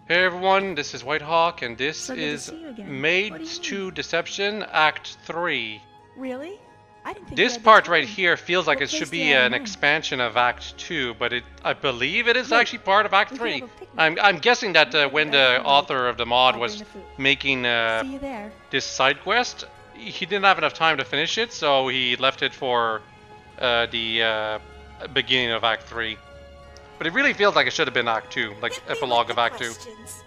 Hey everyone, this is WhiteHawke, and this So good to is see you again. What do Maids you 2 Deception Act 3. Really? I didn't think you This had the part right time. here feels like What it should place do be you have in an mind? expansion of Act 2, but I believe it is Great. actually part of Act We could 3. have a picnic. I'm guessing that when the Everything you author of the mod I'll bring was the food. making See you there. this side quest, he didn't have enough time to finish it, so he left it for the beginning of Act 3. But it really feels like it should have been Act 2, like Hit me epilogue with of the Act 2. questions.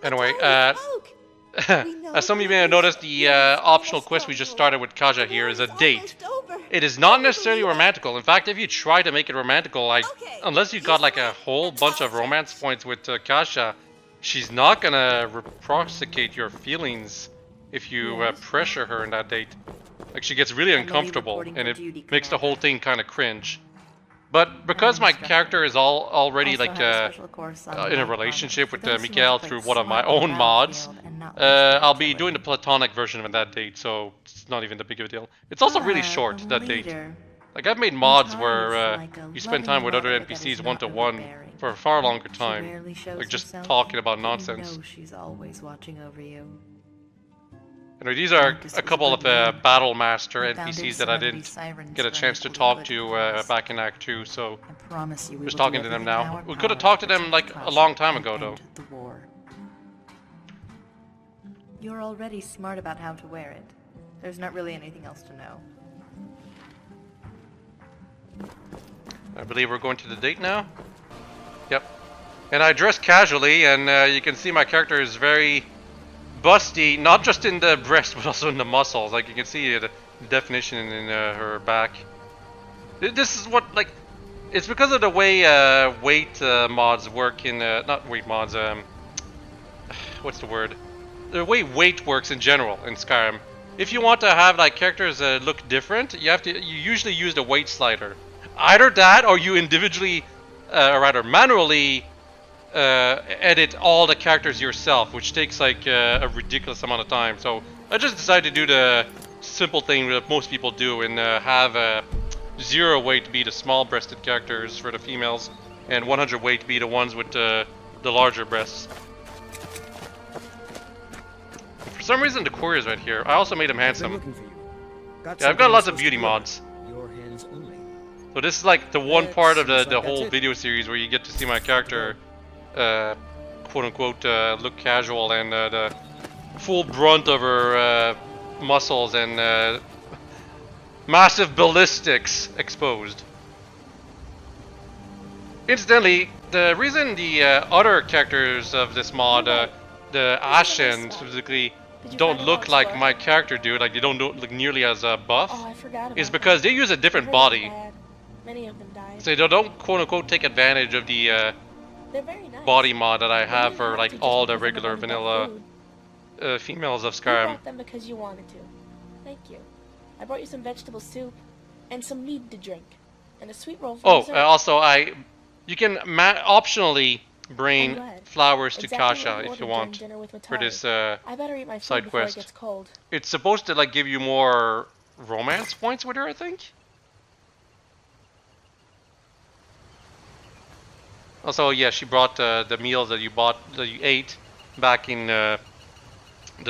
Anyway, Folk. We know as some of you about may have these noticed, the yes, optional the quest we just stronghold. started with Kaja The here war is a is date. almost over. It is not Can you necessarily believe it? romantical. In fact, if you try to make it romantical, Okay, unless you you got like a swing whole and bunch I'll of romance catch. points with Kasha, she's not gonna reciprocate your feelings if you Yes? pressure her in that date. Like, she gets really Emily uncomfortable, reporting and for it duty, makes the whole Commander. thing kind of cringe. But because I'm my instructor. character is already Also like have a special course on in a light armor relationship for with those who want to Mikael play through one of my smart on the own mods, battlefield and not waste their I'll be doing the artillery. platonic version of that date, so it's not even that big of a deal. It's also really short, The that date. leader. Like, I've made In mods charge, where like a you spend loving time with other mother that NPCs is not one-to-one overbearing. for a far longer She time. rarely shows Like, just herself, talking about but nonsense. you know she's always watching over you. Anyway, these are Marcus a was couple good of man. Battle Master The NPCs that I foundation of didn't these sirens get a run chance to equally talk good to cause. back in Act 2, so I promise you we just will talking do to them everything in now. our We could have power talked to them protect like a Kasha long time and ago, though. end the war. You're already smart about how to wear it. There's not really anything else to know. I believe we're going to the date now. Yep. And I dress casually, and you can see my character is very busty, not just in the breast, but also in the muscles. Like, you can see the definition in her back. This is what, like, it's because of the way weight mods work in, not weight mods, what's the word? The way weight works in general in Skyrim. If you want to have like characters look different, you usually use the weight slider. Either that, or you individually, or rather manually, edit all the characters yourself, which takes like a ridiculous amount of time. So I just decided to do the simple thing that most people do and have 0 weight be the small-breasted characters for the females, and 100 weight be the ones with the larger breasts. For some reason, the courier's right here. I also made him handsome. Looking for you. Yeah, I've got lots of beauty mods. Your hands only. So this is like the one part of Seems the like whole that's it. video series where you get to see my character, quote unquote, look casual, and the full brunt of her muscles and massive ballistics exposed. Incidentally, the reason the other characters of this mod, the Ashen specifically, don't look like my character do, like they don't look nearly as buff, Oh, I forgot about is because they use a that. different I heard body. it's bad. Many of them died. So they don't quote unquote take advantage of the They're very nice. body mod that I But you have didn't for have like to just all the because of regular one buff vanilla food. females of You Skyrim. brought them because you wanted to. Thank you. I brought you some vegetable soup and some mead to drink and a sweet roll for Oh, dessert. also you can optionally I'm bring glad. flowers to Exactly what Kasha I if you ordered during want dinner with for Matari. this I better eat my food side before quest. it gets cold. It's supposed to like give you more romance points with her, I think. Also, yeah, she brought the meals that you ate back in the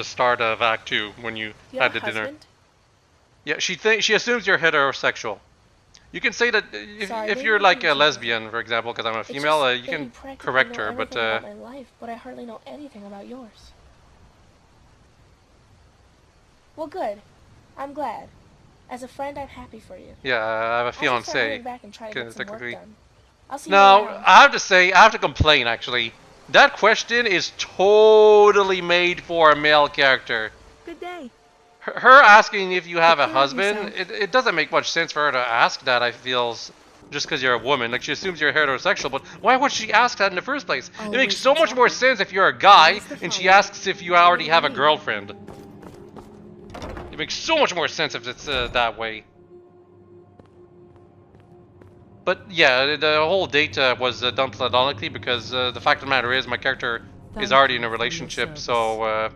start of Act 2 when you You had have the a dinner. husband? Yeah, she assumes you're heterosexual. You can say that Sorry, if maybe you're I like didn't a keep lesbian, for example, because I'm a It's female, just you that can practically correct know her, but everything about my life, but I hardly know anything about yours. Well, good. I'm glad. As a friend, I'm happy for you. yeah, I have a I should start fiancé. heading back and try to get some work technically. done. I'll see you Now, around. I have to say, I have to complain actually. That question is totally made for a male character. Good day. Her asking if you have Take a care of husband, yourself. it doesn't make much sense for her to ask that, I feel, just because you're a woman. Like, she assumes you're heterosexual, but why would she ask that in the first place? It makes so much more sense if you're a guy and she asks if you already have a girlfriend. It makes so much more sense if it's that way. But yeah, the whole date was done platonically because the fact of the matter is my character is already in a relationship, so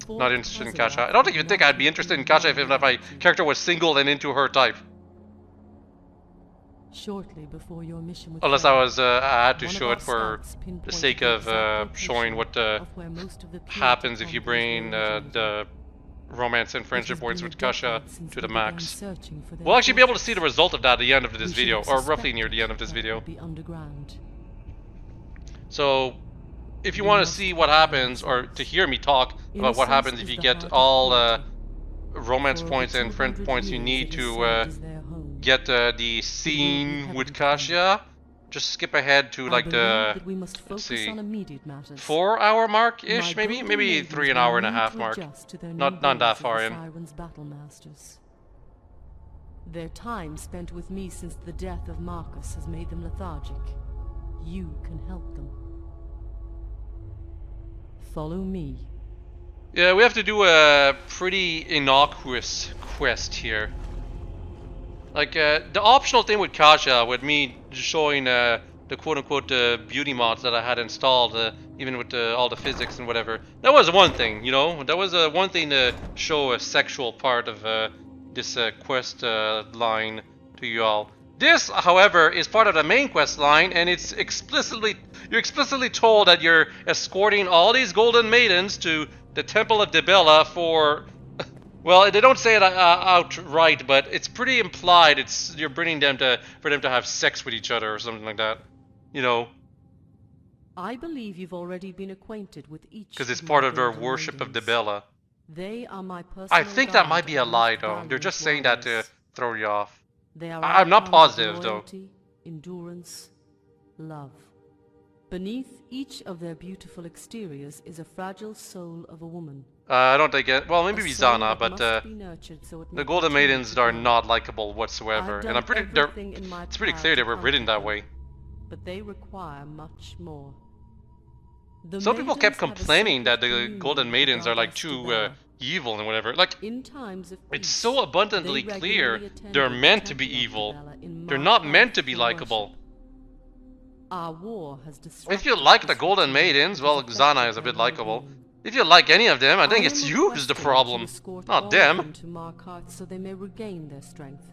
not interested in Kasha. I don't even think I'd be interested in Kasha if my character was single and into her type. Shortly before your mission with Unless I had to one of show our it for scouts the pinpointed sake the of exact showing what location of where most of the Purity happens if you convoys bring were originating. the romance and It friendship has points been a with Kasha decade since to the we began max. searching for their We'll actually be able to see the fortress. result of that at the end of this We should video, have or roughly near the suspected end of this that video. would be underground. So, if you We want to must see what prepare happens, or ourselves. to hear me talk about what Innocence happens if is you the get heart of all Purity. romance For over points and friend 200 points you years need it has to served as their home. get the It will be scene heavily with defended. Kasha, just skip ahead to I like believe the, that we must let's focus see, on immediate matters. 4-hour mark-ish, My maybe? golden Maybe maidens 3 an will hour and a need half to mark. adjust to their new Not that roles as far the in. Sirens' battle masters. Their time spent with me since the death of Marcus has made them lethargic. You can help them. Follow me. Yeah, we have to do a pretty innocuous quest here. Like, the optional thing with Kasha, with me showing the quote-unquote beauty mods that I had installed, even with all the physics and whatever, that was one thing, you know? That was one thing to show a sexual part of this quest line to you all. This, however, is part of the main quest line, and it's you're explicitly told that you're escorting all these golden maidens to the Temple of Dibella for, well, they don't say it outright, but it's pretty implied. You're bringing them for them to have sex with each other or something like that, you know, I believe you've already been acquainted with each because it's of part my of their golden worship of maidens. Dibella. They are my personal I think that might guide be a and lie, most though. They're valiant just saying that to warriors. throw you off. They are I'm not icons of positive, though. loyalty, endurance, love. Beneath each of their beautiful exteriors is a fragile soul of a woman. I don't think it. Well, maybe A soul Bizana, that but must be nurtured so it may the Golden continue Maidens to are grow. not likable whatsoever, I've and done I'm pretty. everything in my It's pretty power clear to they were written comfort that them, way. but they require much more. The Some people kept maidens have a complaining that sacred the communion Golden with Maidens are like goddess too Dibella. evil and whatever. Like, In times of it's peace, so abundantly they clear regularly attend they're the meant to be temple of evil. Dibella in They're my not path meant to be for likable. worship. Our war has If you disrupted like the this Golden routine Maidens, and well, has Xana affected is a their bit likable. well-being. If you like any of them, I think I it's am you who's the requesting that you problem, escort not all them. of them to Markarth so they may regain their strength.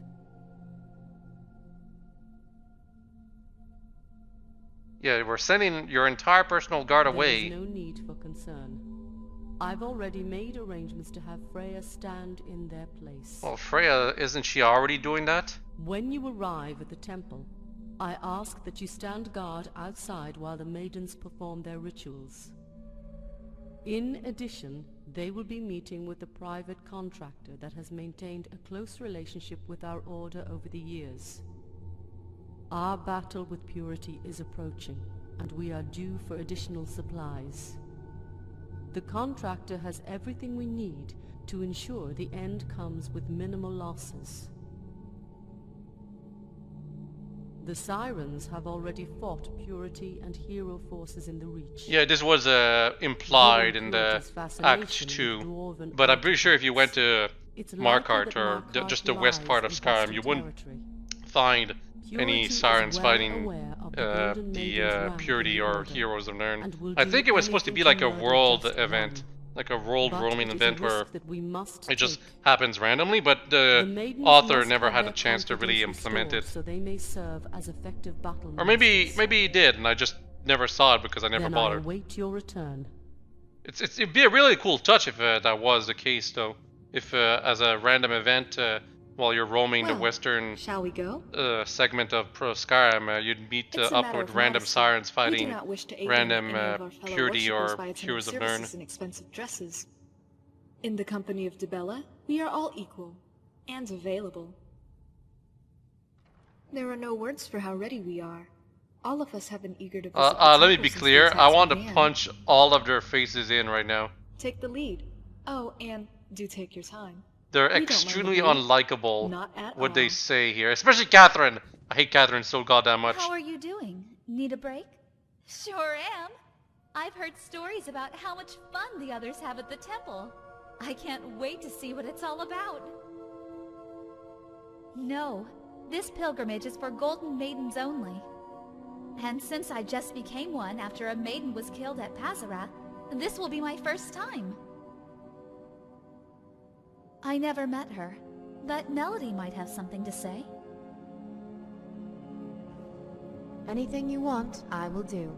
Yeah, we're sending your entire personal guard There is away. no need for concern. I've already made arrangements to have Freya stand in their place. Well, Freya, isn't she already doing that? When you arrive at the temple, I ask that you stand guard outside while the maidens perform their rituals. In addition, they will be meeting with a private contractor that has maintained a close relationship with our order over the years. Our battle with Purity is approaching, and we are due for additional supplies. The contractor has everything we need to ensure the end comes with minimal losses. The Sirens have already fought Purity and hero forces in the Reach. Yeah, this was implied Given in the Purity's fascination Act with 2, dwarven but I'm pretty sure if you went artifacts, to it's likely Markarth, that or Markarth just the west part of lies in Skyrim, hostile you wouldn't territory. find any Purity is Sirens well fighting aware of the Golden Maidens' rank Purity in the or Order, Heroes of Nirn. and will I do think it was supposed to anything be like a murder world just event, one. like a world But roaming it is event a where risk that we must it just take. happens randomly, but the maidens author must never have had their a chance to really confidence implement restored it. so they may serve as effective battle Or maybe masters. he did, and I just never saw it because I never Then I bothered. await your return. It'd be a really cool touch if that was the case, though. If as a random event while you're roaming the Well, western shall we go? segment of Pro Skyrim, you'd meet It's a up matter with of random modesty. Sirens We do fighting not wish to aid random any of our fellow Purity worshippers or by attending Heroes of services Nirn. in expensive dresses. In the company of Dibella, we are all equal and available. There are no words for how ready we are. All of us have been eager to visit the Let me temple be since the clear. I attacks want to began. punch all of their faces in right now. Take the lead. Oh, and do take your time. They're We don't mind extremely the view. unlikable. Not at What they all. say here, especially Catherine. I hate Catherine so goddamn much. How are you doing? Need a break? Sure am. I've heard stories about how much fun the others have at the temple. I can't wait to see what it's all about. No, this pilgrimage is for golden maidens only. And since I just became one after a maiden was killed at Pazara, this will be my first time. I never met her, but Melody might have something to say. Anything you want, I will do.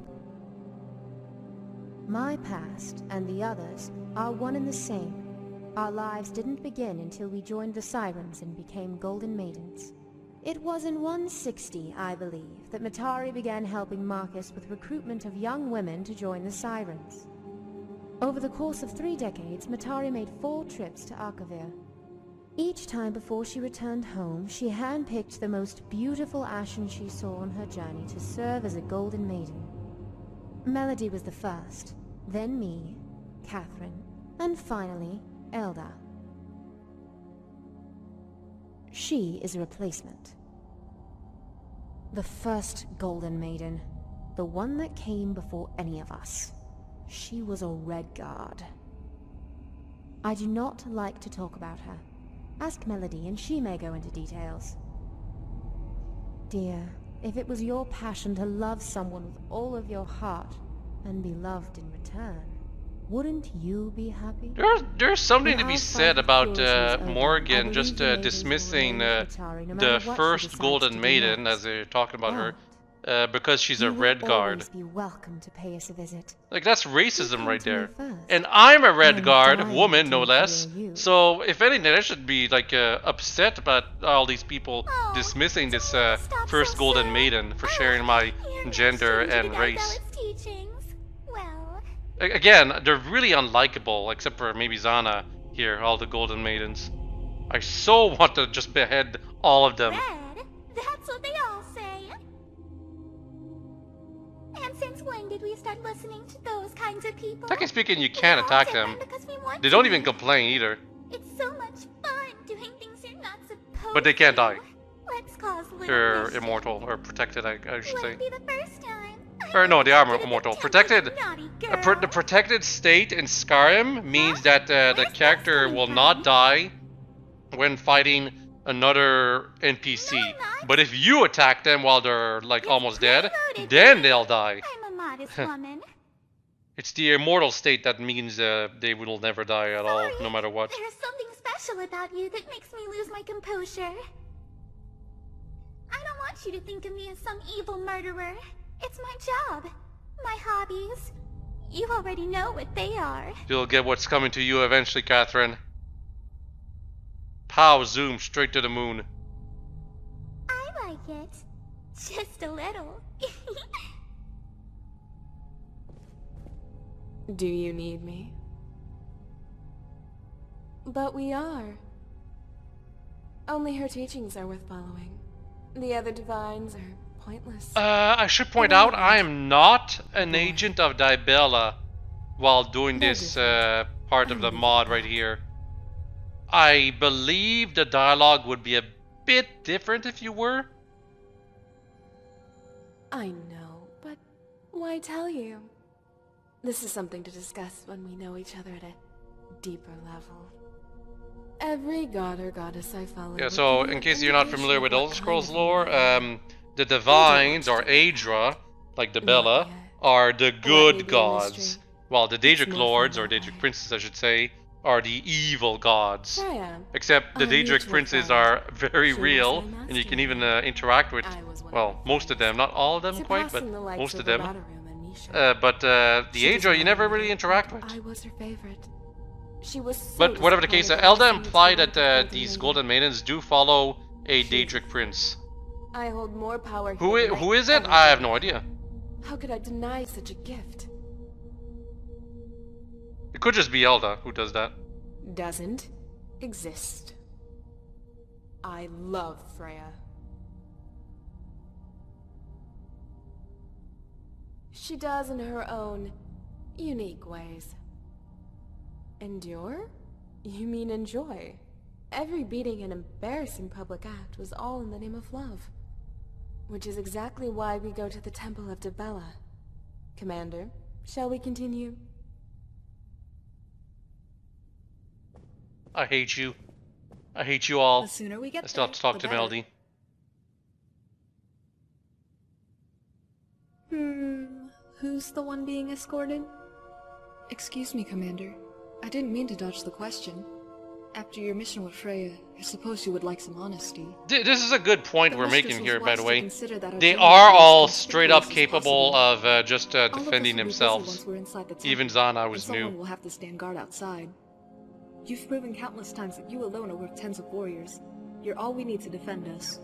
My past and the others are one and the same. Our lives didn't begin until we joined the Sirens and became Golden Maidens. It was in 160, I believe, that Matari began helping Marcus with recruitment of young women to join the Sirens. Over the course of 3 decades, Matari made 4 trips to Arkavir. Each time before she returned home, she handpicked the most beautiful Ashen she saw on her journey to serve as a Golden Maiden. Melody was the first, then me, Catherine, and finally, Elda. She is a replacement. The first Golden Maiden, the one that came before any of us. She was a Red Guard. I do not like to talk about her. Ask Melody and she may go into details. Dear, if it was your passion to love someone with all of your heart and be loved in return, wouldn't you be happy? There's something In to be our said fight with about cruelty as Odin, I Morgan believe just the maidens will dismissing remain with Matari no the matter what she first decides Golden to do Maiden, next. as they're talking about her, But because she's a you will Red Guard. always be welcome to pay us a visit. Like, that's You racism came right to me there. first. And I'm a I'm Red Guard, dying woman to no less. hear you. So, if anything, I should be, like, upset about all these people Oh, dismissing this don't stop first so Golden soon. Maiden for I sharing love my hearing gender exchange and with race. Ibella's teachings. Well, Again, they're really unlikable, except for maybe Zana here, all the Golden Maidens. I so want to just behead all of them. Red? That's what they all say. And since when did we start listening to those kinds of people? Technically speaking, you We can't all attack take them. because we want They don't to. even complain either. It's so much fun doing things you're not supposed But they can't to. die. Let's cause little They're mischief. immortal, or protected, I should say. Wouldn't be the first time. Or no, they are Did it immortal. the Protected. naughty The girl. protected state in Skyrim means that the Where's character that will coming not from? die when fighting another NPC. No, I'm not. But if you attack them while they're like It's almost dead, preloaded, then baby. they'll die. I'm a modest woman. It's the immortal state that means they will never die at all, Sorry, no matter what. There's something special about you that makes me lose my composure. I don't want you to think of me as some evil murderer. It's my job. My hobbies. You already know what they are. You'll get what's coming to you eventually, Catherine. Pow, zoom, straight to the moon. I like it. Just a little. Do you need me? But we are. Only her teachings are worth following. The other divines are pointless. I should point out, I am not an agent of Dibella while doing this part of the mod right here. I believe the dialogue would be a bit different if you were. I know, but why tell you? This is something to discuss when we know each other at a deeper level. Every god or goddess I follow... Yeah, so in case you're not familiar with Elder Scrolls lore, the Divines, or Aedra, like Dibella, are the good gods, while the Daedric Lords, or Daedric Princes I should say, are the evil gods. Freya, Except the our Daedric mutual Princes friend. are very She was real, my and you can master. even interact with, I was one well, of most of them, not all of them quite, but surpassing the likes most of of them. Radarum and Misha. But the She was Aedra you never my really interact with. I was her favorite. She was so But whatever the case, disappointed Elda that I was implied not that the these Maiden. Golden Maidens do follow a She- Daedric Prince. I hold more power Who here is, than who is it? ever I have did. no idea. How could I deny such a gift? It could just be Elda who does that. Doesn't exist. I love Freya. She does in her own unique ways. Endure? You mean enjoy? Every beating and embarrassing public act was all in the name of love. Which is exactly why we go to the Temple of Dibella. Commander, shall we continue? I hate you. I hate you all. The sooner we get I still have to talk to the better. Melody. Who's the one being escorted? Excuse me, Commander. I didn't mean to dodge the question. After your mission with Freya, I suppose you would like some honesty. This is a good point The we're mistress making was here, by wise the to way. consider that our They journey are would be as all straight up conspicuous as capable possible. of just All of us defending will be busy themselves. once we're inside the temple, Even Zana and was someone new. will have to stand guard outside. You've proven countless times that you alone are worth tens of warriors. You're all we need to defend us.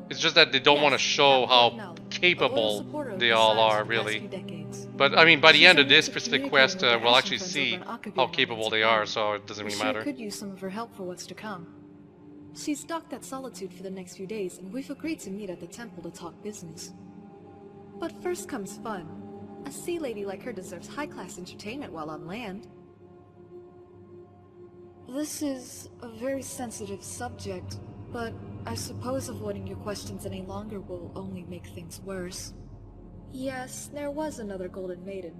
It's just that they don't want to show how capable they all are, really. But I mean, by the end of this specific quest, we'll actually see how capable they are, so it doesn't really Sure matter. could use some of her help for what's to come. She's docked at Solitude for the next few days, and we've agreed to meet at the temple to talk business. But first comes fun. A sea lady like her deserves high-class entertainment while on land. This is a very sensitive subject, but I suppose avoiding your questions any longer will only make things worse. Yes, there was another Golden Maiden.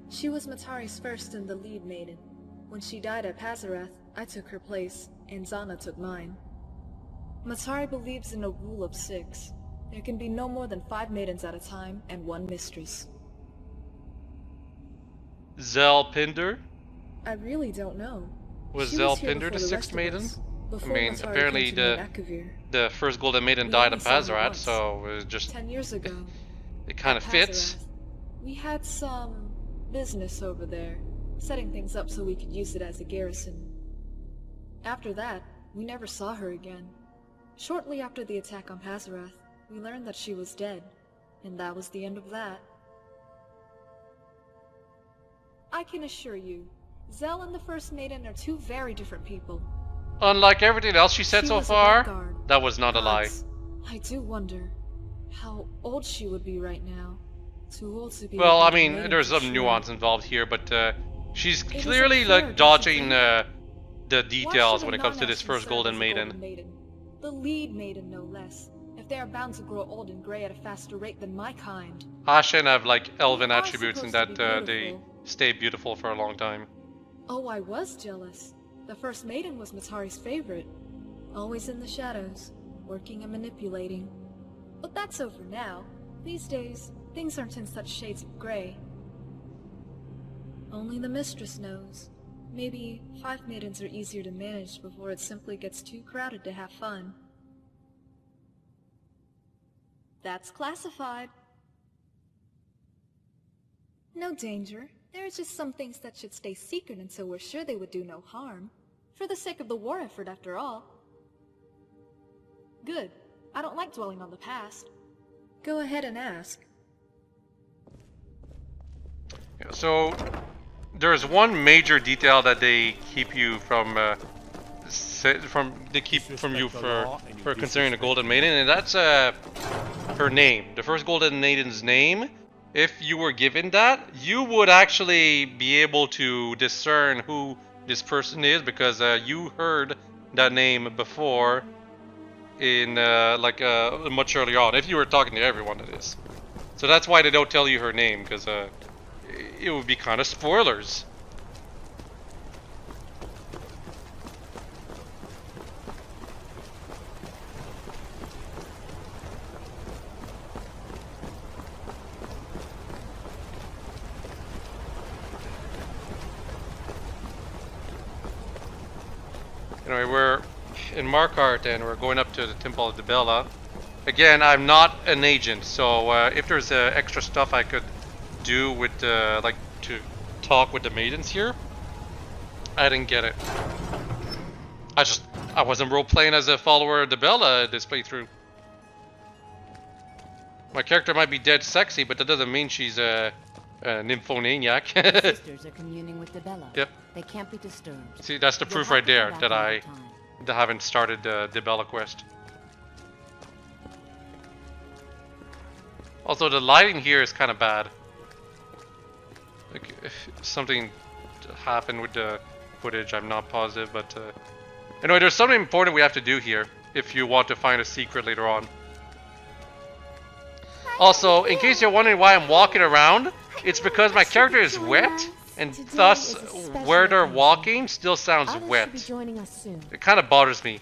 She was Matari's first and the lead maiden. When she died at Pazarath, I took her place, and Zana took mine. Matari believes in a rule of 6. There can be no more than 5 maidens at a time, and 1 mistress. Zelpinder? I really don't know. Was She was here Zelpinder the before 6th rest of maiden? us, I before mean, Matari apparently came to me in Akavir. the first Golden Maiden We died only at saw her Pazarath, once. so it just 10 years ago. it kind of at fits. Pazarath. We had some business over there, setting things up so we could use it as a garrison. After that, we never saw her again. Shortly after the attack on Pazarath, we learned that she was dead, and that was the end of that. I can assure you, Zell and the First Maiden are 2 very different people. Unlike everything else she said She so was a far, vanguard. that was not a lie. Gods, I do wonder how old she would be right now. Too old to be. Well, a I Golden mean, Maiden there's for some sure. nuance involved here, but she's It clearly isn't fair, like don't you dodging think? the Why details should when a it comes to this non-national first serve Golden as a Maiden. Golden Maiden? The lead maiden, no less. If they are bound to grow old and gray at a faster rate than my kind. Ashen have like elven They are attributes in supposed that to be they beautiful. stay beautiful for a long time. Oh, I was jealous. The First Maiden was Matari's favorite. Always in the shadows, working and manipulating. But that's over now. These days, things aren't in such shades of gray. Only the mistress knows. Maybe 5 maidens are easier to manage before it simply gets too crowded to have fun. That's classified. No danger. There are just some things that should stay secret until we're sure they would do no harm. For the sake of the war effort, after all. Good. I don't like dwelling on the past. Go ahead and ask. Yeah, so there's one major detail that they keep you from you for considering the Golden Maiden, and that's her name. The first Golden Maiden's name. If you were given that, you would actually be able to discern who this person is, because you heard that name before in much earlier on, if you were talking to everyone, that is. So that's why they don't tell you her name, because it would be kind of spoilers. Anyway, we're in Markarth and we're going up to the Temple of Dibella. Again, I'm not an agent, so if there's extra stuff I could do with, like, to talk with the maidens here, I didn't get it. I wasn't role-playing as a follower of Dibella this playthrough. My character might be dead sexy, but that doesn't mean she's a nymphomaniac. The sisters are communing with Dibella. Yep. They can't be disturbed. See, that's the You'll proof have right to come there back that I another time. haven't started the Dibella quest. Also, the lighting here is kind of bad. Like, if something happened with the footage, I'm not positive, but anyway, there's something important we have to do here if you want to find a secret later on. Also, in case you're wondering why I'm walking around, it's because my character is wet, and thus where they're walking still sounds Others should be wet. joining us soon. It kind of bothers me.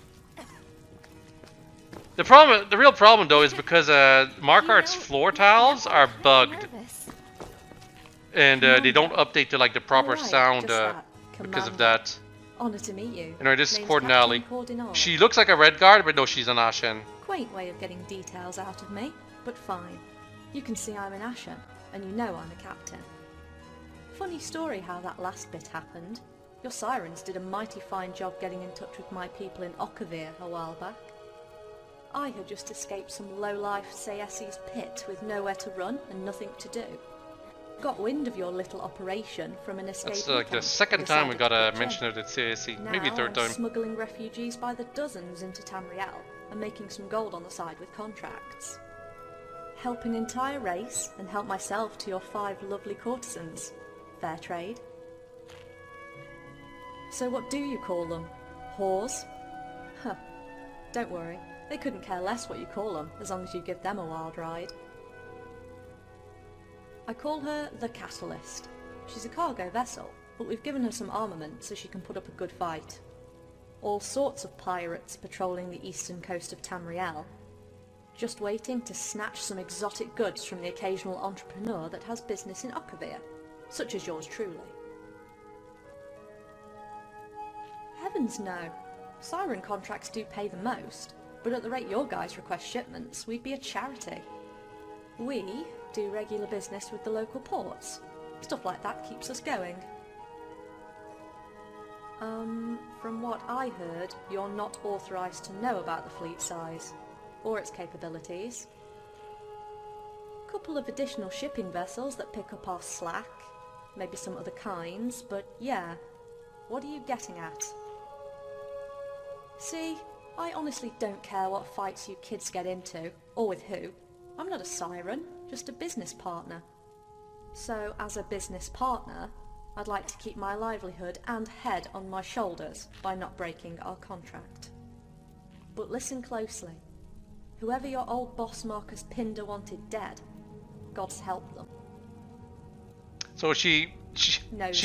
The real problem though is because Markarth's floor tiles are bugged, and they don't update to like the proper Alright, sound just that. Come because on. of that. Honor to meet you. Anyway, this is Name's Cordinale. Captain Cordinale. She looks like a red guard, but no, she's an Ashen. Quaint way of getting details out of me, but fine. You can see I'm an Ashen, and you know I'm a captain. Funny story how that last bit happened. Your sirens did a mighty fine job getting in touch with my people in Okavir a while back. I had just escaped some low-life Sayesi's pit with nowhere to run and nothing to do. Got wind of your little operation from an escapee That's like the camp, second time we got a decided to mention of the CAC. Now Maybe third time. I'm smuggling refugees by the dozens into Tamriel and making some gold on the side with contracts. Help an entire race and help myself to your 5 lovely courtesans. Fair trade. So what do you call them? Whores? Huh. Don't worry, they couldn't care less what you call them as long as you give them a wild ride. I call her the Catalyst. She's a cargo vessel, but we've given her some armament so she can put up a good fight. All sorts of pirates patrolling the eastern coast of Tamriel, just waiting to snatch some exotic goods from the occasional entrepreneur that has business in Okavir, such as yours truly. Heavens no! Siren contracts do pay the most, but at the rate your guys request shipments, we'd be a charity. We do regular business with the local ports. Stuff like that keeps us going. From what I heard, you're not authorised to know about the fleet size, or its capabilities. Couple of additional shipping vessels that pick up our slack, maybe some other kinds, but yeah, what are you getting at? See, I honestly don't care what fights you kids get into, or with who. I'm not a siren, just a business partner. So, as a business partner, I'd like to keep my livelihood and head on my shoulders by not breaking our contract. But listen closely. Whoever your old boss Marcus Pinder wanted dead, God's help them. So she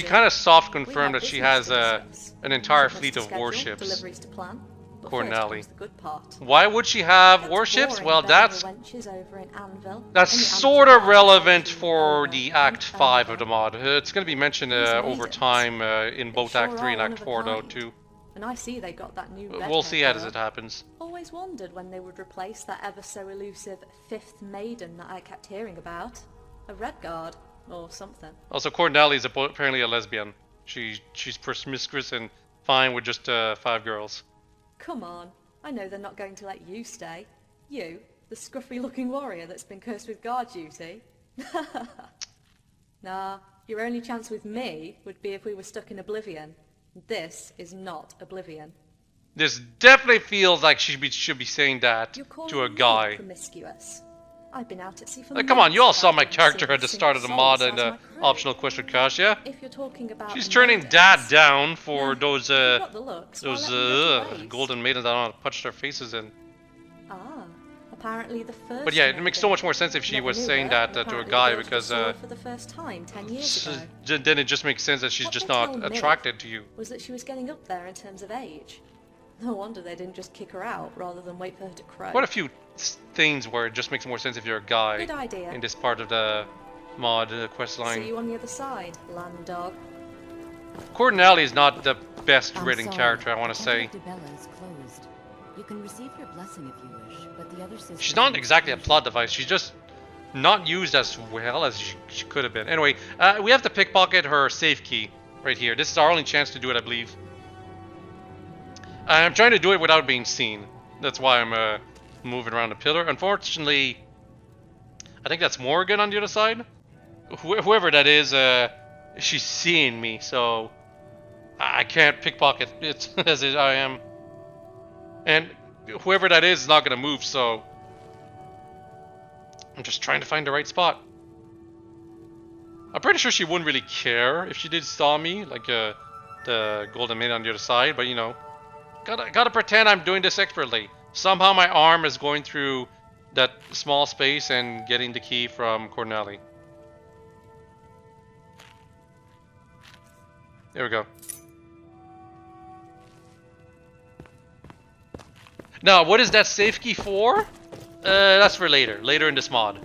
kind of soft confirmed that she has an entire fleet of warships. Deliveries to plan. Cordinale. The good part. Why would she have That's warships? boring, Well, better that's wenches over in Anvil, that's and the sort of amateur relevant guys for over the in Act 5 of Anvil. the mod. It's going to be mentioned These over maidens, time in they both sure Act 3 are and one Act of a 4 though kind. too. And I see they got that new We'll see redhead as girl. it happens. Always wondered when they would replace that ever so elusive 5th maiden that I kept hearing about. A red guard, or something. Also, Cordinale is apparently a lesbian. She's promiscuous and fine with just 5 girls. Come on, I know they're not going to let you stay. You, the scruffy-looking warrior that's been cursed with guard duty. Nah, your only chance with me would be if we were stuck in Oblivion. This is not Oblivion. This definitely feels like she should be saying that You're calling to a me guy. promiscuous. I've been out at sea for Like, come on, months you all saw without my even character seeing at the a start of the single mod soul and the besides my crew. optional quest with Cash, yeah? If you're talking about She's turning Dad down for Yeah, those you've got the looks, why let me go to waste? golden maidens that I don't want to punch their faces in. Ah, apparently the first. But yeah, it makes so maiden. much more sense if she Never was knew saying her, that and to a apparently guy built because the sword for the first time 10 years ago. then it just makes sense that she's What just they not told me attracted to you. Was that she was getting up there in terms of age. No wonder they didn't just kick her out rather than wait for her to crow. Quite a few things where it just makes more sense if you're a guy Good idea. in this part of the mod quest See line. you on the other side, land dog. Cordinale is not the best I'm written sorry, character, I want the to say. Temple of Dibella is closed. You can receive your blessing if you wish, but the other sisters She's not will exactly a refuse. plot device, she's just not used as well as she could have been. Anyway, we have to pickpocket her safe key right here. This is our only chance to do it, I believe. I'm trying to do it without being seen. That's why I'm moving around the pillar. Unfortunately, I think that's Morgan on the other side. Whoever that is, she's seeing me, so I can't pickpocket it as I am. And whoever that is not going to move, so I'm just trying to find the right spot. I'm pretty sure she wouldn't really care if she did saw me, like the golden maid on the other side, but you know, gotta pretend I'm doing this expertly. Somehow my arm is going through that small space and getting the key from Cordinale. There we go. Now, what is that safe key for? That's for later. Later in this mod.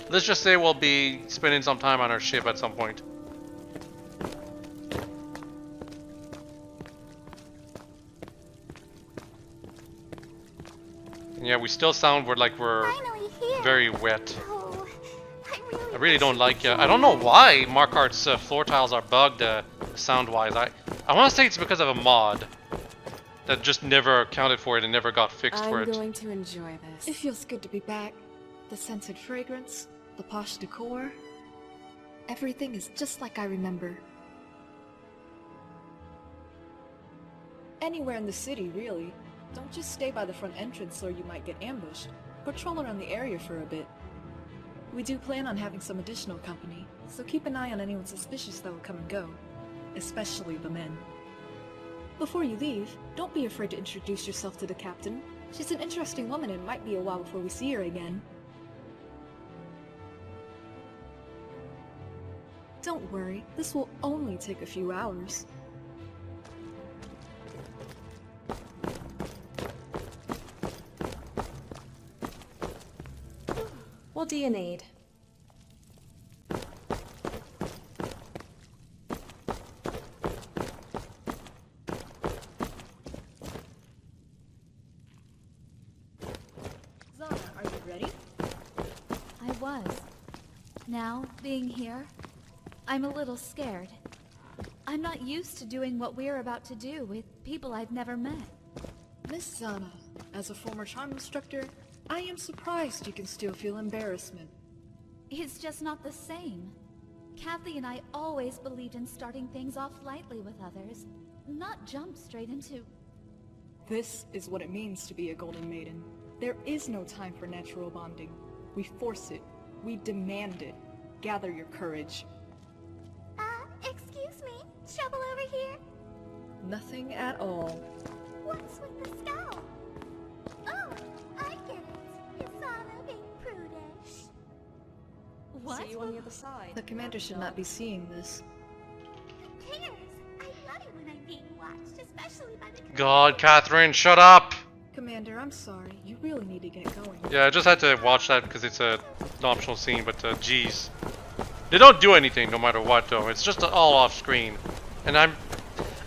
Let's just say we'll be spending some time on our ship at some point. Yeah, we still sound like we're Finally here. very wet. Oh, I really don't like I don't know why Markart's floor tiles are bugged sound-wise. I want to say it's because of a mod that just never accounted for it and never got fixed for I'm it. going to enjoy this. It feels good to be back. The scented fragrance, the posh decor. Everything is just like I remember. Anywhere in the city, really. Don't just stay by the front entrance or you might get ambushed. Patrol around the area for a bit. We do plan on having some additional company, so keep an eye on anyone suspicious that will come and go. Especially the men. Before you leave, don't be afraid to introduce yourself to the captain. She's an interesting woman and it might be a while before we see her again. Don't worry, this will only take a few hours. What do you need? Zana, are you ready? I was. Now, being here, I'm a little scared. I'm not used to doing what we're about to do with people I've never met. Miss Zana, as a former charm instructor, I am surprised you can still feel embarrassment. It's just not the same. Kathy and I always believed in starting things off lightly with others, not jump straight into... This is what it means to be a Golden Maiden. There is no time for natural bonding. We force it. We demand it. Gather your courage. Excuse me? Trouble over here? Nothing at all. What's with the scowl? Oh, I get it. It's Zana being prudish. What? See you on the other side. The commander should not be seeing this. Who cares? I love it when I'm being watched, especially by the God, Catherine, shut up! Commander, I'm sorry. You really need to get going. Yeah, I just had to watch that because it's an optional scene, but geez. They don't do anything no matter what though, it's just all off screen. And I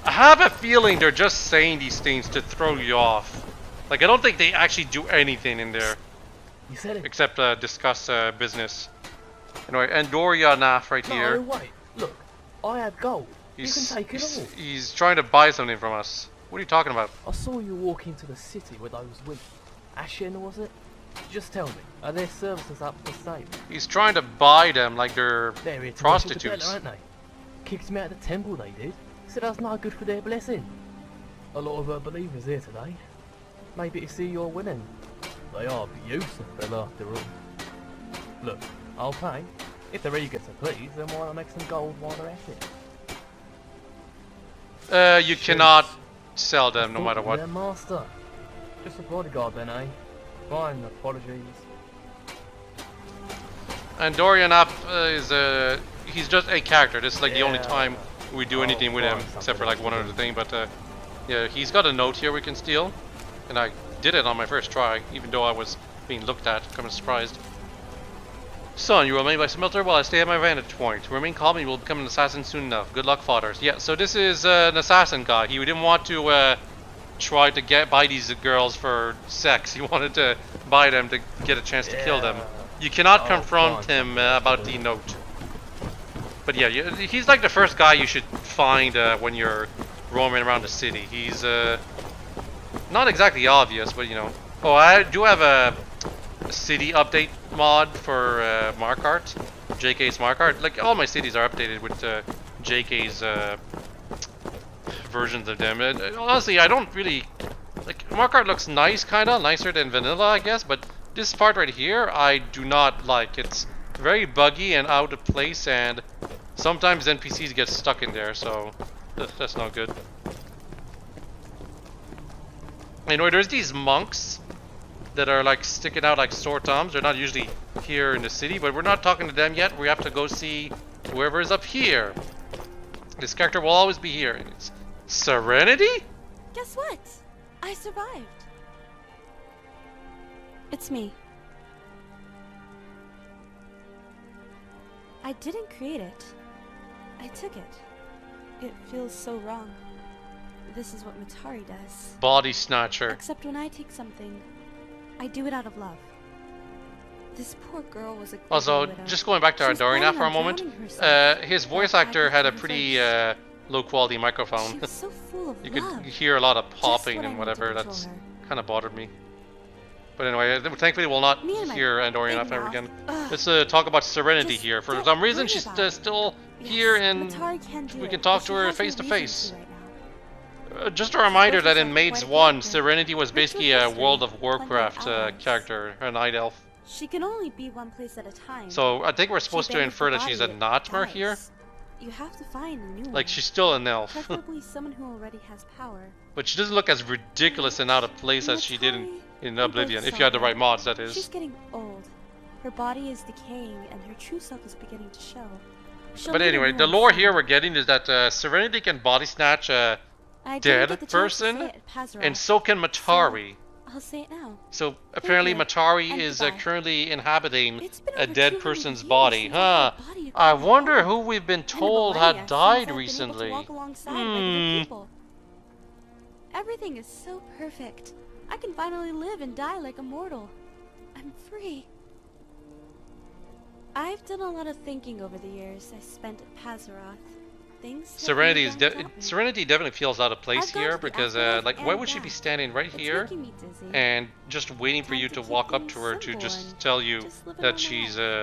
have a feeling they're just saying these things to throw you off. Like, I don't think they actually do anything in there. You said it. Except discuss business. Anyway, Andoria Naf right here. No, wait. Look, I have gold. You can take it all. He's trying to buy something from us. What are you talking about? I saw you walk into the city with those women. Ashen, was it? Just tell me, are their services up for sale? He's trying to buy them like they're prostitutes. Aren't they? Kicked me out of the temple, they did. Said I was not good for their blessing. A lot of believers here today. Maybe to see you're winning. They are beautiful, after all. Look, I'll pay. If they're eager to please, then why not make some gold while they're at it? You cannot sell them no matter what. Their master. Just a bodyguard then, eh? Fine, apologies. And Dorian Up is he's just a character. This is like the only time we do anything with him, except for like one other thing. But yeah, he's got a note here we can steal, and I did it on my first try, even though I was being looked at, kind of surprised. Son, you remain by smelter while I stay at my vantage point. Remain calm and you will become an assassin soon enough. Good luck, fathers. Yeah, so this is an assassin guy. He didn't want to try to buy these girls for sex. He wanted to buy them to get a chance to kill them. You cannot confront him about the note. But yeah, he's like the first guy you should find when you're roaming around the city. He's not exactly obvious, but you know. Oh, I do have a city update mod for Markart, JK's Markart. Like all my cities are updated with JK's versions of them. And, honestly, I don't really like Markart. Looks nice, kind of nicer than vanilla, I guess. But this part right here, I do not like. It's very buggy and out of place, and sometimes NPCs get stuck in there, so that's not good. Anyway, there's these monks that are like sticking out like sore thumbs. They're not usually here in the city, but we're not talking to them yet. We have to go see whoever is up here. This character will always be here. It's Serenity? Guess what? I survived. It's me. I didn't create it. I took it. It feels so wrong. This is what Matari does. Body snatcher. Except when I take something, I do it out of love. This poor girl was a Also, widow. just going back to She was Andorian planning for a on moment, drowning herself, his voice but I actor had a got pretty first. low quality microphone. She was so full of You love. could hear a lot of Just popping what I and need to whatever. control That's her. kind of bothered me. But anyway, thankfully we'll not Me and my hear Andorian big ever mouth. again. Ugh. Let's talk about Serenity Just here. For don't some reason, worry she's about it. still Yes, here, and Matari can do we it, can talk but to she her has no face to reason face. to right now. Just a reminder that in herself Maids quite a 1, character. Serenity was Rich basically with a history, World of plenty of Warcraft allies. character, a night elf. She can only be one place at a time. So I think we're supposed She to buries infer the that she's a body, it Notmer dies. here. You have to find a new one. Like, she's still an elf. Preferably someone who already has power. But she doesn't look as ridiculous and out of place as she did in Oblivion. both If you had the saw right her. mods, that She's is. getting old. Her body is decaying, and her true self is beginning to show. She'll But need a anyway, new the one lore soon. here we're getting is that Serenity can body snatch a I didn't get the dead chance to person, say it at Pazaroth, and so can Matari. I'll say it now. So apparently you, Matari and is goodbye. currently inhabiting It's been a over dead 200 person's years body, since huh? I had a body to I call my wonder own. who we've been And a told millennia had since died I've been able to recently. walk alongside regular people. Everything is so perfect. I can finally live and die like a mortal. I'm free. I've done a lot of thinking over the years I spent at Pazaroth. Things that Serenity really is don't help me. Serenity definitely feels out of place I've gone here to the because afterlife like why and would she be back. standing right It's here making me dizzy. and just waiting for Time you to to keep walk up things to her to simple just and tell you just live a that normal she's life.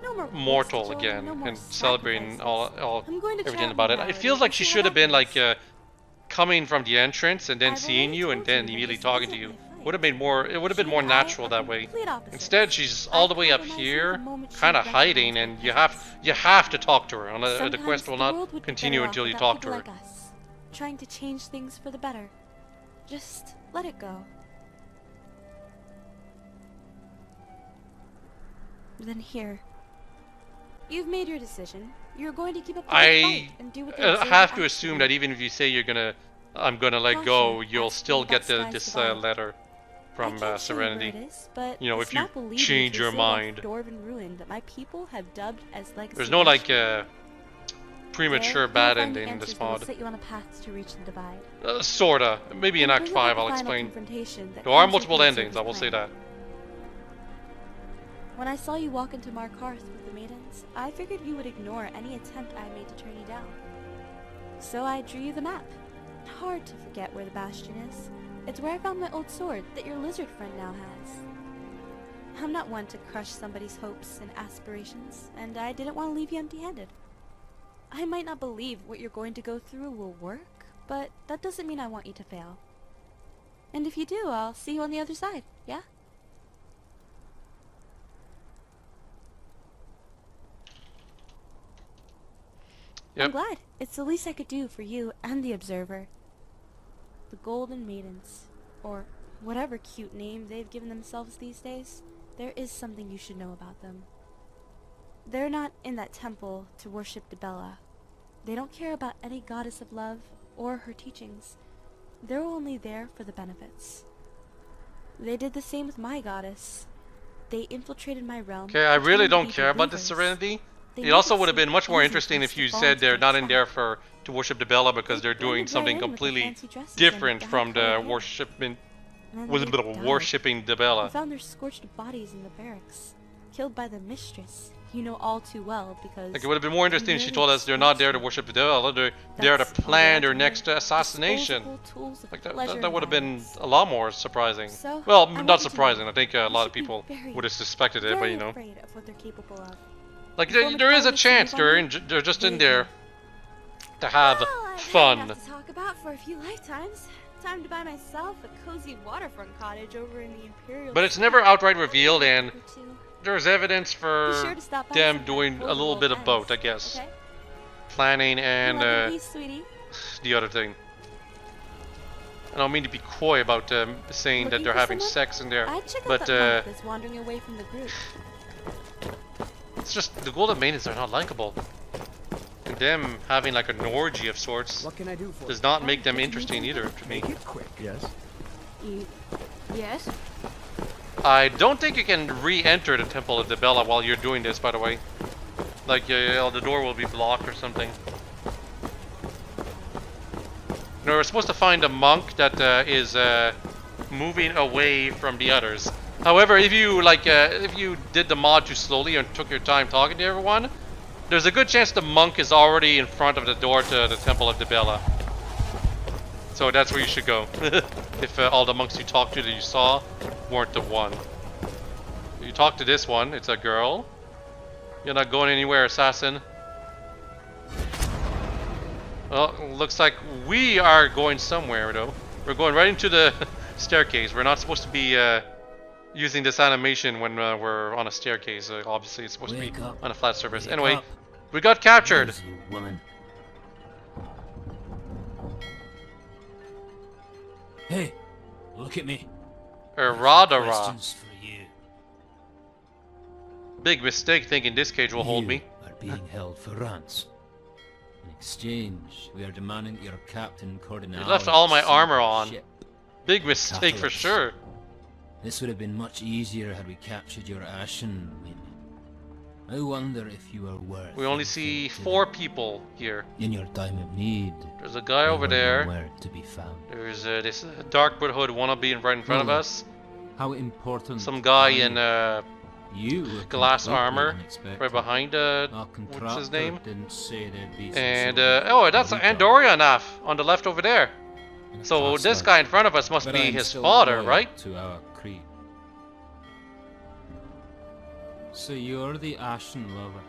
No more mortal wastage, again no more and celebrating all I'm going to everything chat about with it. It Mallory feels like and she see how should have that been like goes. coming from the entrance and then I've seeing already you and told then you that immediately this talking to isn't you. my fight. Would have been more. It would have been She more and I natural are that way. complete opposites. Instead, she's all the way up compromising here, the moment she kind of hiding, recognized and my you have to talk to her. Unless the Sometimes quest will the world not would be continue better until off you without talk to people her. like us, trying to change things for the better. Just let it go. Then here. You've made your decision. You're going to keep up the good I fight and do what the observer have to asks assume you. that even if you say I'm gonna let go, Caution, you'll ask still me get about this Sky's divide. letter from I can't show you where Serenity. it is, but You know, this if you map will lead change to a your sealed-off mind. dwarven ruin that my people have dubbed as Legacy There's no like Bastion. premature There, bad you'll find the ending in this answers that will mod. set you on a path to reach the divide. Sorta. Maybe in And Act bring about 5 the I'll final explain. confrontation that There are comes with multiple the endings, I observer's will say plan. that. When I saw you walk into Markarth with the maidens, I figured you would ignore any attempt I made to turn you down. So I drew you the map. Hard to forget where the bastion is. It's where I found my old sword that your lizard friend now has. I'm not one to crush somebody's hopes and aspirations, and I didn't want to leave you empty-handed. I might not believe what you're going to go through will work, but that doesn't mean I want you to fail. And if you do, I'll see you on the other side, yeah? Yep. I'm glad. It's the least I could do for you and the Observer. The Golden Maidens, or whatever cute name they've given themselves these days, there is something you should know about them. They're not in that temple to worship Dibella. They don't care about any goddess of love or her teachings. They're only there for the benefits. They did the same with my goddess. They infiltrated my realm. Okay, I really pretending to don't be care about the believers. Serenity. They It make also it would have seem been much more easy interesting for if us you to fall said into they're their not in trap. there to worship the Bella because they're They doing blend something in with the completely fancy dresses and different the from the high-colored hair. worshiping And then with a they bit of died. worshipping the We Bella. found their scorched bodies in the barracks, killed by the mistress. You know all too well because. Like it would have been more interesting if she told us they're not there to worship the Bella, they're there to That's all plan they their are next doing. assassination. Disposable tools of Like pleasure that would have and been violence. a lot more surprising. So, Well, I want not you to surprising. know, I think a you lot of should be people very, would have suspected it, but very you know. afraid of what they're capable of. Like Before there is a Matari chance gets the move on they're just in you, there to have Well, I've had fun. enough to talk about for a few lifetimes. Time to buy myself a cozy waterfront cottage over in the Imperial. But it's never outright revealed, and Or two. there's evidence Be for sure to stop by them sometime doing before a the little world bit of ends, both, I guess. Okay? Planning and Love and peace, sweetie. the other thing. I don't mean to be coy about saying that Looking they're for having someone? sex in there, I'd check out but that monk that's wandering away from the group. it's just the Golden Maidens are not likable. And them having like an orgy of sorts What can I do for does you? not make them interesting either to me. Make it quick. Yes. Yes? I don't think you can re-enter the Temple of Dibella while you're doing this, by the way. Like, the door will be blocked or something. You know, we're supposed to find a monk that is moving away from the others. However, if you if you did the mod too slowly and took your time talking to everyone, there's a good chance the monk is already in front of the door to the Temple of Dibella. So that's where you should go. If all the monks you talked to that you saw weren't the one. You talk to this one, it's a girl. You're not going anywhere, assassin. Well, looks like we are going somewhere though. We're going right into the staircase. We're not supposed to be using this animation when we're on a staircase. Obviously, it's supposed to be on a flat surface. Anyway, we got captured. Woman. Hey, look at me. Radara. Questions for you. Big mistake thinking this cage will hold me. Are being held for ransom. In exchange, we are demanding your captain Cardinal. You left all my armor on. Big mistake for sure. This would have been much easier had we captured your ashen women. I wonder if you are worth. We only see 4 people here. In your time of need. There's a guy over there. Nowhere to be found. There's this Dark Brotherhood wannabe right in front of us. How important. Some guy in glass armor unexpected. right behind what's his name? Didn't say there'd be And oh, that's Andorianaf on the left over there. So this guy in front of us must be his father, right? To our creed. So you're the Ashen Lover.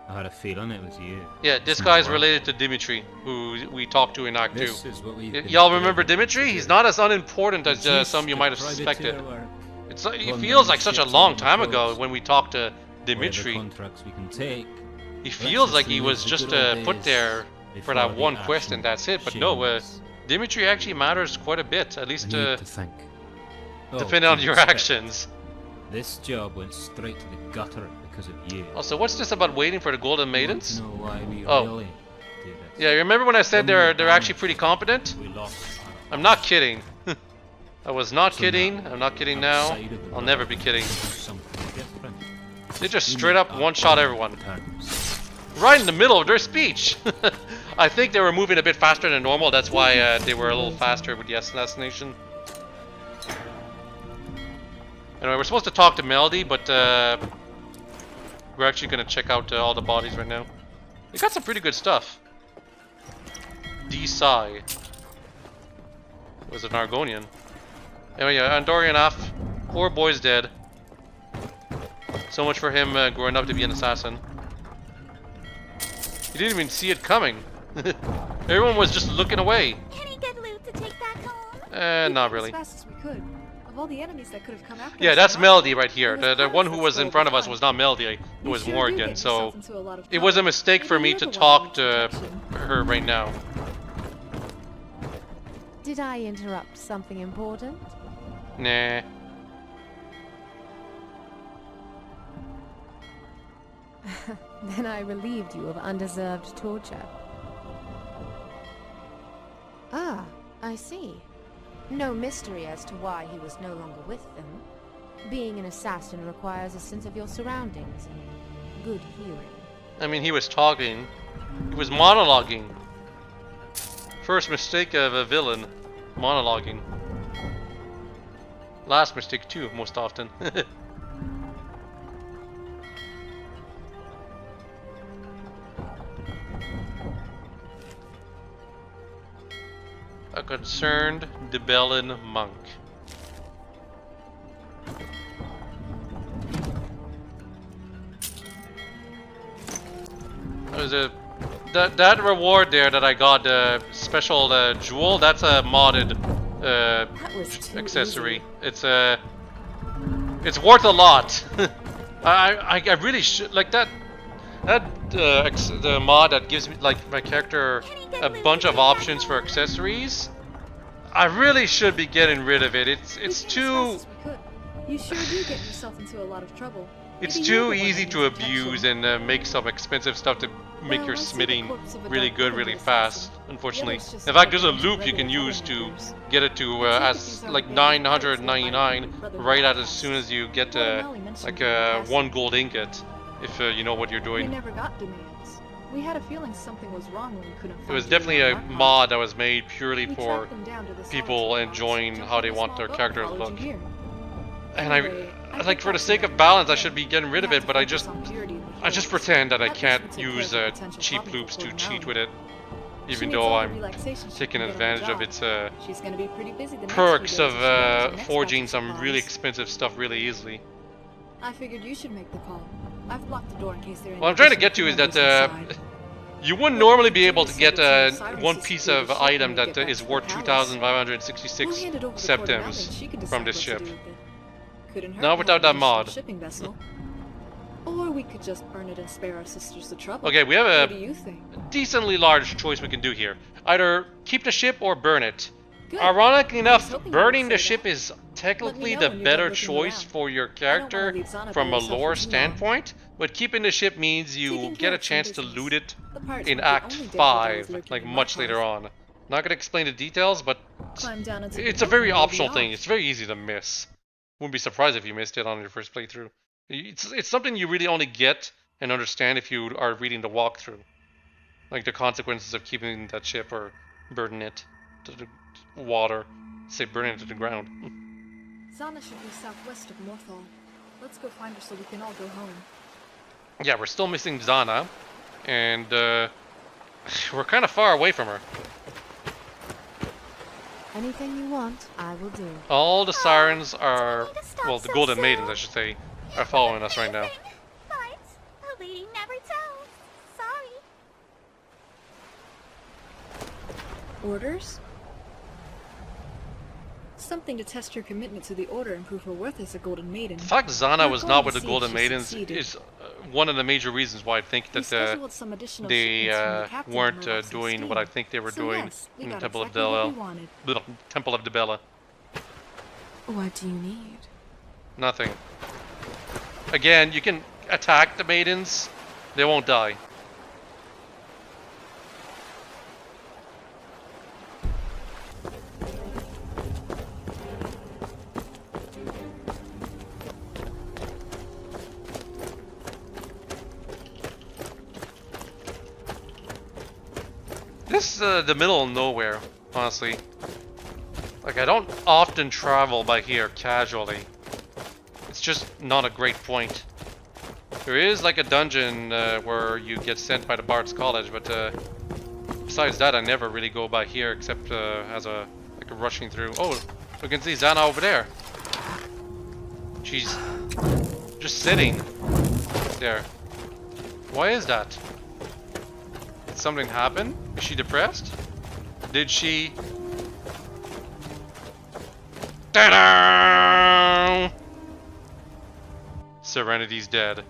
I had a feeling it was you. Yeah, this guy's related to Dimitri, who we talked to in Act 2. This is what we've been Y'all remember Dimitri? He's not as unimportant as some you might have suspected. It feels like such a long time ago when we talked to Dimitri. Contracts we can take. He feels like he was just put there for that one quest and that's it. But no, Dimitri actually matters quite a bit, at least depending on your actions. This job went straight to the gutter because of you. Also, what's this about waiting for the Golden Maidens? Know why we really do this? Yeah, remember when I said they're actually pretty competent? I'm not kidding. I was not kidding. I'm not kidding now. I'll never be kidding. They just straight up one-shot everyone. Right in the middle of their speech. I think they were moving a bit faster than normal. That's why they were a little faster with the assassination. Anyway, we're supposed to talk to Melody, but we're actually going to check out all the bodies right now. They got some pretty good stuff. D-Sai was an Argonian. Anyway, yeah, Andorianaf, poor boy's dead. So much for him growing up to be an assassin. He didn't even see it coming. Everyone was just looking away. Any good loot to take back home? Not really. As fast as we could. Of all the enemies that could have come after Yeah, us, that's Melody right here. The one who was in front of us was not Melody, it was Morgan. So it was a mistake for me to talk to her right now. Did I interrupt something important? Nah. Then I relieved you of undeserved torture. Ah, I see. No mystery as to why he was no longer with them. Being an assassin requires a sense of your surroundings and good hearing. I mean, he was talking. He was monologuing. First mistake of a villain. Monologuing. Last mistake too, most often. A concerned Dibellan monk. There's that reward there that I got, the special jewel. That's a modded accessory. Easy. It's worth a lot. I really should like that. The mod that gives me like my character a bunch of options for accessories. I really should be getting rid of it. It's too. You sure do get yourself into a lot of trouble. It's too easy to abuse and make some expensive stuff to make your smithing really good really fast, unfortunately. In fact, there's a loop you can use to get it to as like 999 right at as soon as you get like 1 gold ingot, if you know what you're doing. We never got demands. We had a feeling something was wrong when we couldn't find It was you definitely around a our mod that was made purely We for tracked them down to the people solitude enjoying box, how they jumped in a want their small boat, character to followed look. you here. And Anyway, I like think for the that's sake enough of balance, I today. should be getting rid of We it, have but to I focus just on purity in the I just hills. pretend that I At least can't we'll take care use of the potential cheap problem loops to before cheat now. with it, She even needs though all the I'm relaxation she taking can get on the advantage of job. its She's gonna be pretty busy the next perks few of days as she gathers her next forging batch of some really supplies. expensive stuff really easily. I figured you should make the call. I've blocked the door in case there are any What I'm trying to additional get to is crew that members inside. you wouldn't What normally we be could able do to is get send a team of one sirens to piece secure the of ship when item we that get back is to the worth palace. 2,566 We'll hand it over to septims Porter Mountain. She can decide from this what to ship. do with it. Couldn't hurt Not to have without an that additional mod. shipping vessel. Or we could just burn it and spare our sisters the trouble. Okay, we have What do a you think? decently large choice we can do here. Either keep the ship or burn it. Good. Ironically I was enough, hoping you burning would the say ship that. is technically know the when you're better done looking choice around. for your I don't character wanna leave Zana from by a herself lore for too long. standpoint, but keeping the ship means you Taking get care a of some chance to business. loot it The pirates in weren't the Act only danger that was 5, lurking like in my much later path. on. Not gonna explain the details, but Climb down into the it's a boat very and we'll be optional thing. off. It's very easy to miss. Wouldn't be surprised if you missed it on your first playthrough. It's something you really only get and understand if you are reading the walkthrough. Like the consequences of keeping that ship or burning it to the water. Say burning it to the ground. Zana should be southwest of Morthal. Let's go find her so we can all go home. Yeah, we're still missing Zana. And we're kind of far away from her. Anything you want, I will do. All the sirens are, stop well, the so Golden soon. Maidens, I should say, are following us right now. But a lady never tells. Sorry. Orders? Something to test your commitment to the Order and prove her worth as a Golden Maiden. The fact Zana We're was going not to with the see if Golden she Maidens succeeded. is one of the major reasons why I think We that scheduled some additional they shipments from the captain on weren't her rocks and doing what I steam. think they were So doing yes, we in the got Temple exactly of what Dela. we wanted. Little Temple of Debella. What do you need? Nothing. Again, you can attack the maidens. They won't die. This is the middle of nowhere, honestly. Like, I don't often travel by here casually. It's just not a great point. There is like a dungeon where you get sent by the Bard's College, but besides that, I never really go by here except as a rushing through. Oh, we can see Zana over there. She's just sitting there. Why is that? Did something happen? Is she depressed? Did she? Ta-da! Serenity's dead.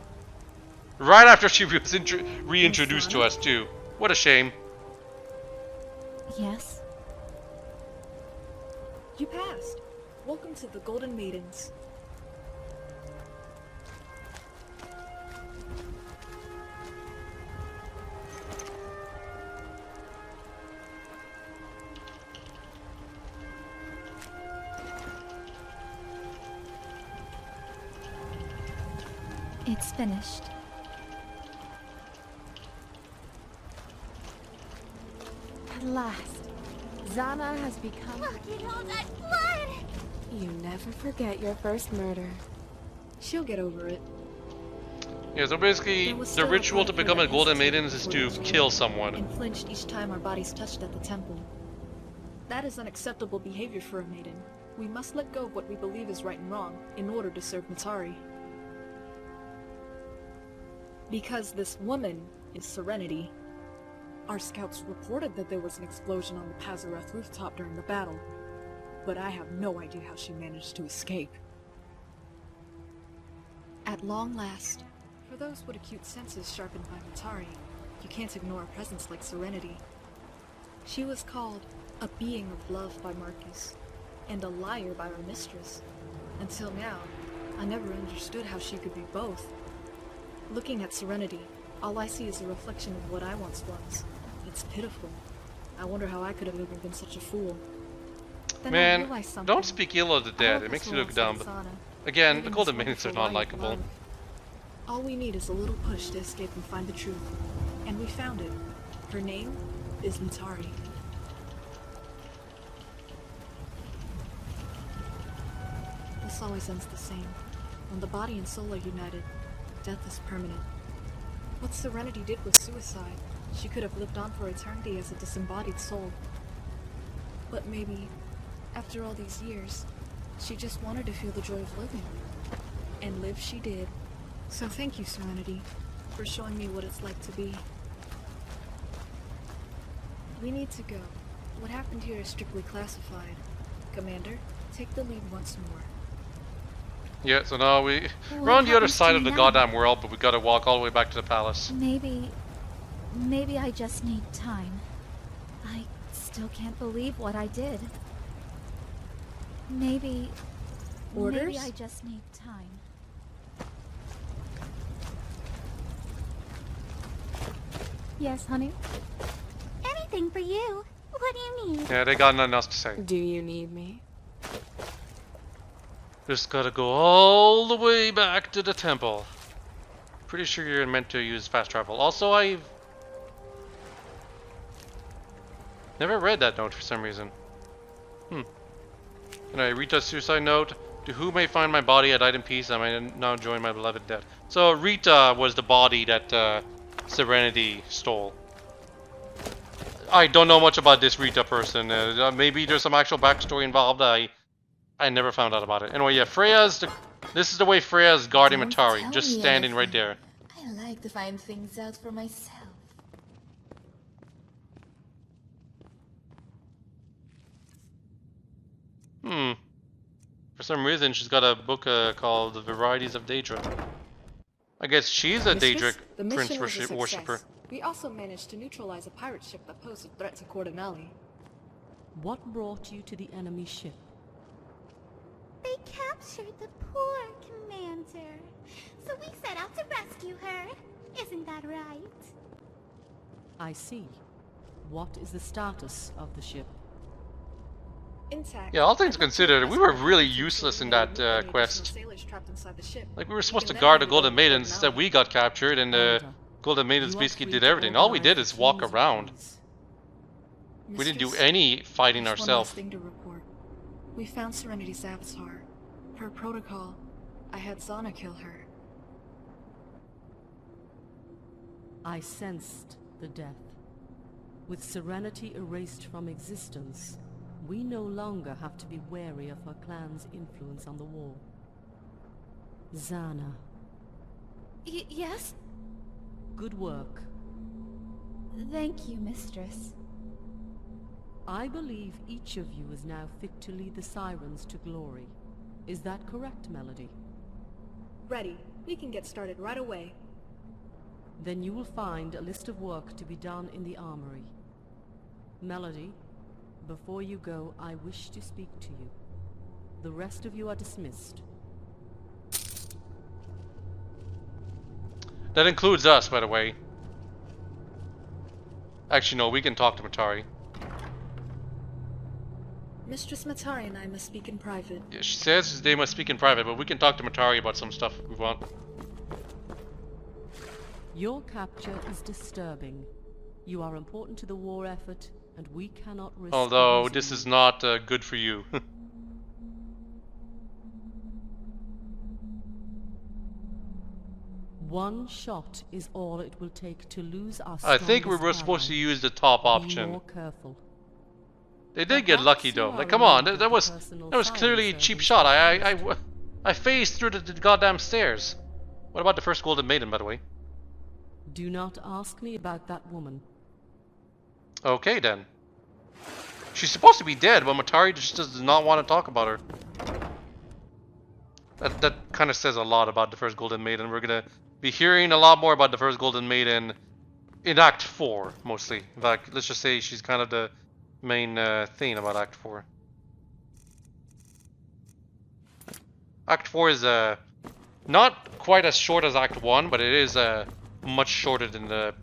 Right after she was reintroduced to us too. What a shame. Yes? You passed. Welcome to the Golden Maidens. It's finished. At last, Zana has become... Look at all that blood! You never forget your first murder. She'll get over it. Yeah, so basically, There was the still a ritual part to of her become a that Golden hesitated Maidens is before to the kill change, someone. and flinched each time our bodies touched at the temple. That is unacceptable behavior for a maiden. We must let go of what we believe is right and wrong in order to serve Matari. Because this woman is Serenity. Our scouts reported that there was an explosion on the Pazareth rooftop during the battle, but I have no idea how she managed to escape. At long last, for those with acute senses sharpened by Matari, you can't ignore a presence like Serenity. She was called a being of love by Marcus, and a liar by our mistress. Until now, I never understood how she could be both. Looking at Serenity, all I see is a reflection of what I once was. It's pitiful. I wonder how I could have ever been such a fool. Then I Man, realized something. don't speak ill of the All dead. of It makes us you were look once dumb. Sana, Again, the living Golden this Maidens are wonderful not life of likable. love. All we need is a little push to escape and find the truth. And we found it. Her name is Mitari. This always ends the same. When the body and soul are united, death is permanent. What Serenity did was suicide. She could have lived on for eternity as a disembodied soul. But maybe, after all these years, she just wanted to feel the joy of living. And live she did. So thank you, Serenity, for showing me what it's like to be. We need to go. What happened here is strictly classified. Commander, take the lead once more. Yeah, so now we're on the other side of the goddamn world, but we gotta walk all the way back to the palace. Maybe I just need time. I still can't believe what I did. Maybe I just need time. Yes, honey? Anything for you. What do you need? Yeah, they got nothing else to say. Do you need me? Just gotta go all the way back to the temple. Pretty sure you're meant to use fast travel. Also, I've never read that note for some reason. Can I read that suicide note? To who may find my body, I died in peace. I may now join my beloved dead. So Rita was the body that Serenity stole. I don't know much about this Rita person. Maybe there's some actual backstory involved. I never found out about it. Anyway, yeah, this is the way Freya's guarding Mitari, just standing right there. I like to find things out for myself. For some reason, she's got a book called The Varieties of Daedra. I guess she's a Daedric prince worshipper. We also managed to neutralize a pirate ship that posed a threat to Cordonelli. What brought you to the enemy ship? They captured the poor commander. So we set out to rescue her. Isn't that right? I see. What is the status of the ship? Intact. Yeah, all things considered, we were really useless in that quest. Like, we were supposed to guard the Golden Maidens, instead we got captured, and the Golden Maidens basically did everything. All we did is walk around. We didn't do any fighting ourselves. One last thing to report. We found Serenity's avatar. Per protocol, I had Zana kill her. I sensed the death. With Serenity erased from existence, we no longer have to be wary of her clan's influence on the war. Zana. Yes? Good work. Thank you, mistress. I believe each of you is now fit to lead the Sirens to glory. Is that correct, Melody? Ready. We can get started right away. Then you will find a list of work to be done in the armory. Melody, before you go, I wish to speak to you. The rest of you are dismissed. That includes us, by the way. Actually, no, we can talk to Mitari. Mistress Mitari and I must speak in private. Yeah, she says they must speak in private, but we can talk to Mitari about some stuff if we want. Your capture is disturbing. You are important to the war effort, and we cannot risk... Although, this is not good for you. One shot is all it will take to lose our I think we were supposed to use the top option. Be more careful. They did get lucky though. Like, come on, that was clearly a cheap shot. I phased through the goddamn stairs. What about the first Golden Maiden, by the way? Do not ask me about that woman. Okay then. She's supposed to be dead, but Mitari just does not want to talk about her. That kind of says a lot about the first Golden Maiden. We're gonna be hearing a lot more about the first Golden Maiden in Act 4, mostly. In fact, let's just say she's kind of the main thing about Act 4. Act 4 is not quite as short as Act 1, but it is much shorter than the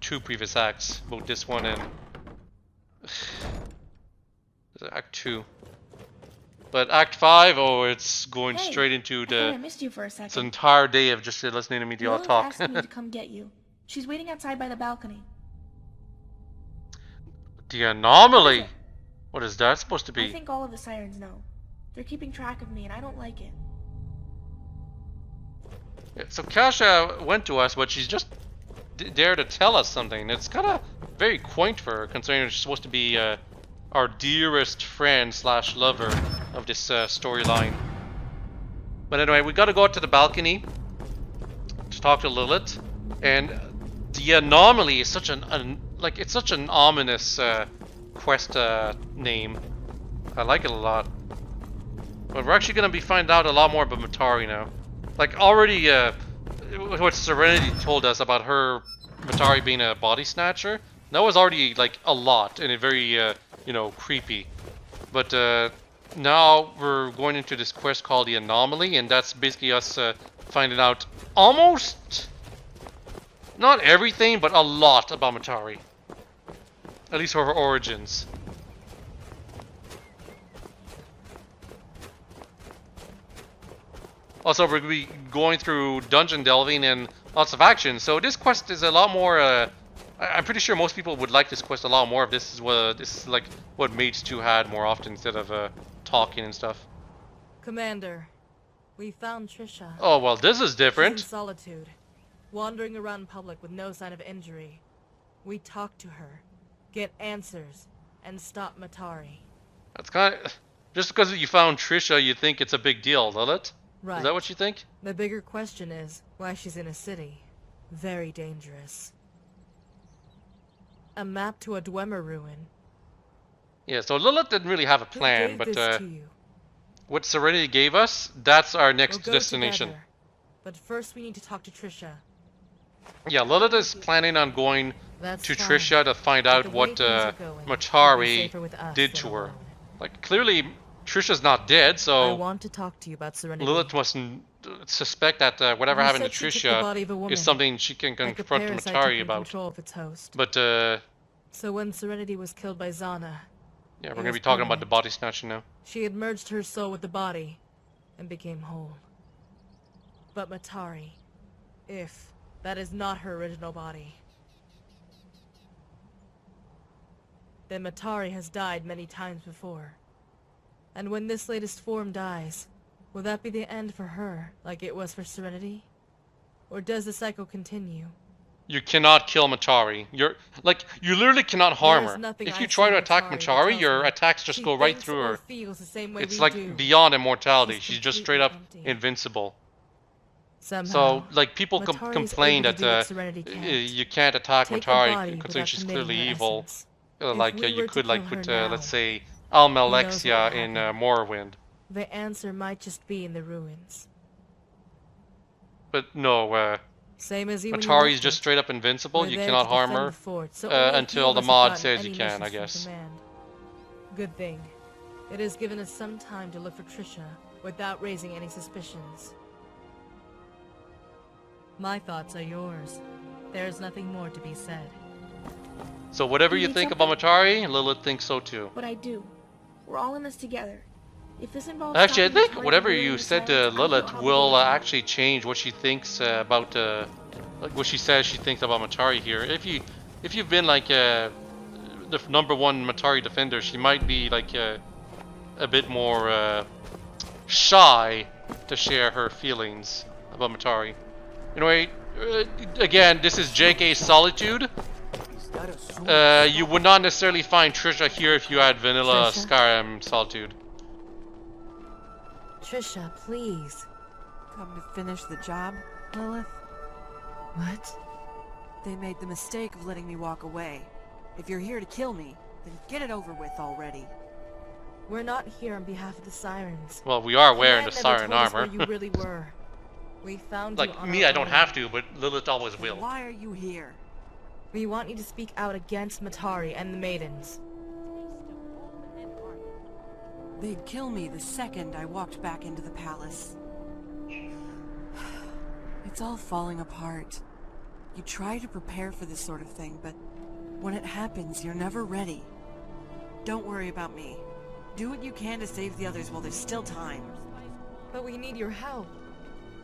2 previous acts, both this one and Act 2. But Act 5, oh, it's going straight into I missed you for a second. It's an entire day of just listening to me do all talk. asked me to come get you. She's waiting outside by the balcony. The anomaly? What is that supposed to I be? think all of the sirens know. They're keeping track of me, and I don't like it. Yeah, so Kasha went to us, but she's just there to tell us something. It's kind of very quaint for her, considering she's supposed to be our dearest friend slash lover of this storyline. But anyway, we got to go out to the balcony to talk to Lilith, and the anomaly is such it's such an ominous quest name. I like it a lot. But we're actually gonna be finding out a lot more about Matari now. Like already, what Serenity told us about her Matari being a body snatcher, that was already like a lot and a very you know, creepy. But now we're going into this quest called the Anomaly, and that's basically us finding out almost not everything, but a lot about Matari. At least her origins. Also, we're going to be going through dungeon delving and lots of action, so this quest is a lot more, I'm pretty sure most people would like this quest a lot more if this is like what Maids 2 had more often instead of talking and stuff. Commander, we found Trisha. Oh, well, this is different. She's in solitude, wandering around public with no sign of injury. We talked to her, get answers, and stop Matari. That's kind of... Just because you found Trisha, you think it's a big deal, Lilith? Right. Is that what you think? The bigger question is why she's in a city. Very dangerous. A map to a Dwemer ruin. Yeah, so Lilith didn't really have a plan, Who but gave this to you? what Serenity gave us, that's our next We'll go destination. together. But first we need to talk to Trisha. Yeah, Lilith is planning on going That's to fine. Trisha to find But out the way what things are going, it'll be Matari safer with us did than to her. alone. Like, clearly, Trisha's not dead, I so want to talk to you about Serenity. Lilith mustn't suspect that whatever You happened to said she took the body of a Trisha woman, is something she can like a confront parasite Matari taking about. control of its host. But, So when Serenity was killed by Zana, yeah, we're it going to was be talking about the permanent. body snatching now. She had merged her soul with the body and became whole. But Matari, if that is not her original body, then Matari has died many times before. And when this latest form dies, will that be the end for her, like it was for Serenity? Or does the cycle continue? You cannot kill Matari. You literally cannot harm There is her. nothing If you I've try seen to attack Matari that Matari, tells your me attacks just she go right thinks through or her. feels the same way It's we like do. beyond immortality. She's She's just completely straight up empty. invincible. Somehow, So, like, people Matari is complain able to that do what Serenity can't. you can't attack Take a body Matari considering without she's committing clearly her evil. essence. Like, If we you were to could, like, kill put, her now, let's say, who knows what Almalexia would in happen. Morrowind. The answer might just be in the ruins. But no, Same as you when you Matari's left just it. straight up invincible. We're You there cannot to harm defend her the fort, so only a few until of the us have mod gotten says any you can, I missions from guess. command. Good thing. It has given us some time to look for Trisha without raising any suspicions. My thoughts are yours. There is nothing more to be said. So whatever You you need think something? about Matari, Lilith thinks so too. But I do. We're all in this together. If this involves Actually, I stopping think Matari whatever from ruining you the said to sirens, I feel Lilith will obligated. actually change what she thinks about like what she says she thinks about Matari here. If you've been like the #1 Matari defender, she might be like a bit more shy to share her feelings about Matari. Anyway, again, this is JK Solitude. You would not necessarily find Trisha here if you had vanilla Trisha? Skyrim Solitude. Trisha, please. Come to finish the job, Lilith? What? They made the mistake of letting me walk away. If you're here to kill me, then get it over with already. We're not here on behalf of the sirens. Well, we are wearing the Command siren never told us armor. where you really were. We found you Like on me, our I don't own. have to, but Lilith always will. Why are you here? We want you to speak out against Matari and the Maidens. They'd kill me the second I walked back into the palace. It's all falling apart. You try to prepare for this sort of thing, but when it happens, you're never ready. Don't worry about me. Do what you can to save the others while there's still time. But we need your help.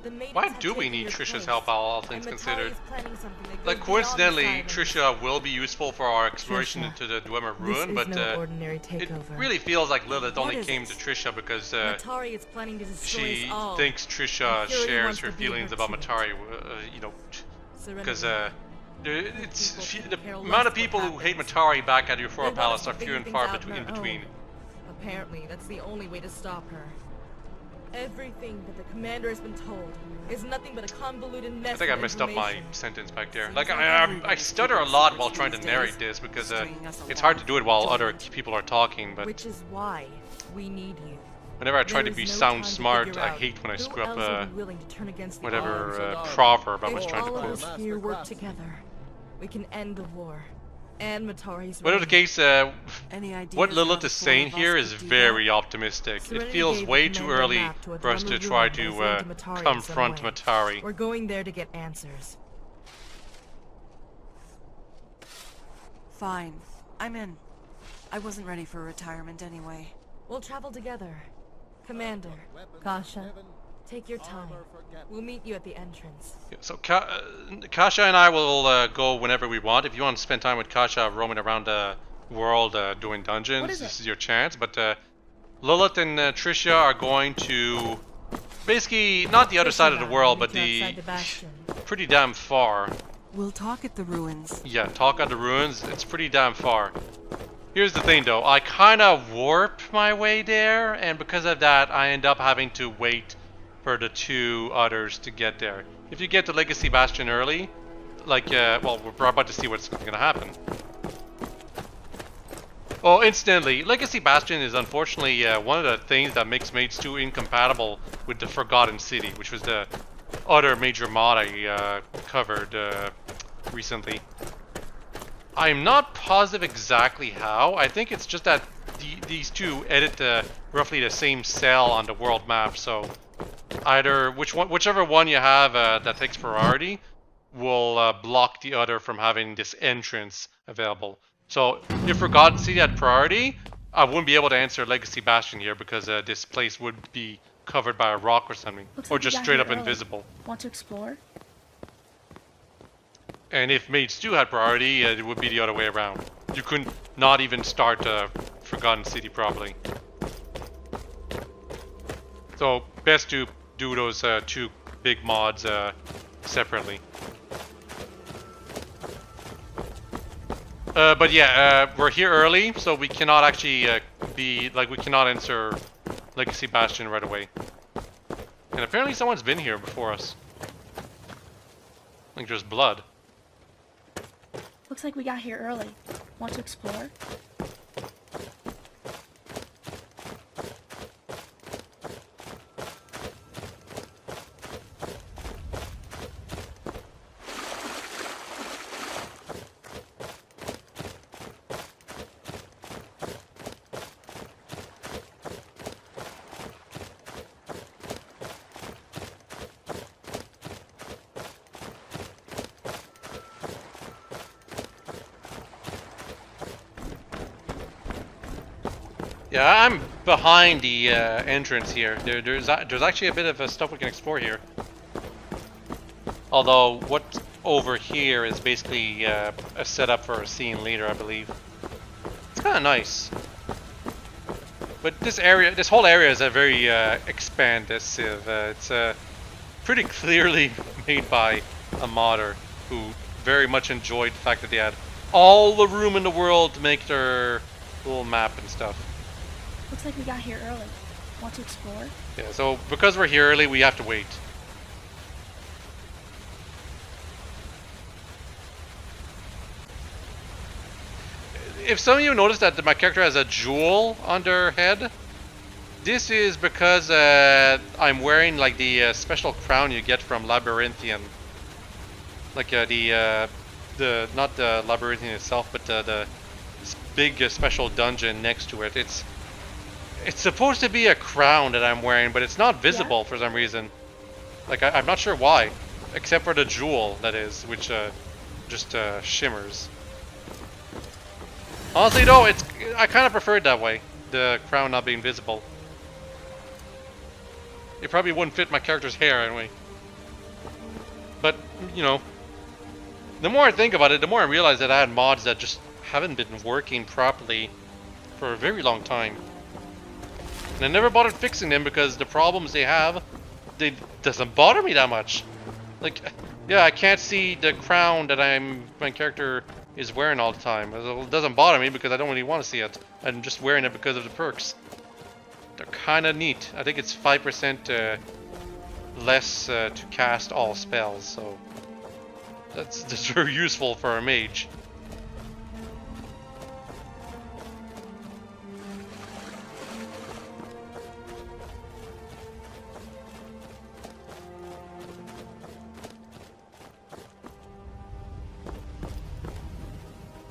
The Maidens Why have do we taken need your Trisha's place, help, all and things Matari considered? is planning something that goes Like, beyond coincidentally, the sirens. Trisha will be useful for our exploration Trisha, into the Dwemer this ruin, is but no ordinary it takeover. really feels like Lilith What only is came it? to Trisha because Matari is planning to destroy she us all. thinks Trisha And Fury shares wants her to beat feelings her about to it. Matari, you know, because the care amount less of people what who hate happens. Matari back at They Euphora want Palace us are to few figure and things far out on in our between. own. Apparently, that's the only way to stop her. Everything that the commander has been told is nothing but a convoluted mess I think I of messed up my information. sentence back there. Seems Like, like I everybody's stutter a keeping lot secrets while trying to these narrate days, this because stringing us it's hard to along. do it while other Joined. people are talking, but Which is why we need you. whenever I try There to be is no sound time to smart, figure I out hate when I who screw up else will be willing to turn against the whatever odds. proverb I If was trying to all of quote. us here work together, we can end the war. And Matari's Whatever the reign. case, Any ideas what how Lilith the is four saying of us here could is do very that? optimistic. Serenity It feels gave way the too commander a early map to a for us Dwemer to ruin try that to is linked to Matari in some confront way. Matari. We're going there to get answers. Fine. I'm in. I wasn't ready for retirement anyway. We'll travel together. Commander, Kasha, take your time. We'll meet you at the entrance. So Kasha and I will go whenever we want. If you want to spend time with Kasha roaming around the world doing dungeons, this is your chance. But Lilith and Tricia are going to basically not the other side of the world, but the pretty damn far. We'll talk at the ruins. Yeah, talk at the ruins. It's pretty damn far. Here's the thing though, I kind of warp my way there, and because of that, I end up having to wait for the two others to get there. If you get to Legacy Bastion early, like, well, we're about to see what's going to happen. Oh, incidentally, Legacy Bastion is unfortunately one of the things that makes Maids 2 incompatible with the Forgotten City, which was the other major mod I covered recently. I'm not positive exactly how. I think it's just that these two edit roughly the same cell on the world map, so either whichever one you have that takes priority will block the other from having this entrance available. So if Forgotten City had priority, I wouldn't be able to answer Legacy Bastion here because this place would be covered by a rock or something, or just straight up invisible. Want to explore? And if Maids 2 had priority, it would be the other way around. You couldn't not even start Forgotten City properly. So best to do those two big mods separately. But yeah, we're here early, so we cannot actually we cannot enter Legacy Bastion right away. And apparently someone's been here before us. I think there's blood. Looks like we got here early. Want to explore? Yeah, I'm behind the entrance here. There's actually a bit of stuff we can explore here. Although what's over here is basically a setup for a scene later, I believe. It's kind of nice. But this whole area is a very expansive. It's pretty clearly made by a modder who very much enjoyed the fact that they had all the room in the world to make their little map and stuff. Looks like we got here early. Want to explore? Yeah, so because we're here early, we have to wait. If some of you noticed that my character has a jewel on their head, this is because I'm wearing like the special crown you get from Labyrinthian. Like the not the Labyrinthian itself, but the big special dungeon next to it. It's supposed to be a crown that I'm wearing, but it's not visible for some reason. Like I'm not sure why, except for the jewel that is, which just shimmers. Honestly though, I kind of prefer it that way, the crown not being visible. It probably wouldn't fit my character's hair anyway. you know, the more I think about it, the more I realize that I had mods that just haven't been working properly for a very long time. And I never bothered fixing them because the problems they have, they doesn't bother me that much. Like, yeah, I can't see the crown that my character is wearing all the time. It doesn't bother me because I don't really want to see it. I'm just wearing it because of the perks. They're kind of neat. I think it's 5% less to cast all spells, so that's very useful for a mage.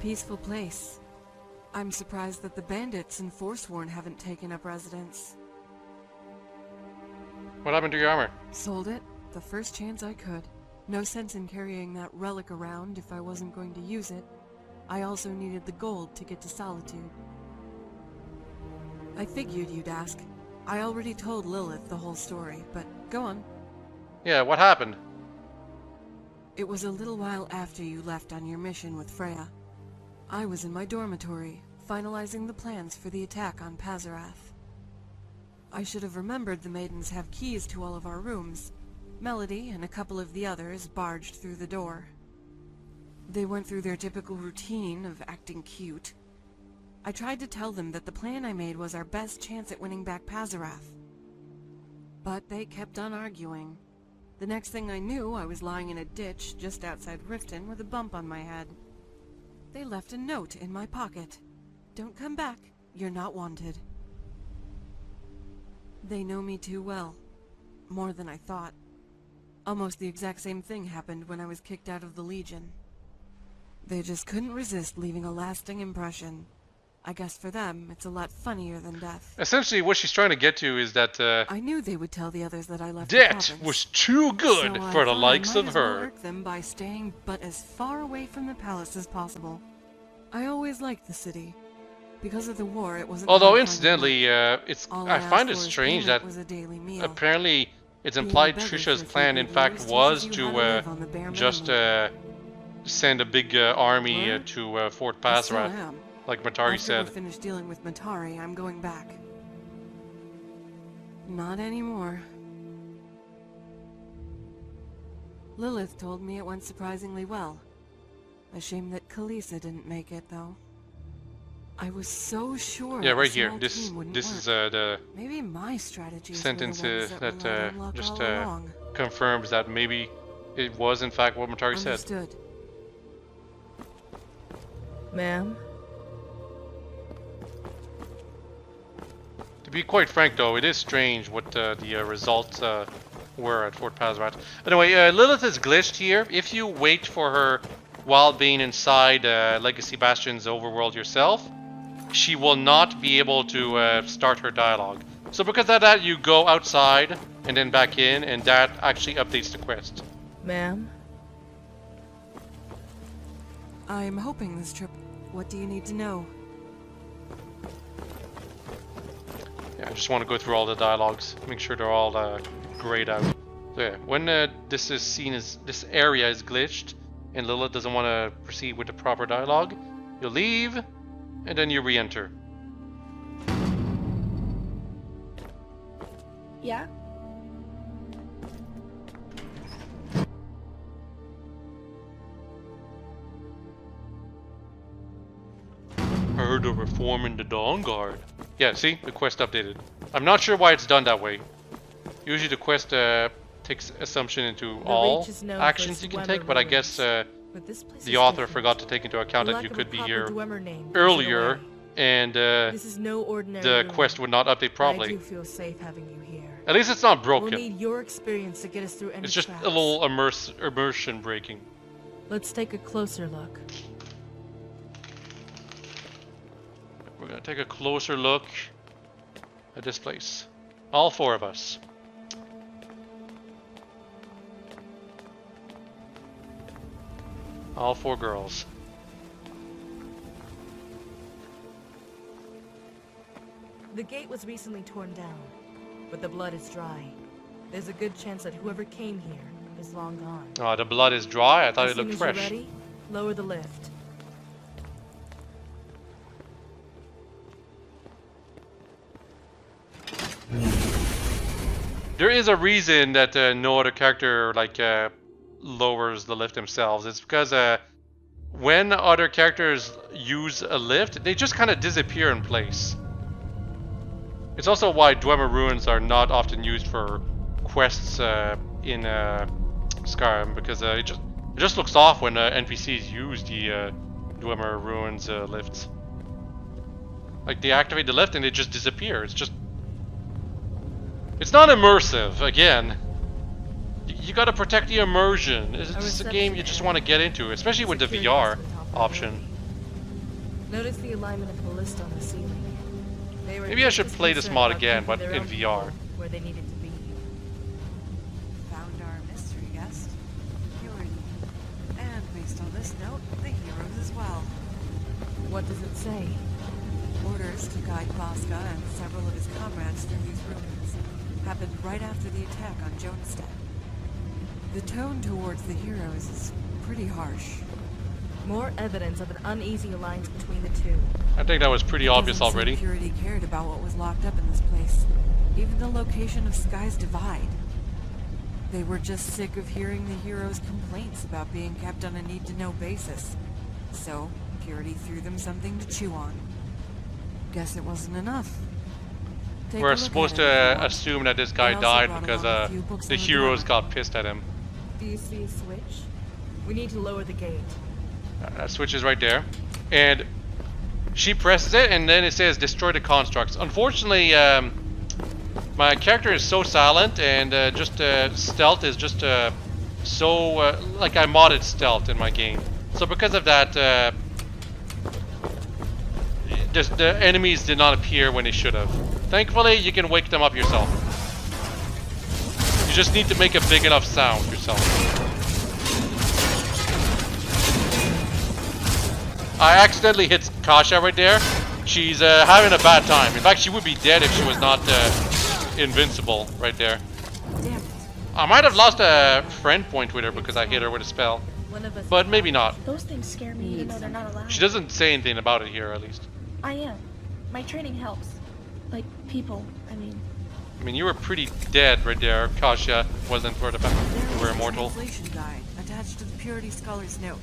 Peaceful place. I'm surprised that the bandits and Forsworn haven't taken up residence. What happened to your armor? Sold it the first chance I could. No sense in carrying that relic around if I wasn't going to use it. I also needed the gold to get to Solitude. I figured you'd ask. I already told Lilith the whole story, but go on. Yeah, what happened? It was a little while after you left on your mission with Freya. I was in my dormitory, finalizing the plans for the attack on Pazarath. I should have remembered the maidens have keys to all of our rooms. Melody and a couple of the others barged through the door. They went through their typical routine of acting cute. I tried to tell them that the plan I made was our best chance at winning back Pazarath. But they kept on arguing. The next thing I knew, I was lying in a ditch just outside Riften with a bump on my head. They left a note in my pocket. Don't come back, you're not wanted. They know me too well. More than I thought. Almost the exact same thing happened when I was kicked out of the Legion. They just couldn't resist leaving a lasting impression. I guess for them, it's a lot funnier than death. Essentially, what she's trying to get to is that I knew they would tell the others that I left debt was too good so for the likes of I her. irk them by staying but as far away from the palace as possible. I always liked the city. Because of the war, it wasn't. Although incidentally, I find it strange that apparently it's implied Trisha's plan, in fact, was to just send a big army to Fort Pazarath, like Matari said. After we're finished dealing with Matari, I'm going back. Not anymore. Lilith told me it went surprisingly well. A shame that Kalisa didn't make it, though. I was so sure. Yeah, right here. This is the maybe my strategy sentence that just confirms that maybe it was in fact what Matari said. Ma'am? To be quite frank, though, it is strange what the results were at Fort Pazarath. Anyway, Lilith is glitched here. If you wait for her while being inside Legacy Bastion's overworld yourself, she will not be able to start her dialogue. So because of that, you go outside and then back in, and that actually updates the quest. Ma'am? I'm hoping this trip. What do you need to know? Yeah, I just want to go through all the dialogues, make sure they're all grayed out. So yeah, when this is seen as this area is glitched, and Lilith doesn't want to proceed with the proper dialogue, you leave, and then you re-enter. Yeah? Heard of reform in the Dawn Guard. Yeah, see? The quest updated. I'm not sure why it's done that way. Usually the quest takes assumption into all actions you can take, but I guess the author forgot to take into account that you could be here earlier, and the quest would not update properly. I do feel safe having you here. At least it's not broken. We'll need your experience to get us through any It's just traps. a little immersion breaking. Let's take a closer look. We're gonna take a closer look at this place. All four of us. All four girls. The gate was recently torn down, but the blood is dry. There's a good chance that whoever came here is long gone. Oh, the blood is dry? I thought As it looked soon as fresh. you're ready, lower the lift. There is a reason that no other character like lowers the lift themselves. It's because when other characters use a lift, they just kind of disappear in place. It's also why Dwemer ruins are not often used for quests in Skyrim, because it just looks off when NPCs use the Dwemer ruins lifts. Like they activate the lift and it just disappears. It's not immersive. Again, you gotta protect the immersion. It's just a game you just want to get into, especially with the VR option. Notice the alignment of the ballista on the ceiling. They were Maybe I should just play this concerned mod about again, keeping but their in own VR. people where they needed to be. Found our mystery guest, Purity. And based on this note, the heroes as well. What does it say? Orders to guide Bosca and several of his comrades through these ruins happened right after the attack on Jonestead. The tone towards the heroes is pretty harsh. More evidence of an uneasy alliance between the two. I think that was pretty obvious Doesn't seem already. Purity cared about what was locked up in this place, even the location of Sky's Divide. They were just sick of hearing the heroes' complaints about being kept on a need-to-know basis. So, Purity threw them something to chew on. Guess it wasn't enough. Take a We're look supposed at it if you to want. assume that this I guy also died brought because along a few books the on the heroes Dwemer. got pissed at him. Do you see a switch? We need to lower the gate. That switch is right there. And she presses it and then it says destroy the constructs. Unfortunately, my character is so silent and just stealth is just so... like I modded stealth in my game. So because of that, the enemies did not appear when they should have. Thankfully, you can wake them up yourself. You just need to make a big enough sound yourself. I accidentally hit Kasha right there. She's having a bad time. In fact, she would be dead if she was not invincible right there. Damn it. I might have lost a friend point with her because I hit her with a spell. But maybe not. Those things scare me even though they're not allowed. She doesn't say anything about it here, at least. I am. My training helps. Like, people, I mean. I mean, you were pretty dead right there. Kasha wasn't for the fact that you were There was a immortal. translation guide attached to the Purity Scholar's note.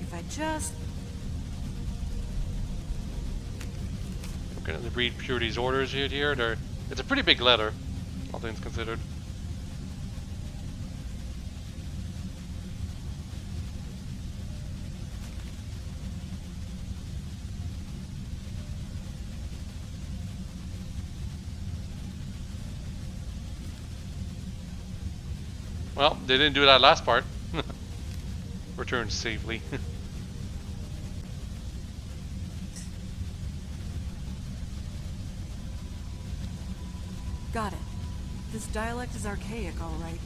If I just... I'm gonna read Purity's orders here. It's a pretty big letter, all things considered. Well, they didn't do that last part. Return safely. Got it. This dialect is archaic, all right.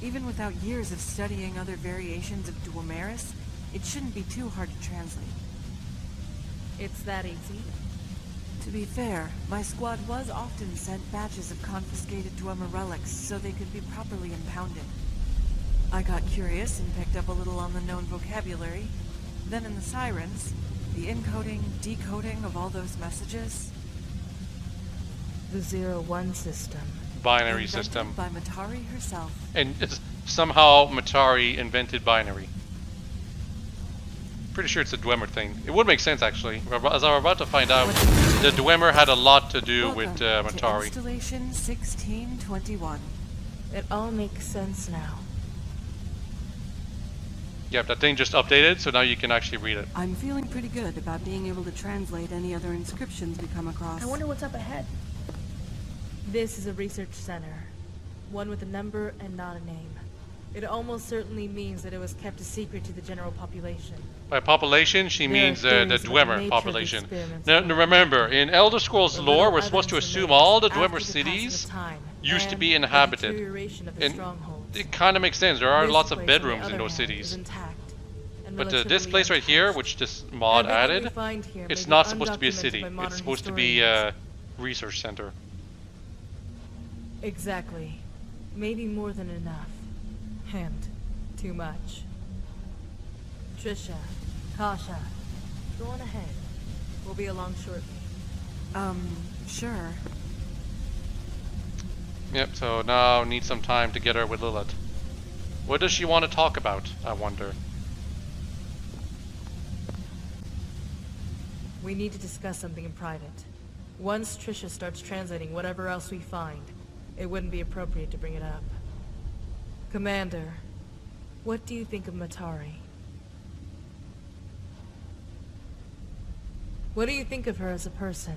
Even without years of studying other variations of Dwemeris, it shouldn't be too hard to translate. It's that easy. To be fair, my squad was often sent batches of confiscated Dwemer relics so they could be properly impounded. I got curious and picked up a little on the known vocabulary. Then in the Sirens, the encoding, decoding of all those messages... The 0-1 system. Binary invented system. by Matari herself. And it's somehow Matari invented binary. Pretty sure it's a Dwemer thing. It would make sense actually. As I'm about to find out, the Dwemer had a lot to do with Welcome to Matari. Installation 1621. It all makes sense now. Yep, that thing just updated, so now you can actually read it. I'm feeling pretty good about being able to translate any other inscriptions we come across. I wonder what's up ahead. This is a research center. One with a number and not a name. It almost certainly means that it was kept a secret to the general population. By population, she There means are the theories about the Dwemer nature of population. experiments Now, going on. remember, in Elder Scrolls The lore, little we're supposed to evidence assume emerged all the after Dwemer the passing cities of time used to and be the inhabited. deterioration of the And strongholds. it kind of makes sense. There are This lots of place, on the bedrooms in other those hand, cities. is intact and But this relatively place right here, untouched. which this mod Everything we added, find here it's may be not supposed to be a undocumented city. by modern It's supposed to be a research center. Exactly. Maybe more than enough. And too much. Trisha, Kasha, go on ahead. We'll be along shortly. Sure. Yep, so now need some time to get her with Lilith. What does she want to talk about, I wonder? We need to discuss something in private. Once Trisha starts translating whatever else we find, it wouldn't be appropriate to bring it up. Commander, what do you think of Matari? What do you think of her as a person?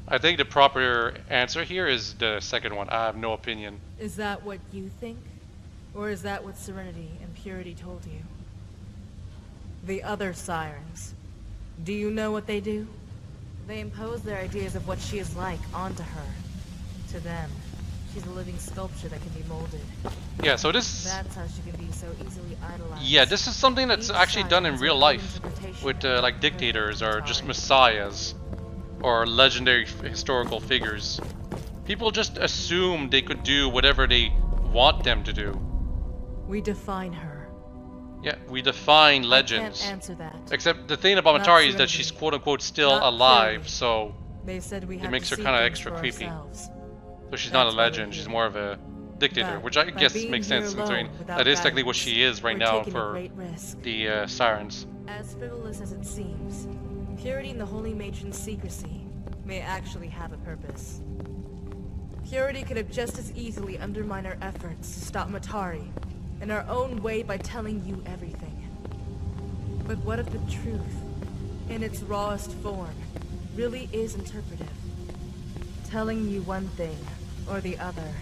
I think the proper answer here is the second one. I have no opinion. Is that what you think? Or is that what Serenity and Purity told you? The other sirens. Do you know what they do? They impose their ideas of what she is like onto her. To them, she's a living sculpture that can be molded. Yeah, so this... That's how she can be so easily idolized. Yeah, this is something that's actually done in real life with like dictators or just messiahs or legendary historical figures. People just assume they could do whatever they want them to do. We define her. Yeah, we define legends. I can't answer that. Except the thing about Matari is that she's quote-unquote still alive, so they said we it makes her kind of extra creepy. So she's not a legend, she's more of a dictator, which I guess makes sense considering that is technically what she is right now for the Sirens. As frivolous as it seems, Purity and the Holy Matron's secrecy may actually have a purpose. Purity could have just as easily undermined our efforts to stop Matari in our own way by telling you everything. But what if the truth, in its rawest form, really is interpretive? Telling you one thing or the other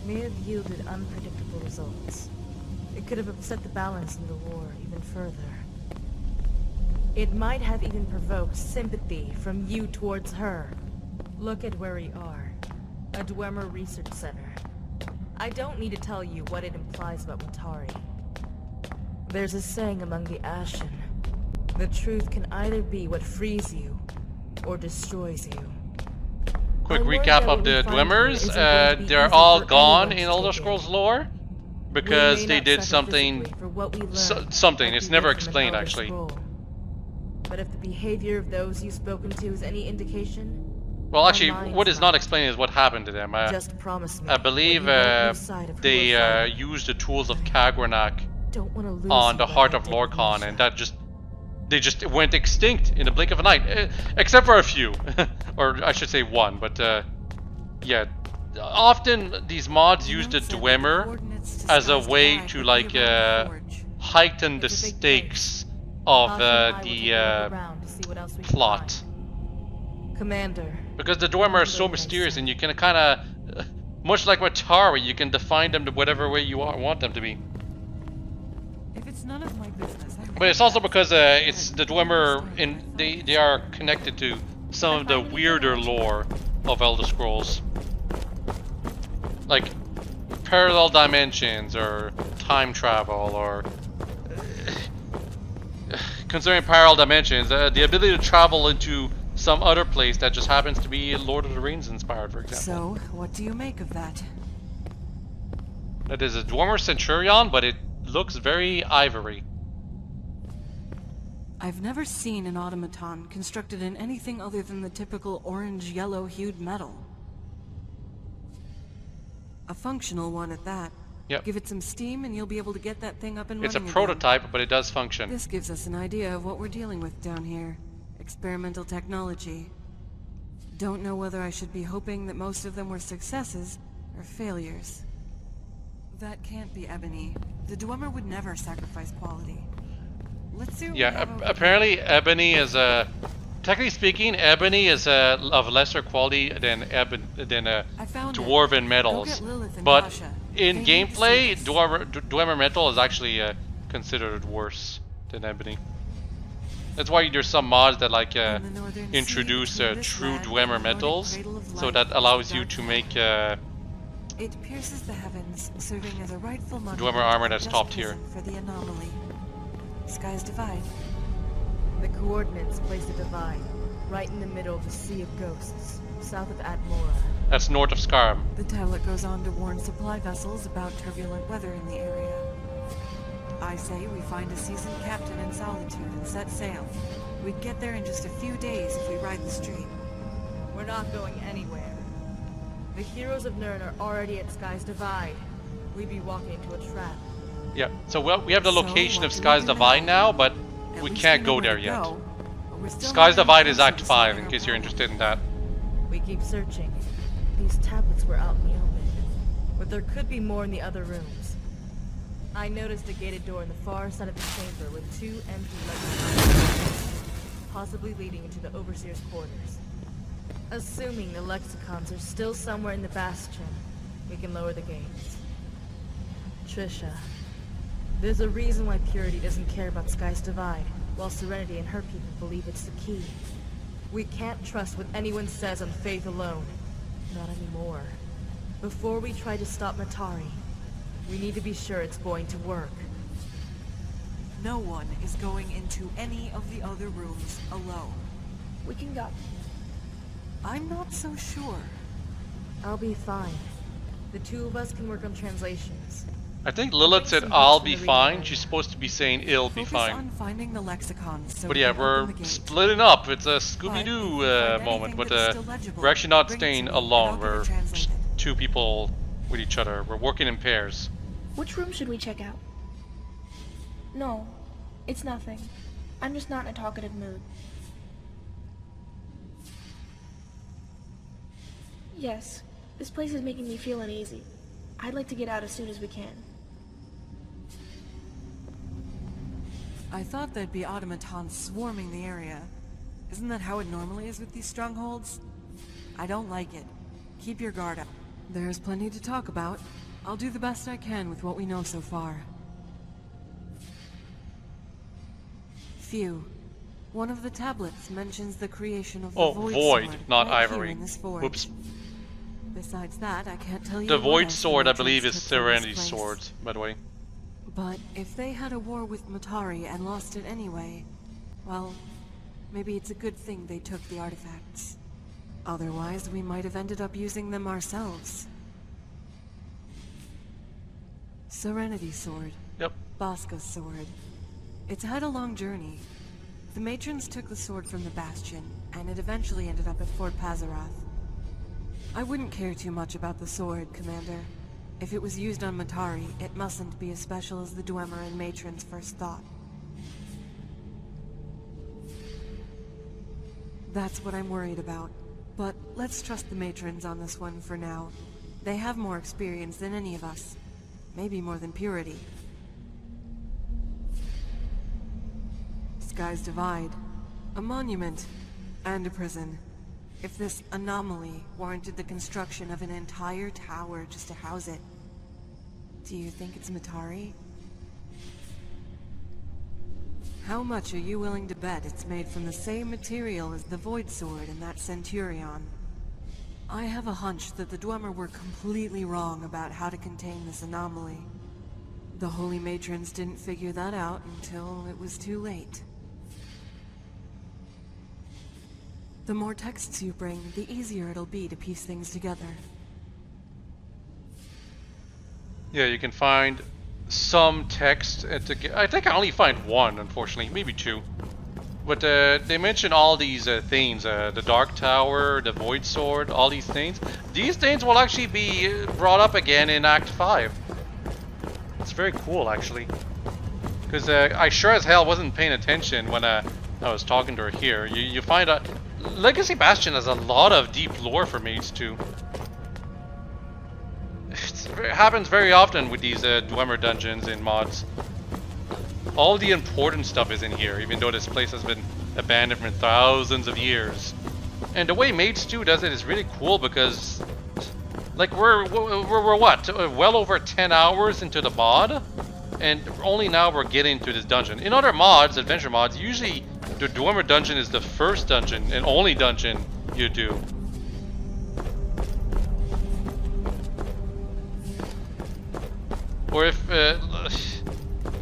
may have yielded unpredictable results. It could have upset the balance in the war even further. It might have even provoked sympathy from you towards her. Look at where we are. A Dwemer research center. I don't need to tell you what it implies about Matari. There's a saying among the Ashen. The truth can either be what frees you or destroys you. Quick recap of the Dwemers. They're all gone in Elder Scrolls lore because they did something. Something. It's never explained actually. But if the behavior of those you've spoken to is any indication, well, actually, what is not explained is what happened to them. Just promise me I believe they used the tools of Kagrenak on the heart of Lorkhan, and that they just went extinct in the blink of an eye, except for a few, or I should say one. But yeah, often these mods use the Dwemer as a way to like heighten the stakes of the plot. Commander. Because the Dwemer are so mysterious, and you can kind of, much like Matari, you can define them to whatever way you want them to be. If it's none of my business. But it's also because it's the Dwemer, they are connected to some of the weirder lore of Elder Scrolls, like parallel dimensions or time travel, or concerning parallel dimensions, the ability to travel into some other place that just happens to be Lord of the Rings inspired, for example. So, what do you make of that? That is a Dwemer Centurion, but it looks very ivory. I've never seen an automaton constructed in anything other than the typical orange-yellow hued metal. A functional one at that. Yep. Give it some steam and you'll be able to get that thing up and running. It's a prototype, but it does function. This gives us an idea of what we're dealing with down here. Experimental technology. Don't know whether I should be hoping that most of them were successes or failures. That can't be Ebony. The Dwemer would never sacrifice quality. Let's see what we have apparently Ebony is a... Technically speaking, Ebony is of lesser quality than Dwarven metals. But in gameplay, Dwemer metal is actually considered worse than Ebony. That's why there's some mods that like introduce true Dwemer metals, so that allows you to make it pierces the heavens, serving as a rightful Dwemer armor that's top tier. For the anomaly. Skies divide. The coordinates place a divide right in the middle of the Sea of Ghosts, south of Atmora. That's north of Scarm. The tablet goes on to warn supply vessels about turbulent weather in the area. I say we find a seasoned captain in Solitude and set sail. We'd get there in just a few days if we ride the stream. We're not going anywhere. The heroes of Nirn are already at Sky's Divide. We'd be walking into a trap. Yeah, so we have the location what of do we Sky's do Divide now, but At we least can't we go know where there to yet. go, but we're still Sky's not Divide any is closer Act to 5, solving in our case you're problem. interested in that. We keep searching. These tablets were out in the open. But there could be more in the other rooms. I noticed a gated door in the far side of the chamber with 2 empty lexicons, possibly leading into the Overseer's quarters. Assuming the lexicons are still somewhere in the Bastion, we can lower the gates. Trisha, there's a reason why Purity doesn't care about Sky's Divide, while Serenity and her people believe it's the key. We can't trust what anyone says on faith alone. Not anymore. Before we try to stop Matari, we need to be sure it's going to work. No one is going into any of the other rooms alone. We can go. I'm not so sure. I'll be fine. The 2 of us can work on translations. I think Lilith said I'll be fine. She's supposed to be saying it'll be Focus fine. on finding the lexicons so But we yeah, can we're open the gate. splitting up. It's a Scooby-Doo find moment, anything but that is still legible, we're actually not bring it staying to me, and alone. I'll get We're it translated. 2 people with each other. We're working in pairs. Which room should we check out? No, it's nothing. I'm just not in a talkative mood. Yes, this place is making me feel uneasy. I'd like to get out as soon as we can. I thought there'd be automatons swarming the area. Isn't that how it normally is with these strongholds? I don't like it. Keep your guard up. There's plenty to talk about. I'll do the best I can with what we know so far. Phew. One of the tablets mentions the creation of the Void Void, Sword not right here Ivory. in this forge. Whoops. Besides that, I can't tell you The what Void else Sword, I the believe, is Matrix took from this Serenity's place. sword, by the way. But if they had a war with Matari and lost it anyway, well, maybe it's a good thing they took the artifacts. Otherwise, we might have ended up using them ourselves. Serenity's sword. Yep. Baska's sword. It's had a long journey. The matrons took the sword from the Bastion, and it eventually ended up at Fort Pazarath. I wouldn't care too much about the sword, Commander. If it was used on Matari, it mustn't be as special as the Dwemer and matrons first thought. That's what I'm worried about. But let's trust the matrons on this one for now. They have more experience than any of us. Maybe more than Purity. Sky's Divide. A monument. And a prison. If this anomaly warranted the construction of an entire tower just to house it, do you think it's Matari? How much are you willing to bet it's made from the same material as the Void Sword and that Centurion? I have a hunch that the Dwemer were completely wrong about how to contain this anomaly. The Holy Matrons didn't figure that out until it was too late. The more texts you bring, the easier it'll be to piece things together. Yeah, you can find some text. I think I only find one, unfortunately, maybe 2. But they mention all these things, the Dark Tower, the Void Sword, all these things. These things will actually be brought up again in Act 5. It's very cool, actually. Because I sure as hell wasn't paying attention when I was talking to her here. You find out Legacy Bastion has a lot of deep lore for Maids too. It happens very often with these Dwemer dungeons in mods. All the important stuff is in here, even though this place has been abandoned for thousands of years. And the way Maids 2 does it is really cool because, like, we're what? Well over 10 hours into the mod? And only now we're getting to this dungeon. In other mods, adventure mods, usually the Dwemer dungeon is the first dungeon and only dungeon you do. Or if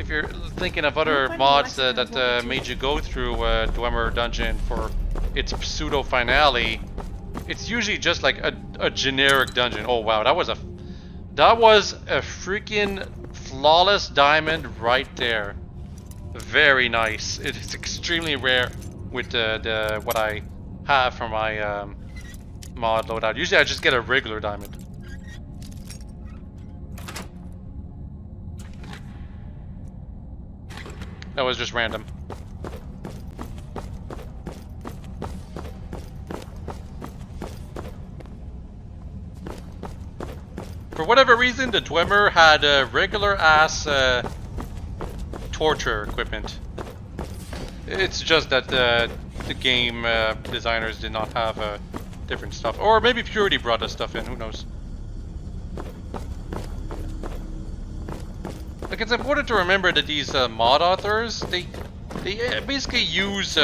you're thinking of other mods that made you go through Dwemer dungeon for its pseudo finale, it's usually just like a generic dungeon. Oh wow, that was a freaking flawless diamond right there. Very nice. It is extremely rare with the what I have for my mod loadout. Usually I just get a regular diamond. That was just random. For whatever reason, the Dwemer had regular ass torture equipment. It's just that the game designers did not have different stuff. Or maybe Purity brought us stuff in, who knows. Like, it's important to remember that these mod authors, they basically use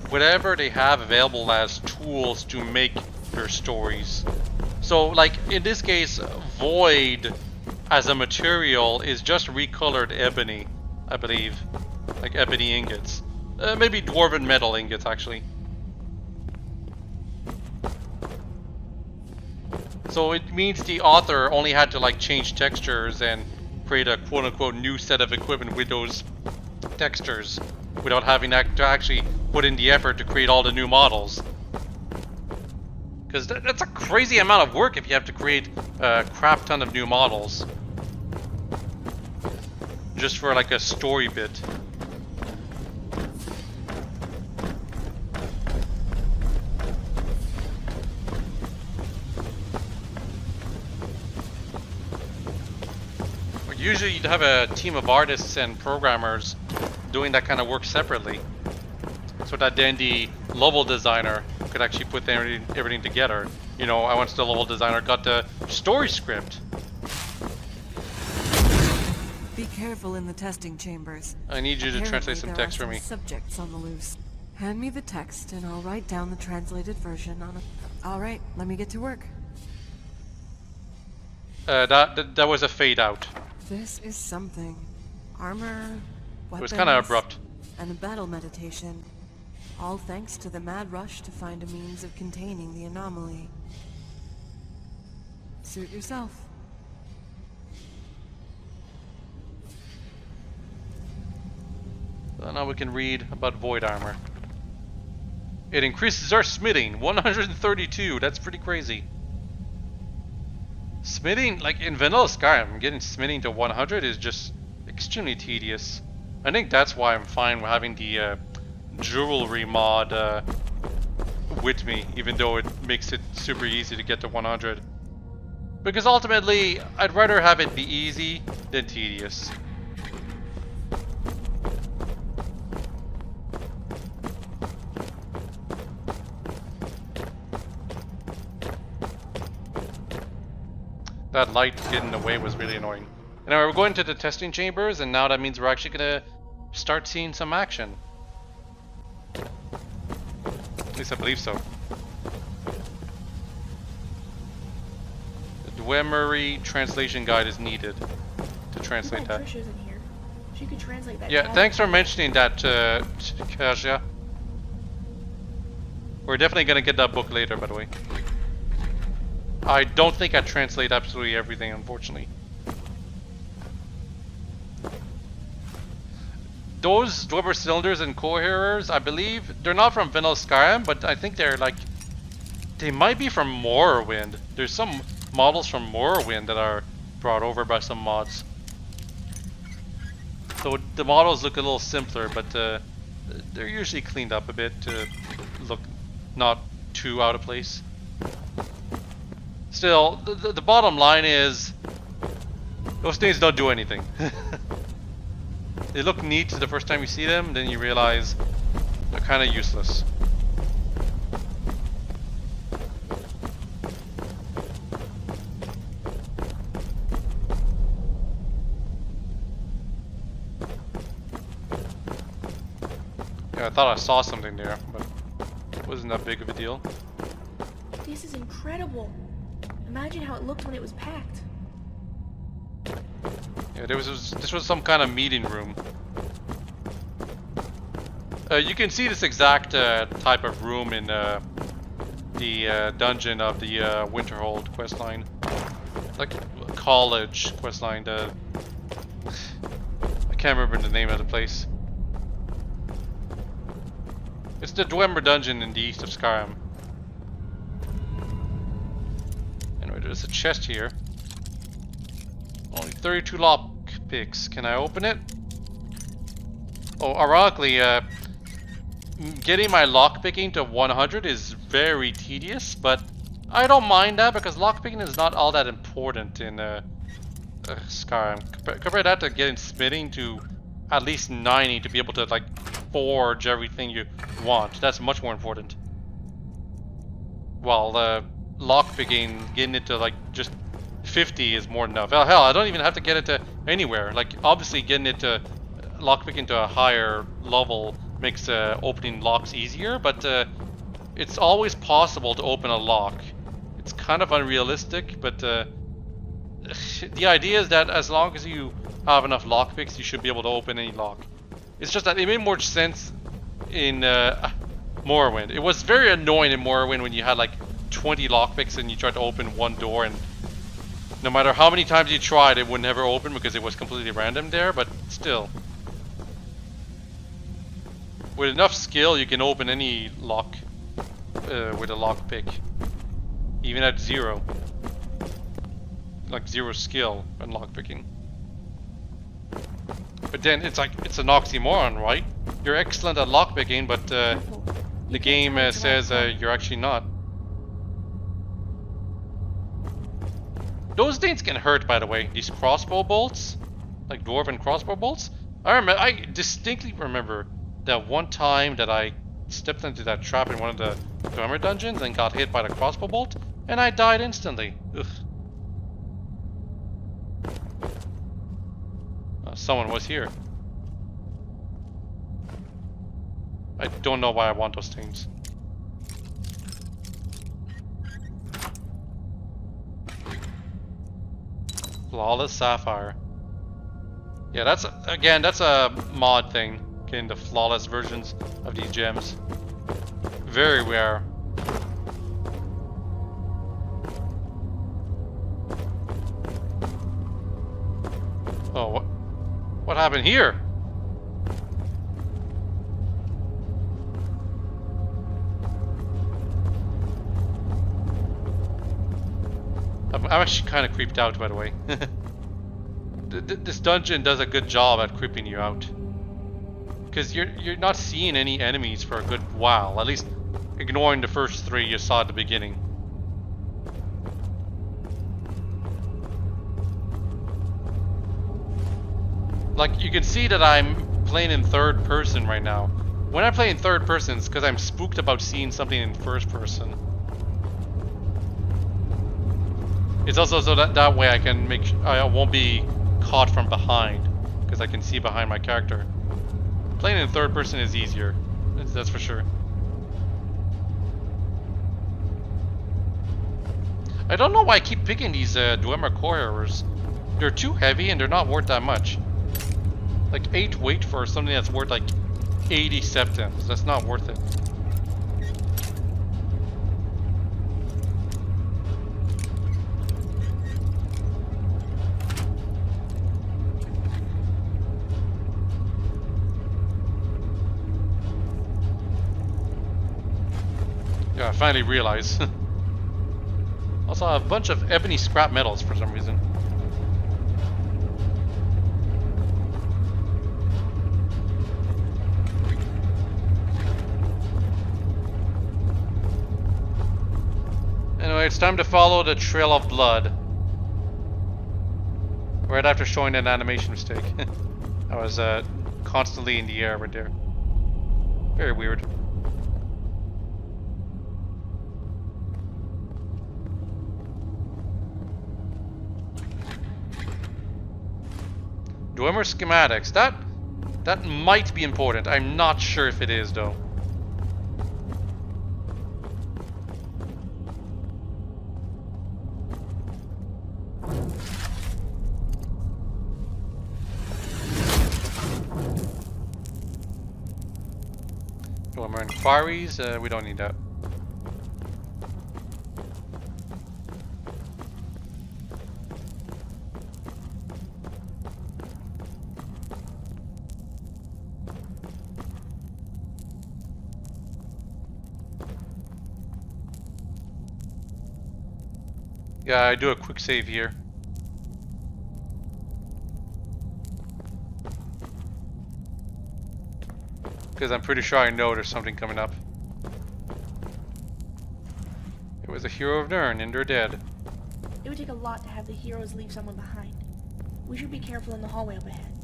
whatever they have available as tools to make their stories. So, like, in this case, Void as a material is just recolored ebony, I believe. Like ebony ingots. Maybe dwarven metal ingots, actually. So it means the author only had to, like, change textures and create a quote-unquote new set of equipment with those textures without having to actually put in the effort to create all the new models. Because that's a crazy amount of work if you have to create a crap ton of new models. Just for like a story bit. Usually you'd have a team of artists and programmers doing that kind of work separately. So that then the level designer could actually put everything together. You know, once the level designer got the story script. Be careful in the testing chambers. I need you to translate some text for me. Subjects on the loose. Hand me the text and I'll write down the translated version on a... Alright, let me get to work. That was a fade out. This is something. Armor, weapons, it was kind of abrupt. And a battle meditation. All thanks to the mad rush to find a means of containing the anomaly. Suit yourself. So now we can read about Void Armor. It increases our smithing, 132, that's pretty crazy. Smithing, like in vanilla Skyrim, getting smithing to 100 is just extremely tedious. I think that's why I'm fine with having the jewelry mod with me, even though it makes it super easy to get to 100. Because ultimately, I'd rather have it be easy than tedious. That light getting away was really annoying. Anyway, we're going to the testing chambers, and now that means we're actually gonna start seeing some action. At least I believe so. The Dwemery translation guide is needed to translate that. Trisha's in here. She could translate that. Yeah, thanks for mentioning that, Kasia. We're definitely gonna get that book later, by the way. I don't think I translate absolutely everything, unfortunately. Those Dwemer cylinders and coherers, I believe, they're not from Vanilla Skyrim, but I think they're like... They might be from Morrowind. There's some models from Morrowind that are brought over by some mods. So the models look a little simpler, but they're usually cleaned up a bit to look not too out of place. Still, the bottom line is, those things don't do anything. They look neat the first time you see them, then you realize they're kind of useless. Yeah, I thought I saw something there, but it wasn't that big of a deal. This is incredible. Imagine how it looked when it was packed. Yeah, this was some kind of meeting room. You can see this exact type of room in the dungeon of the Winterhold questline. Like college questline. I can't remember the name of the place. It's the Dwemer dungeon in the east of Skyrim. Anyway, there's a chest here. Only 32 lockpicks. Can I open it? Oh, ironically, getting my lockpicking to 100 is very tedious, but I don't mind that because lockpicking is not all that important in Skyrim. Compare that to getting smithing to at least 90 to be able to like forge everything you want. That's much more important. While lockpicking, getting it to like just 50 is more than enough. Hell, I don't even have to get it to anywhere. Like obviously getting it to lockpicking to a higher level makes opening locks easier, but it's always possible to open a lock. It's kind of unrealistic, but the idea is that as long as you have enough lockpicks, you should be able to open any lock. It's just that it made more sense in Morrowind. It was very annoying in Morrowind when you had like 20 lockpicks and you tried to open one door, and no matter how many times you tried, it would never open because it was completely random there, but still. With enough skill, you can open any lock with a lockpick, even at 0. Like 0 skill on lockpicking. But then it's like, it's an oxymoron, right? You're excellent at lockpicking, but the game says you're actually not. Those things can hurt, by the way. These crossbow bolts, like dwarven crossbow bolts. I distinctly remember that one time that I stepped into that trap in one of the Dwemer dungeons and got hit by the crossbow bolt, and I died instantly. Ugh. Someone was here. I don't know why I want those things. Flawless sapphire. Yeah, that's a mod thing. Getting the flawless versions of these gems. Very rare. Oh, what happened here? I'm actually kind of creeped out, by the way. This dungeon does a good job at creeping you out. Because you're not seeing any enemies for a good while. At least ignoring the first 3 you saw at the beginning. Like, you can see that I'm playing in third person right now. When I play in third person, it's because I'm spooked about seeing something in first person. It's also so that way I can make sure I won't be caught from behind, because I can see behind my character. Playing in third person is easier, that's for sure. I don't know why I keep picking these Dwemer couriers. They're too heavy and they're not worth that much. Like 8 weight for something that's worth like 80 septims. That's not worth it. Yeah, I finally realized. Also, a bunch of ebony scrap metals for some reason. Anyway, it's time to follow the trail of blood. Right after showing an animation mistake. I was constantly in the air right there. Very weird. Dwemer schematics. That might be important. I'm not sure if it is though. Dwemer inquiries. We don't need that. Yeah, I do a quick save here. Because I'm pretty sure I know there's something coming up. It was a hero of Nirn, and they're dead. It would take a lot to have the heroes leave someone behind. We should be careful in the hallway up ahead.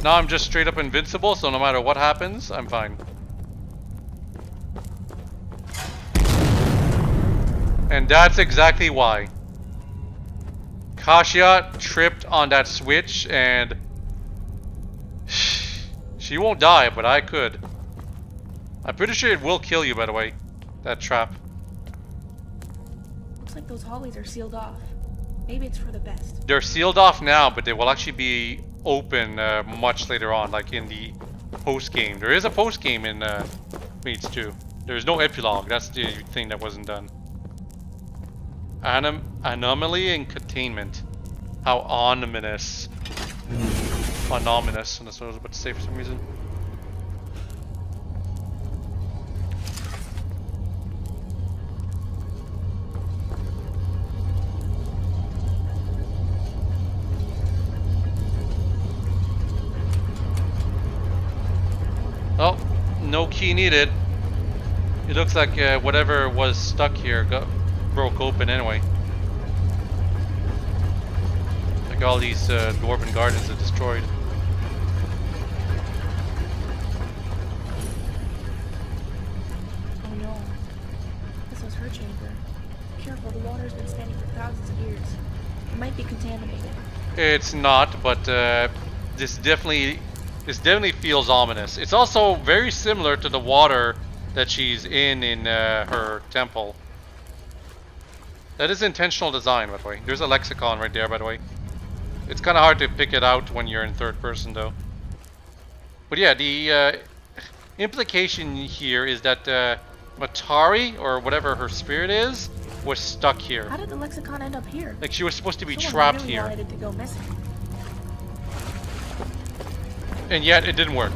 Now I'm just straight up invincible, so no matter what happens, I'm fine. And that's exactly why. Kasia tripped on that switch and she won't die, but I could. I'm pretty sure it will kill you, by the way, that trap. Looks like those hallways are sealed off. Maybe it's for the best. They're sealed off now, but they will actually be open much later on, like in the post-game. There is a post-game in Maids 2. There's no epilogue, that's the thing that wasn't done. Anomaly and containment. How ominous. Ominous, that's what I was about to say for some reason. Oh, no key needed. It looks like whatever was stuck here broke open anyway. Like all these dwarven gardens are destroyed. Oh no. This was her chamber. Careful, the water's been standing for thousands of years. It might be contaminated. It's not, but this definitely feels ominous. It's also very similar to the water that she's in her temple. That is intentional design, by the way. There's a lexicon right there, by the way. It's kind of hard to pick it out when you're in third person, though. But yeah, the implication here is that Matari, or whatever her spirit is, was stuck here. How did the lexicon end up here? Like she was supposed to be Someone trapped really here. wanted it to go missing. And yet it didn't work.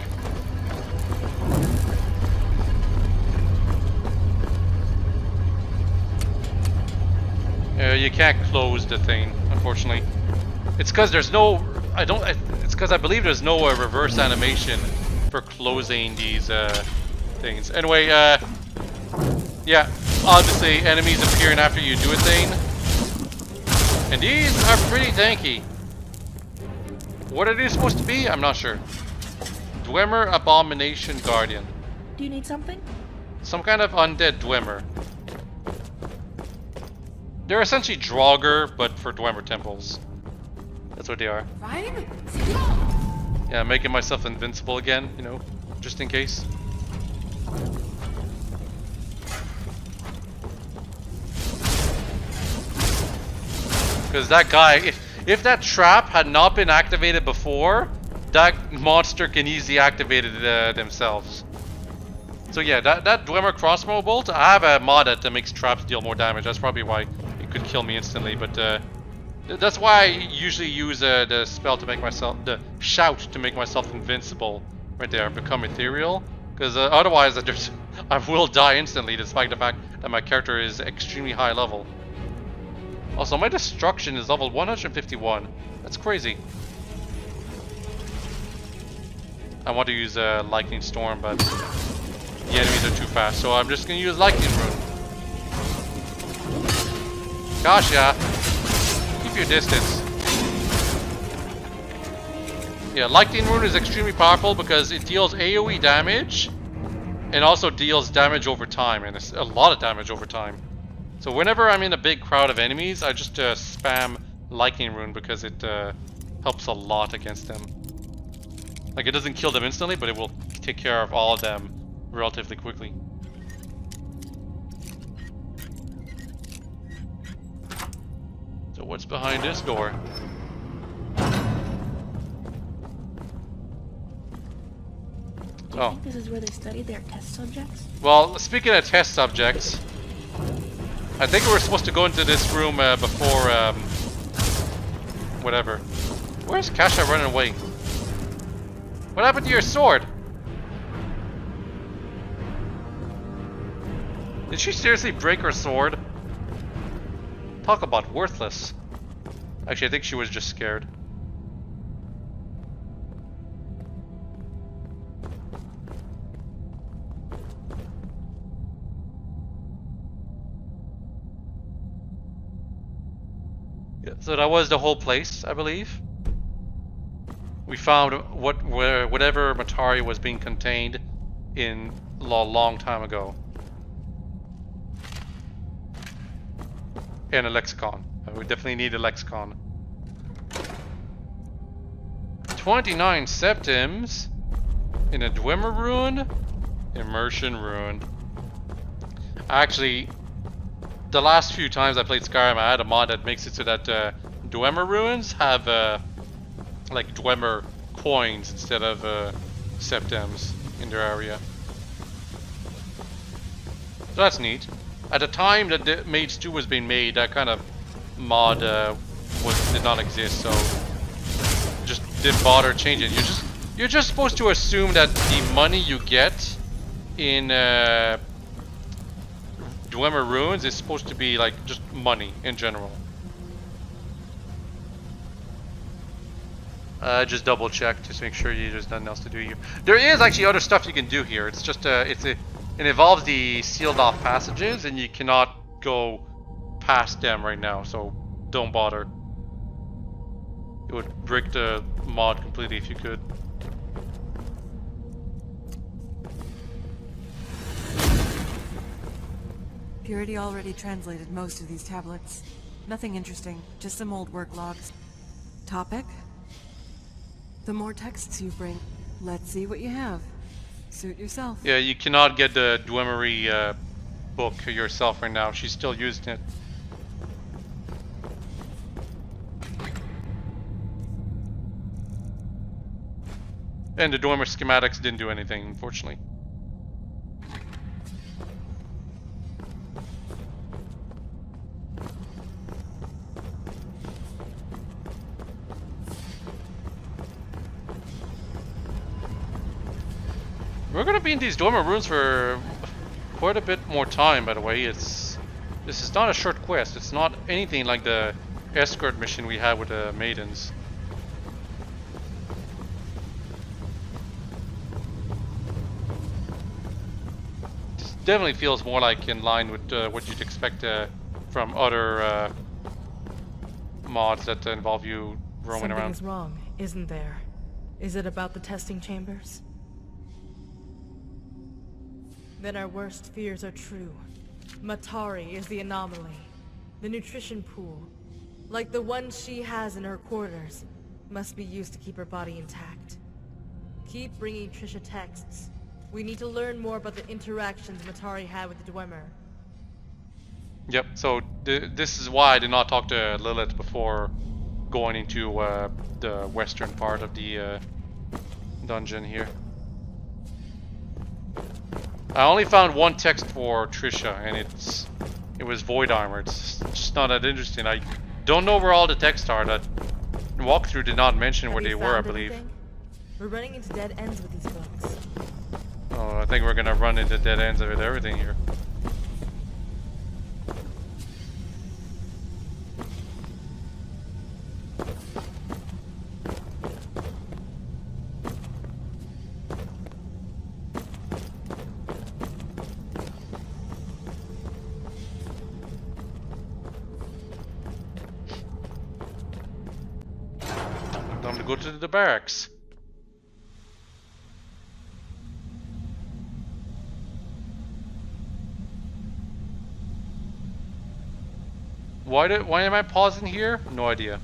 You can't close the thing, unfortunately. It's because there's no... It's because I believe there's no reverse animation for closing these things. Anyway, yeah, obviously enemies appearing after you do a thing. And these are pretty tanky. What are they supposed to be? I'm not sure. Dwemer Abomination Guardian. Do you need something? Some kind of undead Dwemer. They're essentially Draugr, but for Dwemer temples. That's what they are. Yeah, making myself invincible again, you know, just in case. Because that guy, if that trap had not been activated before, that monster can easily activate it themselves. So yeah, that Dwemer crossbow bolt, I have a mod that makes traps deal more damage. That's probably why it could kill me instantly. But that's why I usually use the spell to make myself, the shout to make myself invincible. Right there, become ethereal. Because otherwise, I will die instantly, despite the fact that my character is extremely high level. Also, my destruction is level 151. That's crazy. I want to use Lightning Storm, but the enemies are too fast, so I'm just going to use Lightning Rune. Gosh, yeah. Keep your distance. Yeah, Lightning Rune is extremely powerful because it deals AoE damage and also deals damage over time, and it's a lot of damage over time. So whenever I'm in a big crowd of enemies, I just spam Lightning Rune because it helps a lot against them. Like, it doesn't kill them instantly, but it will take care of all of them relatively quickly. So what's behind this door? Do you think this is where they studied their test subjects? Well, speaking of test subjects, I think we were supposed to go into this room before, whatever. Where's Kasia running away? What happened to your sword? Did she seriously break her sword? Talk about worthless. Actually, I think she was just scared. Yeah, so that was the whole place, I believe. We found whatever Matari was being contained in a long time ago. And a lexicon. We definitely need a lexicon. 29 septims in a Dwemer ruin, immersion ruin. Actually, the last few times I played Skyrim, I had a mod that makes it so that Dwemer ruins have like Dwemer coins instead of septims in their area. So that's neat. At the time that the Maids 2 was being made, that kind of mod did not exist, so just didn't bother changing. You're just supposed to assume that the money you get in Dwemer Ruins is supposed to be like just money in general. Just double check to make sure there's nothing else to do here. There is actually other stuff you can do here. It's just it involves the sealed off passages, and you cannot go past them right now. So don't bother. It would break the mod completely if you could. Purity already translated most of these tablets. Nothing interesting, just some old work logs. Topic? The more texts you bring, let's see what you have. Suit yourself. Yeah, you cannot get the Dwemery book yourself right now. She's still using it. And the Dwemer schematics didn't do anything, unfortunately. We're gonna be in these Dwemer ruins for quite a bit more time, by the way. This is not a short quest. It's not anything like the escort mission we had with the maidens. This definitely feels more like in line with what you'd expect from other mods that involve you roaming around. Something's wrong, isn't there? Is it about the testing chambers? Then our worst fears are true. Matari is the anomaly. The nutrition pool, like the one she has in her quarters, must be used to keep her body intact. Keep bringing Trisha texts. We need to learn more about the interactions Matari had with the Dwemer. Yep, so this is why I did not talk to Lilith before going into the western part of the dungeon here. I only found one text for Trisha, and it was void armor. It's just not that interesting. I don't know where all the texts are. That walkthrough did not mention where they were, I believe. Anything? We're running into dead ends with these books. Oh, I think we're gonna run into dead ends with everything here. Time to go to the barracks. Why am I pausing here? No idea.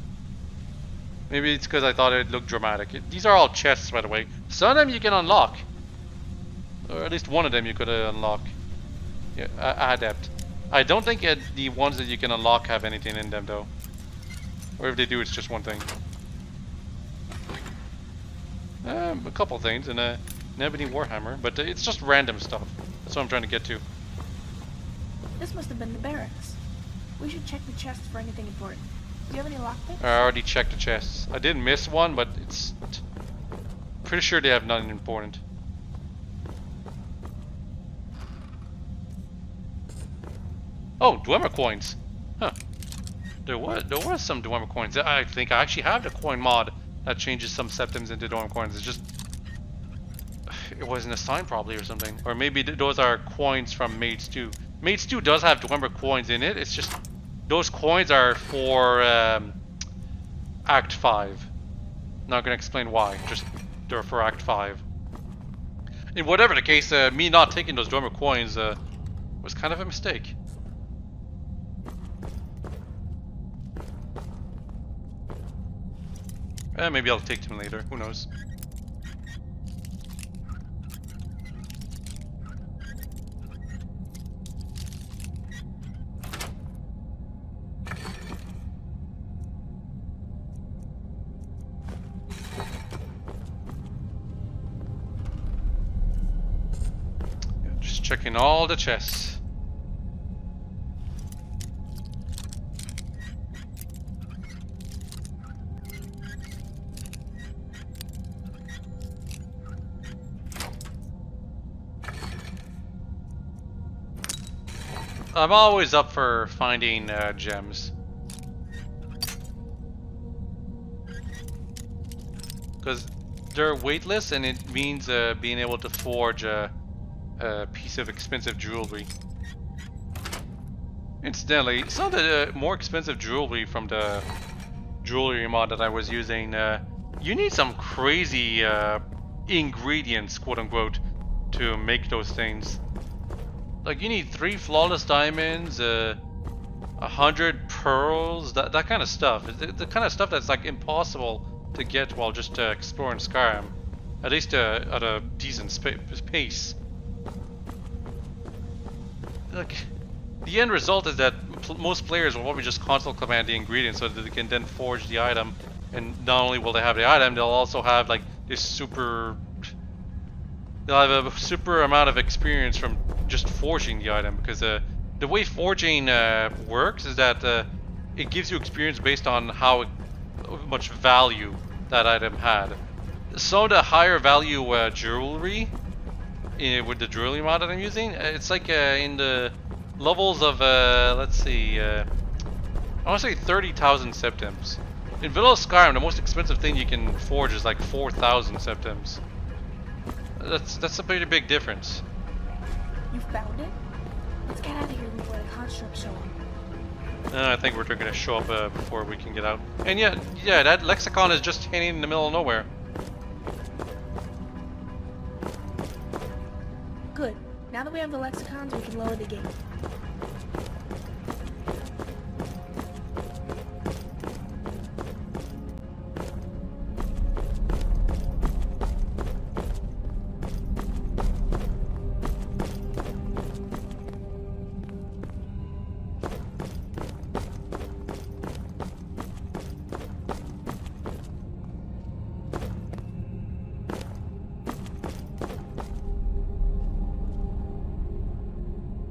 Maybe it's because I thought it looked dramatic. These are all chests, by the way. Some of them you can unlock. Or at least one of them you could unlock. Yeah, adept. I don't think the ones that you can unlock have anything in them, though. Or if they do, it's just one thing. A couple things, and an ebony warhammer, but it's just random stuff. That's what I'm trying to get to. This must have been the barracks. We should check the chests for anything important. Do you have any lockpicks? I already checked the chests. I did miss one, but it's pretty sure they have nothing important. Oh, Dwemer coins. Huh. There was some Dwemer coins. I think I actually have the coin mod that changes some septims into Dwemer coins. It's just it wasn't assigned probably or something. Or maybe those are coins from Maids 2. Maids 2 does have Dwemer coins in it. It's just those coins are for Act 5. Not gonna explain why. Just they're for Act 5. In whatever the case, me not taking those Dwemer coins was kind of a mistake. Maybe I'll take them later. Who knows? Just checking all the chests. I'm always up for finding gems. Because they're weightless and it means being able to forge a piece of expensive jewelry. Incidentally, some of the more expensive jewelry from the jewelry mod that I was using, you need some crazy ingredients, quote unquote, to make those things. Like you need 3 flawless diamonds, 100 pearls, that kind of stuff. The kind of stuff that's like impossible to get while just exploring Skyrim, at least at a decent pace. Like the end result is that most players will probably just console command the ingredients so that they can then forge the item, and not only will they have the item, they'll also have like this super. They'll have a super amount of experience from just forging the item, because the way forging works is that it gives you experience based on how much value that item had. Some of the higher value jewelry with the jewelry mod that I'm using, it's like in the levels of let's see, I want to say 30,000 septims. In Vanilla Skyrim, the most expensive thing you can forge is like 4,000 septims. That's a pretty big difference. You found it? Let's get out of here before the constructs show up. I think we're gonna show up before we can get out. And yeah, that lexicon is just hanging in the middle of nowhere. Good. Now that we have the lexicons, we can lower the gate.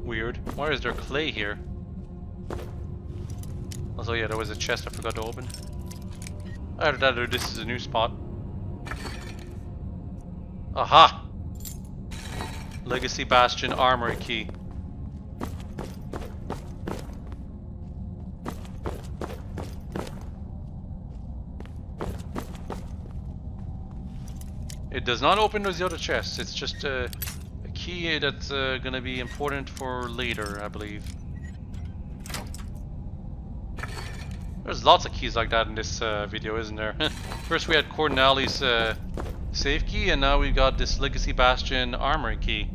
Weird. Why is there clay here? Also, yeah, there was a chest I forgot to open. Either that or this is a new spot. Aha! Legacy Bastion Armory Key. It does not open those other chests, it's just a key that's gonna be important for later, I believe. There's lots of keys like that in this video, isn't there? First we had Corneli's safe key, and now we've got this Legacy Bastion Armory key.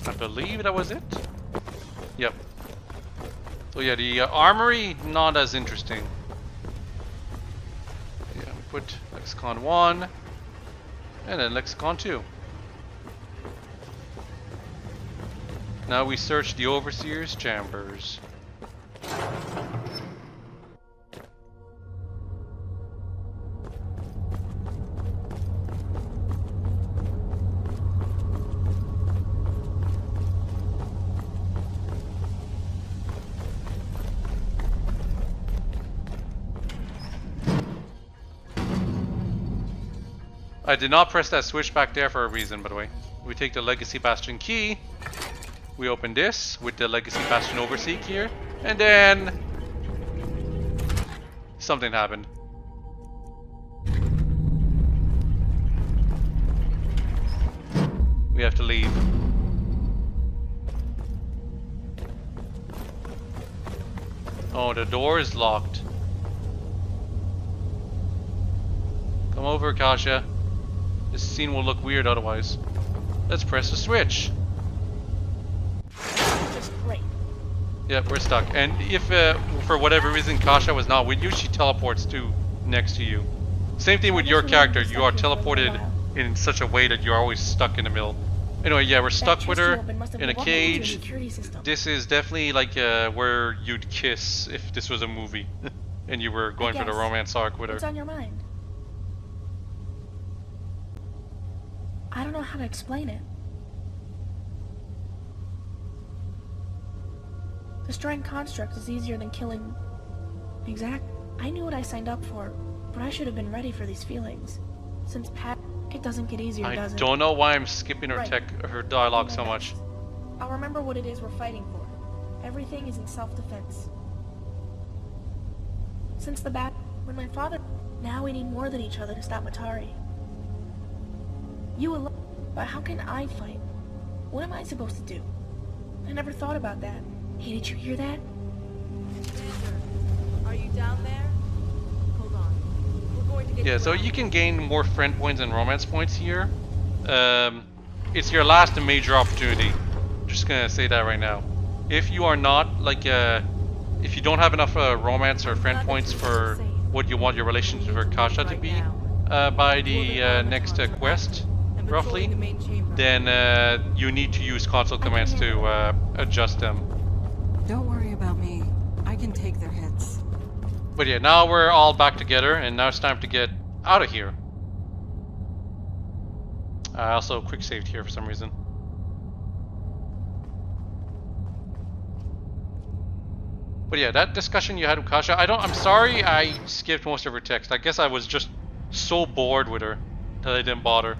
I believe that was it. Yep. So yeah, the armory, not as interesting. Yeah, we put Lexicon 1, and then Lexicon 2. Now we search the Overseer's chambers. I did not press that switch back there for a reason, by the way. We take the Legacy Bastion key. We open this with the Legacy Bastion Overseek here. And then... something happened. We have to leave. Oh, the door is locked. Come over, Kasha. This scene will look weird otherwise. Let's press the switch. Just great. Yep, we're stuck. And if for whatever reason Kasha was not with you, she teleports to next to you. Same thing with your character. You are teleported in such a way that you're always stuck in the middle. Anyway, yeah, we're stuck with her in a cage. This is definitely like where you'd kiss if this was a movie and you were going for the romance arc with her. What's on your mind? I don't know how to explain it. Destroying constructs is easier than killing... I knew what I signed up for, but I should have been ready for these feelings. Since it doesn't get easier, does it? I don't know why I'm skipping her her dialogue so much. I'll remember what it is we're fighting for. Everything is in self-defense. Since the when my father... Now we need more than each other to stop Matari. You alone... But how can I fight? What am I supposed to do? I never thought about that. Hey, did you hear that? Commander, are you down there? Hold on. We're going to get Yeah, so you can gain more friend points and romance points here. It's your last major opportunity. Just gonna say that right now. If you are not, like, if you don't have enough romance or friend points for what you want your relationship with Kasha to be by the next quest, roughly, then you need to use console commands to adjust them. Don't worry about me. I can take their hits. But yeah, now we're all back together, and now it's time to get out of here. I also quick saved here for some reason. But yeah, that discussion you had with Kasha, I'm sorry I skipped most of her text. I guess I was just so bored with her that I didn't bother.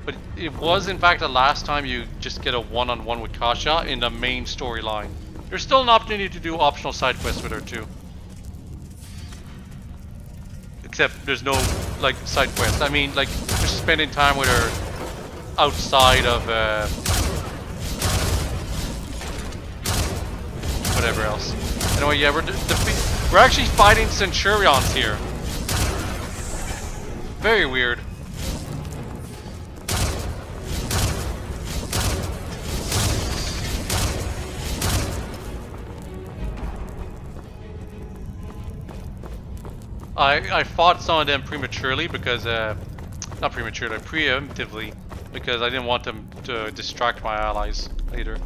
But it was in fact the last time you just get a one-on-one with Kasha in the main storyline. There's still an opportunity to do optional side quests with her too. Except there's no like side quests. I mean, like just spending time with her outside of whatever else. Anyway, yeah, we're actually fighting Centurions here. Very weird. I fought some of them prematurely because, not prematurely, preemptively, because I didn't want them to distract my allies later.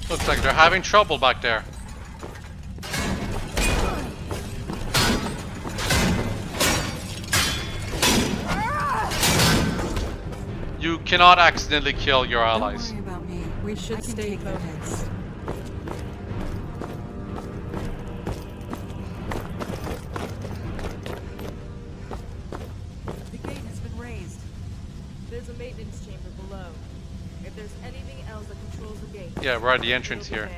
Looks like they're having trouble back there. You cannot accidentally kill your allies. Don't worry about me. We should stay focused. The gate has been raised. There's a maintenance chamber below. If there's anything else that controls the gate... Yeah, we're at the entrance here.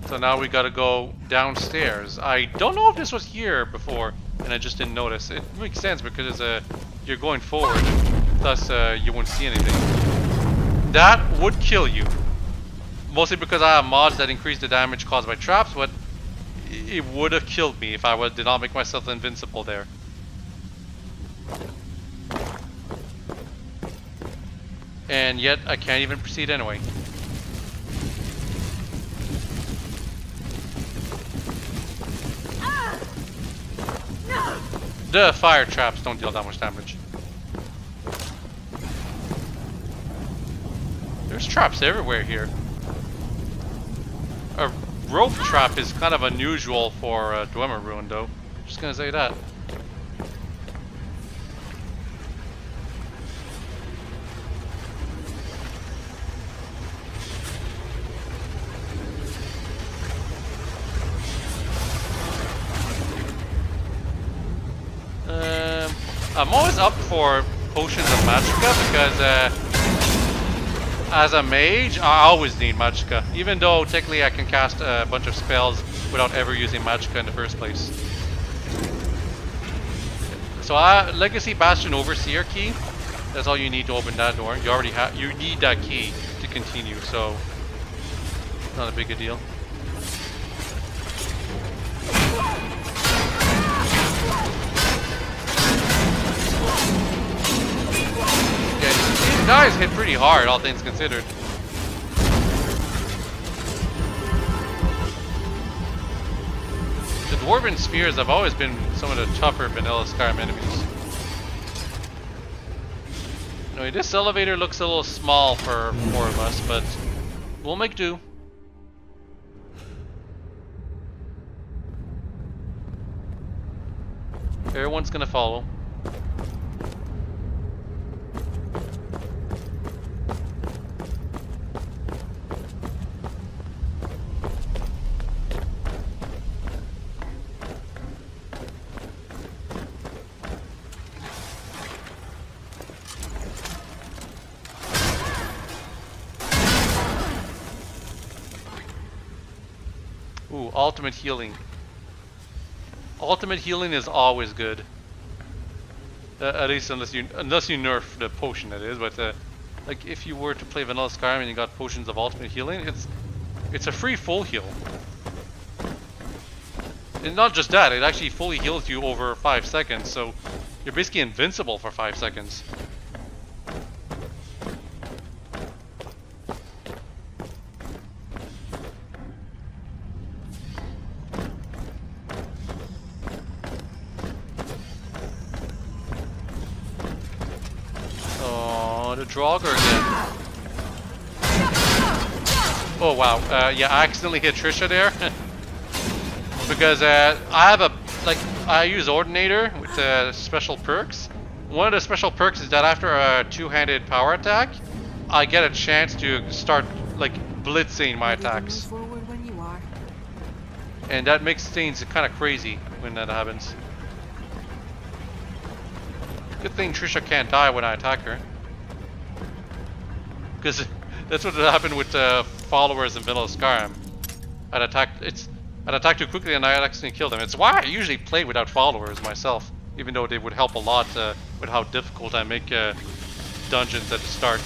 So now we gotta go downstairs. I don't know if this was here before, and I just didn't notice. It makes sense because you're going forward, thus you won't see anything. That would kill you. Mostly because I have mods that increase the damage caused by traps, but it would have killed me if I did not make myself invincible there. And yet, I can't even proceed anyway. The fire traps don't deal that much damage. There's traps everywhere here. A rope trap is kind of unusual for Dwemer Ruin, though. Just gonna say that. I'm always up for potions of magicka because as a mage, I always need magicka. Even though technically I can cast a bunch of spells without ever using magicka in the first place. So Legacy Bastion Overseer key. That's all you need to open that door. You already have. You need that key to continue. So not a big a deal. These guys hit pretty hard, all things considered. The Dwarven Spheres have always been some of the tougher vanilla Skyrim enemies. Anyway, this elevator looks a little small for 4 of us, but we'll make do. Everyone's gonna follow. Ooh, ultimate healing. Ultimate healing is always good. At least unless you nerf the potion, that is. But like if you were to play vanilla Skyrim and you got potions of ultimate healing, it's a free full heal. And not just that, it actually fully heals you over 5 seconds. So you're basically invincible for 5 seconds. Draugr again. Oh wow, yeah, I accidentally hit Trisha there. Because I use Ordinator with special perks. One of the special perks is that after a two-handed power attack, I get a chance to start like blitzing my attacks. And that makes things kind of crazy when that happens. Good thing Trisha can't die when I attack her. Because that's what happened with followers in Vanilla Skyrim. I'd attack too quickly and I'd accidentally kill them. It's why I usually play without followers myself, even though they would help a lot with how difficult I make dungeons at the start.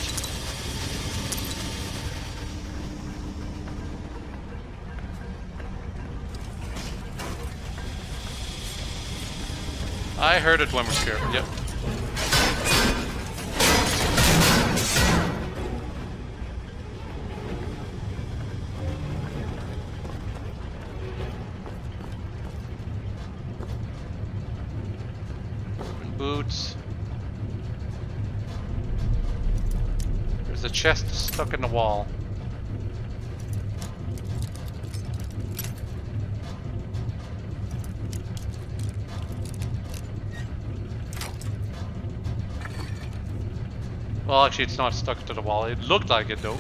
I heard a Dwemer Scare, yep. Boots. There's a chest stuck in the wall. Well, actually, it's not stuck to the wall. It looked like it, though.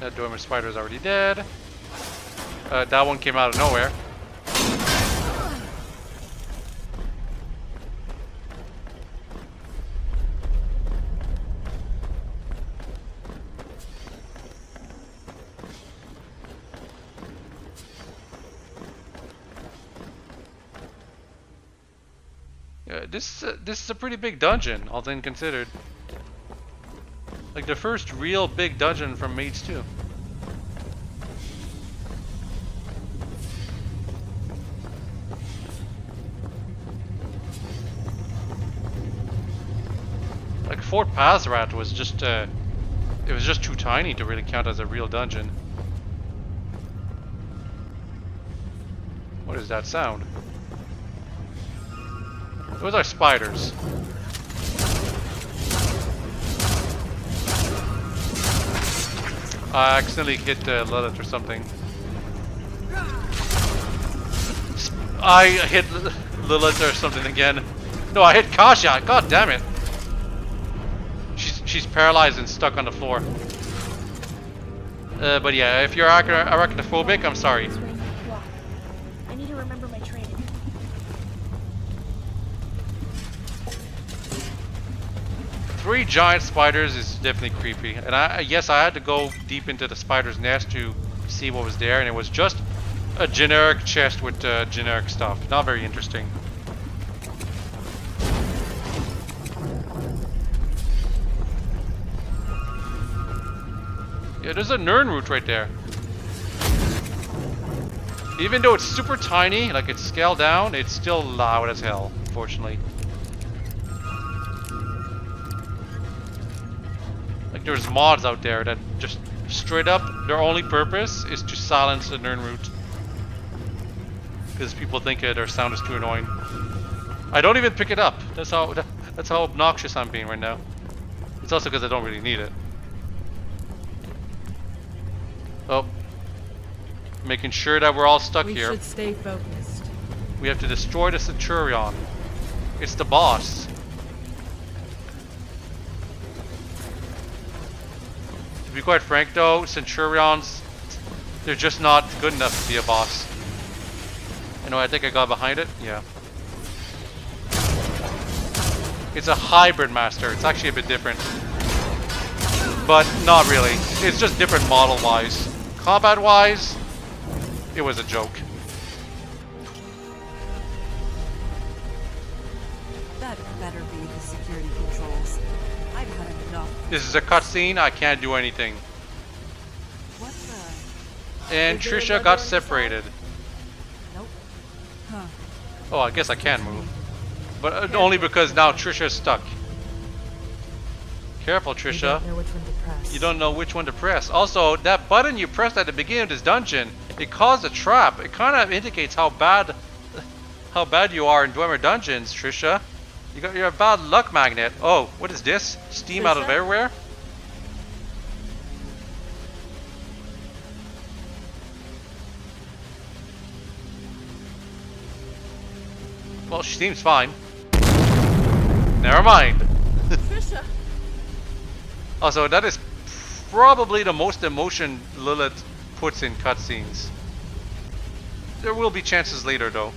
That Dwemer spider is already dead. That one came out of nowhere. This is a pretty big dungeon, all things considered. Like the first real big dungeon from Maids 2. Like Fort Pazarat was just it was just too tiny to really count as a real dungeon. What is that sound? Those are spiders. I accidentally hit Lilith or something. I hit Lilith or something again. No, I hit Kasha. God damn it. She's paralyzed and stuck on the floor. But yeah, if you're arachnophobic, I'm sorry. I need to remember my training. Three giant spiders is definitely creepy. And yes, I had to go deep into the spider's nest to see what was there, and it was just a generic chest with generic stuff. Not very interesting. Yeah, there's a Nern root right there. Even though it's super tiny, like it's scaled down, it's still loud as hell, unfortunately. Like there's mods out there that just straight up, their only purpose is to silence the Nern root. Because people think their sound is too annoying. I don't even pick it up. That's how obnoxious I'm being right now. It's also because I don't really need it. Oh. Making sure that we're all stuck here. We should stay focused. We have to destroy the Centurion. It's the boss. To be quite frank though, Centurions, they're just not good enough to be a boss. Anyway, I think I got behind it. Yeah. It's a hybrid master. It's actually a bit different. But not really. It's just different model-wise. Combat-wise, it was a joke. That better be the security controls. I've had enough. This is a cutscene. I can't do anything. What the? And Trisha got separated. Nope. Huh. Oh, I guess I can move. But only because now Trisha's stuck. Careful, Trisha. You don't know which one to press. Also, that button you pressed at the beginning of this dungeon, it caused a trap. It kind of indicates how bad you are in Dwemer dungeons, Trisha. You're a bad luck magnet. Oh, what is this? Steam Trisha? Out of everywhere? Well, she seems fine. Never mind. Trisha. Also, that is probably the most emotion Lilith puts in cutscenes. There will be chances later, though.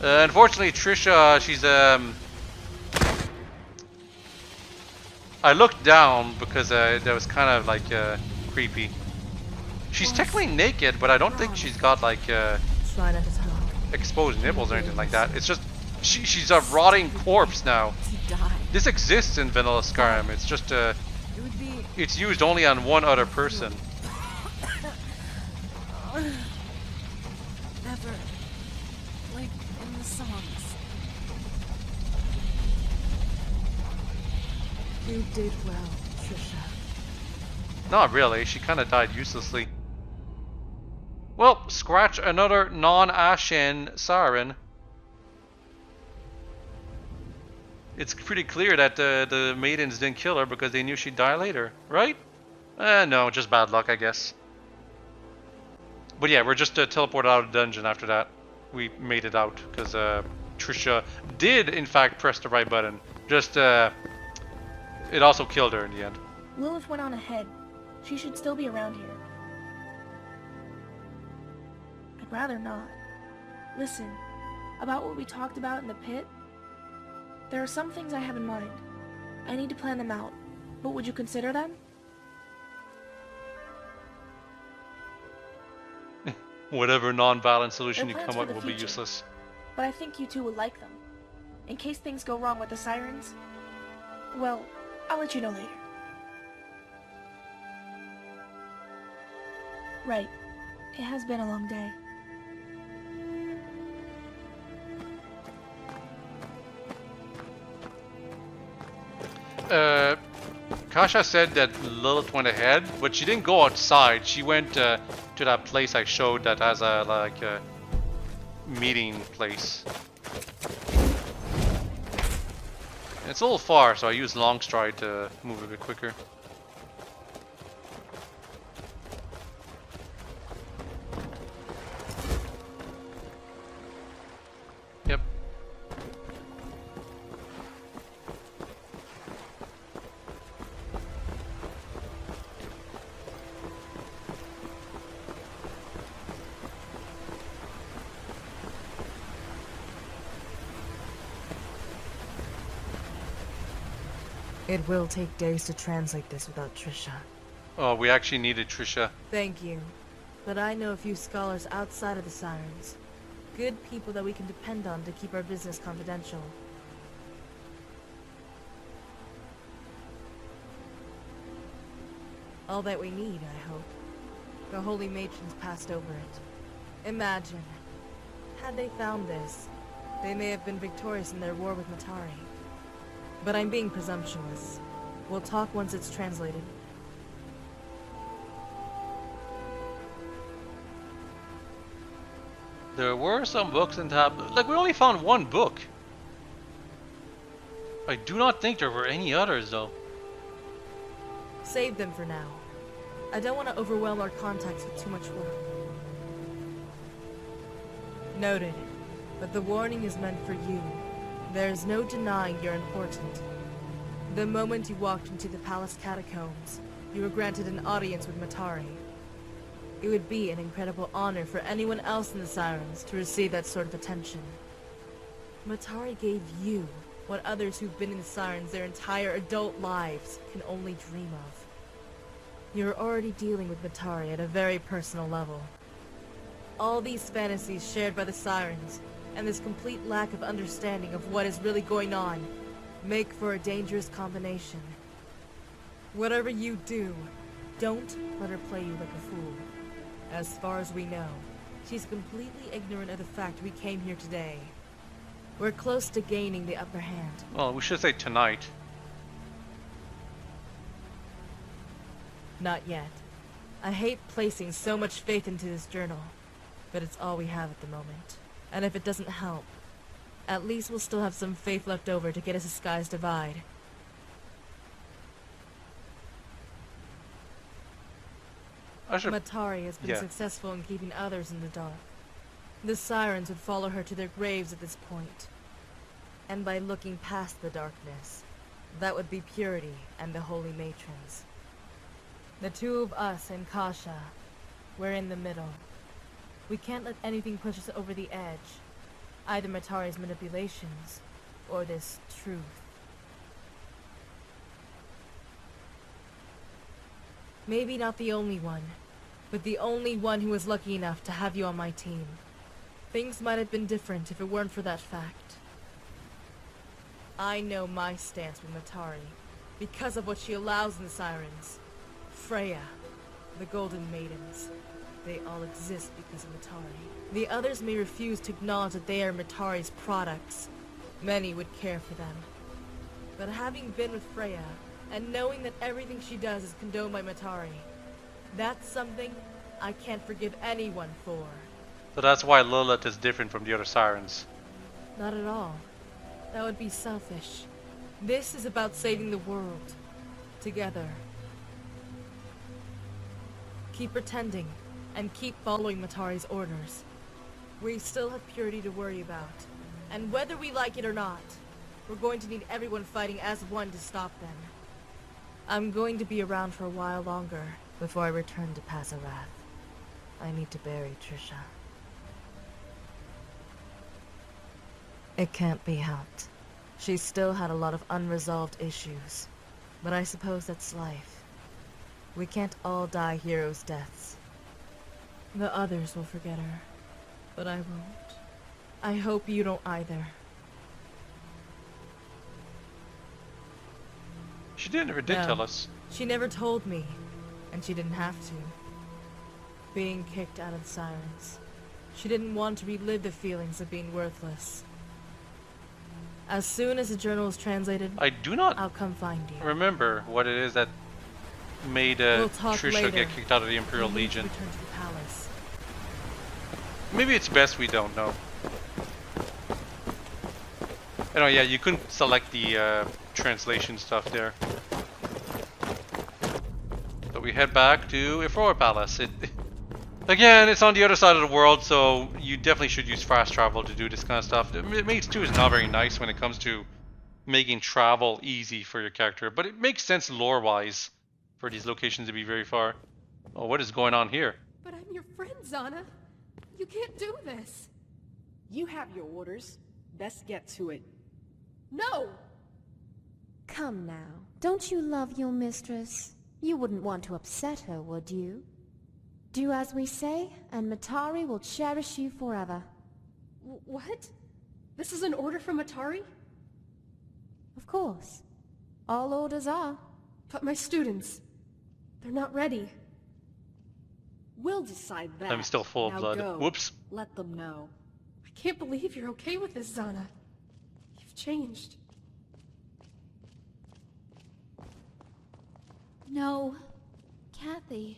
Unfortunately, Trisha, she's I looked down because that was kind of like creepy. She's technically naked, but I don't think she's got like exposed nipples or anything like that. It's just she's a rotting corpse now. This exists in Vanilla Skyrim. It's just it's used only on one other person. Never like in the songs. You did well, Trisha. Not really. She kind of died uselessly. Well, scratch another non-Ashen siren. It's pretty clear that the maidens didn't kill her because they knew she'd die later, right? No, just bad luck, I guess. But yeah, we're just teleported out of the dungeon after that. We made it out because Trisha did, in fact, press the right button. Just, it also killed her in the end. Lilith went on ahead. She should still be around here. I'd rather not. Listen, about what we talked about in the pit, there are some things I have in mind. I need to plan them out, but would you consider them? Whatever non-violent solution you They're come plans up for will the be future, useless. But I think you two would like them. In case things go wrong with the sirens, well, I'll let you know later. Right. It has been a long day. Kasha said that Lilith went ahead, but she didn't go outside. She went to that place I showed that has a like a meeting place. And it's a little far, so I used long stride to move a bit quicker. Yep. It will take days to translate this without Trisha. Oh, we actually needed Trisha. Thank you. But I know a few scholars outside of the Sirens. Good people that we can depend on to keep our business confidential. All that we need, I hope. The Holy Matrons passed over it. Imagine, had they found this, they may have been victorious in their war with Matari. But I'm being presumptuous. We'll talk once it's translated. There were some books in top. Like, we only found one book. I do not think there were any others, though. Save them for now. I don't want to overwhelm our contacts with too much work. Noted. But the warning is meant for you. There is no denying you're important. The moment you walked into the palace catacombs, you were granted an audience with Matari. It would be an incredible honor for anyone else in the Sirens to receive that sort of attention. Matari gave you what others who've been in the Sirens their entire adult lives can only dream of. You're already dealing with Matari at a very personal level. All these fantasies shared by the Sirens, and this complete lack of understanding of what is really going on, make for a dangerous combination. Whatever you do, don't let her play you like a fool. As far as we know, she's completely ignorant of the fact we came here today. We're close to gaining the upper hand. Well, we should say tonight. Not yet. I hate placing so much faith into this journal, but it's all we have at the moment. And if it doesn't help, at least we'll still have some faith left over to get us a Sky's Divide. Matari has been successful in keeping others in the dark. The Sirens would follow her to their graves at this point. And by looking past the darkness, that would be Purity and the Holy Matrons. The two of us and Kasha, we're in the middle. We can't let anything push us over the edge. Either Matari's manipulations, or this truth. Maybe not the only one, but the only one who was lucky enough to have you on my team. Things might have been different if it weren't for that fact. I know my stance with Matari, because of what she allows in the Sirens. Freya, the Golden Maidens. They all exist because of Matari. The others may refuse to acknowledge that they are Matari's products. Many would care for them. But having been with Freya, and knowing that everything she does is condoned by Matari, that's something I can't forgive anyone for. So that's why Lilith is different from the other Sirens. Not at all. That would be selfish. This is about saving the world. Together. Keep pretending. And keep following Matari's orders. We still have Purity to worry about. And whether we like it or not, we're going to need everyone fighting as one to stop them. I'm going to be around for a while longer before I return to Pazarath. I need to bury Trisha. It can't be helped. She still had a lot of unresolved issues. But I suppose that's life. We can't all die heroes' deaths. The others will forget her, but I won't. I hope you don't either. She never did tell us. She never told me, and she didn't have to. Being kicked out of the Sirens. She didn't want to relive the feelings of being worthless. As soon as the journal is translated, I do not I'll come find you. remember what it is that made We'll talk Trisha later. get kicked out of the Imperial We need to Legion. return to the palace. Maybe it's best we don't know. Oh yeah, you couldn't select the translation stuff there. So we head back to Ifrora Palace. Again, it's on the other side of the world, so you definitely should use fast travel to do this kind of stuff. Maids 2 is not very nice when it comes to making travel easy for your character, but it makes sense lore-wise for these locations to be very far. Oh, what is going on here? But I'm your friend, Zana. You can't do this. You have your orders. Best get to it. No! Come now. Don't you love your mistress? You wouldn't want to upset her, would you? Do as we say, and Matari will cherish you forever. What? This is an order from Atari? Of course. All orders are. But my students... they're not ready. We'll decide that. I'm still full of Now blood. go. Whoops. Let them know. I can't believe you're okay with this, Zana. You've changed. No, Kathy.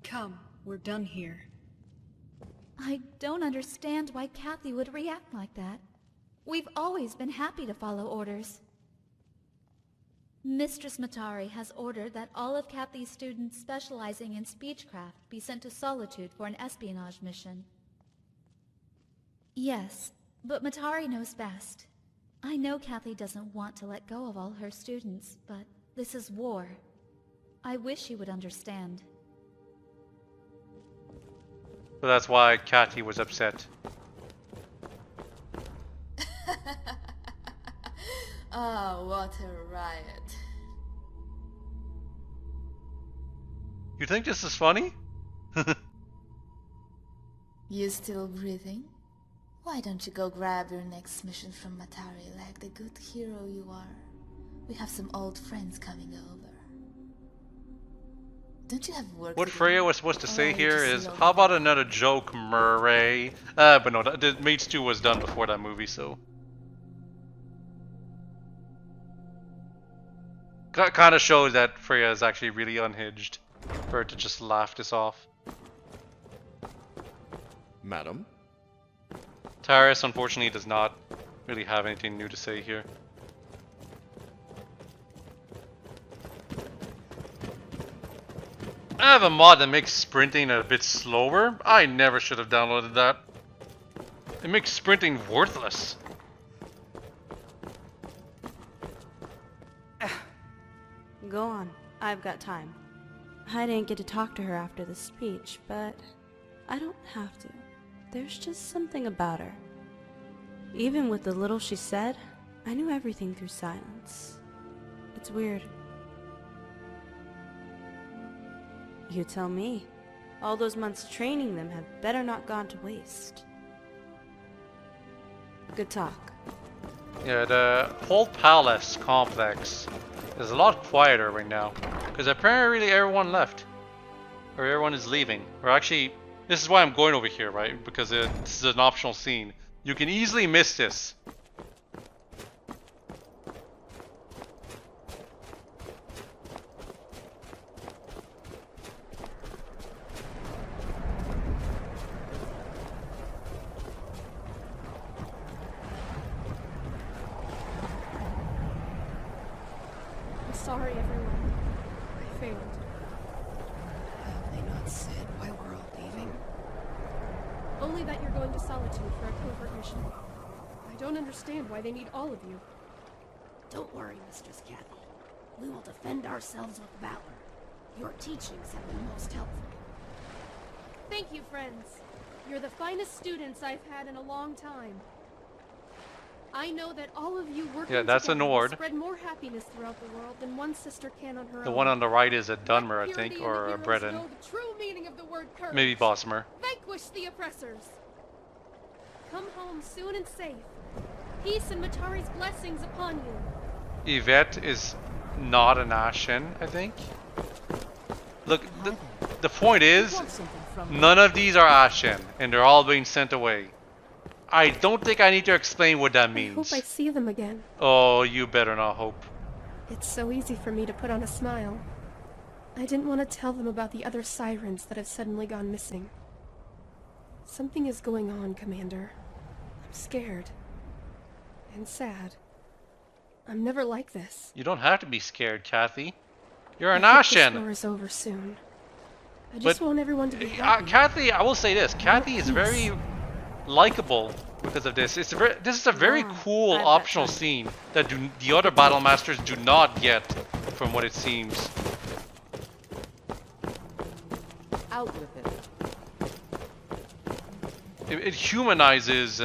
Come, we're done here. I don't understand why Kathy would react like that. We've always been happy to follow orders. Mistress Matari has ordered that all of Kathy's students specializing in speechcraft be sent to Solitude for an espionage mission. Yes, but Matari knows best. I know Kathy doesn't want to let go of all her students, but this is war. I wish she would understand. So that's why Kathy was upset. Ah, what a riot. You think this is funny? You still breathing? Why don't you go grab your next mission from Matari like the good hero you are? We have some old friends coming over. Don't you have work? What to do? Freya was supposed to Or say are you here just is, lonely? how about another joke, Murray? But no, the Maids 2 was done before that movie, so... Kind of shows that Freya is actually really unhinged for her to just laugh this off. Madam? Taris, unfortunately, does not really have anything new to say here. I have a mod that makes sprinting a bit slower. I never should have downloaded that. It makes sprinting worthless. Go on. I've got time. I didn't get to talk to her after the speech, but I don't have to. There's just something about her. Even with the little she said, I knew everything through silence. It's weird. You tell me. All those months training them have better not gone to waste. Good talk. Yeah, the whole palace complex is a lot quieter right now. Because apparently everyone left. Or everyone is leaving. Or actually, this is why I'm going over here, right? Because this is an optional scene. You can easily miss this. I'm sorry, everyone. I failed. Have they not said why we're all leaving? Only that you're going to Solitude for a covert mission. I don't understand why they need all of you. Don't worry, Mistress Kathy. We will defend ourselves with valor. Your teachings have been most helpful. Thank you, friends. You're the finest students I've had in a long time. I know that all of you working Yeah, that's a together will Nord. spread more happiness throughout the world than one sister can on her The own. one on the right is a Dunmer, I Purity think, and the or a heroes Breton. know the true meaning of the word courage. Maybe Bosmer. Vanquish the oppressors. Come home soon and safe. Peace and Matari's blessings upon you. Yvette is not an Ashen, I think. Look, the point is, none of these are Ashen, and they're all being sent away. I don't think I need to explain what that I means. hope I see them again. Oh, you better not hope. It's so easy for me to put on a smile. I didn't want to tell them about the other sirens that have suddenly gone missing. Something is going on, Commander. I'm scared. And sad. I'm never like this. You don't have to be scared, Kathy. You're an I hope this Ashen. war is over soon. I just want everyone to be happy. Kathy, I will say this. Kathy is very likable because of this. This is a very cool optional scene that the other Battle Masters do not get, from what it seems. Out with it. It humanizes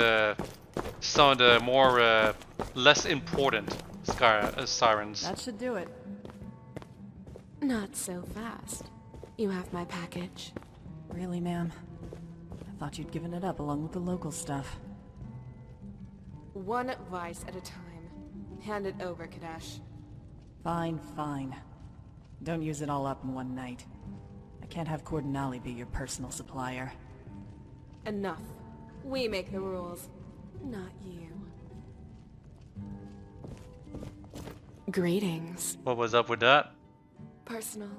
some of the more less important sirens. That should do it. Not so fast. You have my package. Really, ma'am? I thought you'd given it up along with the local stuff. One advice at a time. Hand it over, Kadesh. Fine, fine. Don't use it all up in one night. I can't have Cordonali be your personal supplier. Enough. We make the rules, not you. Greetings. What was up with that? Personal.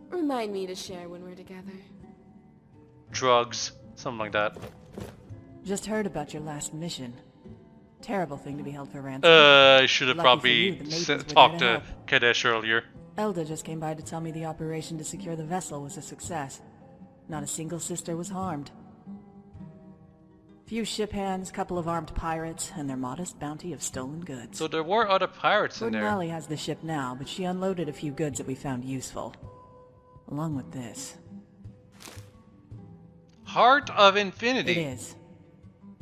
Remind me to share when we're together. Drugs. Something like that. Just heard about your last mission. Terrible thing to be held for ransom. I should have Lucky for you, probably the maidens were there talked to to help. Kadesh earlier. Elda just came by to tell me the operation to secure the vessel was a success. Not a single sister was harmed. Few ship hands, couple of armed pirates, and their modest bounty of stolen goods. So there were other pirates in there. Cordonali has the ship now, but she unloaded a few goods that we found useful. Along with this. Heart of Infinity. It is.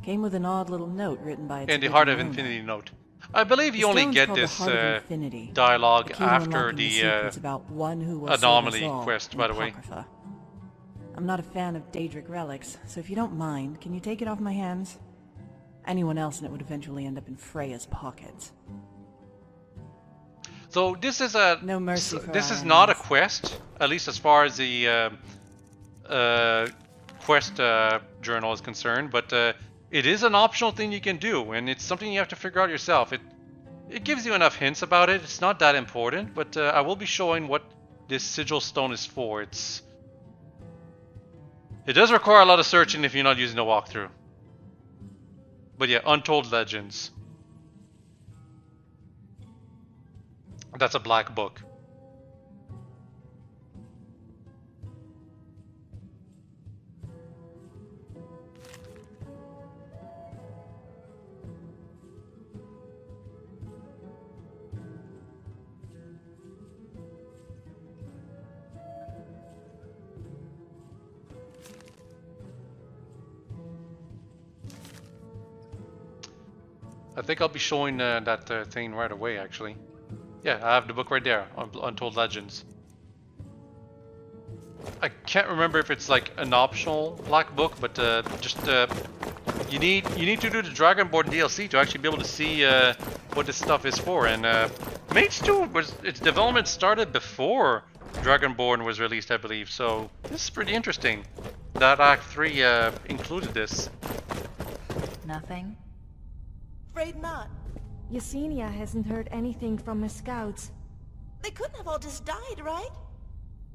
Came with an odd little note written by its And the Heart of original owner. Infinity note. I believe you The only stone's get called the this Heart of Infinity. dialogue The key to after unlocking the secrets about one who will save anomaly us all, quest, and by the way. Apocrypha. I'm not a fan of Daedric relics, so if you don't mind, can you take it off my hands? Anyone else and it would eventually end up in Freya's pockets. So this is a No mercy for this our is not a enemies. quest, at least as far as the quest journal is concerned. But it is an optional thing you can do, and it's something you have to figure out yourself. It gives you enough hints about it. It's not that important, but I will be showing what this sigil stone is for. It does require a lot of searching if you're not using a walkthrough. But yeah, Untold Legends. That's a black book. I think I'll be showing that thing right away, actually. Yeah, I have the book right there, Untold Legends. I can't remember if it's like an optional black book, but you need to do the Dragonborn DLC to actually be able to see what this stuff is for. And Maids 2 its development started before Dragonborn was released, I believe. So this is pretty interesting that Act 3 included this. Nothing? Afraid not. Yesenia hasn't heard anything from her scouts. They couldn't have all just died, right?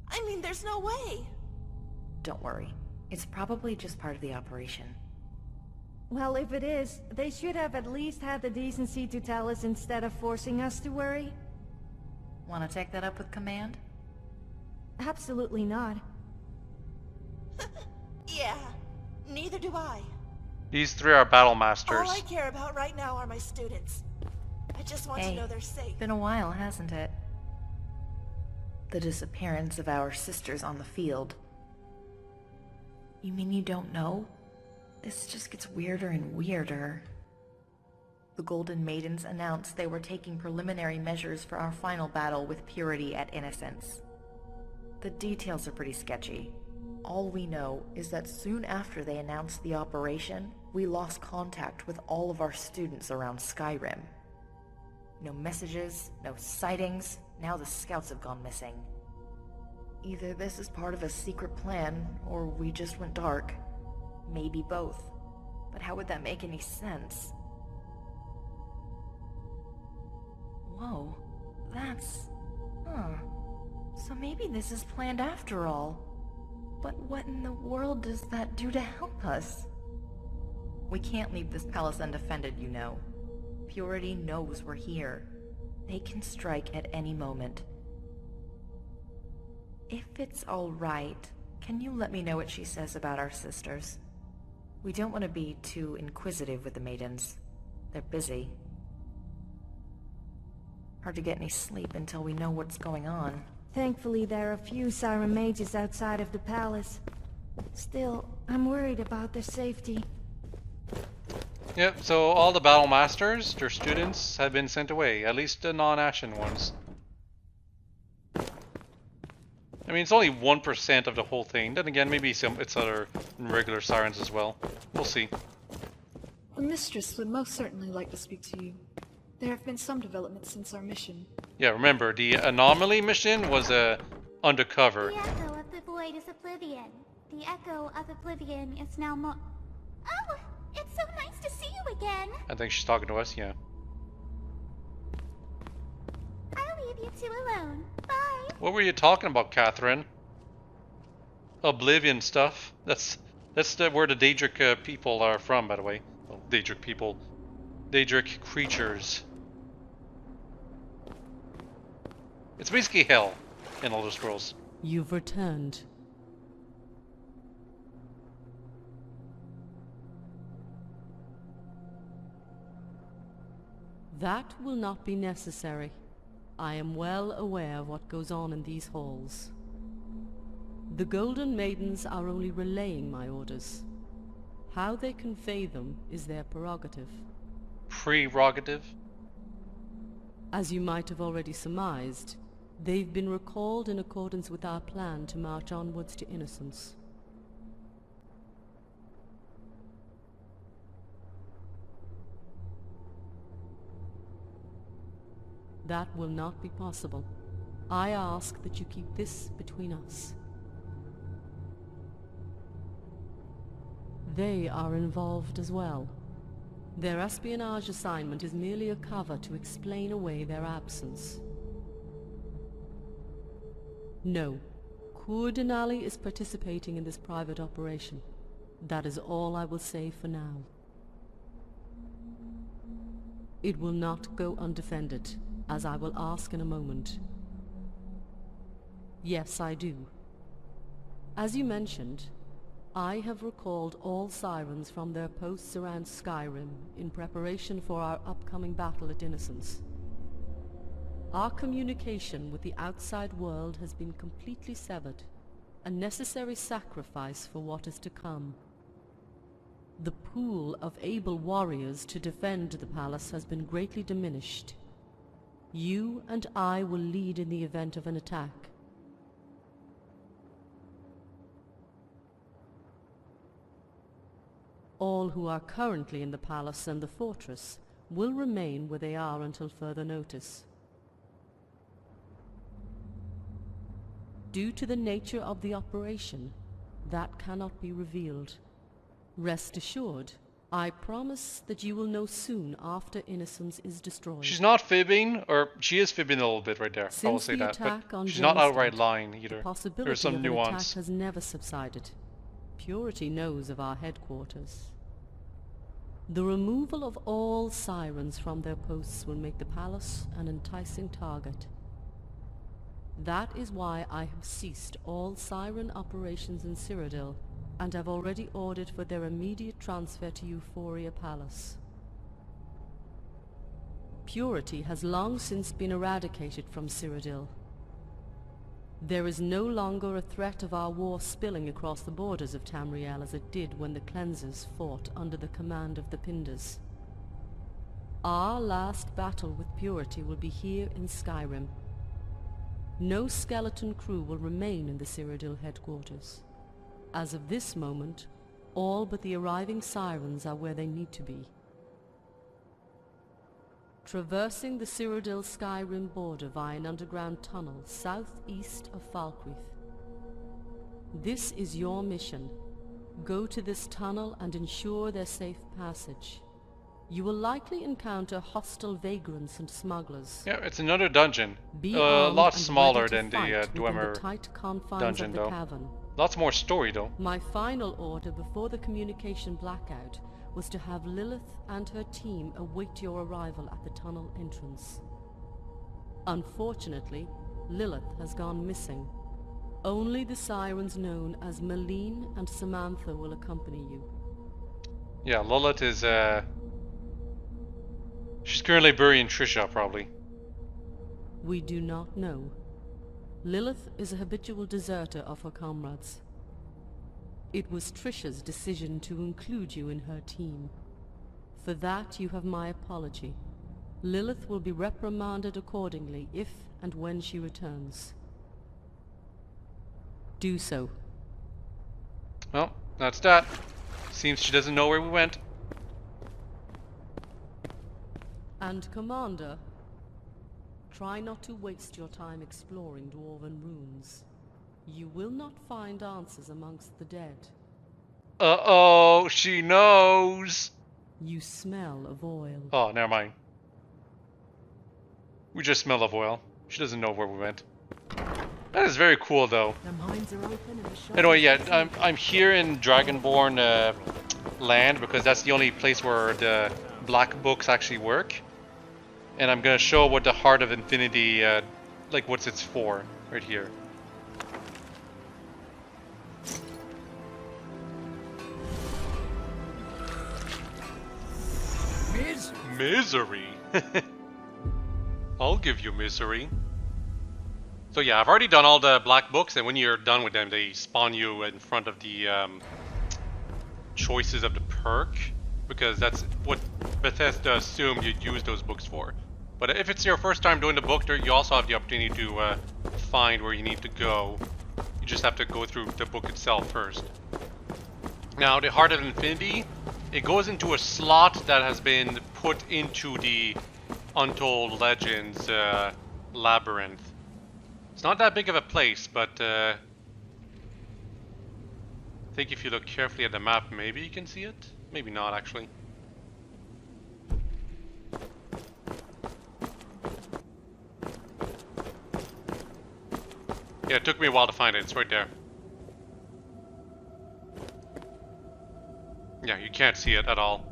I mean, there's no way. Don't worry. It's probably just part of the operation. Well, if it is, they should have at least had the decency to tell us instead of forcing us to worry. Want to take that up with Command? Absolutely not. Yeah, neither do I. These three are battle masters. All I care about right now are my students. I just want to know they're safe. Been a while, hasn't it? The disappearance of our sisters on the field. You mean you don't know? This just gets weirder and weirder. The Golden Maidens announced they were taking preliminary measures for our final battle with Purity at Innocence. The details are pretty sketchy. All we know is that soon after they announced the operation, we lost contact with all of our students around Skyrim. No messages, no sightings, now the scouts have gone missing. Either this is part of a secret plan, or we just went dark. Maybe both. But how would that make any sense? Whoa, that's... Huh. So maybe this is planned after all. But what in the world does that do to help us? We can't leave this palace undefended, you know. Purity knows we're here. They can strike at any moment. If it's all right, can you let me know what she says about our sisters? We don't want to be too inquisitive with the maidens. They're busy. Hard to get any sleep until we know what's going on. Thankfully, there are few Siren mages outside of the palace. Still, I'm worried about their safety. Yep, so all the battle masters, their students, have been sent away, at least the non-Ashen ones. I mean, it's only 1% of the whole thing. Then again, maybe it's other regular sirens as well. We'll see. The mistress would most certainly like to speak to you. There have been some developments since our mission. Yeah, remember, the anomaly mission was undercover. The echo of the void is oblivion. The echo of oblivion is now Oh, it's so nice to see you again. I think she's talking to us, yeah. I'll leave you two alone. Bye. What were you talking about, Catherine? Oblivion stuff. That's where the Daedric people are from, by the way. Well, Daedric people. Daedric creatures. It's basically hell in Elder Scrolls. You've returned. That will not be necessary. I am well aware of what goes on in these halls. The Golden Maidens are only relaying my orders. How they convey them is their prerogative. Prerogative? As you might have already surmised, they've been recalled in accordance with our plan to march onwards to innocence. That will not be possible. I ask that you keep this between us. They are involved as well. Their espionage assignment is merely a cover to explain away their absence. No, Coeur Denali is participating in this private operation. That is all I will say for now. It will not go undefended, as I will ask in a moment. Yes, I do. As you mentioned, I have recalled all Sirens from their posts around Skyrim in preparation for our upcoming battle at Innocence. Our communication with the outside world has been completely severed, a necessary sacrifice for what is to come. The pool of able warriors to defend the palace has been greatly diminished. You and I will lead in the event of an attack. All who are currently in the palace and the fortress will remain where they are until further notice. Due to the nature of the operation, that cannot be revealed. Rest assured, I promise that you will know soon after Innocence is destroyed. She's not fibbing, or she is fibbing a little bit right there. I will say that, but she's not outright lying either. The possibility There's some of an nuance. attack has never subsided. Purity knows of our headquarters. The removal of all Sirens from their posts will make the palace an enticing target. That is why I have ceased all Siren operations in Cyrodiil, and have already ordered for their immediate transfer to Euphoria Palace. Purity has long since been eradicated from Cyrodiil. There is no longer a threat of our war spilling across the borders of Tamriel as it did when the Cleansers fought under the command of the Pindars. Our last battle with Purity will be here in Skyrim. No skeleton crew will remain in the Cyrodiil headquarters. As of this moment, all but the arriving Sirens are where they need to be. Traversing the Cyrodiil Skyrim border via an underground tunnel southeast of Falkreath. This is your mission. Go to this tunnel and ensure their safe passage. You will likely encounter hostile vagrants and smugglers. Yeah, it's another dungeon. Be A armed lot and smaller ready to than the fight within Dwemer the tight confines dungeon, of the though. cavern. Lots more story, though. My final order before the communication blackout was to have Lilith and her team await your arrival at the tunnel entrance. Unfortunately, Lilith has gone missing. Only the sirens known as Malene and Samantha will accompany you. Yeah, Lilith is, she's currently burying Trisha, probably. We do not know. Lilith is a habitual deserter of her comrades. It was Trisha's decision to include you in her team. For that you have my apology. Lilith will be reprimanded accordingly if and when she returns. Do so. Well, that's that. Seems she doesn't know where we went. And Commander, try not to waste your time exploring Dwarven runes. You will not find answers amongst the dead. Uh-oh, she knows! You smell of oil. Oh, never mind. We just smell of oil. She doesn't know where we went. That is very cool, though. Their minds are open and the shop Anyway, is yeah, busy. I'm here in Dragonborn land because that's the only place where the black books actually work. And I'm gonna show what the Heart of Infinity, like what's it's for, right here. Misery. I'll give you misery. So yeah, I've already done all the black books, and when you're done with them, they spawn you in front of the choices of the perk, because that's what Bethesda assumed you'd use those books for. But if it's your first time doing the book, you also have the opportunity to find where you need to go. You just have to go through the book itself first. Now, the Heart of Infinity, it goes into a slot that has been put into the Untold Legends labyrinth. It's not that big of a place, but I think if you look carefully at the map, maybe you can see it. Maybe not, actually. Yeah, it took me a while to find it. It's right there. Yeah, you can't see it at all.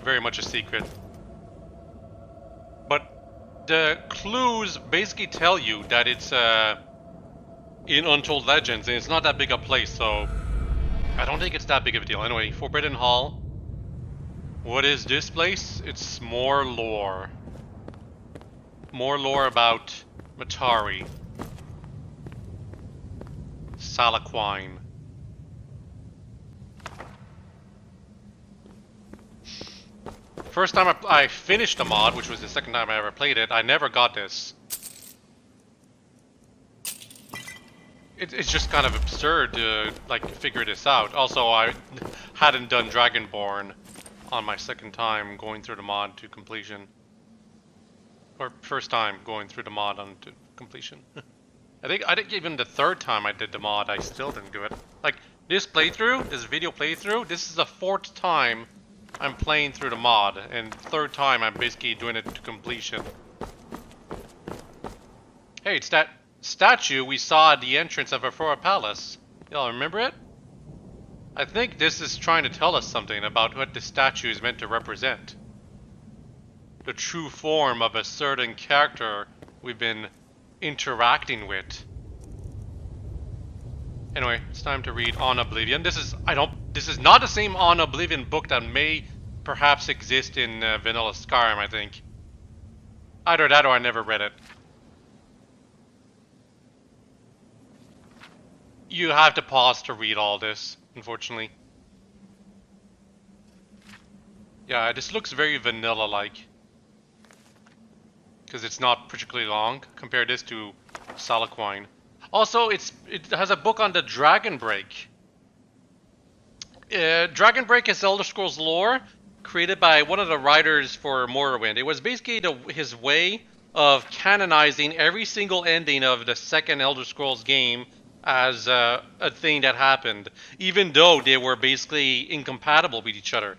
Very much a secret. But the clues basically tell you that it's in Untold Legends, and it's not that big a place, so I don't think it's that big of a deal. Anyway, Forbidden Hall. What is this place? It's more lore. More lore about Matari. Salaquine. First time I finished the mod, which was the second time I ever played it, I never got this. It's just kind of absurd to like figure this out. Also, I hadn't done Dragonborn on my second time going through the mod to completion. Or first time going through the mod on to completion. I think even the third time I did the mod, I still didn't do it. Like this playthrough, this video playthrough, this is the fourth time I'm playing through the mod, and third time I'm basically doing it to completion. Hey, it's that statue we saw at the entrance of Aurora Palace. Y'all remember it? I think this is trying to tell us something about what the statue is meant to represent. The true form of a certain character we've been interacting with. Anyway, it's time to read On Oblivion. This is not the same On Oblivion book that may perhaps exist in Vanilla Skyrim, I think. Either that or I never read it. You have to pause to read all this, unfortunately. Yeah, this looks very vanilla-like. Because it's not particularly long. Compare this to Salaquine. Also, it has a book on the Dragon Break. Dragon Break is Elder Scrolls lore created by one of the writers for Morrowind. It was basically his way of canonizing every single ending of the second Elder Scrolls game as a thing that happened, even though they were basically incompatible with each other.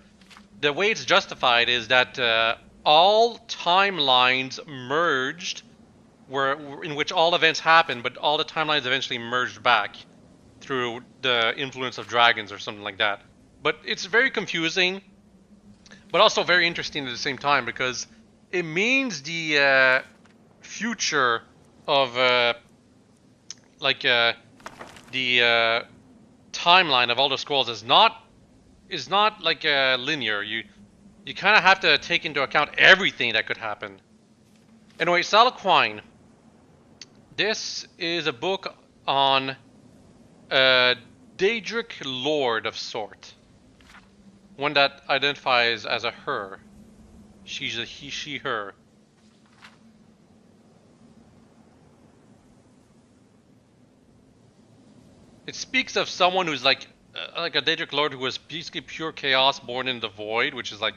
The way it's justified is that all timelines merged, in which all events happened, but all the timelines eventually merged back through the influence of dragons or something like that. But it's very confusing, but also very interesting at the same time, because it means the future of the timeline of Elder Scrolls is not like linear. You kind of have to take into account everything that could happen. Anyway, Salaquine. This is a book on a Daedric lord of sort. One that identifies as a her. She's a he, she, her. It speaks of someone who's like a Daedric lord who was basically pure chaos born in the void, which is like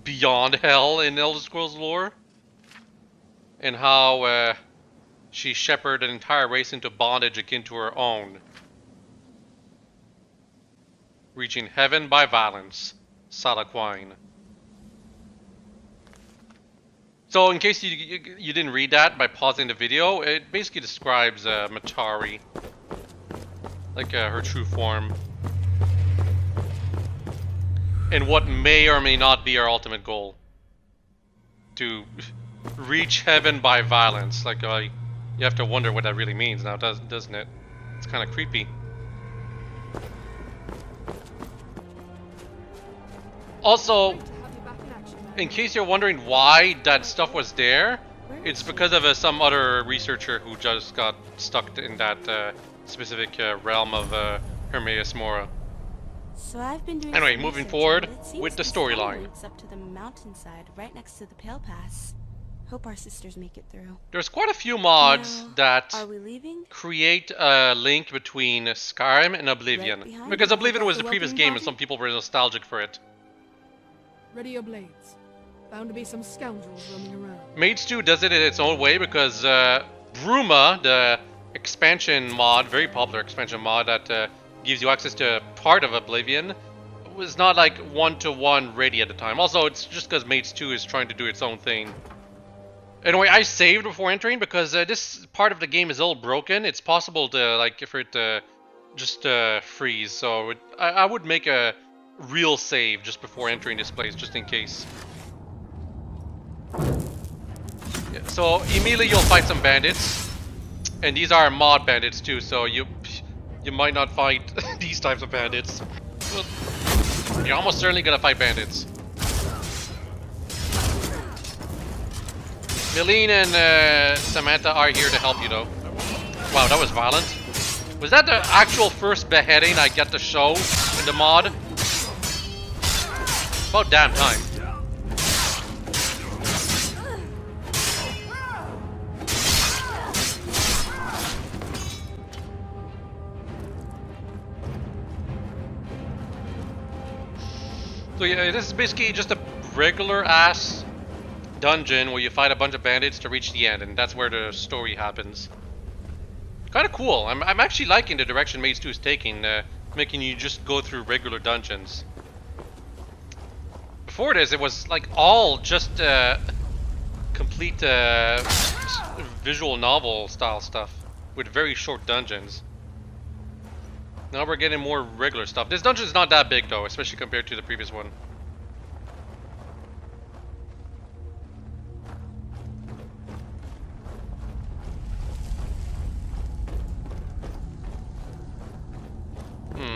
beyond hell in Elder Scrolls lore. And how she shepherded an entire race into bondage akin to her own. Reaching heaven by violence. Salaquine. So in case you didn't read that by pausing the video, it basically describes Matari. Like her true form. And what may or may not be our ultimate goal. To reach heaven by violence. Like, you have to wonder what that really means now, doesn't it? It's kind of creepy. Also, in case you're wondering why that stuff was there, it's because of some other researcher who just got stuck in that specific realm of Hermaeus Mora. So I've been doing anyway, moving forward with the storyline. Up to the mountainside right next to the Pale Pass. Hope our sisters make it through. There's quite a few mods that are we leaving? Create a link between Skyrim and Oblivion. Because Oblivion was the previous game and some people were nostalgic for it. Ready your blades. Bound to be some scoundrels roaming around. Maids 2 does it in its own way because Bruma, the expansion mod, very popular expansion mod that gives you access to part of Oblivion, was not like one-to-one ready at the time. Also, it's just because Maids 2 is trying to do its own thing. Anyway, I saved before entering because this part of the game is a little broken. It's possible to, like, for it to just freeze. So I would make a real save just before entering this place, just in case. Yeah, so immediately you'll fight some bandits. And these are mod bandits too, so you might not fight these types of bandits. You're almost certainly gonna fight bandits. Milene and Samantha are here to help you though. Wow, that was violent. Was that the actual first beheading I get to show in the mod? About damn time. So yeah, this is basically just a regular ass dungeon where you fight a bunch of bandits to reach the end, and that's where the story happens. Kind of cool. I'm actually liking the direction Maids 2 is taking, making you just go through regular dungeons. Before this, it was like all just complete visual novel style stuff with very short dungeons. Now we're getting more regular stuff. This dungeon is not that big though, especially compared to the previous one.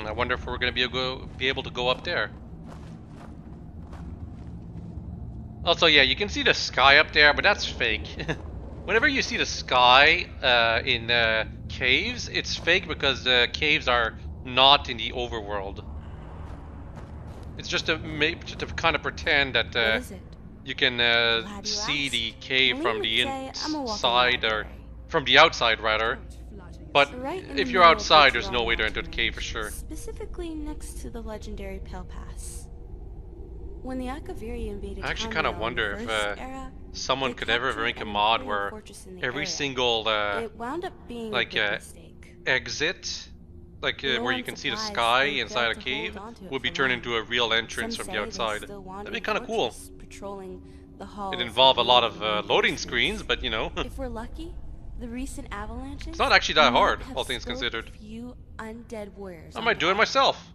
I wonder if we're going to be able to go up there. Also, yeah, you can see the sky up there, but that's fake. Whenever you see the sky in caves, it's fake because the caves are not in the overworld. It's just to kind of pretend that you can see the cave from the inside, or from the outside rather. But if you're outside, there's no way to enter the cave for sure. Specifically next to the legendary Pale Pass. When the Akaviri invaded I actually kind of wonder if someone could ever make a mod where every single like exit, like Low where on you can see the supplies, sky they inside a failed to cave, hold onto it would be for turned long. into a real entrance Some from say the they outside. still That'd wander be the kind of cool. fortress, patrolling the halls. It'd involve a lot of and looting loading basements. screens, but you know, If we're lucky, the recent avalanches. it's not actually that might hard, have all things spilled considered. a few undead warriors. I might do it myself.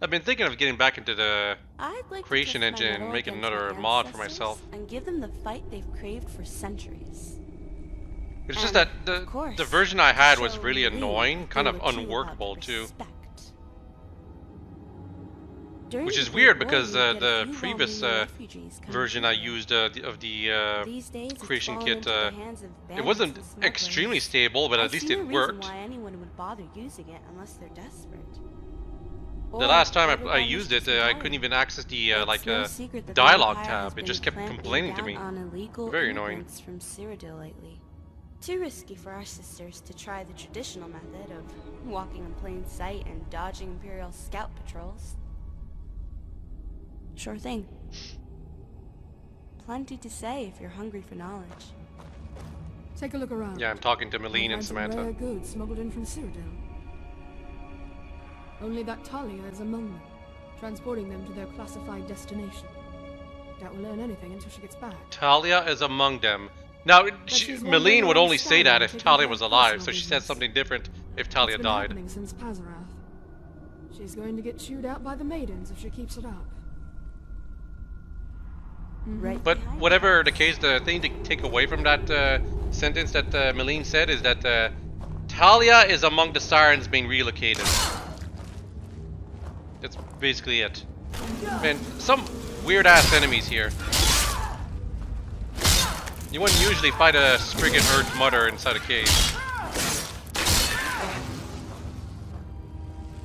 I've been thinking of getting back into the I'd like creation to test my engine, mettle making against another my mod for ancestors myself. and give them the fight they've craved for centuries. It's just And, that of course, the version I had was show really Lee annoying, kind they of were too unworkable about too. respect. During Which the is Great weird War, because you'd get a the few previous well-meaning refugees coming version through I here. used of the These days, it's creation fallen kit, into the hands of it bandits wasn't and smugglers. extremely stable, but I at least see it no reason worked. why anyone would bother using it unless they're desperate. The Or last time order I them used to it, I retire. couldn't even access the It's no secret that the dialogue Empire has tab. It been just kept clamping complaining to down me. on illegal Very annoying. immigrants from Cyrodiil lately. Too risky for our sisters to try the traditional method of walking in plain sight and dodging Imperial scout patrols. Sure thing. Plenty to say if you're hungry for knowledge. Take a look around. Yeah, I'm talking to Malene and Find some Samantha. rare goods smuggled in from Cyrodiil. Only that Talia is among them, transporting them to their classified destination. Doubt we'll learn anything until she gets back. Talia is among them. Now, she's wandering Malene would around only say that Skyrim if taking Talia care was of alive, personal so she said business. something different if It's Talia been died. happening since Pazarath. She's going to get chewed out by the Maidens if she keeps it up. Right. But whatever the case, the thing to take away from that sentence that Malene said is that Talia is among the Sirens being relocated. That's basically it. Man, some weird-ass enemies here. You wouldn't usually fight a Spriggan Earth Mother inside a cave.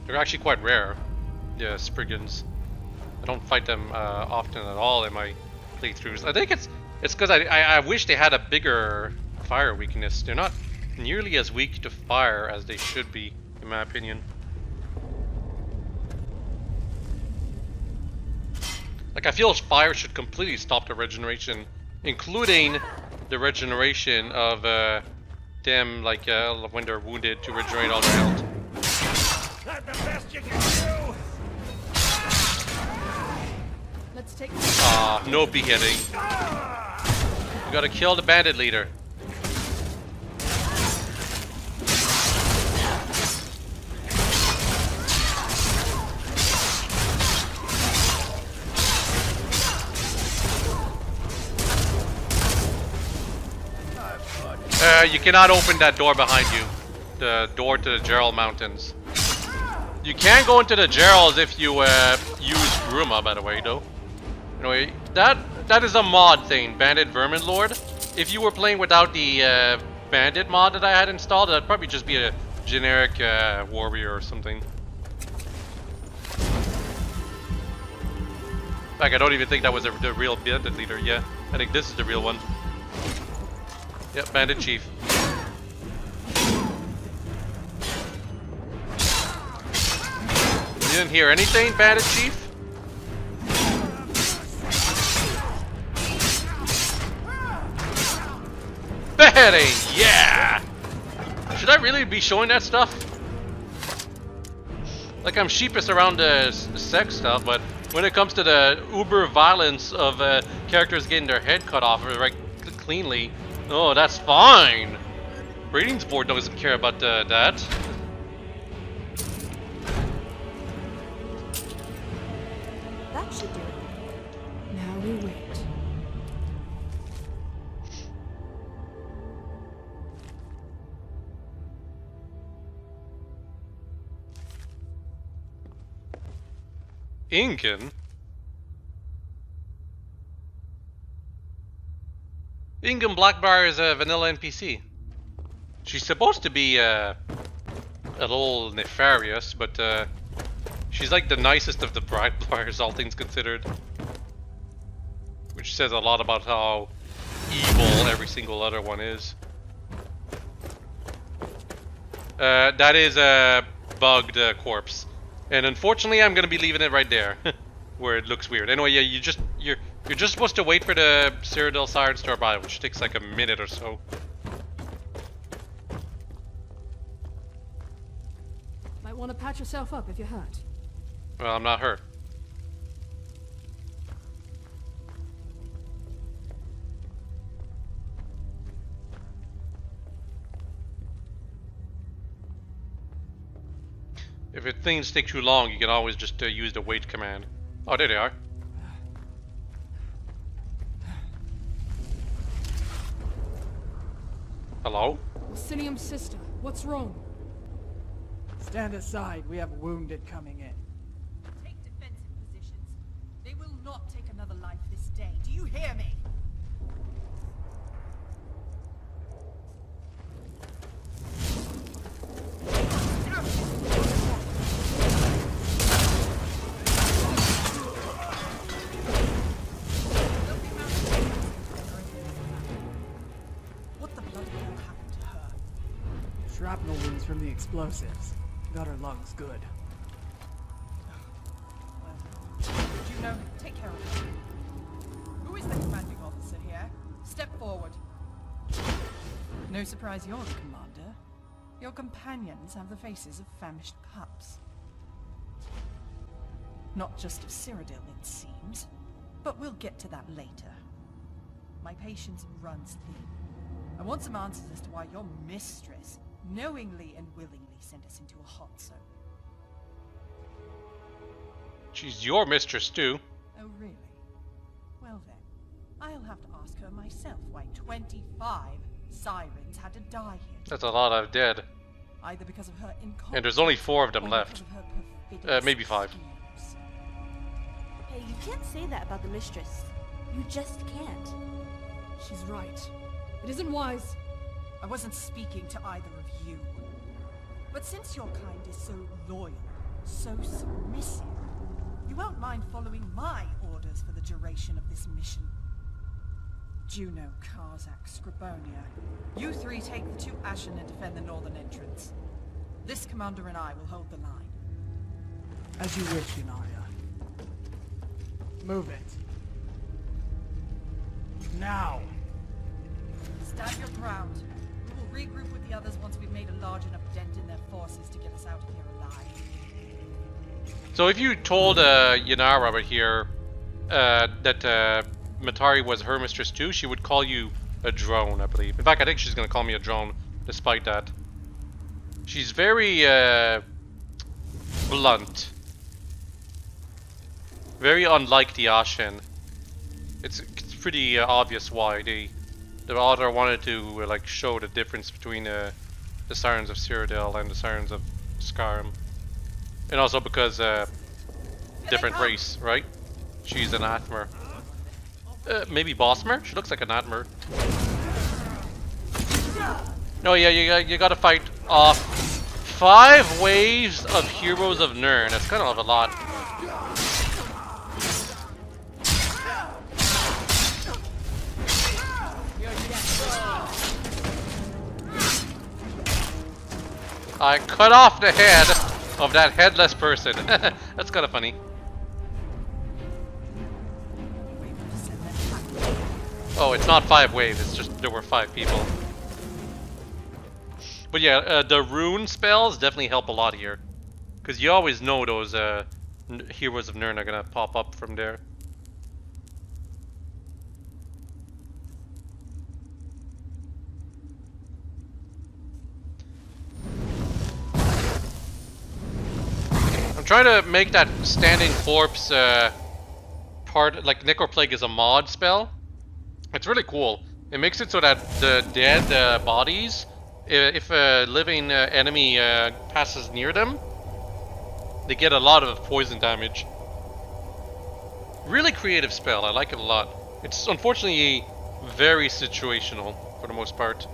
They're actually quite rare, the Spriggans. I don't fight them often at all in my playthroughs. I think it's because I wish they had a bigger fire weakness. They're not nearly as weak to fire as they should be, in my opinion. Like, I feel fire should completely stop the regeneration, including the regeneration of them, like when they're wounded, to regenerate all their health. Not the best you can do. Let's take. No beheading. You gotta kill the bandit leader. You cannot open that door behind you. The door to the Gerald Mountains. You can go into the Geralds if you use Gruma, by the way, though. Anyway, that is a mod thing, Bandit Vermin Lord. If you were playing without the Bandit mod that I had installed, that'd probably just be a generic warrior or something. In fact, I don't even think that was the real Bandit leader. Yeah, I think this is the real one. Yep, Bandit Chief. You didn't hear anything, Bandit Chief? Beheading! Yeah! Should I really be showing that stuff? Like, I'm sheepish around the sex stuff, but when it comes to the uber violence of characters getting their head cut off right cleanly, oh, that's fine. Ratings board doesn't care about that. That should do it. Now we wait. Incan? Incan Blackbriar is a vanilla NPC. She's supposed to be a little nefarious, but she's like the nicest of the Blackbriars, all things considered. Which says a lot about how evil every single other one is. That is a bugged corpse. And unfortunately, I'm gonna be leaving it right there, where it looks weird. Anyway, yeah, you're just supposed to wait for the Cyrodiil Sirens to arrive, which takes like a minute or so. want to patch yourself up if you're hurt. Well, I'm not hurt. If things take too long, you can always just use the wait command. Oh, there they are. Hello? Sinium's sister, what's wrong? Stand aside, we have wounded coming in. Take defensive positions. They will not take another life this day. Do you hear me? What the bloody hell happened to her? Shrapnel wounds from the explosives. Got her lungs good. Juno, take care of her. Who is the commanding officer here? Step forward. No surprise you're the commander. Your companions have the faces of famished pups. Not just of Cyrodiil, it seems. But we'll get to that later. My patience runs thin. I want some answers as to why your mistress knowingly and willingly sent us into a hot zone. She's your mistress too. Oh, really? Well then, I'll have to ask her myself why 25 sirens had to die here. That's a lot of dead. Either because of her incompetence, And there's only 4 of them or left. because of her perfidious Maybe 5. schemes. Hey, you can't say that about the mistress. You just can't. She's right. It isn't wise. I wasn't speaking to either of you. But since your kind is so loyal, so submissive, you won't mind following my orders for the duration of this mission. Juno, Karzak, Scribonia, you 3 take the 2 Ashen and defend the northern entrance. This commander and I will hold the line. As you wish, Inaria. Move it. Now! Stand your ground. We will regroup with the others once we've made a large enough dent in their forces to get us out of here alive. So if you told Yanara over here that Matari was her mistress too, she would call you a drone, I believe. In fact, I think she's going to call me a drone, despite that. She's very blunt. Very unlike the Ashen. It's pretty obvious why the author wanted to like show the difference between the Sirens of Cyrodiil and the Sirens of Skyrim. And also because different race, right? She's an Atmer. Maybe Bossmer? She looks like an Atmer. No, yeah, you gotta fight off 5 waves of Heroes of Nirn. That's kind of a lot. I cut off the head of that headless person. That's kind of funny. Oh, it's not 5 waves, it's just there were 5 people. But yeah, the rune spells definitely help a lot here. Because you always know those Heroes of Nirn are going to pop up from there. I'm trying to make that standing corpse part, like Necroplague is a mod spell. It's really cool. It makes it so that the dead bodies, if a living enemy passes near them, they get a lot of poison damage. Really creative spell, I like it a lot. It's unfortunately very situational for the most part.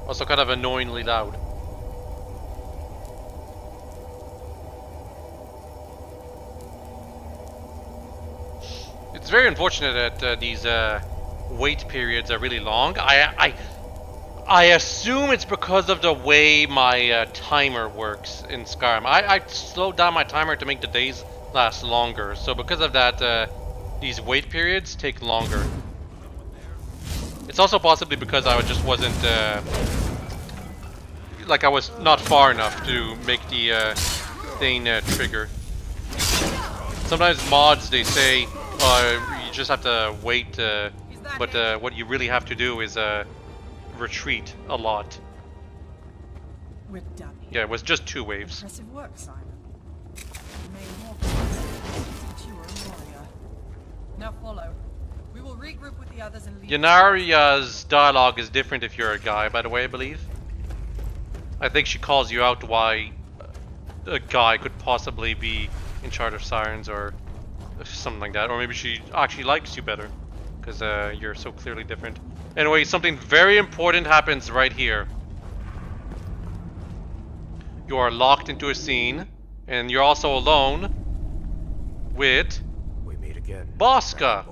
Also kind of annoyingly loud. It's very unfortunate that these wait periods are really long. I assume it's because of the way my timer works in Skyrim. I slowed down my timer to make the days last longer. So because of that, these wait periods take longer. It's also possibly because I just wasn't, like I was not far enough to make the thing trigger. Sometimes mods, they say, you just have to wait, but what you really have to do is retreat a lot. We're done. Yeah, it was just 2 waves. Impressive work, Simon. You made more progress since you were a warrior. Now follow. We will regroup with the others and leave. Yanaria's dialogue is different if you're a guy, by the way, I believe. I think she calls you out why a guy could possibly be in charge of sirens or something like that. Or maybe she actually likes you better because you're so clearly different. Anyway, something very important happens right here. You are locked into a scene, and you're also alone with we meet again. Bosca.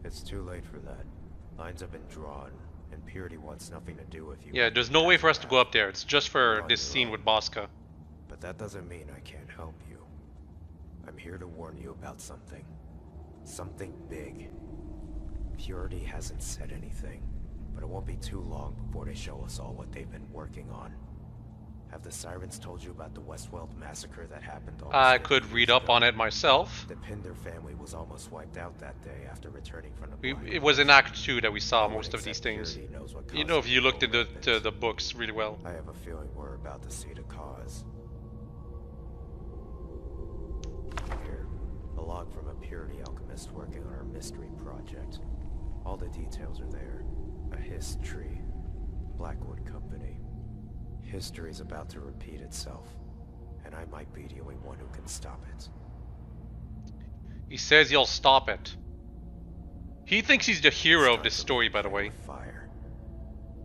It's too late for that. Lines have been drawn, and Purity wants nothing to do with you. Yeah, there's no way for us to go up there. It's just for this scene with Bosca. But that doesn't mean I can't help you. I'm here to warn you about something. Something big. Purity hasn't said anything, but it won't be too long before they show us all what they've been working on. Have the Sirens told you about the Westworld massacre that happened almost I could read up on it myself. The Pinder family was almost wiped out that day after returning from the It was in Act 2 that we saw most of these things. You know, if you looked into the books really well. I have a feeling we're about to see the cause. Here, a log from a Purity alchemist working on our mystery project. All the details are there. A history. Blackwood Company. History's about to repeat itself, and I might be the only one who can stop it. He says he'll stop it. He thinks he's the hero of this story, by the way. Fire.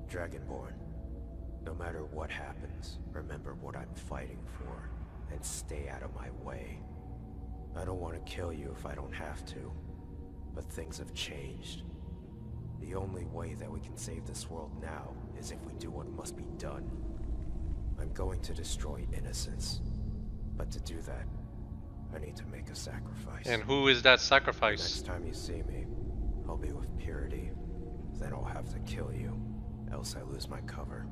Dragonborn. No matter what happens, remember what I'm fighting for, and stay out of my way. I don't want to kill you if I don't have to, but things have changed. The only way that we can save this world now is if we do what must be done. I'm going to destroy innocence, but to do that, I need to make a sacrifice. And who is that sacrifice? Next time you see me, I'll be with Purity. Then I'll have to kill you, else I lose my cover.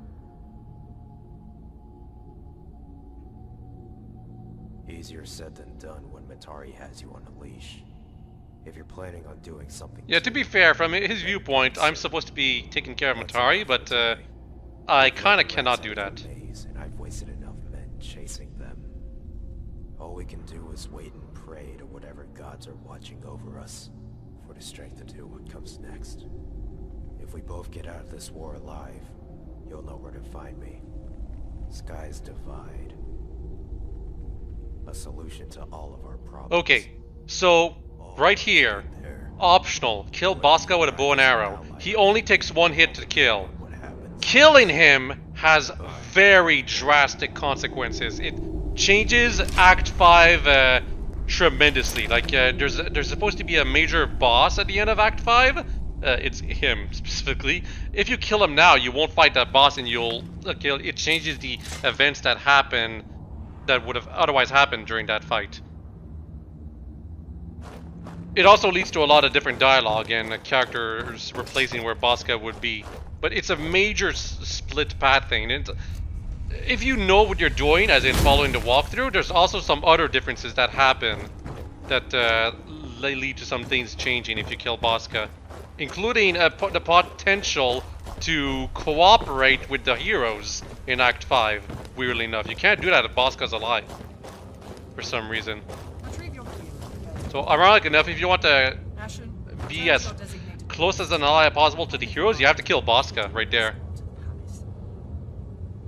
Easier said than done when Matari has you on a leash. If you're planning on doing something... Yeah, to be fair, from his viewpoint, I'm supposed to be taking care of Matari, but I kinda cannot do that. And I've wasted enough men chasing them. All we can do is wait and pray to whatever gods are watching over us for the strength to do what comes next. If we both get out of this war alive, you'll know where to find me. Skies divide. A solution to all of our problems. Okay, so right here, optional, kill Bosca with a bow and arrow. He only takes 1 hit to kill. Killing him has very drastic consequences. It changes Act 5 tremendously. Like, there's supposed to be a major boss at the end of Act 5. It's him, specifically. If you kill him now, you won't fight that boss and you'll... it changes the events that happen that would have otherwise happened during that fight. It also leads to a lot of different dialogue and characters replacing where Bosca would be. But it's a major split path thing. If you know what you're doing, as in following the walkthrough, there's also some other differences that happen that lead to some things changing if you kill Bosca. Including the potential to cooperate with the heroes in Act 5, weirdly enough. You can't do that if Bosca's alive, for some reason. So, ironic enough, if you want to be as close as an ally possible to the heroes, you have to kill Bosca right there.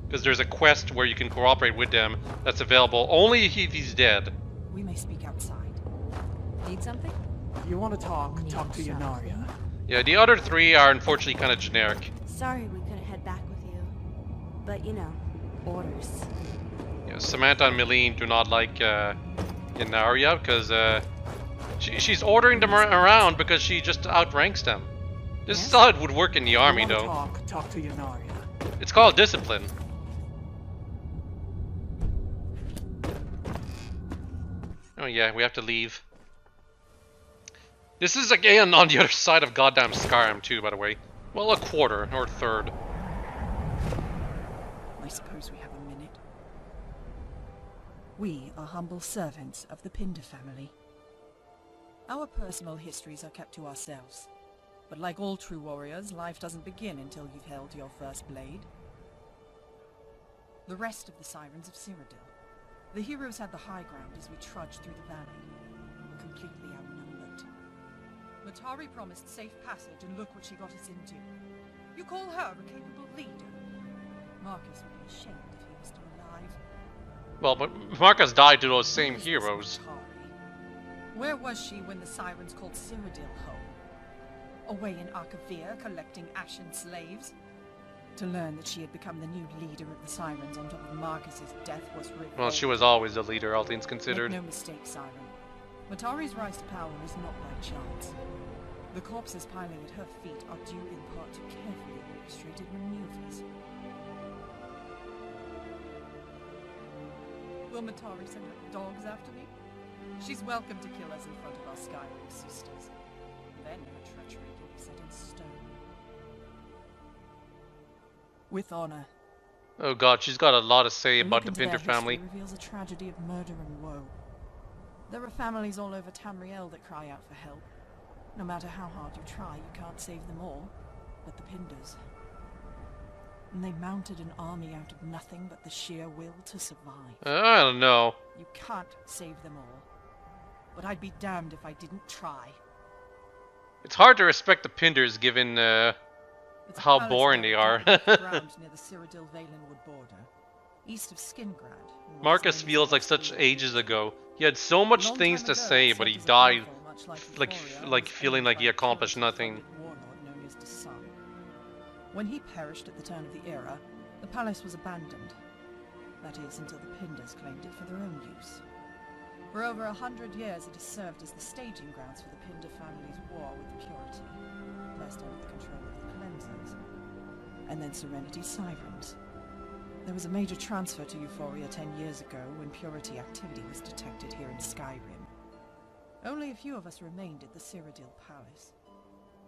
Because there's a quest where you can cooperate with them that's available only if he's dead. We may speak outside. Need something? If you want to talk to Yanaria. Yeah, the other 3 are unfortunately kind of generic. Sorry we couldn't head back with you. But, you know, orders. Yeah, Samantha and Milene do not like Yanaria because she's ordering them around because she just outranks them. This is how it would work in the army, though. Talk to Yanaria. It's called discipline. Oh yeah, we have to leave. This is again on the other side of goddamn Skyrim too, by the way. Well, a quarter or a third. I suppose we have a minute. We are humble servants of the Pinder family. Our personal histories are kept to ourselves. But like all true warriors, life doesn't begin until you've held your first blade. The rest of the Sirens of Cyrodiil. The heroes had the high ground as we trudged through the valley. We were completely outnumbered. Matari promised safe passage, and look what she got us into. You call her a capable leader? Marcus would be ashamed if he was still alive. Well, but Marcus died to those same heroes. Where was she when the Sirens called Cyrodiil home? Away in Arcavir, collecting Ashen slaves? To learn that she had become the new leader of the Sirens on top of Marcus's death was revolting. Well, she was always the leader, all things considered. Make no mistake, Siren. Matari's rise to power is not by chance. The corpses piling at her feet are due in part to carefully orchestrated maneuvers. Will Matari send her dogs after me? She's welcome to kill us in front of our Skyrim sisters. Then her treachery can be set in stone. With honor. Oh god, she's got a lot to say A about look the into Pinder their family. history reveals a tragedy of murder and woe. There are families all over Tamriel that cry out for help. No matter how hard you try, you can't save them all. But the Pinders. And they mounted an army out of nothing but the sheer will to survive. I don't know. You can't save them all. But I'd be damned if I didn't try. It's hard to respect the Pinders given how boring they are. Ground near the Cyrodiil Valenwood border, east of Skingrad. Marcus feels like such ages ago. He had so much things to say, but he died like feeling like he accomplished nothing. Warlord known as Sun. When he perished at the turn of the era, the palace was abandoned. That is, until the Pinders claimed it for their own use. For over 100 years, it has served as the staging grounds for the Pinder family's war with Purity, first under the control of the Cleansers, and then Serenity's Sirens. There was a major transfer to Euphoria 10 years ago when Purity activity was detected here in Skyrim. Only a few of us remained at the Cyrodiil Palace.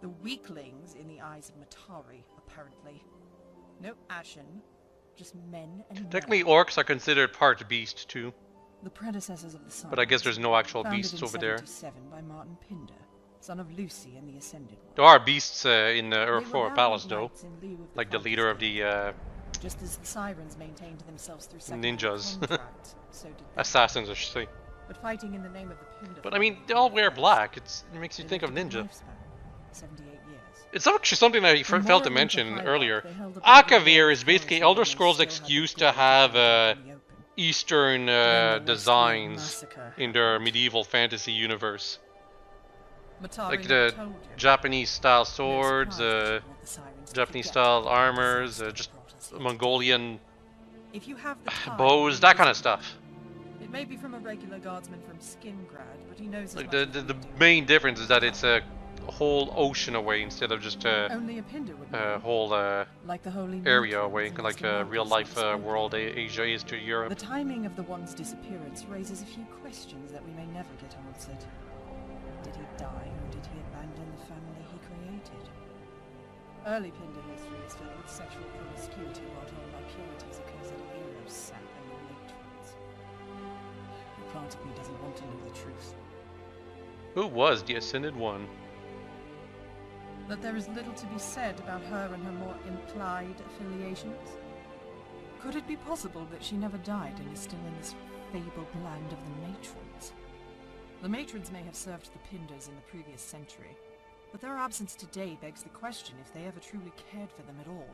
The weaklings in the eyes of Matari, apparently. No Ashen, just men and Technically, orcs are considered part beast too. The predecessors of the Sirens, but I guess there's no actual founded beasts in over there. 77 by Martin Pinder, son of Lucy and the Ascended One. There are beasts in the They were Earthfloor Palace valiant though, knights in lieu of like the Father's leader of Day. the Just as the Sirens maintained themselves through ninjas. contract, so did they. Assassins, I should say. But fighting in the name of the Pinder But I mean, they all wear black. It makes you think of ninja. 78 years. It's actually something that I From failed to Morrowind mention to earlier. Hylark, they held a Akavir is basically Elder Scrolls' excuse to have Eastern designs in their medieval fantasy universe. Like the Japanese style swords, Japanese style armors, just Mongolian If you have the time, bows, that kind of stuff. It may be from a regular guardsman from Skingrad, but he knows Like as much the main difference is that it's a whole ocean away instead of just Only a Pinder would know. whole Like the holy area Maids away, and like Mr. real life world, Asia is to The Europe. timing of the one's disappearance raises a few questions that we may never get answered. Did he die, or did he abandon the family he created? Early Pinder history is filled with sexual promiscuity brought on by Purity's accursed heroes sap and the matrons. The part of me doesn't want to know the truth. Who was the Ascended One? That there is little to be said about her and her more implied affiliations? Could it be possible that she never died and is still in this fabled land of the matrons? The matrons may have served the Pinders in the previous century, but their absence today begs the question if they ever truly cared for them at all.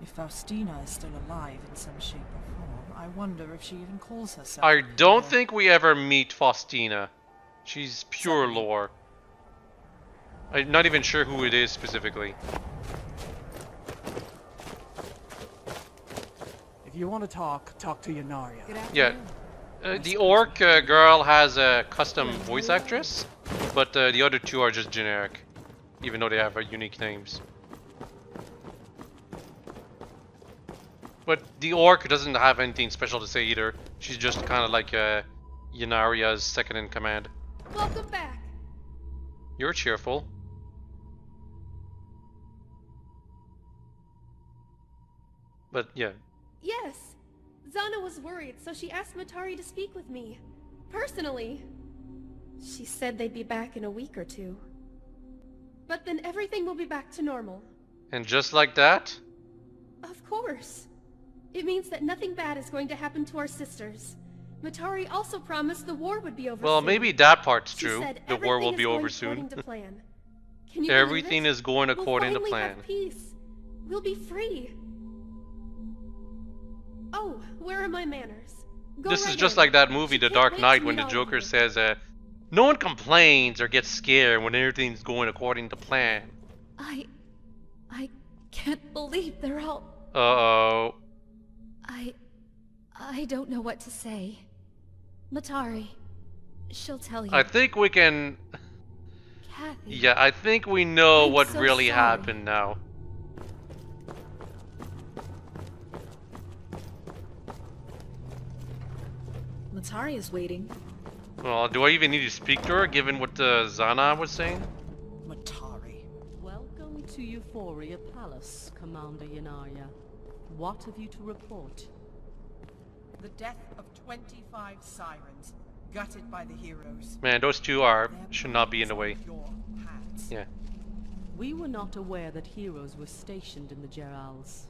If Faustina is still alive in some shape or form, I wonder if she even calls herself I a don't Pinder. think we ever meet Faustina. She's pure lore. I'm not even sure who it is specifically. If you want to talk to Yunaria. Yeah. The orc girl has a custom voice actress, but the other two are just generic, even though they have unique names. But the orc doesn't have anything special to say either. She's just kind of like Yunaria's second in command. Welcome back. You're cheerful. But yeah. Yes. Zana was worried, so she asked Matari to speak with me. Personally. She said they'd be back in a week or two. But then everything will be back to normal. And just like that? Of course. It means that nothing bad is going to happen to our sisters. Matari also promised the war would be over Well, soon. maybe that part's She true. said The war will everything be is over going soon. according to plan. Can you Everything believe it? is going according to We'll plan. finally have peace. We'll be free. Oh, where are my manners? Go This is right just in. like that movie, She The can't Dark wait Knight, to when meet the all of Joker you. says, no one complains or gets scared when everything's going according to plan. I can't believe they're all... Uh-oh. I don't know what to say. Matari, she'll tell you. I think we can... Kathy. Yeah, I think we know I'm what so really sorry. happened now. Matari is waiting. Well, do I even need to speak to her, given what Zana was saying? Matari. Welcome to Euphoria Palace, Commander Yanaria. What have you to report? The death of 25 sirens, gutted by the heroes. Man, those two should not be in the way. Yeah. We were not aware that heroes were stationed in the Gerals.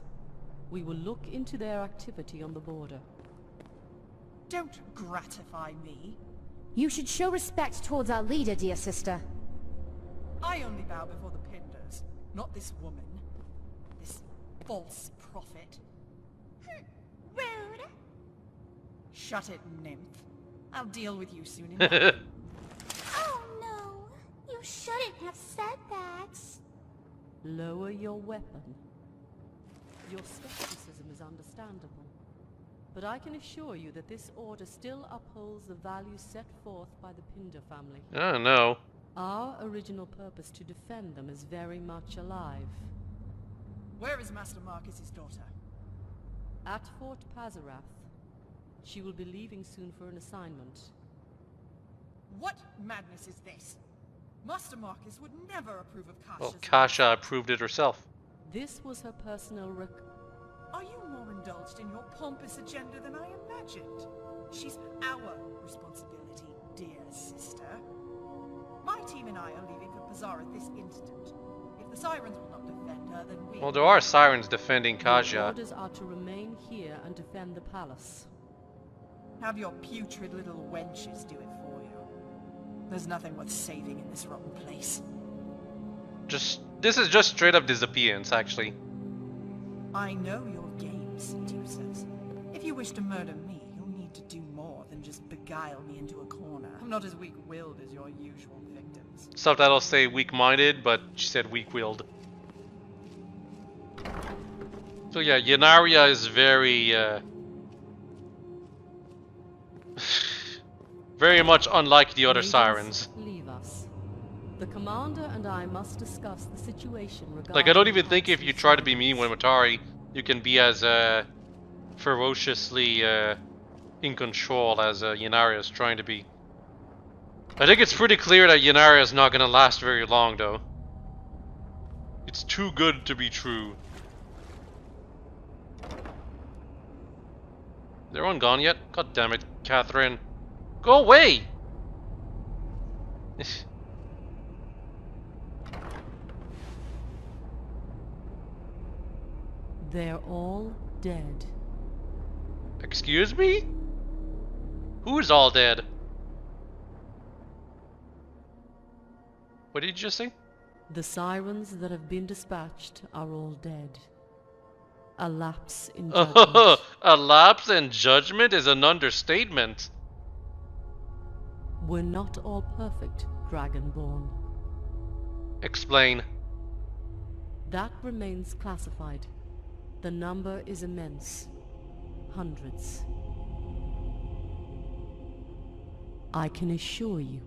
We will look into their activity on the border. Don't gratify me. You should show respect towards our leader, dear sister. I only bow before the Pindars, not this woman. This false prophet. Rude. Shut it, nymph. I'll deal with you soon enough. Oh no, you shouldn't have said that. Lower your weapon. Your skepticism is understandable. But I can assure you that this order still upholds the values set forth by the Pindar family. Oh no. Our original purpose to defend them is very much alive. Where is Master Marcus's daughter? At Fort Pazarath. She will be leaving soon for an assignment. What madness is this? Master Marcus would never approve of Kasha's... Well, Kasha approved it herself. This was her personal Are you more indulged in your pompous agenda than I imagined? She's our responsibility, dear sister. My team and I are leaving for Pazarath this instant. If the sirens will not defend her, then we... Well, there are sirens defending Your Kaja. orders are to remain here and defend the palace. Have your putrid little wenches do it for you. There's nothing worth saving in this rotten place. This is just straight up disappearance, actually. I know your game, seducers. If you wish to murder me, you'll need to do more than just beguile me into a corner. I'm not as weak-willed as your usual victims. Subtitles say weak-minded, but she said weak-willed. So yeah, Yanaria is very, very much unlike the other Maidens, sirens. Leave us. The commander and I must discuss the situation regarding... Like, I don't even think if you try to be mean with Matari, you can be as ferociously in control as Yanaria is trying to be. I think it's pretty clear that Yanaria is not going to last very long, though. It's too good to be true. Is everyone gone yet? God damn it, Catherine. Go away! They're all dead. Excuse me? Who's all dead? What did you just say? The sirens that have been dispatched are all dead. A lapse in judgment. A lapse in judgment is an understatement. We're not all perfect, Dragonborn. Explain. That remains classified. The number is immense. Hundreds. I can assure you,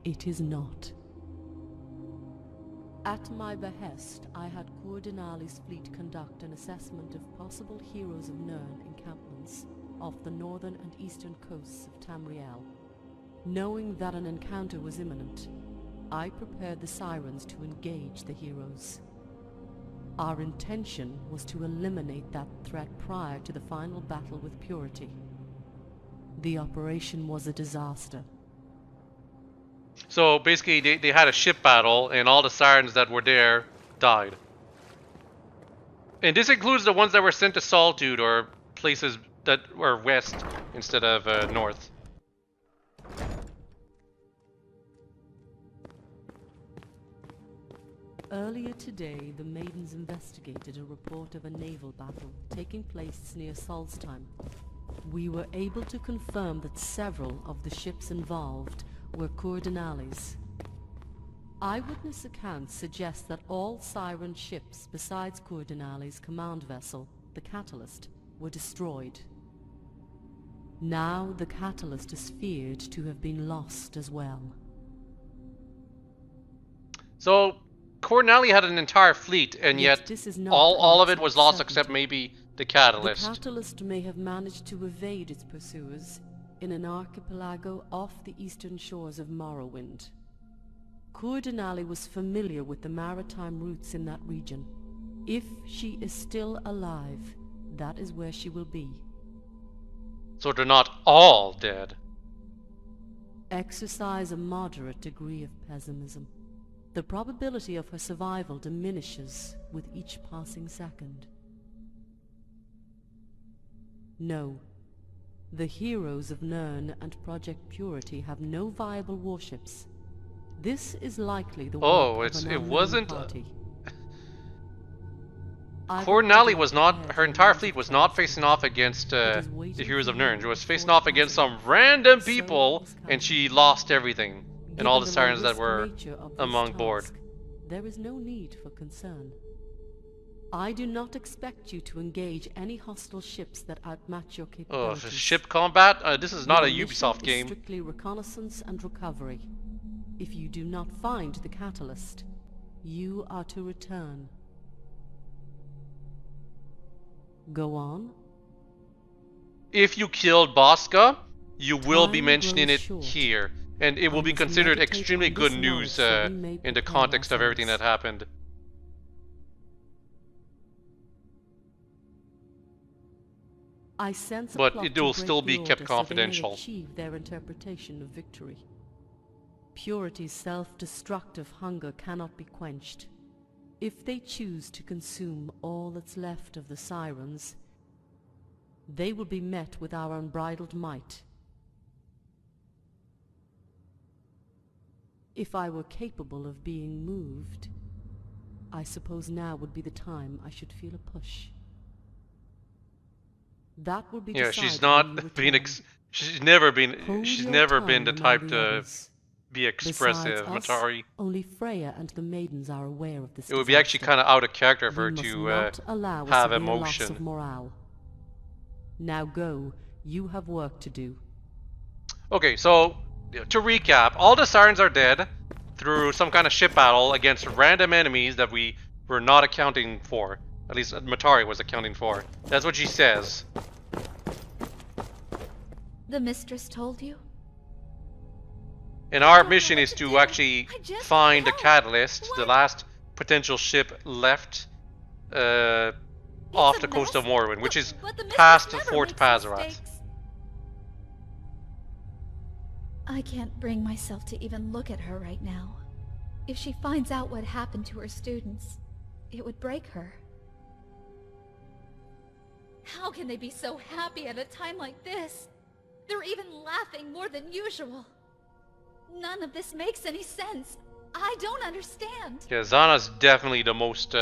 it is not. At my behest, I had Coeur Denali's fleet conduct an assessment of possible Heroes of Nirn encampments off the northern and eastern coasts of Tamriel. Knowing that an encounter was imminent, I prepared the sirens to engage the heroes. Our intention was to eliminate that threat prior to the final battle with Purity. The operation was a disaster. So basically, they had a ship battle, and all the sirens that were there died. And this includes the ones that were sent to Solitude, or places that were west instead of north. Earlier today, the Maidens investigated a report of a naval battle taking place near Solstheim. We were able to confirm that several of the ships involved were Coordinales. Eyewitness accounts suggest that all Siren ships besides Coordinales' command vessel, the Catalyst, were destroyed. Now the Catalyst is feared to have been lost as well. So Coordinale had an entire fleet, and yet all of it was lost except maybe the Catalyst. The Catalyst may have managed to evade its pursuers in an archipelago off the eastern shores of Morrowind. Coordinale was familiar with the maritime routes in that region. If she is still alive, that is where she will be. So they're not all dead. Exercise a moderate degree of pessimism. The probability of her survival diminishes with each passing second. No. The heroes of Nirn and Project Purity have no viable warships. This is likely the work of an unknown party. Coordinale was not, her entire fleet was not facing off against the heroes of Nirn. She was facing off against some random people, and she lost everything. And all the sirens that were among board. There is no need for concern. I do not expect you to engage any hostile ships that outmatch your capabilities. Oh, ship combat? This is not a Ubisoft game. Strictly reconnaissance and recovery. If you do not find the Catalyst, you are to return. Go on. If you killed Bosca, you will be mentioning it here. And it will be considered extremely good news in the context of everything that happened. But it will still be kept confidential. Achieve their interpretation of victory. Purity's self-destructive hunger cannot be quenched. If they choose to consume all that's left of the Sirens, they will be met with our unbridled might. If I were capable of being moved, I suppose now would be the time I should feel a push. That will be she's not being she's never been the type to be expressive, Matari. Only Freya and the Maidens are aware of this. It would be actually kind of out of character for her to have emotion. Of morale. Now go, you have work to do. Okay, so to recap, all the Sirens are dead through some kind of ship battle against random enemies that we were not accounting for. At least Matari was accounting for. That's what she says. The mistress told you? And our mission is to actually find the Catalyst, the last potential ship left off the coast of Morrowind, which is past Fort Pazarath. I can't bring myself to even look at her right now. If she finds out what happened to her students, it would break her. How can they be so happy at a time like this? They're even laughing more than usual. None of this makes any sense. I don't understand. Yeah, Zana's definitely the most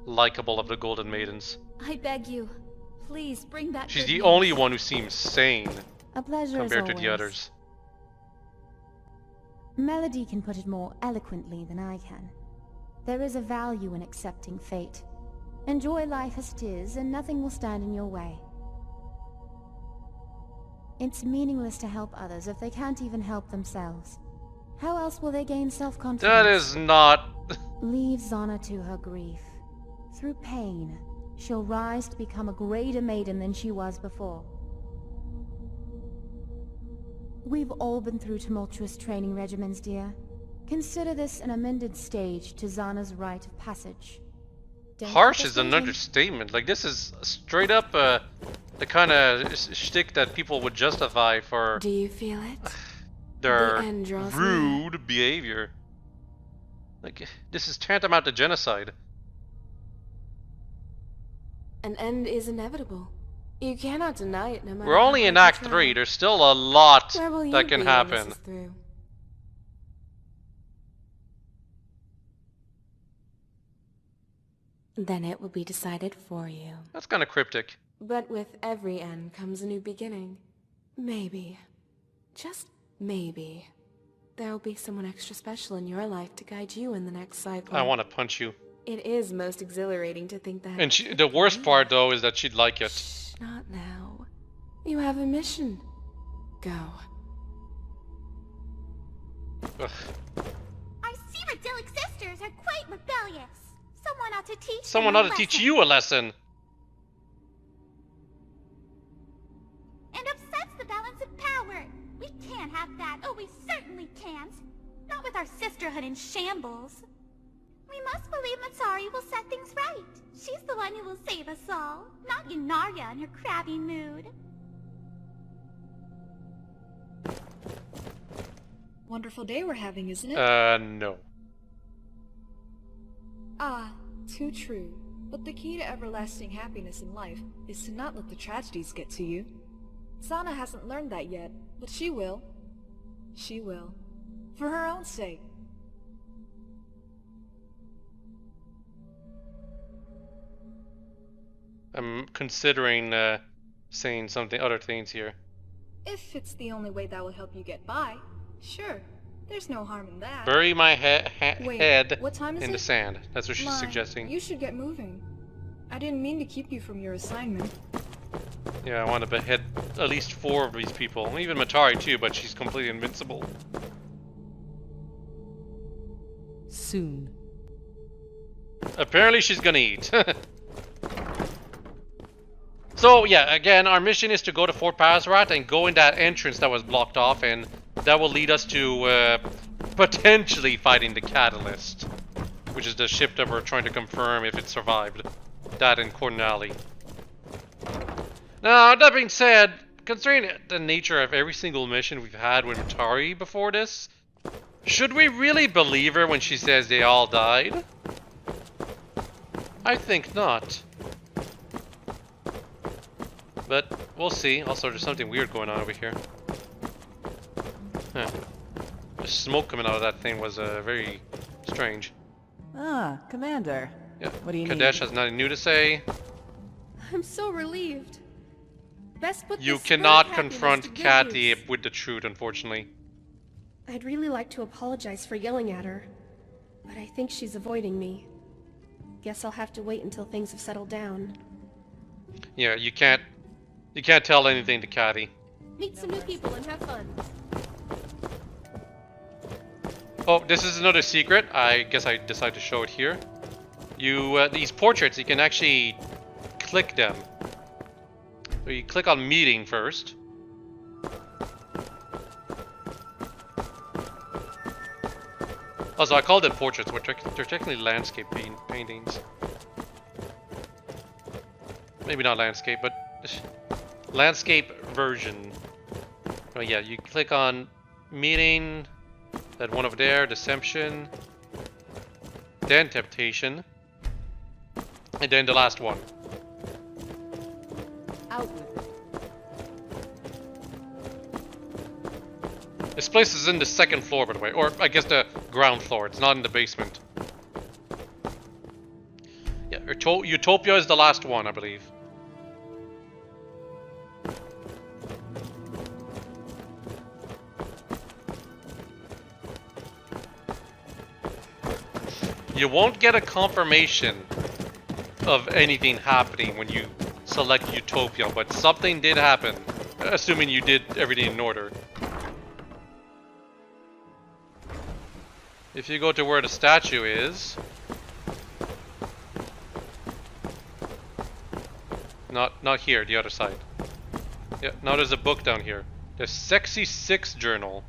likable of the Golden Maidens. I beg you, please bring back. She's the only one who seems sane compared to the others. Melody can put it more eloquently than I can. There is a value in accepting fate. Enjoy life as it is, and nothing will stand in your way. It's meaningless to help others if they can't even help themselves. How else will they gain self-confidence? That is not... Leave Zana to her grief. Through pain, she'll rise to become a greater maiden than she was before. We've all been through tumultuous training regimens, dear. Consider this an amended stage to Zana's rite of passage. Don't Harsh keep is us an waiting. understatement. Like, this is straight up the kind of shtick that people would justify for Do you feel it? their The end draws rude behavior. Like, this is tantamount to genocide. An end is inevitable. You cannot deny it no matter We're only how in hard Act you 3. try. There's still a lot Where will you that can be when happen. this is through? Then it will be decided for you. That's kind of cryptic. But with every end comes a new beginning. Maybe, just maybe, there will be someone extra special in your life to guide you in the next cycle. I want to punch you. It is most exhilarating to think that... And the worst part, though, is that she'd like it. Shh, not now. You have a mission. Go. Ugh. Our Cyrodiilic sisters are quite rebellious. Someone ought to teach Someone them ought to teach lesson. you a lesson. And upsets the balance of power. We can't have that. Oh, we certainly can't. Not with our sisterhood in shambles. We must believe Matari will set things right. She's the one who will save us all, not Yunaria in her crabby mood. Wonderful day we're having, isn't it? No. Ah, too true. But the key to everlasting happiness in life is to not let the tragedies get to you. Sana hasn't learned that yet, but she will. She will. For her own sake. I'm considering saying something, other things here. If it's the only way that will help you get by, sure. There's no harm in that. Bury my Wait, head what time is in it? the sand. That's what she's My, suggesting. You should get moving. I didn't mean to keep you from your assignment. Yeah, I want to behead at least 4 of these people. Even Matari too, but she's completely invincible. Soon. Apparently she's gonna eat. So yeah, again, our mission is to go to Fort Pazarat and go in that entrance that was blocked off, and that will lead us to potentially fighting the Catalyst, which is the ship that we're trying to confirm if it survived. That in Cornali. Now, that being said, considering the nature of every single mission we've had with Matari before this, should we really believe her when she says they all died? I think not. But we'll see. Also, there's something weird going on over here. Huh. The smoke coming out of that thing was very strange. Ah, Commander. Yeah. What do you Kadesh need? has nothing new to say. I'm so relieved. Best put You this cannot spoiled happiness confront to good Kathy use. with the truth, unfortunately. I'd really like to apologize for yelling at her, but I think she's avoiding me. Guess I'll have to wait until things have settled down. Yeah, you can't tell anything to Kathy. Meet some new people and have fun. Oh, this is another secret. I guess I decided to show it here. You, these portraits, you can actually click them. So you click on meeting first. Also, I called it portraits, but they're technically landscape paintings. Maybe not landscape, but landscape version. Oh yeah, you click on meeting, that one over there, deception, then temptation, and then the last one. Out with it. This place is in the 2nd floor, by the way, or I guess the ground floor. It's not in the basement. Yeah, Utopia is the last one, I believe. You won't get a confirmation of anything happening when you select Utopia, but something did happen, assuming you did everything in order. If you go to where the statue is... Not here, the other side. Yeah, now there's a book down here. The Sexy 6 Journal.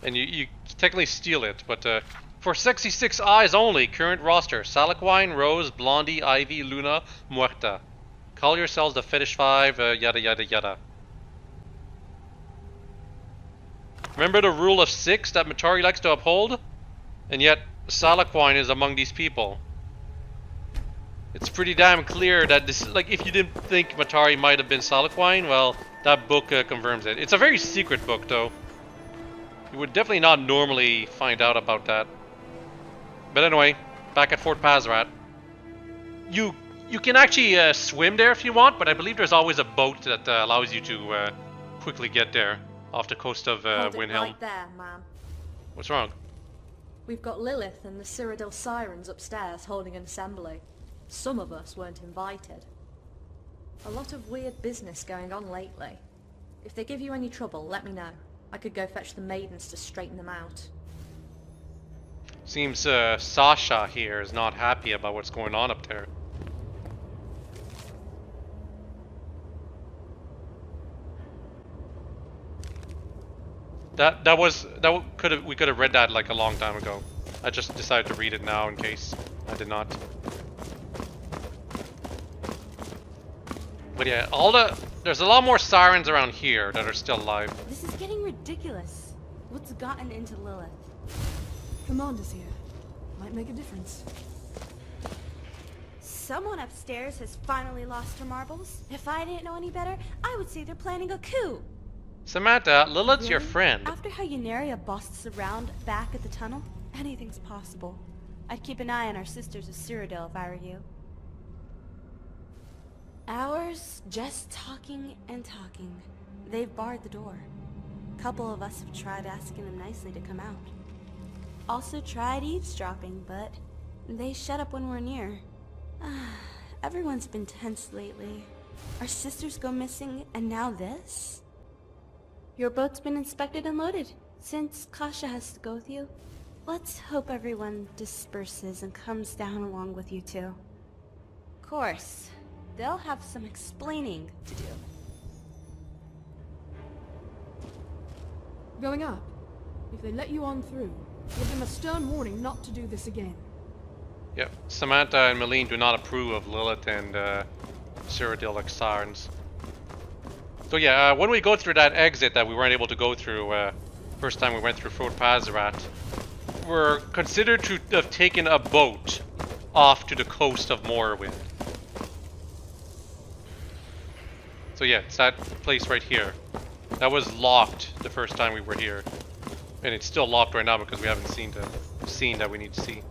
and you technically steal it, but for sexy 6 eyes only, current roster: Salaquine, Rose, Blondie, Ivy, Luna, Muerta. Call yourselves the Fetish 5, yada yada yada. Remember the rule of 6 that Matari likes to uphold? And yet, Salaquine is among these people. It's pretty damn clear that this, like, if you didn't think Matari might have been Salaquine, well, that book confirms it. It's a very secret book, though. You would definitely not normally find out about that. But anyway, back at Fort Pazrat. You can actually swim there if you want, but I believe there's always a boat that allows you to quickly get there off the coast of Windhelm. Right there, man. What's wrong? We've got Lilith and the Cyrodiil Sirens upstairs holding an assembly. Some of us weren't invited. A lot of weird business going on lately. If they give you any trouble, let me know. I could go fetch the maidens to straighten them out. Seems Sasha here is not happy about what's going on up there. We could have read that like a long time ago. I just decided to read it now in case I did not. But yeah, there's a lot more sirens around here that are still alive. This is getting ridiculous. What's gotten into Lilith? Commander's here. Might make a difference. Someone upstairs has finally lost her marbles. If I didn't know any better, I would say they're planning a coup. Samantha, Lilith's your friend. After how Yunaria busts around back at the tunnel, anything's possible. I'd keep an eye on our sisters of Cyrodiil if I were you. Hours just talking and talking. They've barred the door. A couple of us have tried asking them nicely to come out. Also tried eavesdropping, but they shut up when we're near. Everyone's been tense lately. Our sisters go missing, and now this? Your boat's been inspected and loaded, since Kasha has to go with you. Let's hope everyone disperses and comes down along with you two. Of course, they'll have some explaining to do. Going up. If they let you on through, give them a stern warning not to do this again. Yep, Samantha and Malene do not approve of Lilith and Cyrodiil like sirens. So yeah, when we go through that exit that we weren't able to go through first time we went through Fort Pazrat, we're considered to have taken a boat off to the coast of Morrowind. So yeah, it's that place right here. That was locked the first time we were here. And it's still locked right now because we haven't seen the scene that we need to see.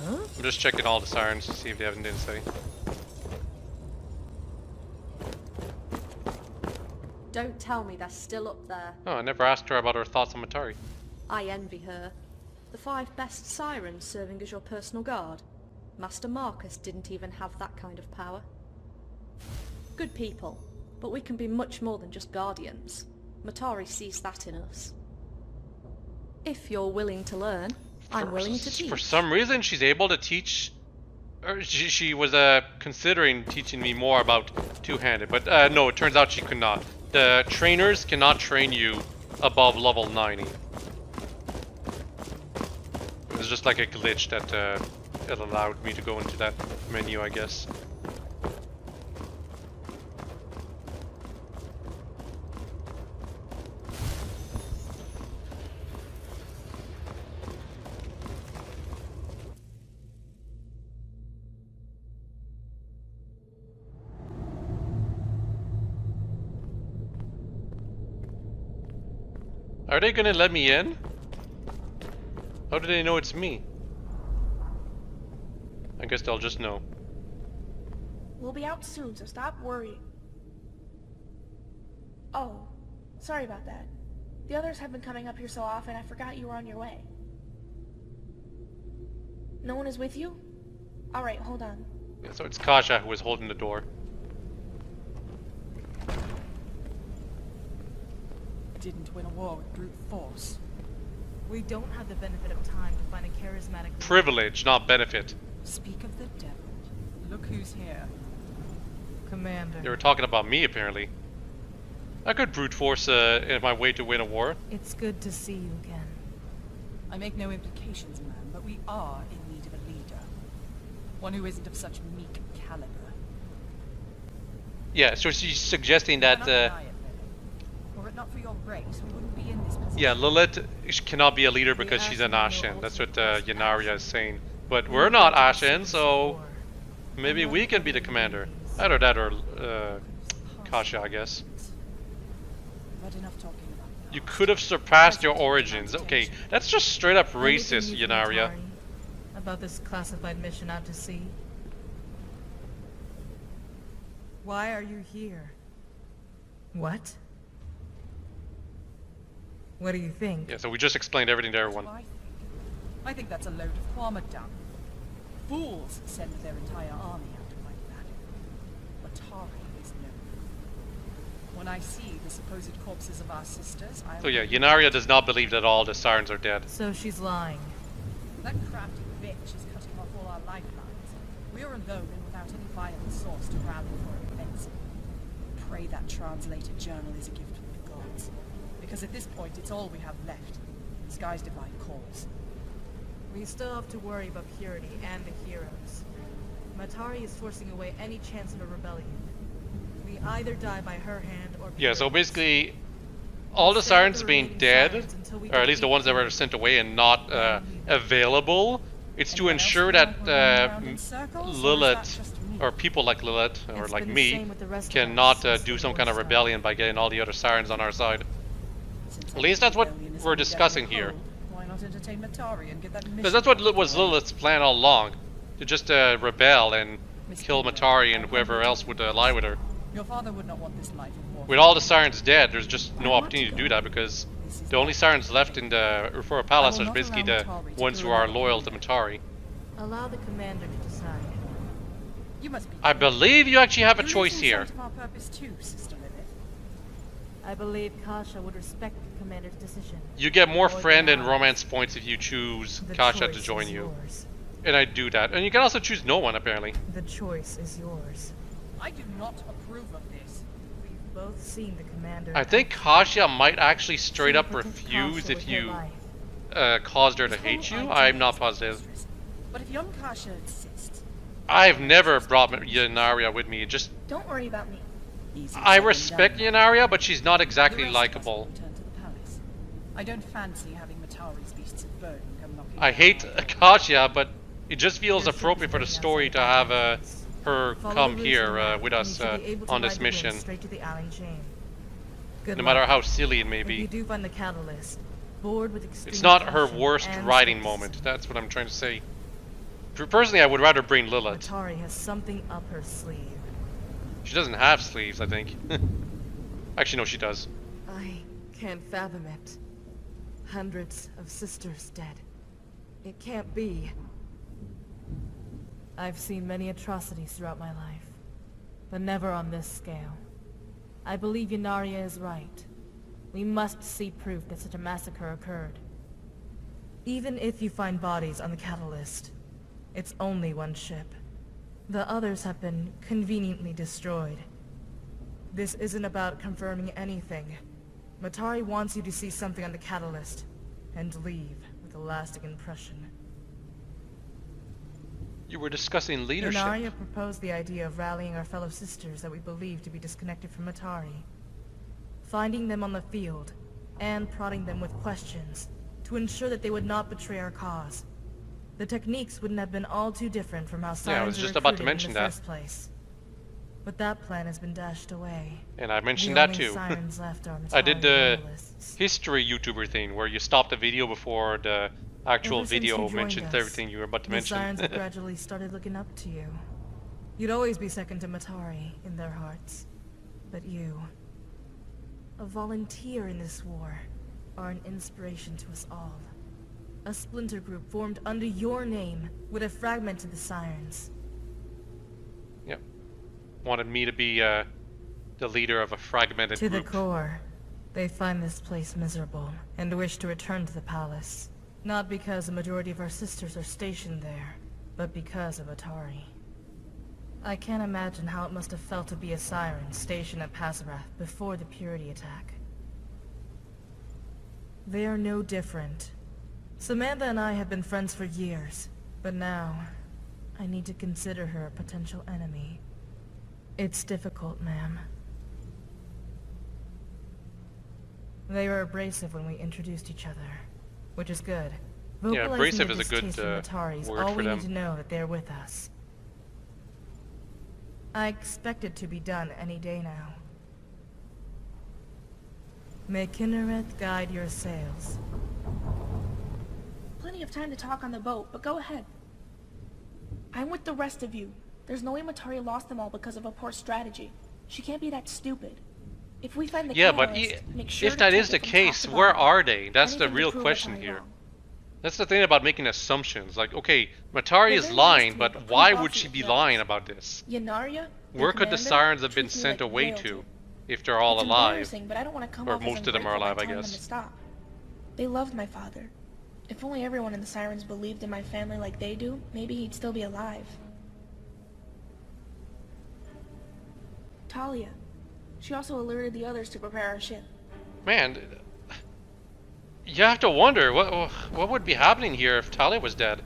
Huh? I'm just checking all the sirens to see if they have anything to say. Don't tell me they're still up there. Oh, I never asked her about her thoughts on Matari. I envy her. The 5 best sirens serving as your personal guard. Master Marcus didn't even have that kind of power. Good people, but we can be much more than just guardians. Matari sees that in us. If you're willing to learn, I'm willing to teach. For some reason, she's able to teach. Or she was considering teaching me more about two-handed, but no, it turns out she could not. The trainers cannot train you above level 90. It was just like a glitch that it allowed me to go into that menu, I guess. Are they gonna let me in? How do they know it's me? I guess they'll just know. We'll be out soon, so stop worrying. Oh, sorry about that. The others have been coming up here so often, I forgot you were on your way. No one is with you? Alright, hold on. Yeah, so it's Kasha who was holding the door. Didn't win a war with brute force. We don't have the benefit of time to find a charismatic... Privilege, not benefit. Speak of the devil. Look who's here. Commander. They were talking about me, apparently. I could brute force in my way to win a war. It's good to see you again. I make no implications, man, but we are in need of a leader. One who isn't of such meek caliber. Yeah, so she's suggesting that, Were it not for your grace, we wouldn't be in this position. yeah, Lilith cannot be a leader because she's an Ashen. That's what Yanaria is saying. But we're not Ashen, so maybe we can be the commander. Either that or Kasha, I guess. But enough talking about that. You could have surpassed your origins. Okay, that's just straight up racist, Anything you Yanaria. Matari, about this classified mission out to sea? Why are you here? What? What do you think? Yeah, so we just explained everything to everyone. I think that's a load of Quamadam. Fools send their entire army out to fight that. Matari is no. When I see the supposed corpses of our sisters, I... So yeah, Yanaria does not believe that all the Sirens are dead. So she's lying. That crafty bitch is cutting off all our lifelines. We're alone and without any viable source to rally for events. Pray that translated journal is a gift from the gods. Because at this point, it's all we have left. Sky's divine calls. We still have to worry about Purity and the heroes. Matari is forcing away any chance of a rebellion. We either die by her hand or... Yeah, so basically, all the Sirens being dead, or at least the ones that were sent away and not available, it's to ensure that Lilith, or people like Lilith, or like me, cannot do some kind of rebellion by getting all the other Sirens on our side. At least that's what we're discussing here. Why not entertain Matari and get that mission? Because that's what was Lilith's plan all along. To just rebel and kill Matari and whoever else would ally with her. Your father would not want this life of war. With all the Sirens dead, there's just no opportunity to do that because the only Sirens left in the Rufora Palace are basically the ones who are loyal to Matari. Allow the commander to decide. You must be... I believe you actually have a choice here. Our purpose too, Sister Lilith. I believe Kasha would respect the commander's decision. You get more friend and romance points if you choose Kasha to join you. And I do that. And you can also choose no one, apparently. The choice is yours. I do not approve of this. We've both seen the commander. I think Kasha might actually straight up refuse if you caused her to hate you. I'm not positive. But if young Kasha insists... I've never brought Yanaria with me. Just... Don't worry about me. I respect Yanaria, but she's not exactly likable. I don't fancy having Matari's beasts of burden come knocking. I hate Kasha, but it just feels appropriate for the story to have her come here with us on this mission. No matter how silly it may be. You do find the catalyst. Bored with it's not her worst writing moment. That's what I'm trying to say. Personally, I would rather bring Lilith. Matari has something up her sleeve. She doesn't have sleeves, I think. Actually, no, she does. I can't fathom it. Hundreds of sisters dead. It can't be. I've seen many atrocities throughout my life, but never on this scale. I believe Yanaria is right. We must see proof that such a massacre occurred. Even if you find bodies on the catalyst, it's only one ship. The others have been conveniently destroyed. This isn't about confirming anything. Matari wants you to see something on the catalyst, and leave with a lasting impression. You were discussing leadership. Yanaria proposed the idea of rallying our fellow sisters that we believe to be disconnected from Matari. Finding them on the field, and prodding them with questions, to ensure that they would not betray our cause. The techniques wouldn't have been all too different from how Sirens I was just about to mention in the first place. But that plan has been dashed away. And I mentioned that too. I did the history YouTuber thing where you stop the video before the actual video mentions everything you were about to mention. The Sirens have gradually started looking up to you. You'd always be second to Matari in their hearts. But you, a volunteer in this war, are an inspiration to us all. A splinter group formed under your name would have fragmented the Sirens. Yep. Wanted me to be the leader of a fragmented group. To the core, they find this place miserable and wish to return to the palace. Not because the majority of our sisters are stationed there, but because of Atari. I can't imagine how it must have felt to be a siren stationed at Pasarath before the Purity attack. They are no different. Samantha and I have been friends for years, but now I need to consider her a potential enemy. It's difficult, ma'am. They were abrasive when we introduced each other, which is good. Yeah, abrasive is a Vocalizing good their distaste for Matari is word all for we them. need to know that they're with us. I expect it to be done any day now. May Kinnereth guide your sails. Plenty of time to talk on the boat, but go ahead. I'm with the rest of you. There's no way Matari lost them all because of a poor strategy. She can't be that stupid. If we find the Yeah, but catalyst, make sure if to that take is it the from top case, to where bottom. are they? That's the Anything to real prove question Matari here. wrong. That's the thing about making assumptions. Like, okay, Matari They're is very nice lying, to me, but but why pretty would bossy she with be the lying others. about this? Yanaria, Where could the commander, sirens have been treats me sent like away royalty. to? If they're all It's alive. embarrassing, but I don't want to come Or off as most of them are ungrateful by alive, I telling them guess. to stop. They loved my father. If only everyone in the Sirens believed in my family like they do, maybe he'd still be alive. Talia. She also alerted the others to prepare our ship. Man, you have to wonder what would be happening here if Talia was dead.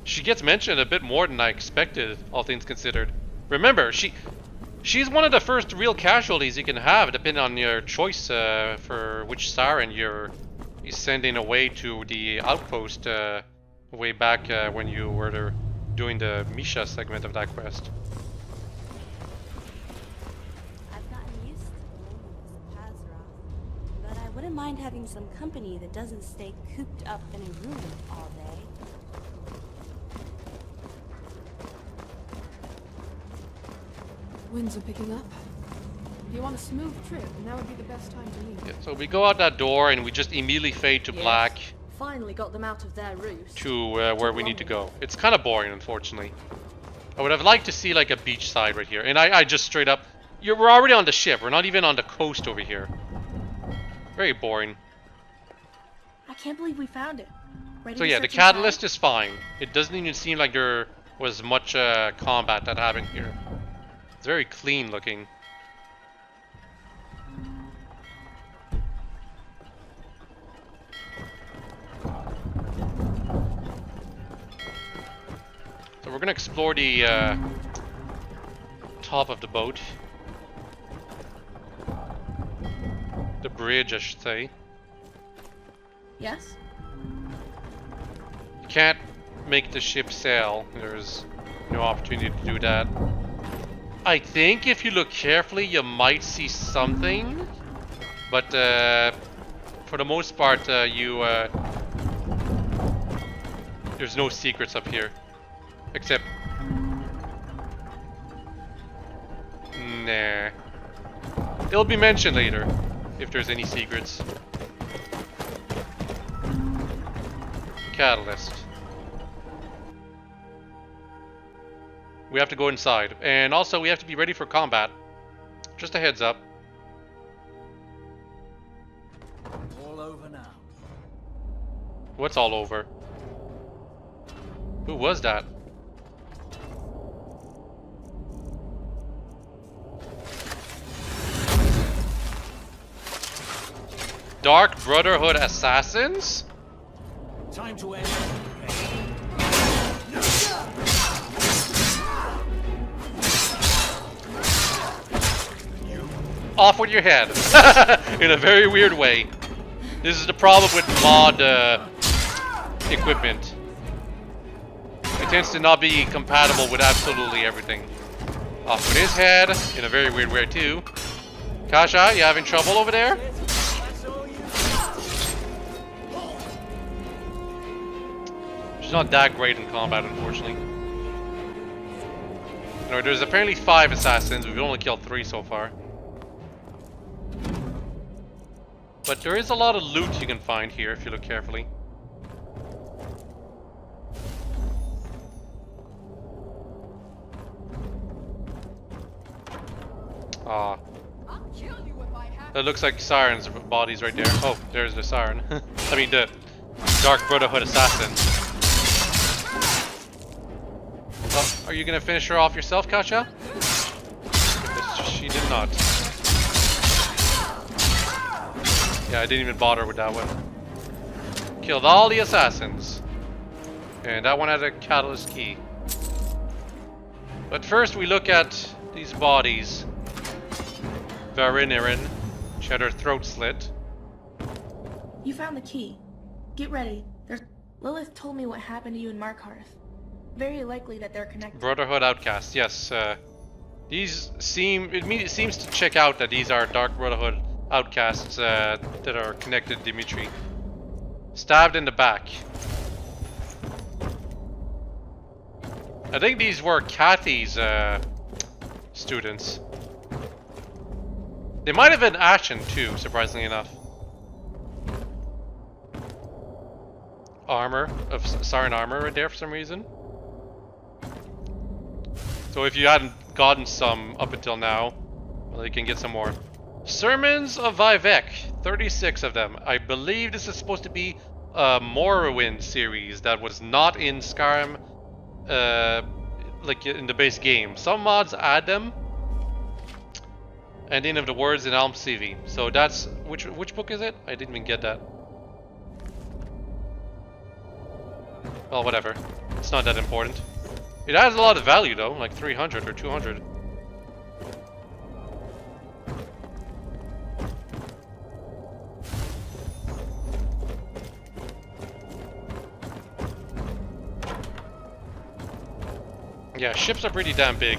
She gets mentioned a bit more than I expected, all things considered. Remember, she's one of the first real casualties you can have, depending on your choice for which siren you're sending away to the outpost way back when you were doing the Misha segment of that quest. I've gotten used to the loneliness of Pasarath, but I wouldn't mind having some company that doesn't stay cooped up in a room all day. Winds are picking up. If you want a smooth trip, now would be the best time to leave. Yeah, so we go out that door and we just immediately fade to Yes. black Finally got them out of their roost. to where we need to go. It's kind of boring, unfortunately. I would have liked to see like a beach side right here. And I just straight up... we're already on the ship. We're not even on the coast over here. Very boring. I can't believe we found it. Ready So to yeah, the search inside? catalyst is fine. It doesn't even seem like there was much combat that happened here. It's very clean looking. So we're gonna explore the top of the boat. The bridge, I should say. Yes? You can't make the ship sail. There's no opportunity to do that. I think if you look carefully, you might see something. But for the most part, there's no secrets up here. Except... nah. It'll be mentioned later, if there's any secrets. Catalyst. We have to go inside. And also, we have to be ready for combat. Just a heads up. All over now. What's all over? Who was that? Dark Brotherhood Assassins? Time to end. Off with your head. In a very weird way. This is the problem with mod equipment. It tends to not be compatible with absolutely everything. Off with his head, in a very weird way too. Kasha, you having trouble over there? She's not that great in combat, unfortunately. No, there's apparently 5 assassins. We've only killed 3 so far. But there is a lot of loot you can find here if you look carefully. Ah. That looks like sirens' bodies right there. Oh, there's the siren. I mean the Dark Brotherhood assassin. Oh, are you gonna finish her off yourself, Katja? Yes, she did not. Yeah, I didn't even bother with that one. Killed all the assassins. And that one had a catalyst key. But first we look at these bodies. Varinirin. She had her throat slit. You found the key. Get ready. Lilith told me what happened to you and Markarth. Very likely that they're connected. Brotherhood outcasts, yes. These it seems to check out that these are Dark Brotherhood outcasts that are connected to Dimitri. Stabbed in the back. I think these were Kathy's students. They might have been Ashen too, surprisingly enough. Armor of Siren armor right there for some reason. So if you hadn't gotten some up until now, well, you can get some more. Sermons of Vivek, 36 of them. I believe this is supposed to be a Morrowind series that was not in Skyrim, like in the base game. Some mods add them. Ending of the words in Alm CV. So that's which book is it? I didn't even get that. Well, whatever. It's not that important. It has a lot of value though, like 300 or 200. Yeah, ships are pretty damn big.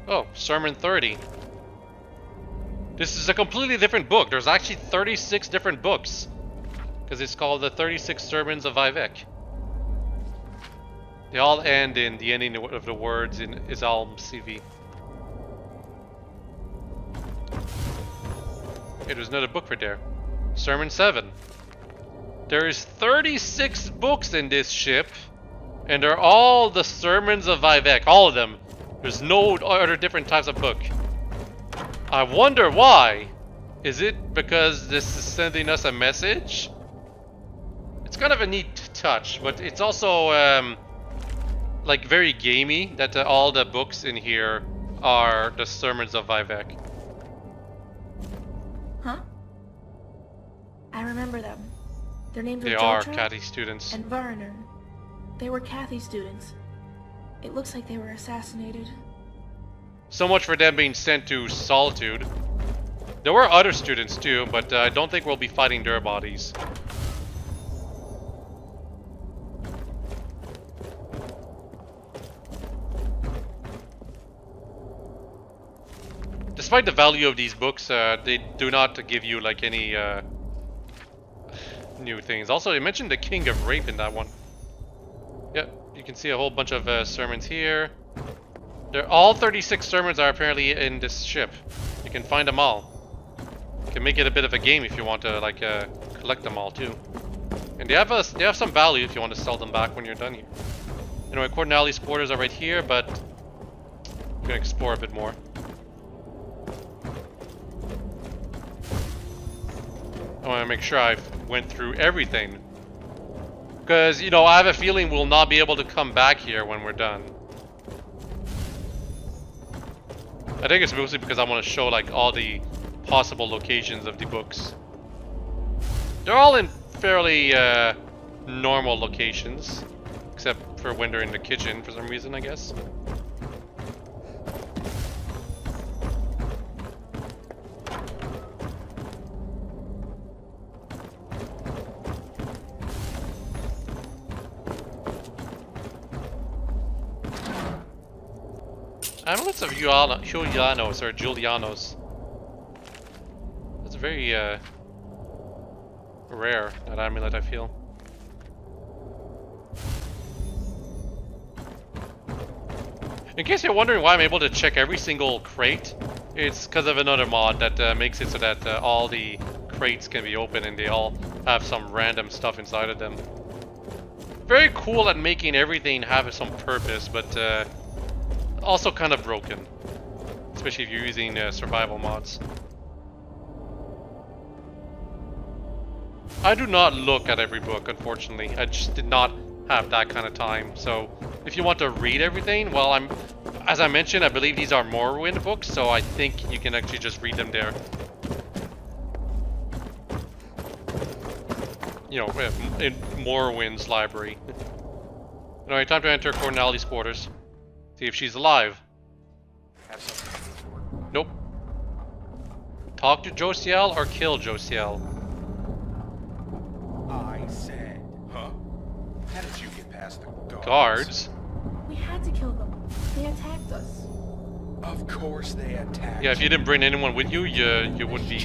Oh, Sermon 30. This is a completely different book. There's actually 36 different books. Because it's called the 36 Sermons of Vivek. They all end in the ending of the words in Izalm CV. Hey, there's another book right there. Sermon 7. There's 36 books in this ship. And they're all the Sermons of Vivek. All of them. There's no other different types of book. I wonder why. Is it because this is sending us a message? It's kind of a neat touch, but it's also like very gamey that all the books in here are the Sermons of Vivek. Huh? I remember them. Their names They are are Jotra Kathy students. and Varner. They were Kathy's students. It looks like they were assassinated. So much for them being sent to Solitude. There were other students too, but I don't think we'll be fighting their bodies. Despite the value of these books, they do not give you like any new things. Also, they mentioned the King of Rape in that one. Yep, you can see a whole bunch of sermons here. They're all 36 sermons are apparently in this ship. You can find them all. You can make it a bit of a game if you want to like collect them all too. And they have some value if you want to sell them back when you're done here. Anyway, Cordinali's quarters are right here, but I'm gonna explore a bit more. I want to make sure I went through everything. Because, you know, I have a feeling we'll not be able to come back here when we're done. I think it's mostly because I want to show, like, all the possible locations of the books. They're all in fairly, normal locations. Except for when they're in the kitchen for some reason, I guess. Amulets of Julianos or Julianos. That's very rare, that amulet, I feel. In case you're wondering why I'm able to check every single crate, it's because of another mod that makes it so that all the crates can be open and they all have some random stuff inside of them. Very cool at making everything have some purpose, but also kind of broken, especially if you're using survival mods. I do not look at every book, unfortunately. I just did not have that kind of time. So if you want to read everything, well, as I mentioned, I believe these are Morrowind books, so I think you can actually just read them there. You know, in Morrowind's library. Alright, time to enter Corneli's quarters. See if she's alive. Nope. Talk to Josiel or kill Josiel. I said, huh? How did you get past the guards? Guards? We had to kill them. They attacked us. Of course they attacked. Yeah, if you didn't bring anyone with you, you wouldn't be.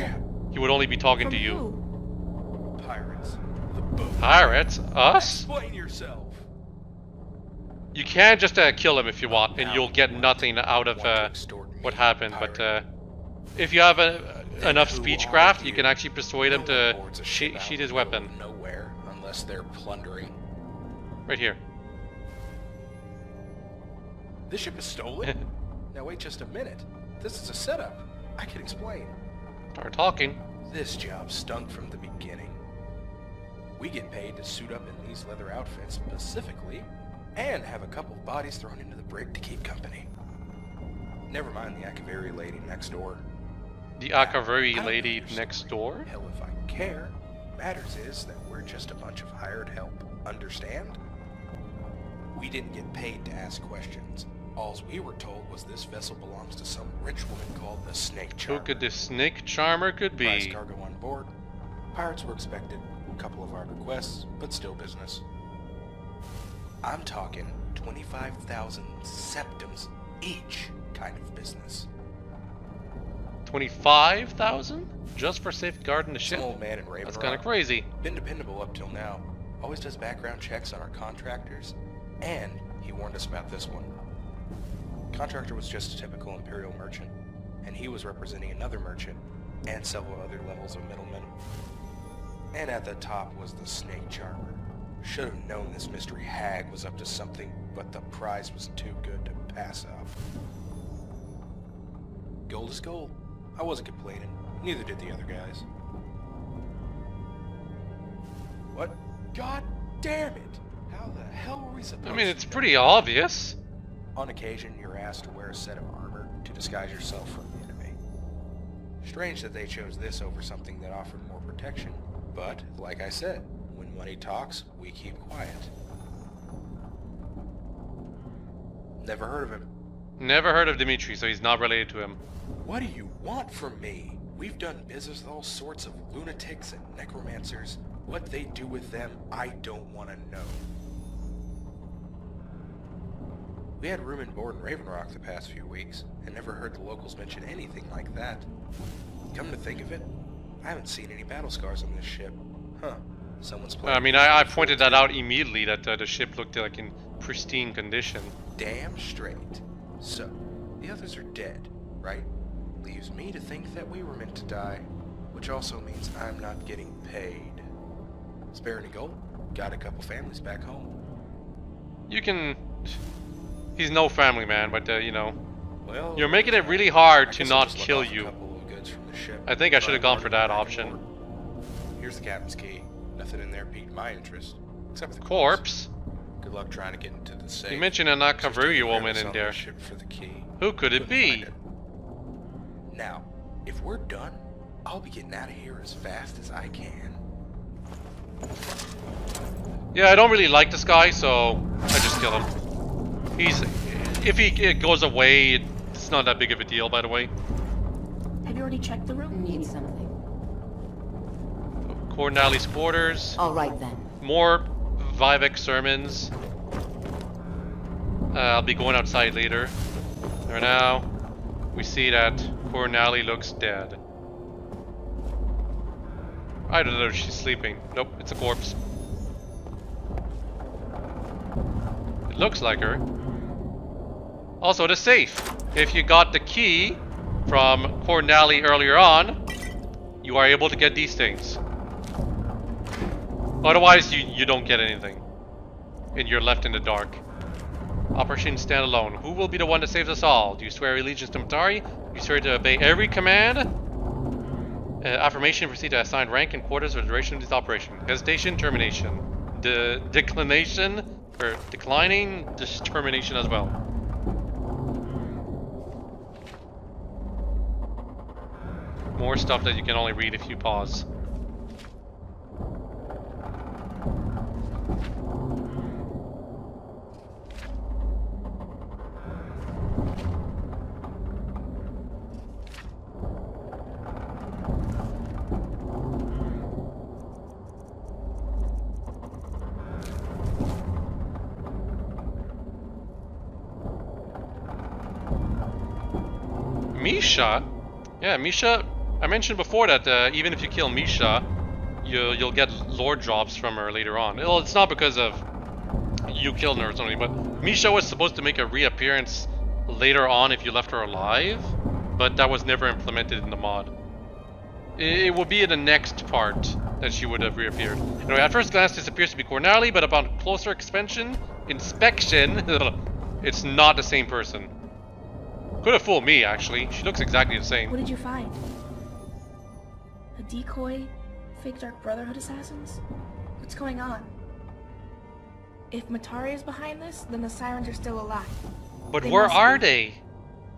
He would only be talking to you. Pirates. The boat. Pirates? Us? Explain yourself. You can just kill him if you want, and you'll get nothing out of what happened. But if you have enough speechcraft, you can actually persuade him to sheath his weapon. Nowhere, unless they're plundering. Right here. This ship is stolen? Now wait just a minute. This is a setup. I can explain. Start talking. This job stunk from the beginning. We get paid to suit up in these leather outfits specifically, and have a couple of bodies thrown into the brig to keep company. Never mind the Akaviri lady next door. The Akaviri lady next door? Hell if I care. Matters is that we're just a bunch of hired help. Understand? We didn't get paid to ask questions. Alls we were told was this vessel belongs to some rich woman called the Snake Charmer. Who could the Snake Charmer could be? Price cargo on board. Pirates were expected. A couple of hard requests, but still business. I'm talking 25,000 septums each kind of business. 25,000? Just for safeguarding the ship? Some old man in Raven That's Rock. kind of crazy. Been dependable up till now. Always does background checks on our contractors. And he warned us about this one. Contractor was just a typical Imperial merchant. And he was representing another merchant and several other levels of middlemen. And at the top was the Snake Charmer. Should have known this mystery hag was up to something, but the prize was too good to pass up. Gold is gold. I wasn't complaining. Neither did the other guys. What? God damn it! How the hell were we supposed to... I mean, it's pretty obvious. On occasion, you're asked to wear a set of armor to disguise yourself from the enemy. Strange that they chose this over something that offered more protection. But, like I said, when money talks, we keep quiet. Never heard of him. Never heard of Dimitri, so he's not related to him. What do you want from me? We've done business with all sorts of lunatics and necromancers. What they do with them, I don't want to know. We had room and board in Raven Rock the past few weeks, and never heard the locals mention anything like that. Come to think of it, I haven't seen any battle scars on this ship. Huh. Someone's playing... I mean, I pointed that out immediately, that the ship looked like in pristine condition. Damn straight. So, the others are dead, right? Leaves me to think that we were meant to die, which also means I'm not getting paid. Spare any gold? Got a couple families back home. You can... He's no family man, but you know... Well, you're making it really hard I to guess not I'll just kill let off a you. couple of goods from the ship. I think I should have gone for that option. Here's the captain's key. Nothing in there piqued my interest, except for the Corpse? Good luck trying to get into the safe. You mentioned a Nakaviri woman in there. For the key. Who could it be? Now, if we're done, I'll be getting out of here as fast as I can. Yeah, I don't really like this guy, so I just kill him. If he goes away, it's not that big of a deal, by the way. Have you already checked the room? Need something. Corneli's quarters. All right then. More Vivek sermons. I'll be going outside later. For now, we see that Corneli looks dead. I don't know if she's sleeping. Nope, it's a corpse. It looks like her. Also, the safe. If you got the key from Corneli earlier on, you are able to get these things. Otherwise, you don't get anything. And you're left in the dark. Operation Standalone. Who will be the one that saves us all? Do you swear allegiance to Matari? Do you swear to obey every command? Affirmation, proceed to assign rank and quarters for the duration of this operation. Hesitation, termination. declination or declining determination as well. More stuff that you can only read if you pause. Misha? Yeah, Misha. I mentioned before that even if you kill Misha, you'll get lore drops from her later on. Well, it's not because of you killed her or something, but Misha was supposed to make a reappearance later on if you left her alive, but that was never implemented in the mod. It will be in the next part that she would have reappeared. Anyway, at first glance, this appears to be Cornali, but upon closer inspection, it's not the same person. Could have fooled me, actually. She looks exactly the same. What did you find? A decoy? Fake Dark Brotherhood assassins? What's going on? If Matari is behind this, then the Sirens are still alive. But where are they?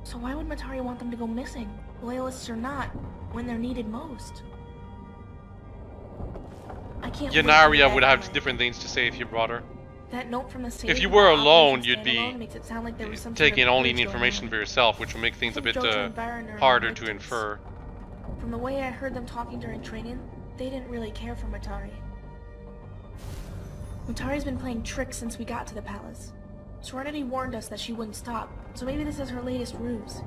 So why would Matari want them to go missing, loyalists or not, when they're needed most? I can't. Yanaria would have different things to say if you brought her. That note from the stage. If you were alone, you'd be like taking only the information for yourself, which would make things a bit harder to infer. From the way I heard them talking during training, they didn't really care for Matari. Matari's been playing tricks since we got to the palace. Serenity warned us that she wouldn't stop, so maybe this is her latest ruse.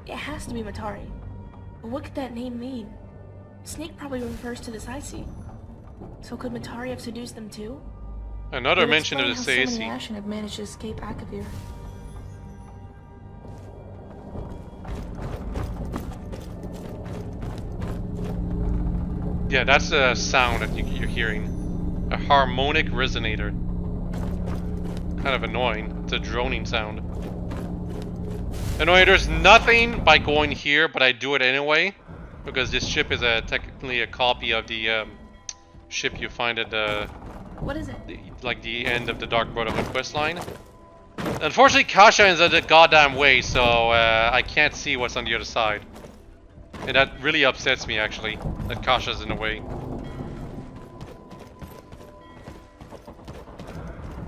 It has to be Matari. But what could that name mean? Snake probably refers to the thicc. So could Matari have seduced them too? Another mention of the thicc. So many Ashen have managed to escape Akavir. Yeah, that's a sound that you're hearing. A harmonic resonator. Kind of annoying. It's a droning sound. Anyway, there's nothing by going here, but I do it anyway. Because this ship is technically a copy of the ship you find at the... What is it? Like the end of the Dark Brotherhood questline. Unfortunately, Kasha is the goddamn way, so I can't see what's on the other side. And that really upsets me, actually, that Kasha's in the way.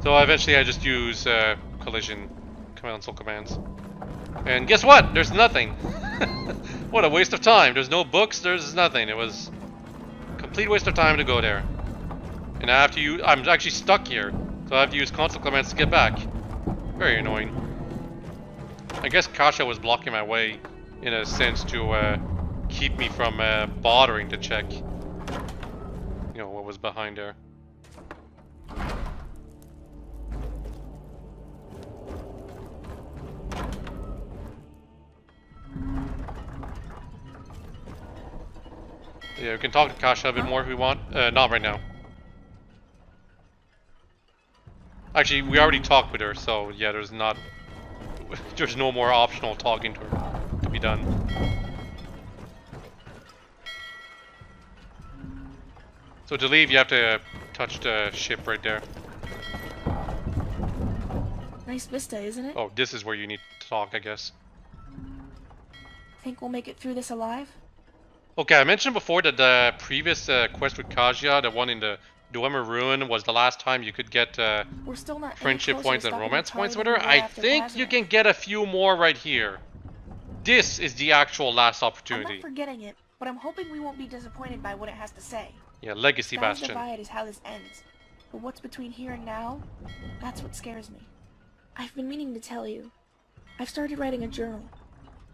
So eventually I just use collision console commands. And guess what? There's nothing. What a waste of time. There's no books, there's nothing. It was a complete waste of time to go there. And I have to use... I'm actually stuck here. So I have to use console commands to get back. Very annoying. I guess Kasha was blocking my way, in a sense, to keep me from bothering to check, you know, what was behind there. Yeah, we can talk to Kasha a bit more if we want. Not right now. Actually, we already talked with her, so yeah, there's no more optional talking to her to be done. So to leave, you have to touch the ship right there. Nice vista, isn't it? Oh, this is where you need to talk, I guess. Think we'll make it through this alive? Okay, I mentioned before that the previous quest with Kaja, the one in the Dwemer Ruin, was the last time you could get We're still not friendship points and romance points with her. I think you can get a few more right here. This is the actual last opportunity. I'm not forgetting it, but I'm hoping we won't be disappointed by what it has to say. Yeah, Legacy Sky's Bastion. Divide is how this ends. But what's between here and now? That's what scares me. I've been meaning to tell you. I've started writing a journal.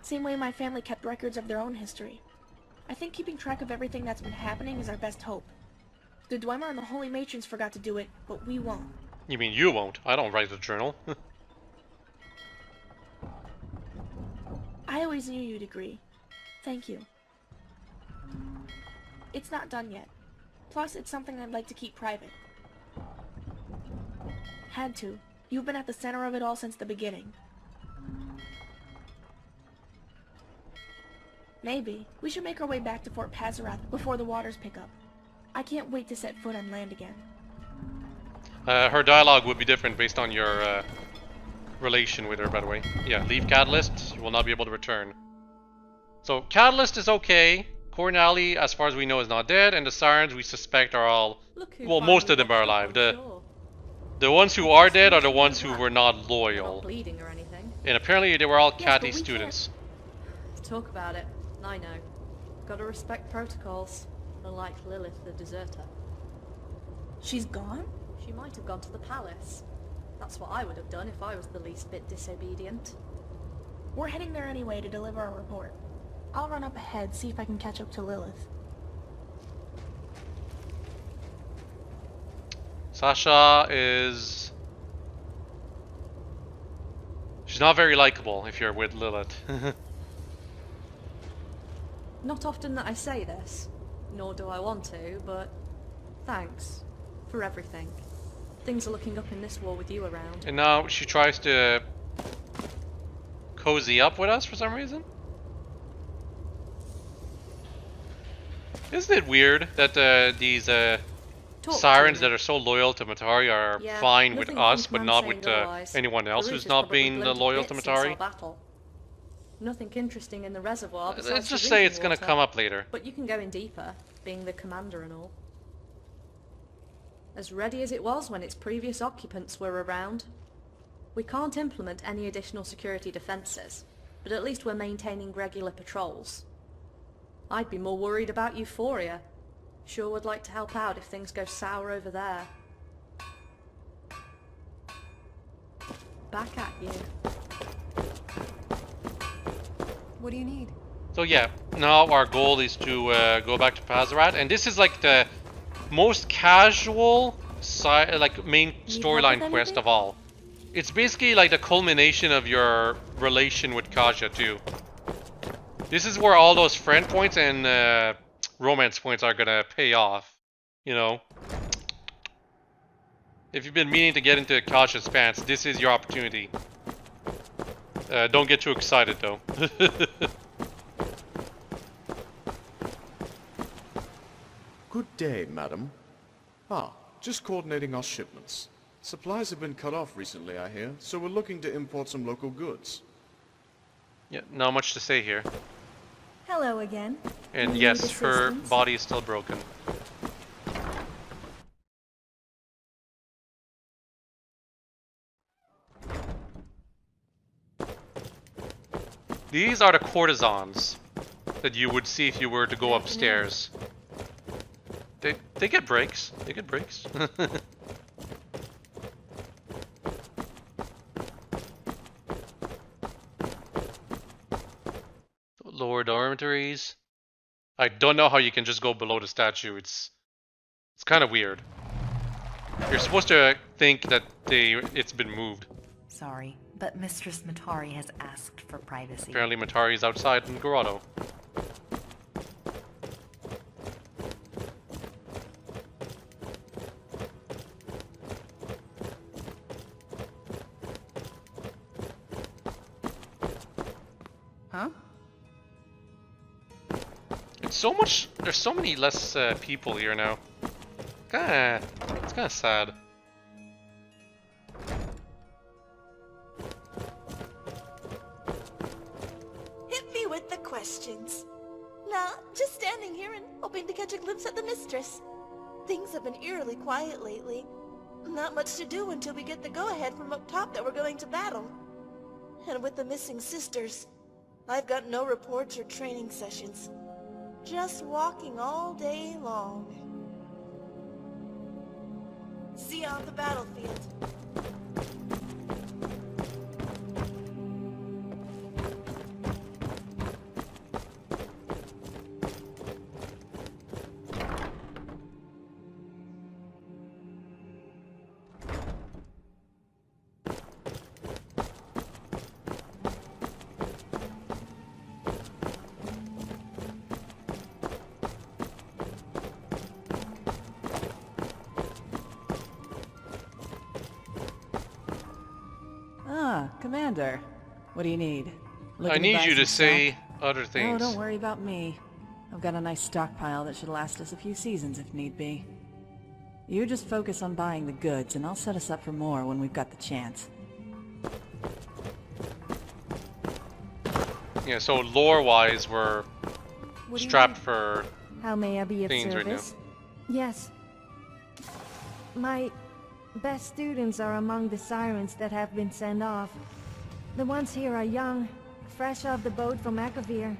Same way my family kept records of their own history. I think keeping track of everything that's been happening is our best hope. The Dwemer and the Holy Matrons forgot to do it, but we won't. You mean you won't? I don't write a journal. I always knew you'd agree. Thank you. It's not done yet. Plus, it's something I'd like to keep private. Had to. You've been at the center of it all since the beginning. Maybe. We should make our way back to Fort Pazarath before the waters pick up. I can't wait to set foot on land again. Her dialogue would be different based on your relation with her, by the way. Yeah, leave Catalyst. You will not be able to return. So, Catalyst is okay. Cornally, as far as we know, is not dead. And the Sirens, we suspect, are all... Well, most of them are alive. The ones who are dead are the ones who were not loyal. Not bleeding or anything. And apparently they were all Yes, Catty but we students. Talk about it. I know. Gotta respect protocols. Unlike Lilith, the deserter. She's gone? She might have gone to the palace. That's what I would have done if I was the least bit disobedient. We're heading there anyway to deliver our report. I'll run up ahead, see if I can catch up to Lilith. Sasha is... She's not very likable if you're with Lilith. Not often that I say this, nor do I want to, but thanks for everything. Things are looking up in this war with you around. And now she tries to cozy up with us for some reason? Isn't it weird that these Sirens that are so loyal to Matari are fine with us, but not with anyone else who's not being loyal to Matari? Nothing interesting in the reservoir. Let's just say it's gonna come up later. But you can go in deeper, being the commander and all. As ready as it was when its previous occupants were around. We can't implement any additional security defences, but at least we're maintaining regular patrols. I'd be more worried about Euphoria. Sure would like to help out if things go sour over there. Back at you. What do you need? So yeah, now our goal is to go back to Pazarath, and this is like the most casual main storyline quest of all. It's basically like the culmination of your relation with Kaja too. This is where all those friend points and romance points are gonna pay off, you know. If you've been meaning to get into Kaja's pants, this is your opportunity. Don't get too excited though. Good day, madam. Just coordinating our shipments. Supplies have been cut off recently, I hear, so we're looking to import some local goods. Yeah, not much to say here. Hello again. And Need yes, her assistance? body is still broken. These are the courtesans that you would see if you were to go upstairs. They get breaks. They get breaks. Lower dormitories. I don't know how you can just go below the statue. It's kind of weird. You're supposed to think that it's been moved. Sorry, but Mistress Matari has asked for privacy. Apparently Matari's outside in Grotto. Huh? There's so many less people here now. It's kinda sad. Hit me with the questions. Nah, just standing here and hoping to catch a glimpse at the mistress. Things have been eerily quiet lately. Not much to do until we get the go-ahead from up top that we're going to battle. And with the missing sisters, I've got no reports or training sessions. Just walking all day long. See you on the battlefield. Commander. What do you need? I need you to say other Oh, things. don't worry about me. I've got a nice stockpile that should last us a few seasons if need be. You just focus on buying the goods, and I'll set us up for more when we've got the chance. Yeah, so lore-wise, we're What do you strapped need? for How may I be of things right now. service? Yes. My best students are among the sirens that have been sent off. The ones here are young, fresh off the boat from Akavir.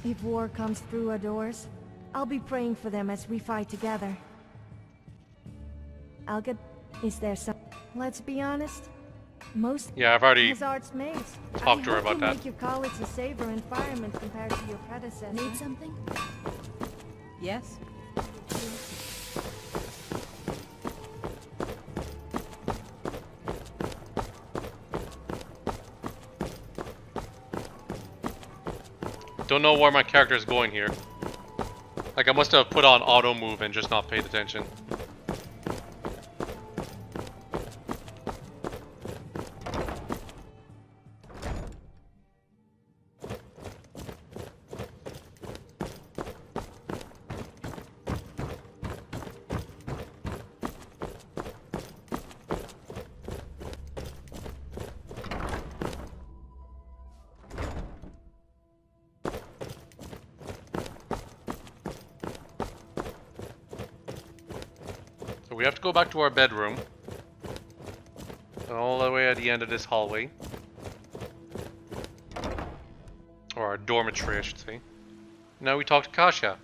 If war comes through our doors, I'll be praying for them as we fight together. Alga, is there some... Let's be honest. Most Yeah, I've already Hazard's maids. talked to her about I that. hope you make your college a safer environment compared to your predecessor. Need something? Yes? Don't know where my character is going here. Like, I must have put on auto move and just not paid attention. So we have to go back to our bedroom. All the way at the end of this hallway. Or our dormitory, I should say. Now we talk to Kasia.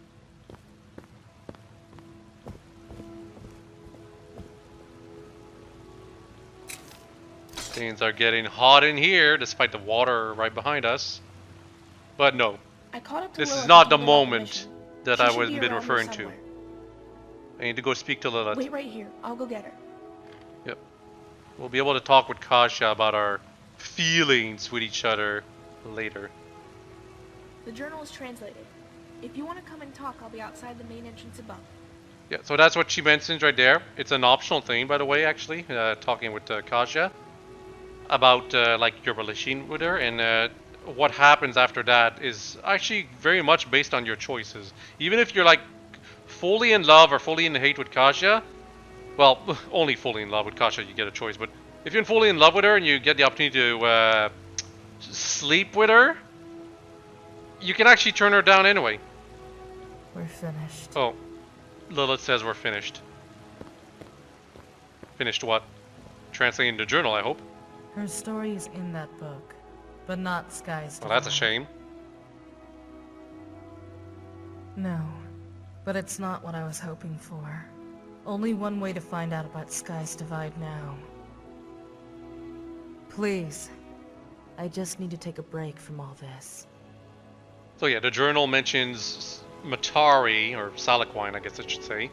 Things are getting hot in here, despite the water right behind us. But no, I caught up to this is Lilith not the and told her about moment mission. that She I should was be been around here referring to. somewhere. I need to go speak to Lilith. Wait right here. I'll go get her. Yep. We'll be able to talk with Kasia about our feelings with each other later. The journal is translated. If you want to come and talk, I'll be outside the main entrance above. Yeah, so that's what she mentions right there. It's an optional thing, by the way, actually, talking with Kasia about like your relation with her, and what happens after that is actually very much based on your choices. Even if you're like fully in love or fully in hate with Kasia, well, only fully in love with Kasia you get a choice, but if you're fully in love with her and you get the opportunity to sleep with her, you can actually turn her down anyway. We're finished. Oh, Lilith says we're finished. Finished what? Translating the journal, I hope. Her story is in that book, but not Sky's Well, that's a Divide. shame. No, but it's not what I was hoping for. Only one way to find out about Sky's Divide now. Please, I just need to take a break from all this. So yeah, the journal mentions Matari, or Salaquine, I guess I should say.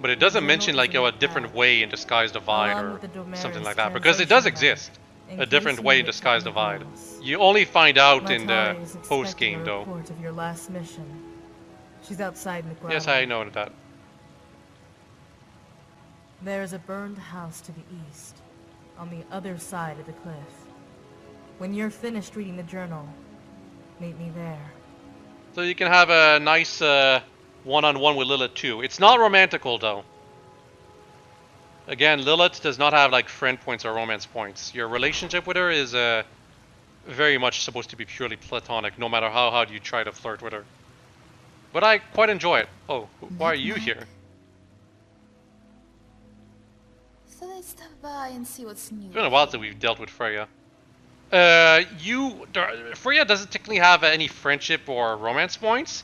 But it doesn't mention like, you know, a different way into Sky's Divide Along or with the Domaris something like that. Because it does translation exist. in A case different you way need into it Sky's for Divide. details. You only find out in the Matari is expecting post-game a though. report of your last mission. She's outside Negrelli. Yes, I know that. There is a burned house to the east, on the other side of the cliff. When you're finished reading the journal, meet me there. So you can have a nice one-on-one with Lilith too. It's not romantical though. Again, Lilith does not have like friend points or romance points. Your relationship with her is very much supposed to be purely platonic, no matter how hard you try to flirt with her. But I quite enjoy it. Oh, why are you here? So let's stop by and see what's new. It's been a while since we've dealt with Freya. Freya doesn't technically have any friendship or romance points,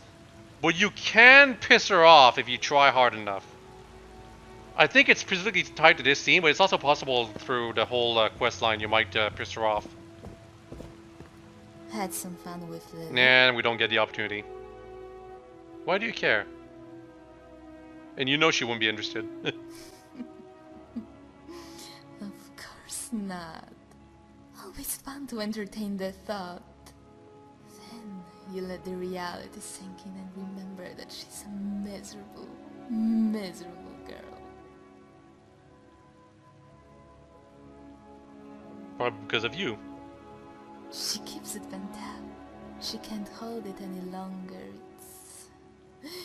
but you can piss her off if you try hard enough. I think it's specifically tied to this scene, but it's also possible through the whole quest line you might piss her off. Had some fun with it. Nah, we don't get the opportunity. Why do you care? And you know she wouldn't be interested. Of course not. Always fun to entertain the thought. Then you let the reality sink in and remember that she's a miserable, miserable girl. Probably because of you. She keeps it fantastic. She can't hold it any longer.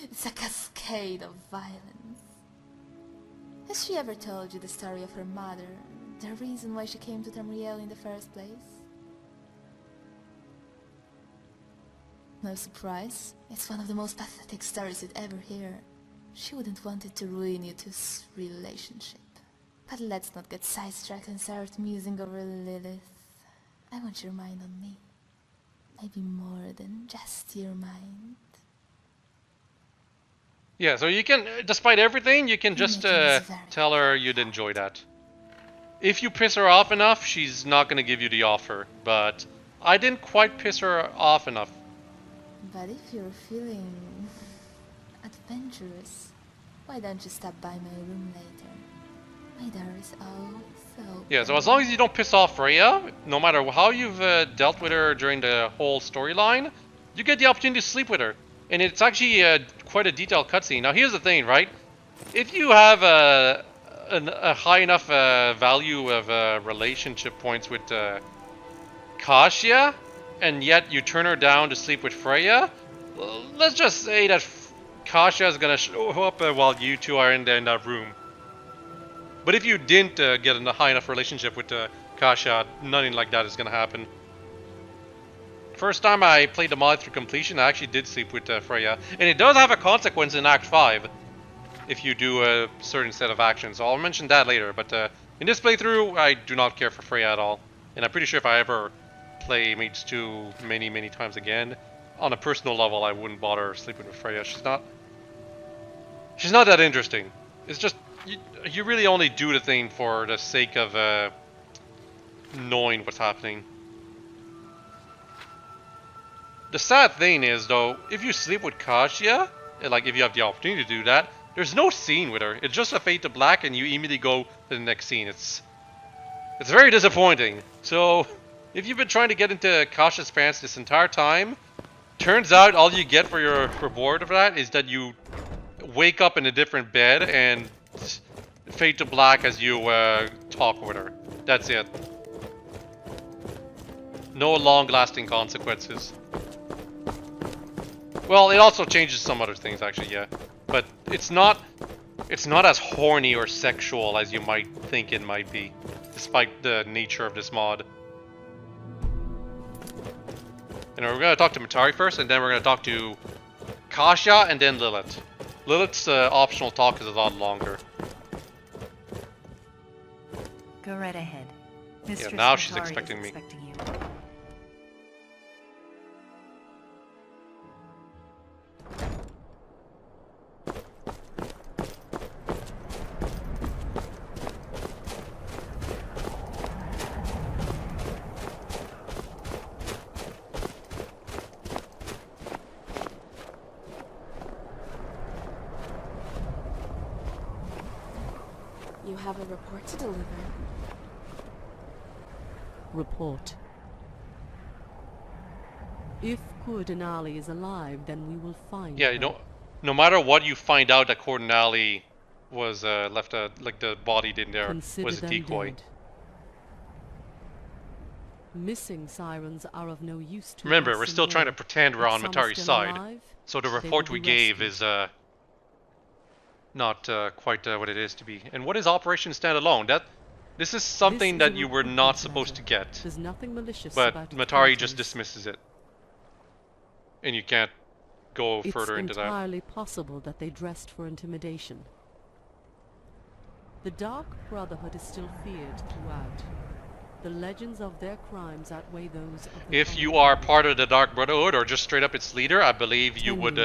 It's a cascade of violence. Has she ever told you the story of her mother? The reason why she came to Tamriel in the first place? No surprise. It's one of the most pathetic stories you'd ever hear. She wouldn't want it to ruin you two's relationship. But let's not get sidetracked and start musing over Lilith. I want your mind on me. Maybe more than just your mind. Yeah, so you can, despite everything, you can just tell her you'd enjoy that. If you piss her off enough, she's not going to give you the offer. But I didn't quite piss her off enough. But if you're feeling adventurous, why don't you stop by my room later? My door is always open. Yeah, so as long as you don't piss off Freya, no matter how you've dealt with her during the whole storyline, you get the opportunity to sleep with her. And it's actually quite a detailed cutscene. Now here's the thing, right? If you have a high enough value of relationship points with Kasia, and yet you turn her down to sleep with Freya, let's just say that Kasia is going to show up while you two are in that room. But if you didn't get in a high enough relationship with Kasia, nothing like that is going to happen. First time I played the mod through completion, I actually did sleep with Freya. And it does have a consequence in Act 5 if you do a certain set of actions. So I'll mention that later. But in this playthrough, I do not care for Freya at all. And I'm pretty sure if I ever play Maids 2 many times again, on a personal level, I wouldn't bother sleeping with Freya. She's not that interesting. It's just, you really only do the thing for the sake of knowing what's happening. The sad thing is, though, if you sleep with Kasia, like if you have the opportunity to do that, there's no scene with her. It's just a fade to black and you immediately go to the next scene. It's very disappointing. So, if you've been trying to get into Kasia's pants this entire time, turns out all you get for your reward of that is that you wake up in a different bed and fade to black as you talk with her. That's it. No long-lasting consequences. Well, it also changes some other things, actually, yeah. But it's not as horny or sexual as you might think it might be, despite the nature of this mod. And we're going to talk to Matari first, and then we're going to talk to Kasia, and then Lilith. Lilith's optional talk is a lot longer. Go right ahead. Yeah, now she's expecting me. You. You have a report to deliver. Report. If Denali is alive, then we will find Yeah, her. you know, no matter what you find out that Denali was left, like the body in there was a decoy. Dead. Missing sirens are of no use to Remember, us we're still trying to pretend we're on Matari's side, alive, so the report we gave is not quite what it is to be. And what is Operation Standalone? This is something that you were not supposed to get. There's nothing malicious but about Matari just dismisses it. And you can't go further into that. It's entirely possible that they dressed for intimidation. The Dark Brotherhood is still feared throughout. The legends of their crimes outweigh those of the If you are part of the Dark Brotherhood or just straight up its leader, I believe you would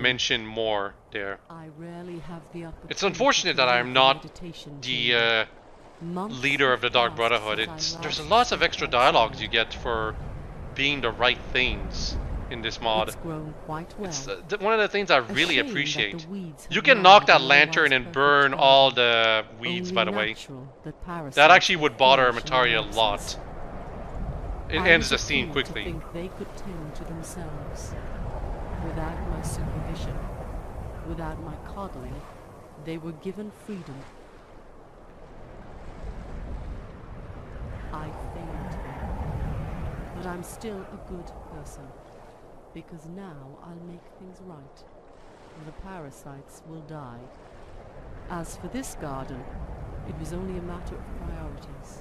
mention more there. I rarely have the opportunity. It's unfortunate that I'm not the leader of the Dark Brotherhood. There's lots of extra dialogues you get for being the right things in this mod. It's grown quite well. It's one of the things I really appreciate. You can knock that lantern and burn all the weeds, by the way. That actually would bother Matari a lot. It ends the scene quickly. I think they could tend to themselves. Without my supervision, without my coddling, they were given freedom. I failed them, but I'm still a good person. because now I'll make things right. The parasites will die. As for this garden, it was only a matter of priorities.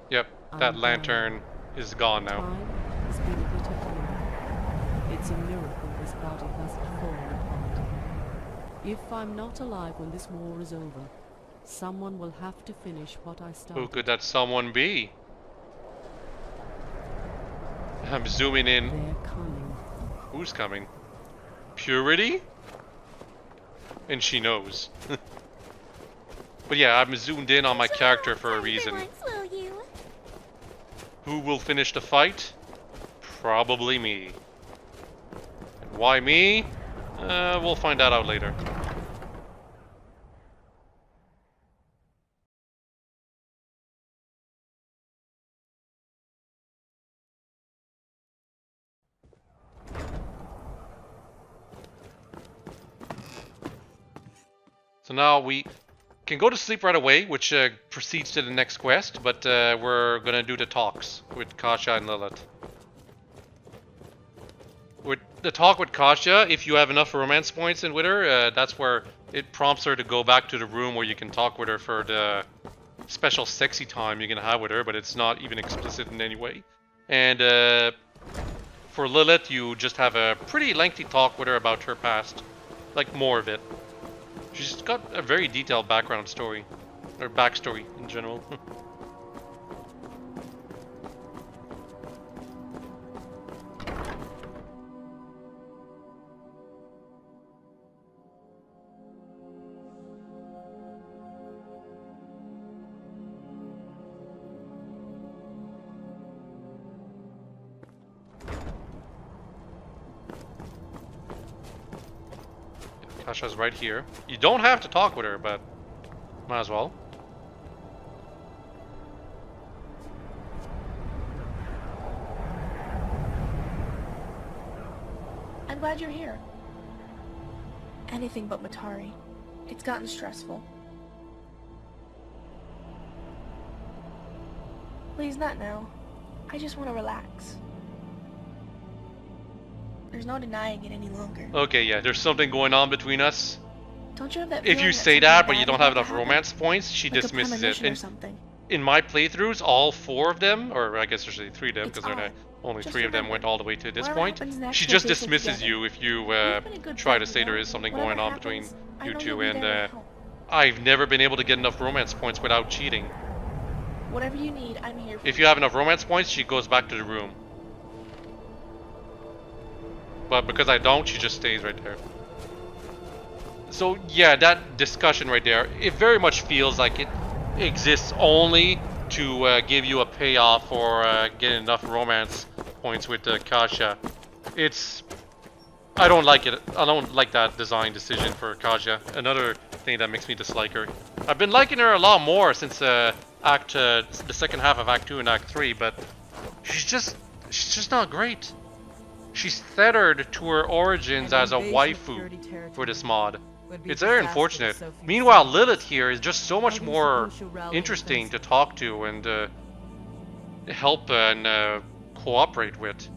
Yep, that lantern is gone now. Time has been a bitter healer. It's a miracle this body hasn't fallen apart. If I'm not alive when this war is over, someone will have to finish what I started. Who could that someone be? I'm zooming in. They're coming. Who's coming? Purity? And she knows. But yeah, I'm zoomed in on my character for a reason. Who will finish the fight? Probably me. And why me? We'll find that out later. So now we can go to sleep right away, which proceeds to the next quest, but we're gonna do the talks with Kasha and Lilith. With the talk with Kasha, if you have enough romance points in with her, that's where it prompts her to go back to the room where you can talk with her for the special sexy time you're gonna have with her, but it's not even explicit in any way. And for Lilith, you just have a pretty lengthy talk with her about her past, like more of it. She's got a very detailed background story, or backstory in general. Kasha's right here. You don't have to talk with her, but might as well. I'm glad you're here. Anything but Matari. It's gotten stressful. Please, not now. I just want to relax. There's no denying it any longer. Okay, yeah, there's something going on between us. Don't you have that If feeling you that say something that, but bad you don't is have about to enough romance points, she Like a dismisses it. premonition or In, something. in my playthroughs, all 4 of them, or I guess there's only 3 of them, because odd. only Just 3 of them remember, went all the way to this whatever point. happens next, She we'll just face it dismisses together. you if you We've been a good try to friend, say you there know? is something Whatever going on happens, between I you know two, you'll be and there to help. I've never been able to get enough romance points without cheating. Whatever you need, I'm here for If you have enough romance points, she goes back to the room. But because I don't, she just stays right there. So yeah, that discussion right there, it very much feels like it exists only to give you a payoff for getting enough romance points with Kasha. I don't like it. I don't like that design decision for Kasha. Another thing that makes me dislike her. I've been liking her a lot more since the second half of Act 2 and Act 3, but she's just not great. She's tethered to her origins as a waifu for this mod. It's very unfortunate. Meanwhile, Lilith here is just so much more interesting to talk to and help and cooperate with.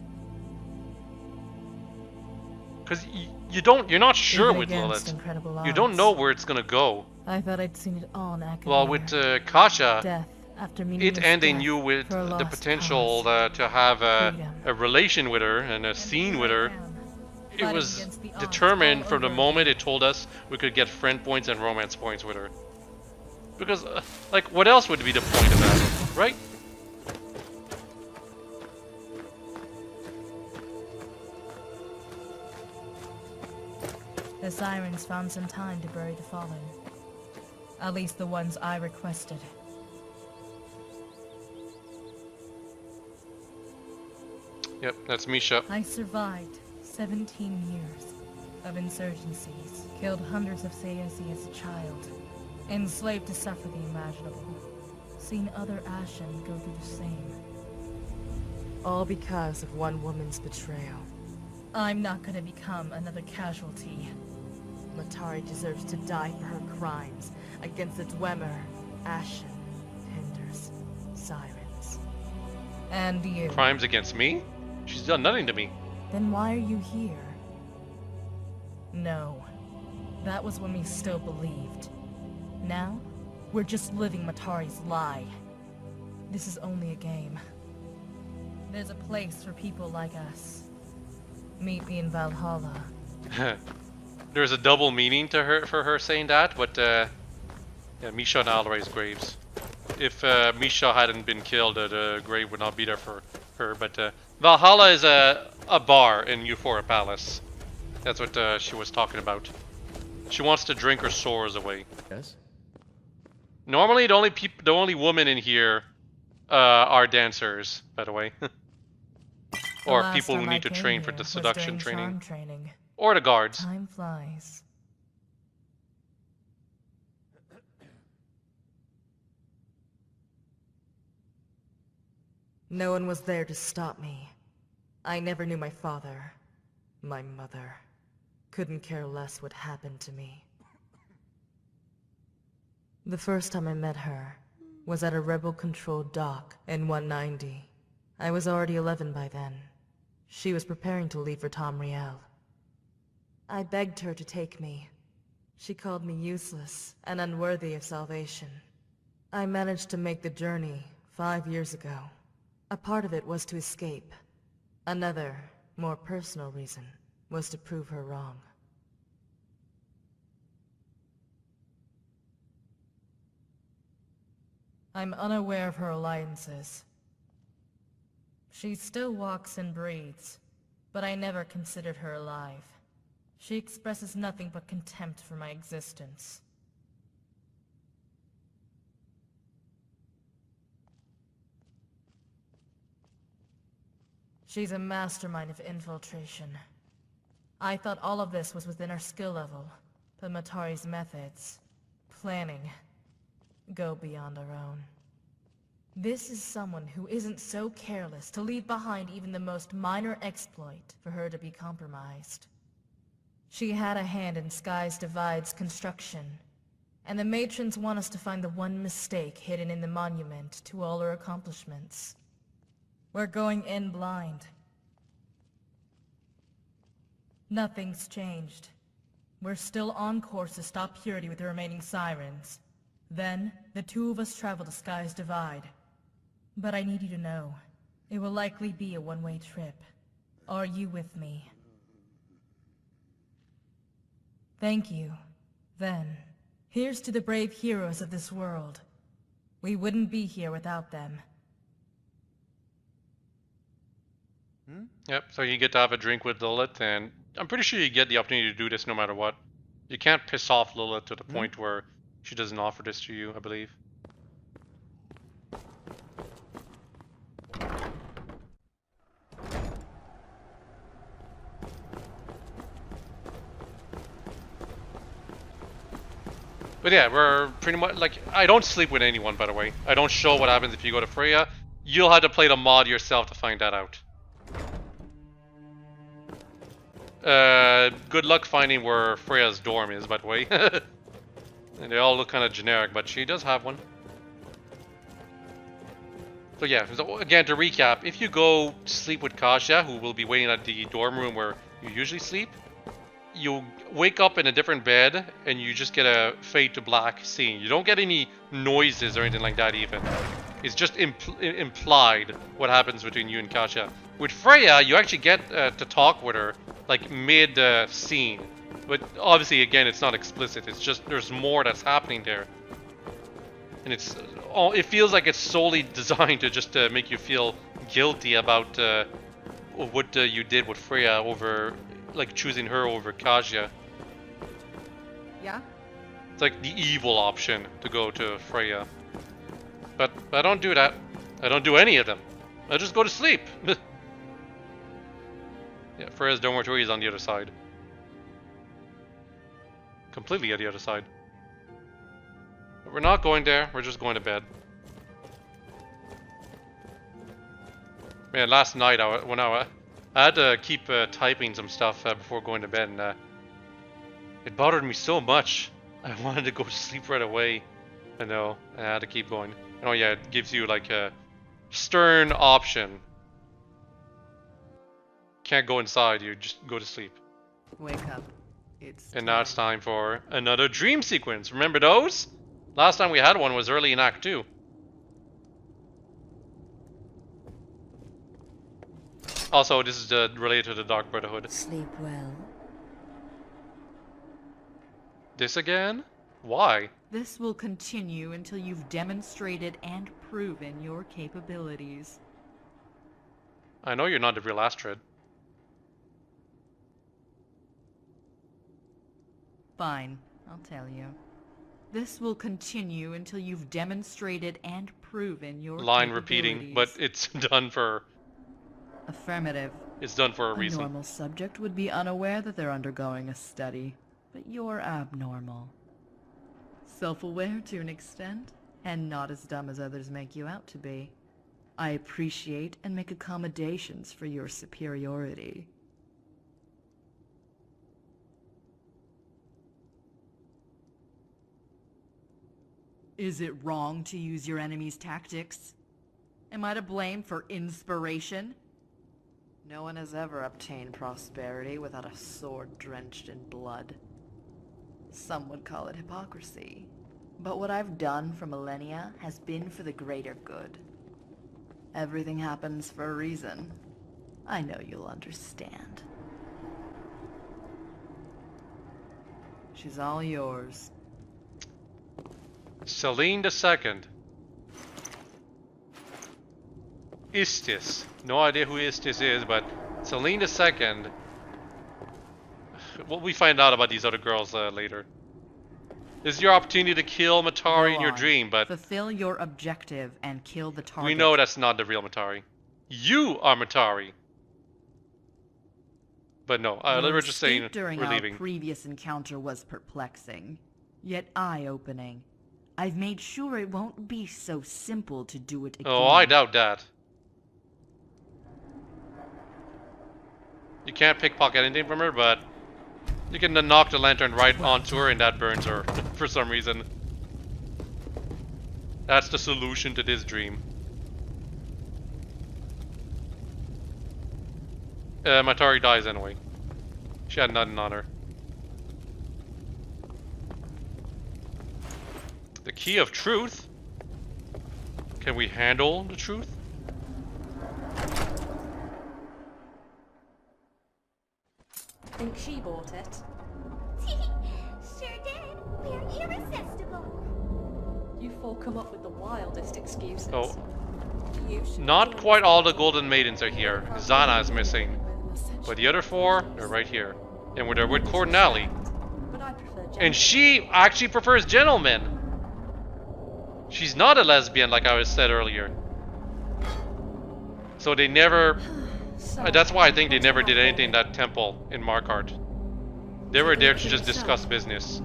Because you're not sure Even with against Lilith. incredible You don't odds. know where it's gonna go. I thought I'd seen it all in Akavir. Well, with Kasha, Death after it meaningless ending death you with for a the lost potential to have a relation with her and a scene with her. It Fighting was against the odds determined all from the over moment it told us we could get friend points and romance points with her. Because, like, what else would be the point of that, right? The sirens found some time to bury the fallen. At least the ones I requested. Yep, that's Misha. I survived 17 years of insurgencies, killed hundreds of Saesi as a child, enslaved to suffer the imaginable, seen other Ashen go through the same. All because of one woman's betrayal. I'm not gonna become another casualty. Matari deserves to die for her crimes against the Dwemer, Ashen, and And you. Crimes against me? She's done nothing to me. Then why are you here? No. That was when we still believed. Now, we're just living Matari's lie. This is only a game. There's a place for people like us. Meet me in Valhalla. There's a double meaning to her for her saying that, but yeah, Misha and Alray's graves. If Misha hadn't been killed, the grave would not be there for her. But Valhalla is a bar in Euphoria Palace. That's what she was talking about. She wants to drink her sores away. Yes. Normally, the only women in here are dancers, by the way, or people who need to train for the seduction training, or the guards. Time flies. No one was there to stop me. I never knew my father, my mother. Couldn't care less what happened to me. The first time I met her was at a rebel-controlled dock in 190. I was already 11 by then. She was preparing to leave for Tamriel. I begged her to take me. She called me useless and unworthy of salvation. I managed to make the journey 5 years ago. A part of it was to escape. Another, more personal reason was to prove her wrong. I'm unaware of her alliances. She still walks and breathes, but I never considered her alive. She expresses nothing but contempt for my existence. She's a mastermind of infiltration. I thought all of this was within her skill level, but Matari's methods, planning, go beyond our own. This is someone who isn't so careless to leave behind even the most minor exploit for her to be compromised. She had a hand in Skies Divide's construction, and the matrons want us to find the one mistake hidden in the monument to all her accomplishments. We're going in blind. Nothing's changed. We're still on course to stop Purity with the remaining sirens. Then, the two of us travel to Skies Divide. But I need you to know, it will likely be a one-way trip. Are you with me? Thank you. Then, here's to the brave heroes of this world. We wouldn't be here without them. Yep, so you get to have a drink with Lilith, and I'm pretty sure you get the opportunity to do this no matter what. You can't piss off Lilith to the point where she doesn't offer this to you, I believe. But yeah, we're pretty much, like, I don't sleep with anyone, by the way. I don't show what happens if you go to Freya. You'll have to play the mod yourself to find that out. Good luck finding where Freya's dorm is, by the way. And they all look kind of generic, but she does have one. So yeah, so again, to recap, if you go sleep with Kasia, who will be waiting at the dorm room where you usually sleep, you wake up in a different bed, and you just get a fade to black scene. You don't get any noises or anything like that even. It's just implied what happens between you and Kasia. With Freya, you actually get to talk with her, like mid-scene. But obviously, again, it's not explicit. It's just there's more that's happening there. And it feels like it's solely designed to just make you feel guilty about what you did with Freya over, like, choosing her over Kasia. Yeah? It's like the evil option to go to Freya. But I don't do that. I don't do any of them. I just go to sleep. Yeah, Freya's dormitory is on the other side. Completely at the other side. But we're not going there, we're just going to bed. Man, last night I had to keep typing some stuff before going to bed, and it bothered me so much. I wanted to go to sleep right away. I know, I had to keep going. Oh yeah, it gives you like stern option. Can't go inside, you just go to sleep. Wake up. It's And now it's time for another dream sequence. Remember those? Last time we had one was early in Act 2. Also, this is related to the Dark Brotherhood. Sleep well. This again? Why? This will continue until you've demonstrated and proven your capabilities. I know you're not the real Astrid. Fine, I'll tell you. This will continue until you've demonstrated and proven your Line repeating, but it's done for... Affirmative. It's done for a reason. A normal subject would be unaware that they're undergoing a study, but you're abnormal. Self-aware to an extent, and not as dumb as others make you out to be. I appreciate and make accommodations for your superiority. Is it wrong to use your enemy's tactics? Am I to blame for inspiration? No one has ever obtained prosperity without a sword drenched in blood. Some would call it hypocrisy. But what I've done for millennia has been for the greater good. Everything happens for a reason. I know you'll understand. She's all yours. Celine II. Istis. No idea who Istis is, but Celine II. Well, we find out about these other girls later. This is your opportunity to kill Matari in your dream, but... Fulfill your objective and kill the target. We know that's not the real Matari. You are Matari. But no, we're just saying during we're our leaving. Previous encounter was perplexing, yet eye-opening. I've made sure it won't be so simple to do it again. Oh, I doubt that. You can't pickpocket anything from her, but you can knock the lantern right onto her and that burns her for some reason. That's the solution to this dream. Matari dies anyway. She had nothing on her. The key of truth? Can we handle the truth? Think she bought it? Sure did. We're irresistible. You four come up with the wildest excuses. Oh. Not quite all the Golden Maidens are here. Zana is missing. But the other four are right here. And they're with Cornelli. And she actually prefers gentlemen. She's not a lesbian like I was said earlier. So they never... that's why I think they never did anything in that temple in Markarth. They were there to just discuss business.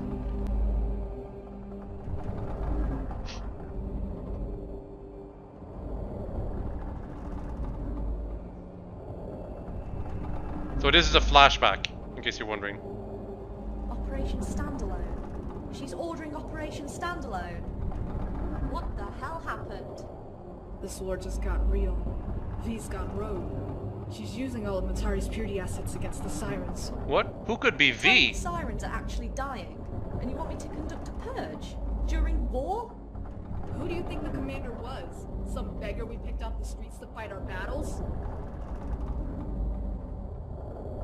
So this is a flashback, in case you're wondering. Operation Standalone. She's ordering Operation Standalone. What the hell happened? This war just got real. V's gone rogue. She's using all of Matari's purity assets against the Sirens. What? Who could be V? The Sirens are actually dying, and you want me to conduct a purge? During war? Who do you think the commander was? Some beggar we picked off the streets to fight our battles?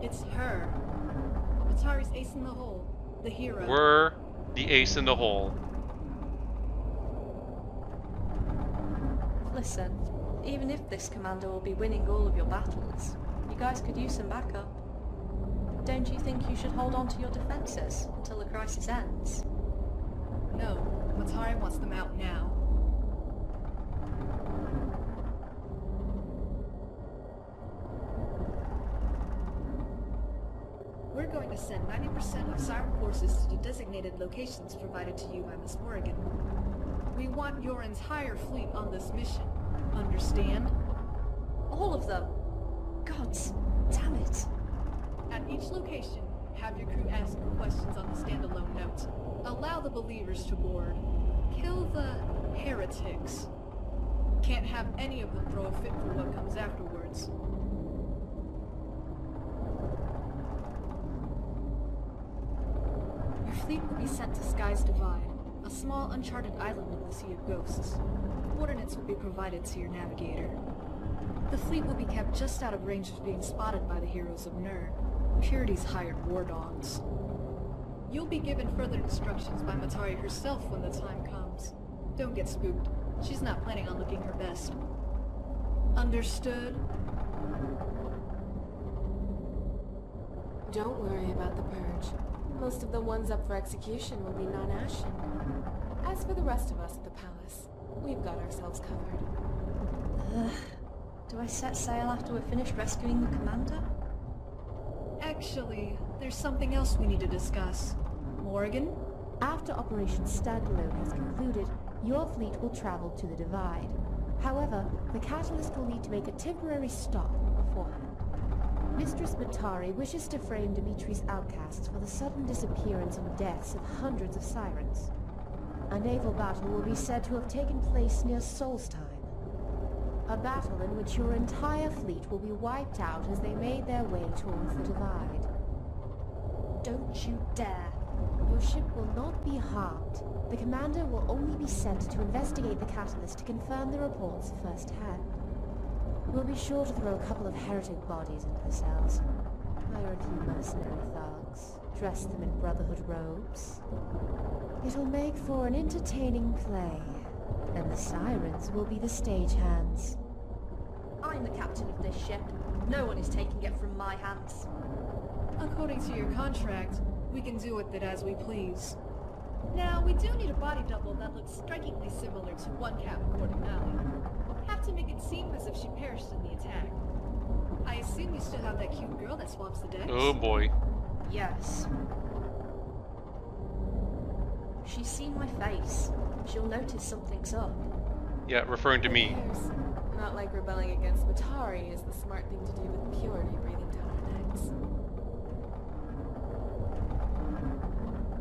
It's her. Matari's ace in the hole. The hero. We're the ace in the hole. Listen, even if this commander will be winning all of your battles, you guys could use some backup. Don't you think you should hold on to your defenses until the crisis ends? No, Matari wants them out now. We're going to send 90% of Siren forces to the designated locations provided to you by Miss Morrigan. We want your entire fleet on this mission. Understand? All of them? Gods, damn it. At each location, have your crew ask your questions on the standalone note. Allow the believers to board. Kill the heretics. Can't have any of them throw a fit for what comes afterwards. Your fleet will be sent to Sky's Divide, a small uncharted island of the Sea of Ghosts. Coordinates will be provided to your navigator. The fleet will be kept just out of range of being spotted by the heroes of Nur, Purity's hired war dogs. You'll be given further instructions by Matari herself when the time comes. Don't get spooked. She's not planning on looking her best. Understood? Don't worry about the purge. Most of the ones up for execution will be non-ashen. As for the rest of us at the palace, we've got ourselves covered. Do I set sail after we're finished rescuing the commander? Actually, there's something else we need to discuss. Morgan? After Operation Standalone has concluded, your fleet will travel to the Divide. However, the Catalyst will need to make a temporary stop beforehand. Mistress Matari wishes to frame Dimitri's outcasts for the sudden disappearance and deaths of hundreds of sirens. A naval battle will be said to have taken place near Solstheim. A battle in which your entire fleet will be wiped out as they made their way towards the Divide. Don't you dare! Your ship will not be harmed. The commander will only be sent to investigate the catalyst to confirm the reports firsthand. We'll be sure to throw a couple of heretic bodies into the cells. Hire a few mercenary thugs, dress them in Brotherhood robes. It'll make for an entertaining play, and the sirens will be the stagehands. I'm the captain of this ship. No one is taking it from my hands. According to your contract, we can do with it as we please. Now, we do need a body double that looks strikingly similar to one Captain Cordinale. Have to make it seem as if she perished in the attack. I assume you still have that cute girl that swaps the decks? Oh boy. Yes. She's seen my face. She'll notice something's up. Yeah, referring to me. Not like rebelling against Matari is the smart thing to do with Purity breathing down our necks.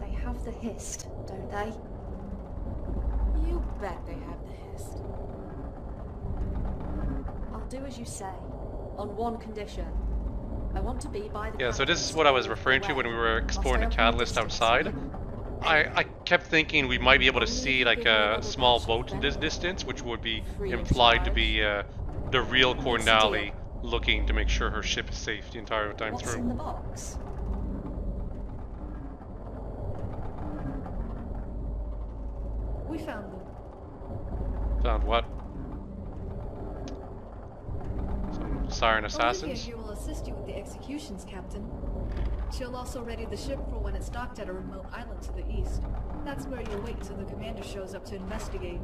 They have the hist, don't they? You bet they have the hist. I'll do as you say, on one condition. I want to be by the Yeah, so this is what I was referring to when we were exploring the catalyst outside. I kept thinking we might be able to see like a small boat in this distance, which would be implied to be the real Cordinale looking to make sure her ship is safe the entire time What's through. in the box? We found them. Found what? Some siren assassins? Olivia here will assist you with the executions, Captain. She'll also ready the ship for when it's docked at a remote island to the east. That's where you'll wait till the commander shows up to investigate.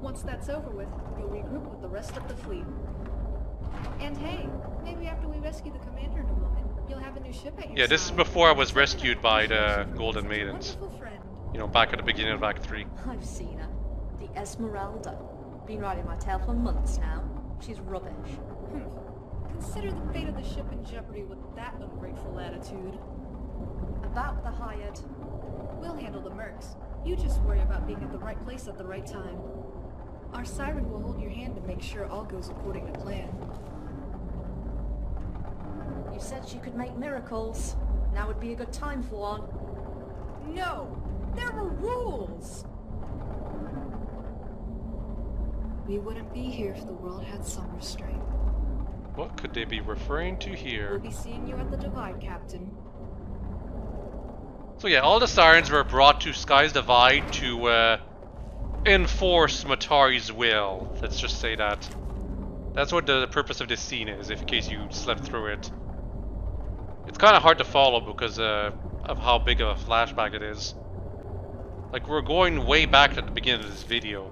Once that's over with, you'll regroup with the rest of the fleet. And hey, maybe after we rescue the commander in a moment, you'll have a new ship at your Yeah, this is side. before I was rescued by the Golden Maidens. Wonderful friend. You know, back at the beginning of Act 3. I've seen her. The Esmeralda. Been riding my tail for months now. She's rubbish. Consider the fate of the ship in jeopardy with that ungrateful attitude. About the hired. We'll handle the mercs. You just worry about being at the right place at the right time. Our siren will hold your hand to make sure all goes according to plan. You said she could make miracles. Now would be a good time for one. No! There were rules! We wouldn't be here if the world had some restraint. What could they be referring to We'll here? be seeing you at the Divide, Captain. So yeah, all the sirens were brought to Sky's Divide to enforce Matari's will. Let's just say that. That's what the purpose of this scene is, if in case you slept through it. It's kind of hard to follow because of how big of a flashback it is. Like, we're going way back at the beginning of this video.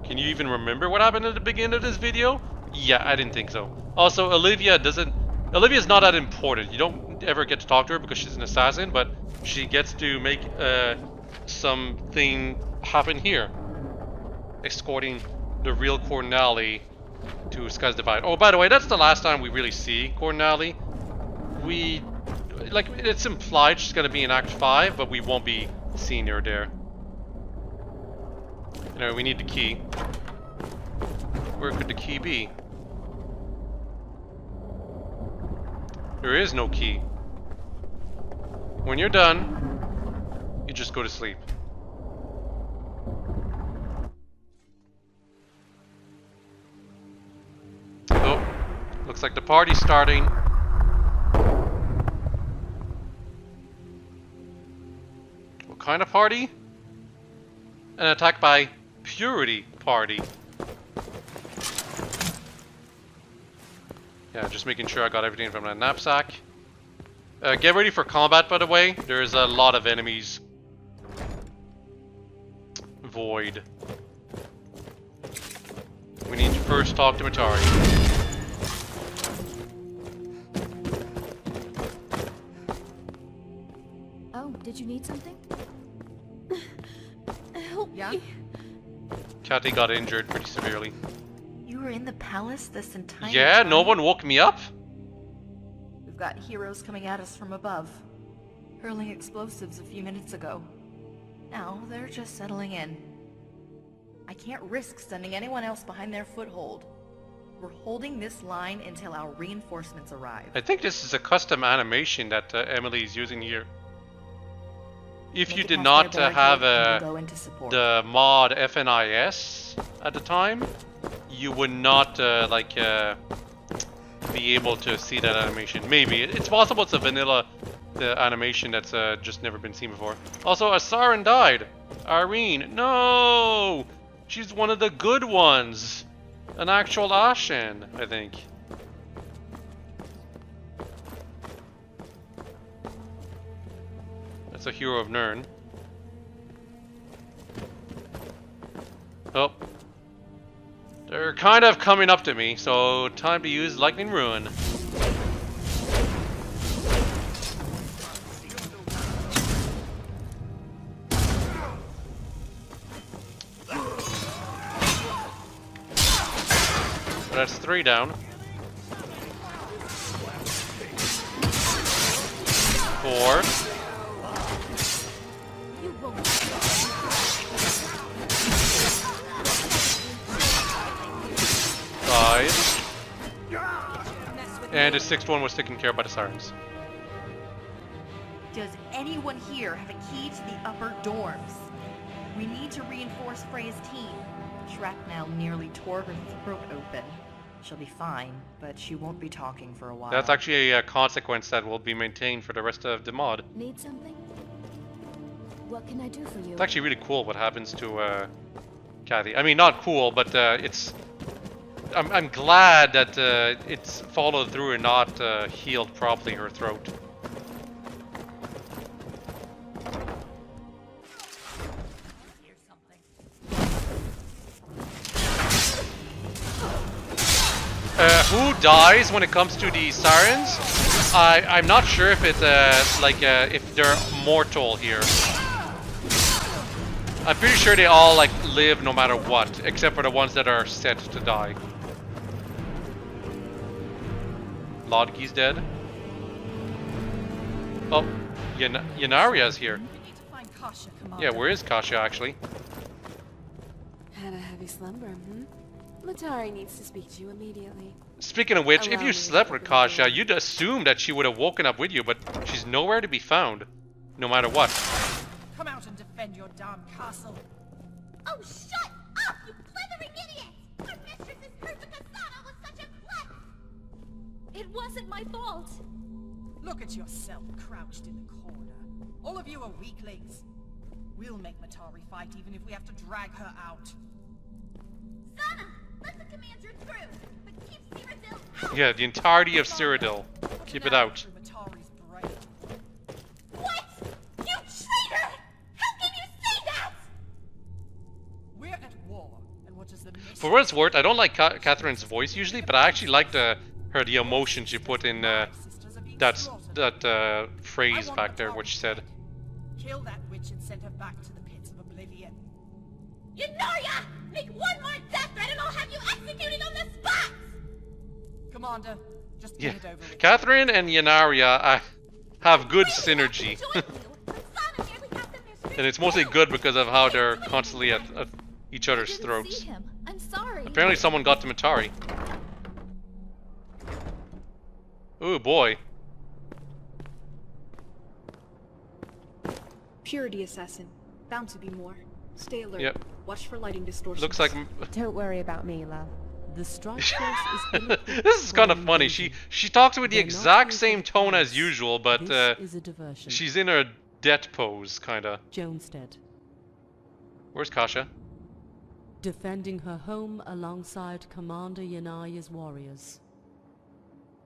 Can you even remember what happened at the beginning of this video? Yeah, I didn't think so. Also, Olivia's not that important. You don't ever get to talk to her because she's an assassin, but she gets to make something happen here. Escorting the real Cordinale to Sky's Divide. Oh, by the way, that's the last time we really see Cordinale. Like, it's implied she's gonna be in Act 5, but we won't be seeing her there. You know, we need the key. Where could the key be? There is no key. When you're done, you just go to sleep. Oh, looks like the party's starting. What kind of party? An attack by Purity Party. Yeah, just making sure I got everything from my knapsack. Get ready for combat, by the way. There's a lot of enemies. Void. We need to first talk to Matari. Oh, did you need something? Help me. Kathy got injured pretty severely. You were in the palace this entire time? Yeah, no one woke me up? We've got heroes coming at us from above, hurling explosives a few minutes ago. Now they're just settling in. I can't risk sending anyone else behind their foothold. We're holding this line until our reinforcements arrive. I think this is a custom animation that Emily is using here. If you did not have the mod FNIS at the time, you would not be able to see that animation. Maybe. It's possible it's a vanilla animation that's just never been seen before. Also, a siren died. Irene. No! She's one of the good ones. An actual Ashen, I think. That's a hero of Nirn. Oh. They're kind of coming up to me, so time to use Lightning Ruin. That's 3 down. 4. 5. And the 6th one was taken care of by the sirens. Does anyone here have a key to the upper dorms? We need to reinforce Freya's team. Shrapnel nearly tore her throat open. She'll be fine, but she won't be talking for a while. That's actually a consequence that will be maintained for the rest of the mod. Need something? What can I do for you? It's actually really cool what happens to Kathy. I mean, not cool, but it's... I'm glad that it's followed through and not healed properly her throat. Who dies when it comes to the sirens? I'm not sure if it's if they're mortal here. I'm pretty sure they all live no matter what, except for the ones that are set to die. Lodgi's dead. Oh, Yanaria's here. Yeah, where is Kasha actually? Had a heavy slumber, hmm? Matari needs to speak to you immediately. Speaking of which, if you slept with Kasha, you'd assume that she would have woken up with you, but she's nowhere to be found, no matter what. Come out and defend your damn castle. Oh, shut up, you blithering idiot! Our mistress's Kurvakasana was such a klutz! It wasn't my fault! Look at yourself crouched in the corner. All of you are weaklings. We'll make Matari fight even if we have to drag her out. Sana, let the commander through, but keep Cyrodiil out! Yeah, the entirety of Cyrodiil. Keep it out. What? You traitor! How can you say that? We're at war, and what is the For what it's worth, I don't like Catherine's voice usually, but I actually like the emotion she put in that phrase back there, which she said. Kill that witch and send her back to the pits of oblivion. Yanaria! Make one more death threat and I'll have you executed on the spot! Commander, just get it over with. Catherine and Yanaria have good synergy. And it's mostly good because of how they're constantly at each other's throats. I'm sorry. Apparently someone got to Matari. Ooh, boy. Purity assassin. Bound to be more. Stay alert. Yep. Watch for lighting distortions. Looks like... Don't worry about me, love. The strike force is ill-equipped This is for kind of an funny. invasion. She talks with the They're not exact here same for the tone as palace. usual, but This is a diversion. she's in her debt pose, kinda. Jonestead, Where's Kasha? defending her home alongside Commander Yanaya's warriors.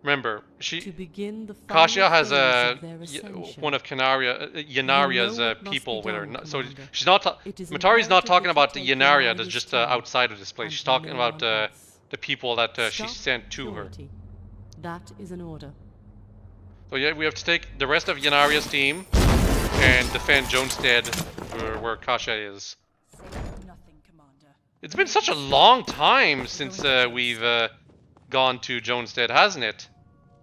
Remember, To begin the Kasha final has phase of their ascension. one of Yanaria's what must people be with her. done, So Commander. she's not. It is Matari's not imperative talking that about you the take Yanaria Yanaria's that's just throne outside of this place. She's talking until about no one the people that she Stop sent to her. purity. That is an order. So yeah, we have to take the rest of Yanaria's team and defend Jonestead, where Kasha is. It's been such a long time since we've gone to Jonestead, hasn't it?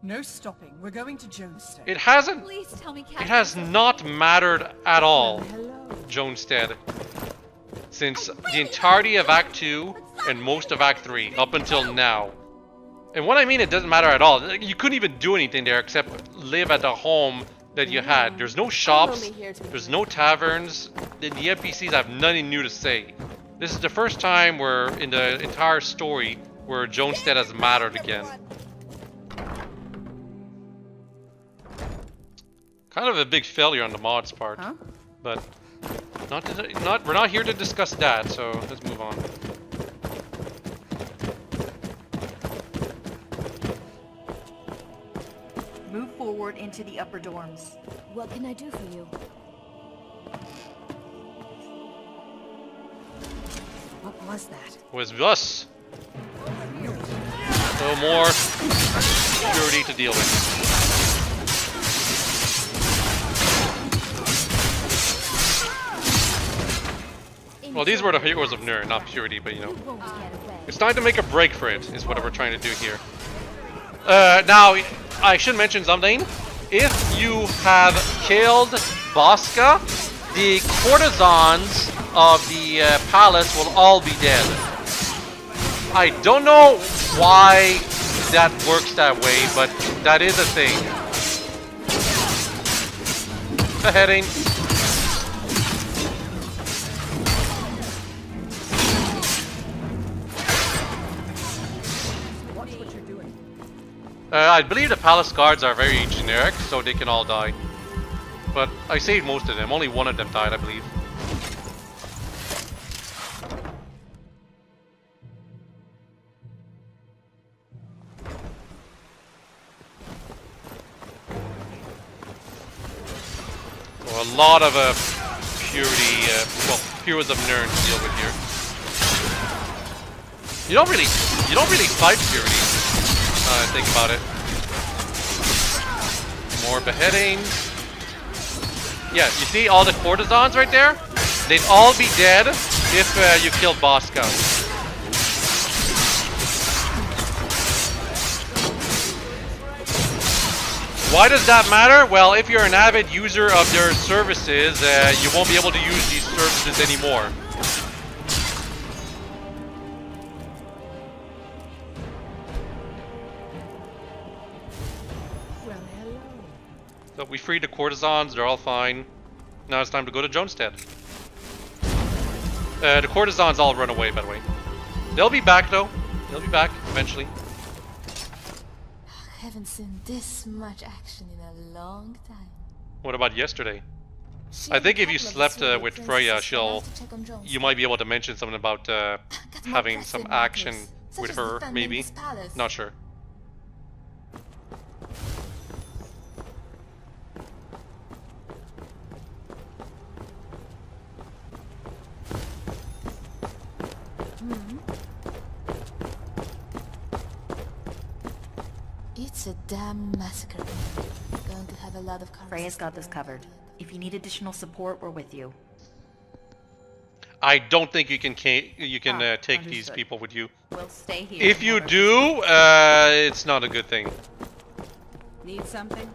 No stopping. We're going to Jonestead. It hasn't. Please tell me, It has not mattered at all, Jonestead, since the entirety of Act 2 and most of Act 3 up until now. And what I mean, it doesn't matter at all. You couldn't even do anything there except live at the home that you had. There's no shops, there's no taverns, the NPCs have nothing new to say. This is the first time where, in the entire story, where Jonestead has mattered again. Kind of a big failure on the mod's part, but we're not here to discuss that. So let's move on. Move forward into the upper dorms. What can I do for you? What was that? Was us. So more security to deal with. Well, these were the heroes of Nur, not Purity, but you know. It's time to make a break for it, is what we're trying to do here. Now, I should mention something. If you have killed Bosca, the courtesans of the palace will all be dead. I don't know why that works that way, but that is a thing. Beheading. I believe the palace guards are very generic, so they can all die. But I saved most of them. Only one of them died, I believe. Well, a lot of purity, heroes of Nirn to deal with here. You don't really fight purity. Think about it. More beheadings. Yeah, you see all the courtesans right there? They'd all be dead if you killed Bosco. Why does that matter? Well, if you're an avid user of their services, you won't be able to use these services anymore. So we freed the courtesans, they're all fine. Now it's time to go to Jonestead. The courtesans all run away, by the way. They'll be back, though. They'll be back, eventually. I haven't seen this much action in a long time. What about yesterday? I think if you slept with Freya, you might be able to mention something about having some action with her, maybe. Not sure. It's a damn massacre. Going to have a lot of Freya's got this covered. If you need additional support, we're with you. I don't think you can take these people with you. We'll stay here. If you do, it's not a good thing. Need something?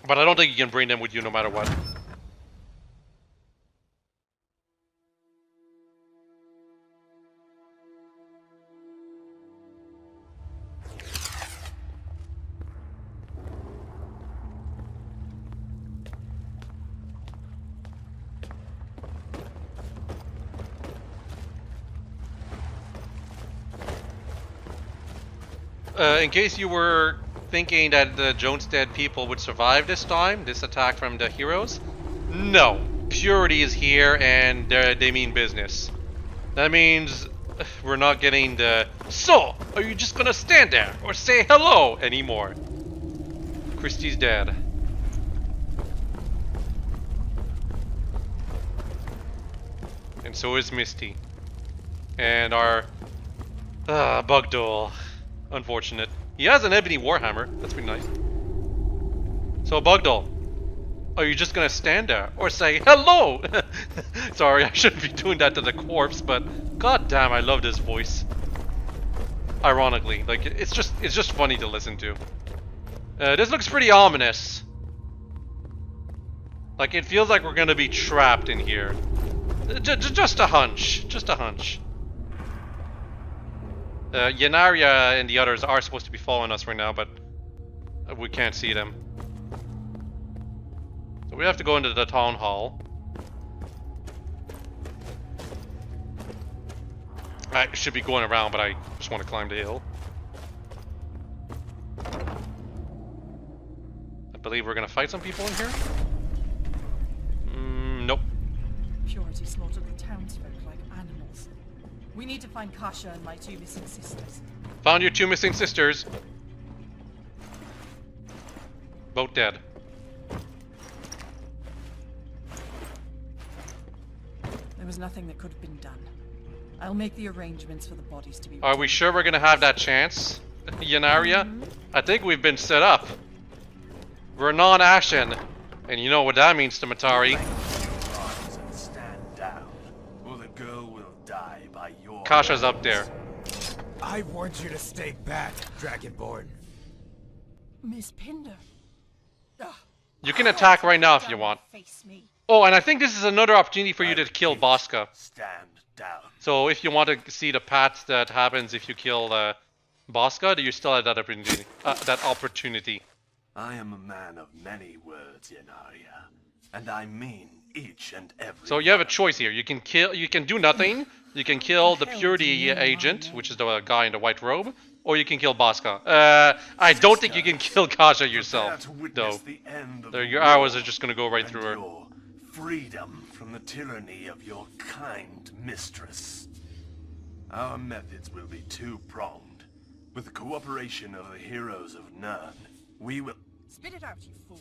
But I don't think you can bring them with you no matter what. In case you were thinking that the Jonestead people would survive this time, this attack from the heroes, no. Purity is here and they mean business. That means we're not getting the "So, are you just gonna stand there or say hello" anymore. Christie's dead. And so is Misty. And our Bugdoll. Unfortunate. He has an ebony warhammer. That's pretty nice. So Bugdoll, are you just gonna stand there or say hello? Sorry, I shouldn't be doing that to the corpse, but god damn, I love this voice. Ironically, like it's just funny to listen to. This looks pretty ominous. Like it feels like we're gonna be trapped in here. Just a hunch. Just a hunch. Yenaria and the others are supposed to be following us right now, but we can't see them. So we have to go into the town hall. I should be going around, but I just want to climb the hill. I believe we're gonna fight some people in here. Nope. Purity slaughtered the townsfolk like animals. We need to find Kasha and my 2 missing sisters. Found your 2 missing sisters. Both dead. There was nothing that could have been done. I'll make the arrangements for the bodies to be Are we sure we're gonna have that chance, Yenaria? I think we've been set up. We're non-action, and you know what that means to Matari. Stand down, or the girl will die by your Kasha's up there. I want you to stay back, Dragonborn. Miss Pinder. You can attack right now if you want. Face me. Oh, and I think this is another opportunity for you to kill Bosca. Stand down. So if you want to see the path that happens if you kill Bosca, you still have that opportunity. I am a man of many words, Yenaria, and I mean each and every. So you have a choice here. You can kill. You can do nothing. You can kill the Purity agent, which is the guy in the white robe, or you can kill Bosca. I don't think you can kill Kasha yourself, though. Your arrows are just gonna go right through her. Freedom from the tyranny of your kind mistress. Our methods will be two-pronged. With the cooperation of the heroes of Nern, we will... Spit it out, you fool,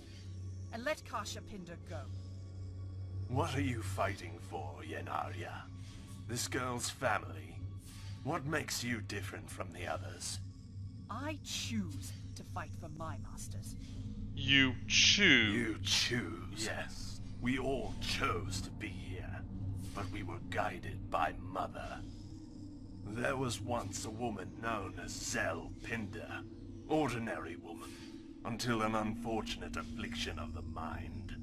and let Kasha Pinder go. What are you fighting for, Yenaria? This girl's family? What makes you different from the others? I choose to fight for my masters. You choose? You choose, yes. We all chose to be here, but we were guided by Mother. There was once a woman known as Zell Pinder, ordinary woman, until an unfortunate affliction of the mind.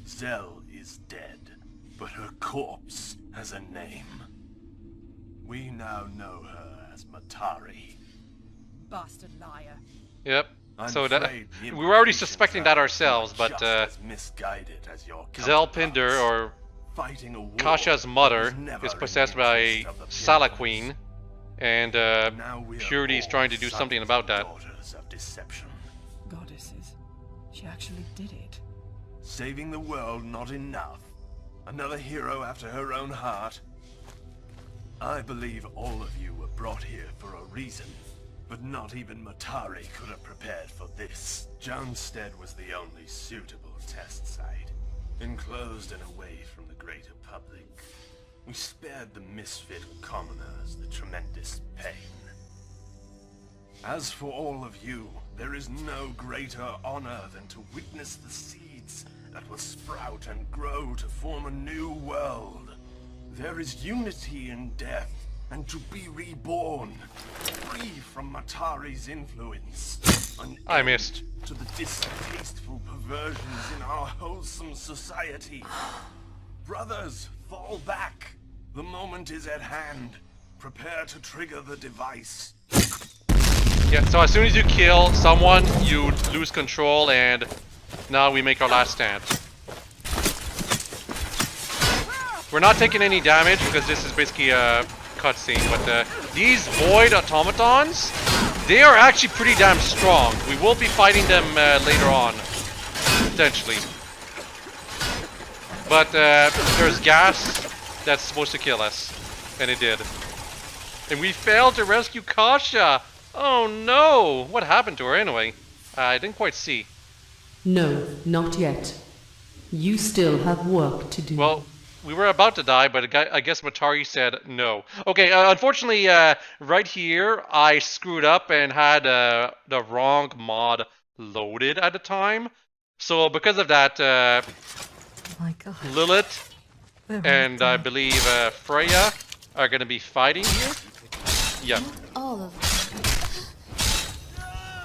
Zell is dead, but her corpse has a name. We now know her as Matari. Bastard liar. Yep. So that we were already suspecting that ourselves, but Zell Pinder, or Kasha's mother, is possessed by Sala Queen, and Purity is trying to do something about that. Goddesses. She actually did it. Saving the world not enough? Another hero after her own heart? I believe all of you were brought here for a reason. But not even Matari could have prepared for this. Jonestead was the only suitable test site, enclosed and away from the greater public. We spared the misfit commoners the tremendous pain. As for all of you, there is no greater honor than to witness the seeds that will sprout and grow to form a new world. There is unity in death, and to be reborn, free from Matari's influence. I missed. To the distasteful perversion perversions in our wholesome society. Brothers, fall back. The moment is at hand. Prepare to trigger the device. Yeah, so as soon as you kill someone, you lose control, and now we make our last stand. We're not taking any damage because this is basically a cutscene, but these void automatons, they are actually pretty damn strong. We will be fighting them later on, potentially. But there's gas that's supposed to kill us, and it did. And we failed to rescue Kasha! Oh no! What happened to her anyway? I didn't quite see. No, not yet. You still have work to do. Well, we were about to die, but I guess Matari said no. Okay, unfortunately, right here, I screwed up and had the wrong mod loaded at the time. So because of that, Oh my God. Lilith and I believe Freya are going to be fighting here. Yeah. All of them.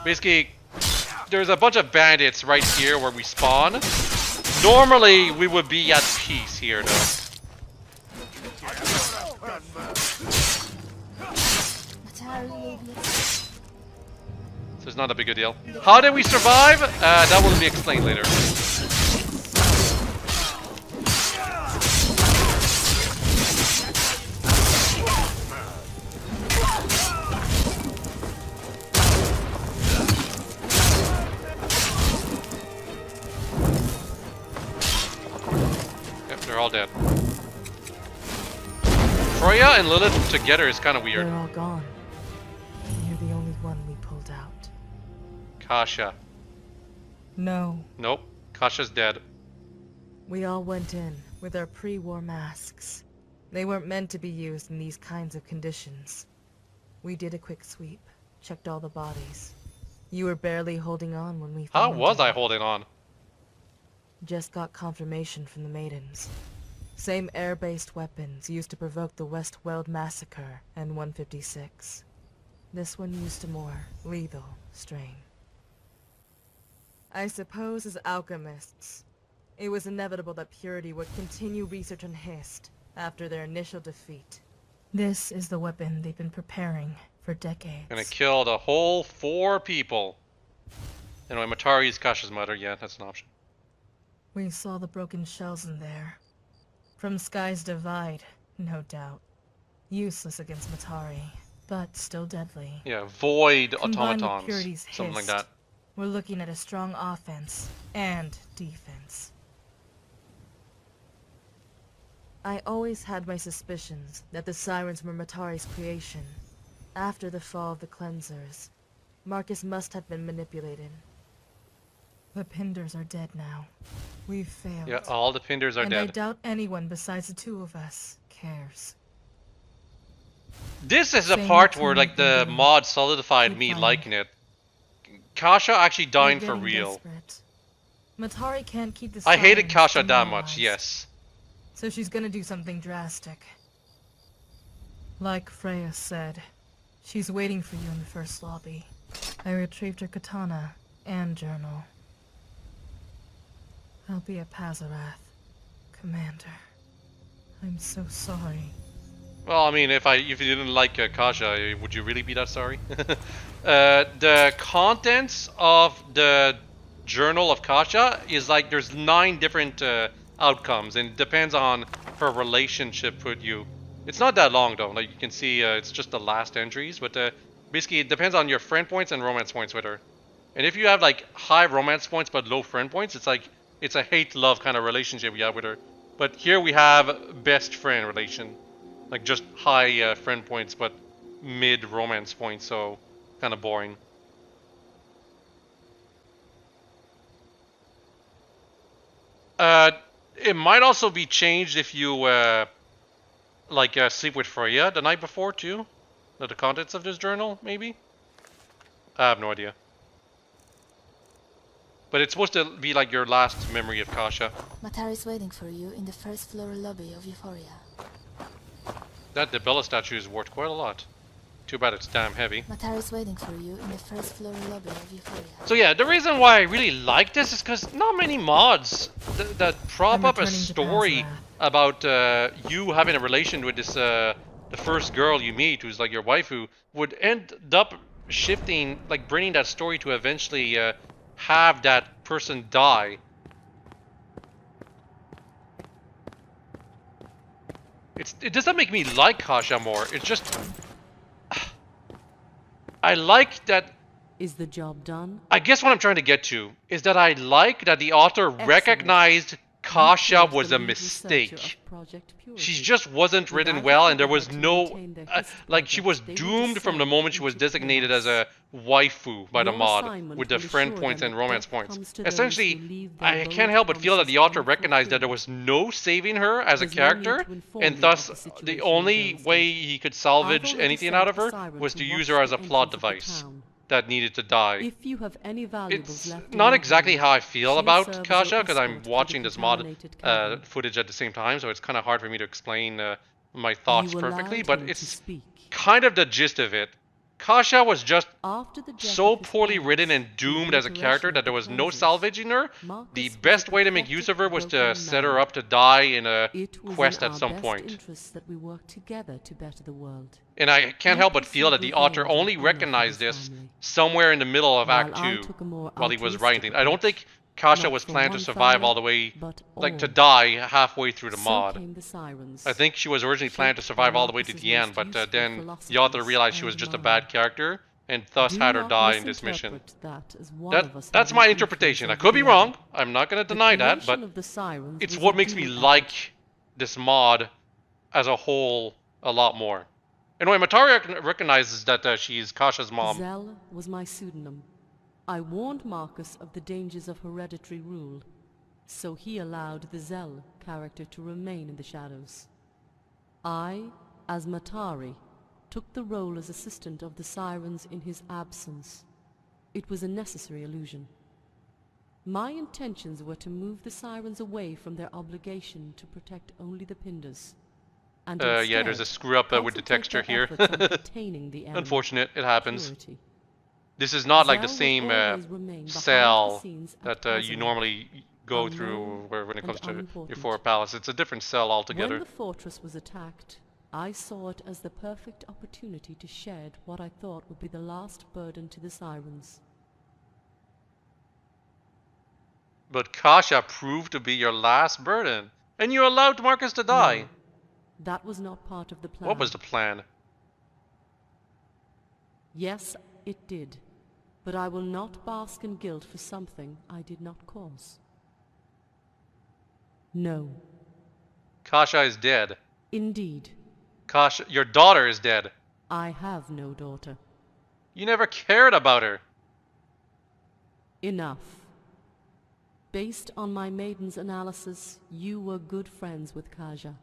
Basically, there's a bunch of bandits right here where we spawn. Normally, we would be at peace here, though. So it's not a big a deal. How did we survive? That will be explained later. They're all dead. Freya and Lilith together is kind of weird. They're all gone. And you're the only one we pulled out. Kasha. No. Nope. Kasha's dead. We all went in with our pre-war masks. They weren't meant to be used in these kinds of conditions. We did a quick sweep, checked all the bodies. You were barely holding on when we How found was you. I holding on? Just got confirmation from the Maidens. Same air-based weapons used to provoke the West Weld Massacre and 156. This one used a more lethal strain. I suppose as alchemists, it was inevitable that Purity would continue research on Hist after their initial defeat. This is the weapon they've been preparing for decades. And it killed a whole 4 people. Anyway, Matari's Kasha's mother. Yeah, that's an option. We saw the broken shells in there. From Sky's Divide, no doubt. Useless against Matari, but still deadly. Yeah, void Combined with automatons. Purity's Something like Hist, that. We're looking at a strong offense and defense. I always had my suspicions that the Sirens were Matari's creation. After the fall of the Cleansers, Marcus must have been manipulated. The Pinders are dead now. We've failed. Yeah, all the Pinders are and dead. I doubt anyone besides the 2 of us cares. This is a Same part with where me like the thinking. mod solidified Keep me fighting. liking it. Kasha actually We're dying for getting real. desperate. Matari can't keep the I hated Sirens Kasha from that our much, lives. yes. So she's gonna do something drastic. Like Freya said, she's waiting for you in the first lobby. I retrieved her katana and journal. I'll be at Pazarath, Commander. I'm so sorry. Well, I mean, if you didn't like Kasha, would you really be that sorry? The contents of the journal of Kasha is like there's 9 different outcomes, and it depends on her relationship with you. It's not that long though. Like you can see, it's just the last entries, but basically it depends on your friend points and romance points with her. And if you have like high romance points but low friend points, it's like it's a hate-love kind of relationship we have with her. But here we have best friend relation, like just high friend points but mid romance points, so kind of boring. It might also be changed if you sleep with Freya the night before too. The contents of this journal, maybe. I have no idea. But it's supposed to be like your last memory of Kasha. Matari's waiting for you in the first floor lobby of Euphoria. That Debella statue is worth quite a lot. Too bad it's damn heavy. Matari's waiting for you in the first floor lobby of Euphoria. So yeah, the reason why I really like this is because not many mods that prop up a story about you having a relation with this the first girl you meet, who's like your waifu, would end up shifting, like bringing that story to eventually have that person die. It doesn't make me like Kasha more. It's just I like that. Is the job done? I guess what I'm trying to get to is that I like that the author recognized Kasha was a mistake. She just wasn't written well, and there was no... like, she was doomed from the moment she was designated as a waifu by the mod, with the friend points and romance points. Essentially, I can't help but feel that the author recognized that there was no saving her as a character, and thus the only way he could salvage anything out of her was to use her as a plot device that needed to die. If you have any valuables It's left not in exactly how I feel she about serves Kasha, as because I'm escort to watching the this mod contaminated cavern. footage at the same time, so it's kind of hard for me to explain my thoughts You perfectly, allowed but her to it's speak. kind of the gist of it. Kasha was just After the death so of his poorly parents, written and doomed as a character that there was no salvaging her. The best way to make use of her was to set her up to die in a quest at some point. Interests that we work together to better the world. And I can't help but feel that the author only recognized this somewhere in the middle of Act 2 while he was writing things. I don't think Kasha was planned to survive all the way, like to die halfway through the mod. I think she was originally planned to survive all the way to the end, but then the author realized she was just a bad character and thus had her die in this mission. That's my interpretation. I could be wrong. I'm not going to deny that, but it's what makes me like this mod as a whole a lot more. Anyway, Matari recognizes that she's Kasha's mom. Zell was my pseudonym. I warned Marcus of the dangers of hereditary rule, so he allowed the Zell character to remain in the shadows. I, as Matari, took the role as assistant of the Sirens in his absence. It was a necessary illusion. My intentions were to move the Sirens away from their obligation to protect only the Pindars. And yeah, there's a screw up with the texture here. Unfortunate, it happens. Purity. This is not like the same cell that you normally go through when it comes to Euphoria Palace. It's a different cell altogether. When the fortress was attacked, I saw it as the perfect opportunity to shed what I thought would be the last burden to the Sirens. But Kasha proved to be your last burden, and you allowed Marcus to die. No, that was not part of the plan. What was the plan? Yes, it did. But I will not bask in guilt for something I did not cause. No. Kasha is dead. Indeed. Kasha, your daughter is dead. I have no daughter. You never cared about her. Enough. Based on my maiden's analysis, you were good friends with Kasha.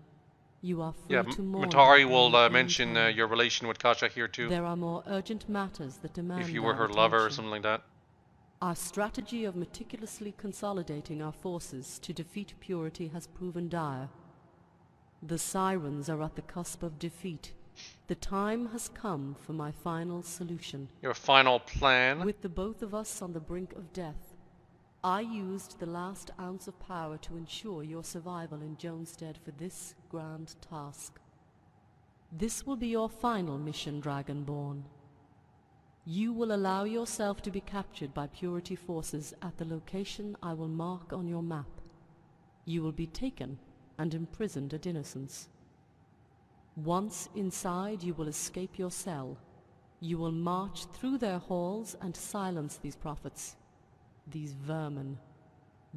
You are free to mourn. Matari will mention your relation with Kasha here too. There are more urgent matters that demand if you were her lover or something like that. Our strategy of meticulously consolidating our forces to defeat Purity has proven dire. The Sirens are at the cusp of defeat. The time has come for my final solution. Your final plan? With the both of us on the brink of death, I used the last ounce of power to ensure your survival in Joanstead for this grand task. This will be your final mission, Dragonborn. You will allow yourself to be captured by Purity forces at the location I will mark on your map. You will be taken and imprisoned at Innocence. Once inside, you will escape your cell. You will march through their halls and silence these prophets. These vermin,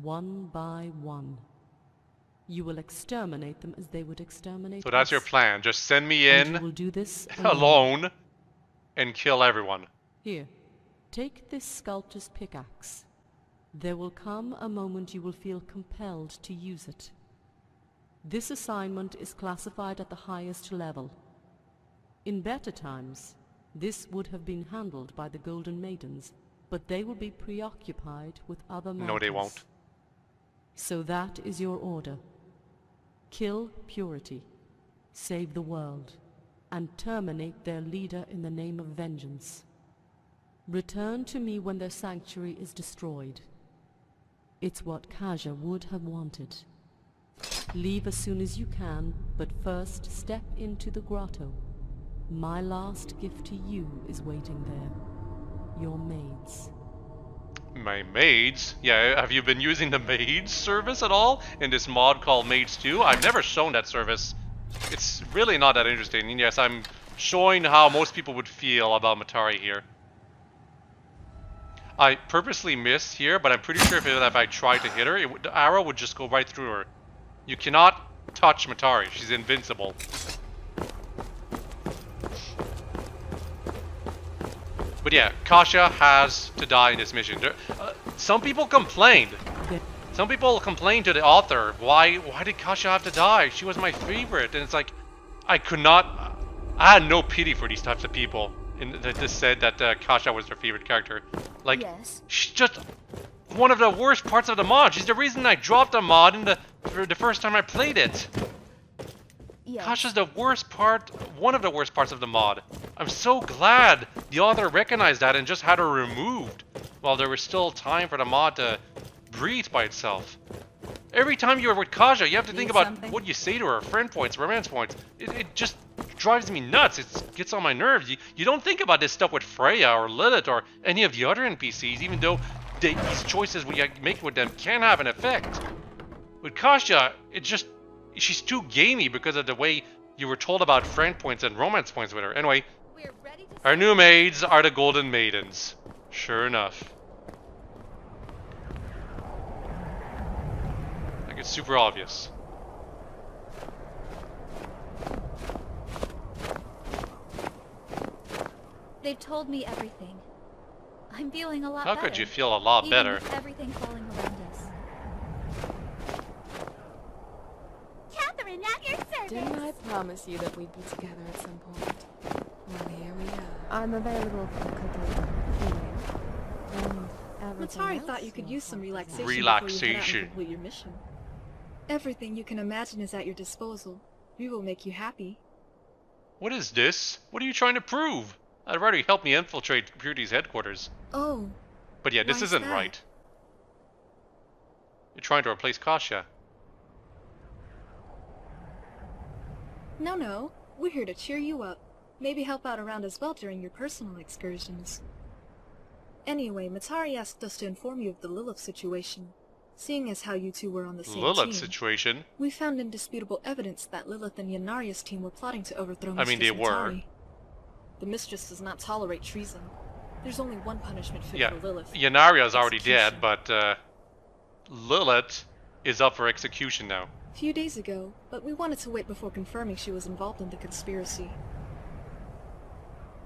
one by one. You will exterminate them as they would exterminate So that's us. your plan. Just send me in You will do this alone and kill everyone. Here, take this sculptor's pickaxe. There will come a moment you will feel compelled to use it. This assignment is classified at the highest level. In better times, this would have been handled by the Golden Maidens, but they will be preoccupied with other matters. No, they won't. So that is your order. Kill Purity, save the world, and terminate their leader in the name of vengeance. Return to me when their sanctuary is destroyed. It's what Kaja would have wanted. Leave as soon as you can, but first step into the grotto. My last gift to you is waiting there. Your maids. My maids? Yeah, have you been using the maids service at all in this mod called Maids 2? I've never shown that service. It's really not that interesting. And yes, I'm showing how most people would feel about Matari here. I purposely missed here, but I'm pretty sure if I tried to hit her, the arrow would just go right through her. You cannot touch Matari. She's invincible. But yeah, Kasia has to die in this mission. Some people complained. Some people complained to the author, why did Kasia have to die? She was my favorite. And it's like, I had no pity for these types of people that just said that Kasia was their favorite character. Like, yes. She's just one of the worst parts of the mod. She's the reason I dropped the mod for the first time I played it. Yes. Kasia's the worst part, one of the worst parts of the mod. I'm so glad the author recognized that and just had her removed while there was still time for the mod to breathe by itself. Every time you're with Kasia, you have to think about what you say to her, friend points, romance points. It just drives me nuts. It gets on my nerves. You don't think about this stuff with Freya or Lilith or any of the other NPCs, even though these choices we make with them can have an effect. With Kasia, she's too gamey because of the way you were told about friend points and romance points with her. Anyway, our new maids are the Golden Maidens. Sure enough. Like, it's super obvious. They've told me everything. I'm feeling a lot better. How could you feel a lot better? With everything falling around us. Catherine, at your service! Didn't I promise you that we'd be together at some point? Well, here we are. I'm available for cooking, cleaning, and everything Matari else thought you could use some relaxation before you head out and complete your mission. Everything you can imagine is at your disposal. We will make you happy. What is this? What are you trying to prove? I'd rather you help me infiltrate Purity's headquarters. Oh. But yeah, this isn't right. You're trying to replace Kasia. No. We're here to cheer you up. Maybe help out around as well during your personal excursions. Anyway, Matari asked us to inform you of the Lilith situation. Seeing as how you two were on the same Lilith team, situation? We found indisputable evidence that Lilith and Yanaria's team were plotting to overthrow Mistress I mean, they Matari. were. The Mistress does not tolerate treason. There's only one punishment fit for Lilith. Yanaria's already dead, but Lilith is up for execution now. A few days ago, but we wanted to wait before confirming she was involved in the conspiracy.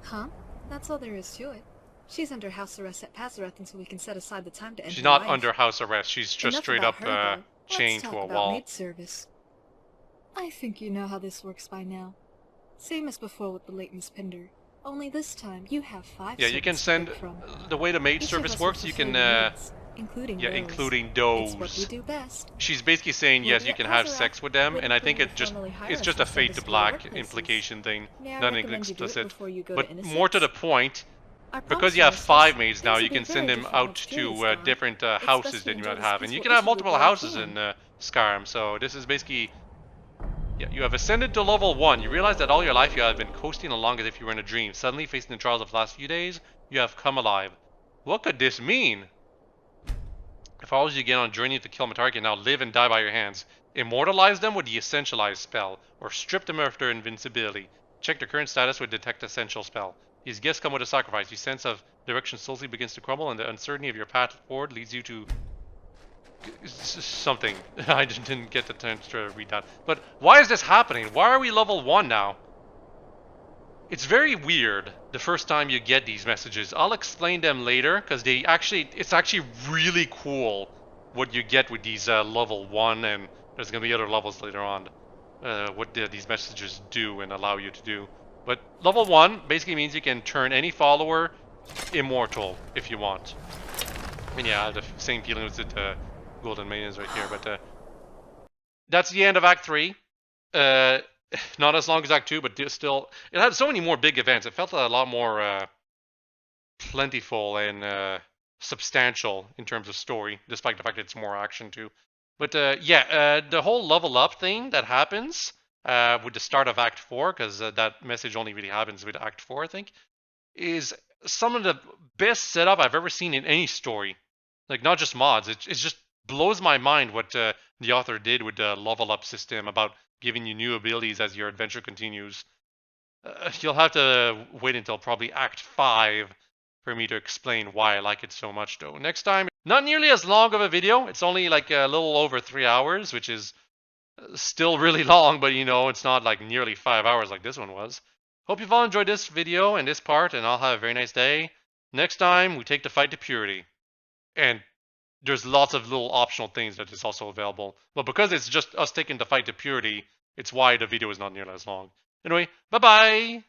Huh? That's all there is to it. She's under house arrest at Pazareth until we can set aside the time to end She's her not life. under house arrest. She's just Enough straight about up her, though. chained Let's to a talk about wall. maid service. I think you know how this works by now. Same as before with the late Miss Pinder. Only this time, you have 5 Yeah, you can send the way the maid service works. You can including those. It's what we do best. She's basically saying yes, you can have sex with them, and I think it's just a fade to black implication thing, nothing explicit. But more to the point, because you have 5 maids now, you can send them out to different houses than you might have, and you can have multiple houses in Skyrim. So this is basically. Yeah, you have ascended to level 1. You realize that all your life you have been coasting along as if you were in a dream. Suddenly, facing the trials of the last few days, you have come alive. What could this mean? It follows you again on a journey to kill Matari can now live and die by your hands. Immortalize them with the Essentialize spell, or strip them of their invincibility. Check their current status with Detect Essential spell. These gifts come with a sacrifice. Your sense of direction slowly begins to crumble, and the uncertainty of your path forward leads you to something. I didn't get the chance to read that. But why is this happening? Why are we level 1 now? It's very weird the first time you get these messages. I'll explain them later, because it's actually really cool what you get with these level 1, and there's going to be other levels later on. What these messages do and allow you to do. But level 1 basically means you can turn any follower immortal if you want. I mean, yeah, I have the same feeling with the Golden Maidens right here, but that's the end of Act 3. Not as long as Act 2, but still, it had so many more big events. It felt a lot more plentiful and substantial in terms of story, despite the fact that it's more action too. But the whole level up thing that happens with the start of Act 4, because that message only really happens with Act 4, I think, is some of the best setup I've ever seen in any story. Like, not just mods. It just blows my mind what the author did with the level up system about giving you new abilities as your adventure continues. You'll have to wait until probably Act 5 for me to explain why I like it so much, though. Next time, not nearly as long of a video. It's only like a little over 3 hours, which is still really long, but you know, it's not like nearly 5 hours like this one was. Hope you've all enjoyed this video and this part, and I'll have a very nice day. Next time, we take the fight to purity. And there's lots of little optional things that is also available. But because it's just us taking the fight to purity, it's why the video is not nearly as long. Anyway, bye-bye!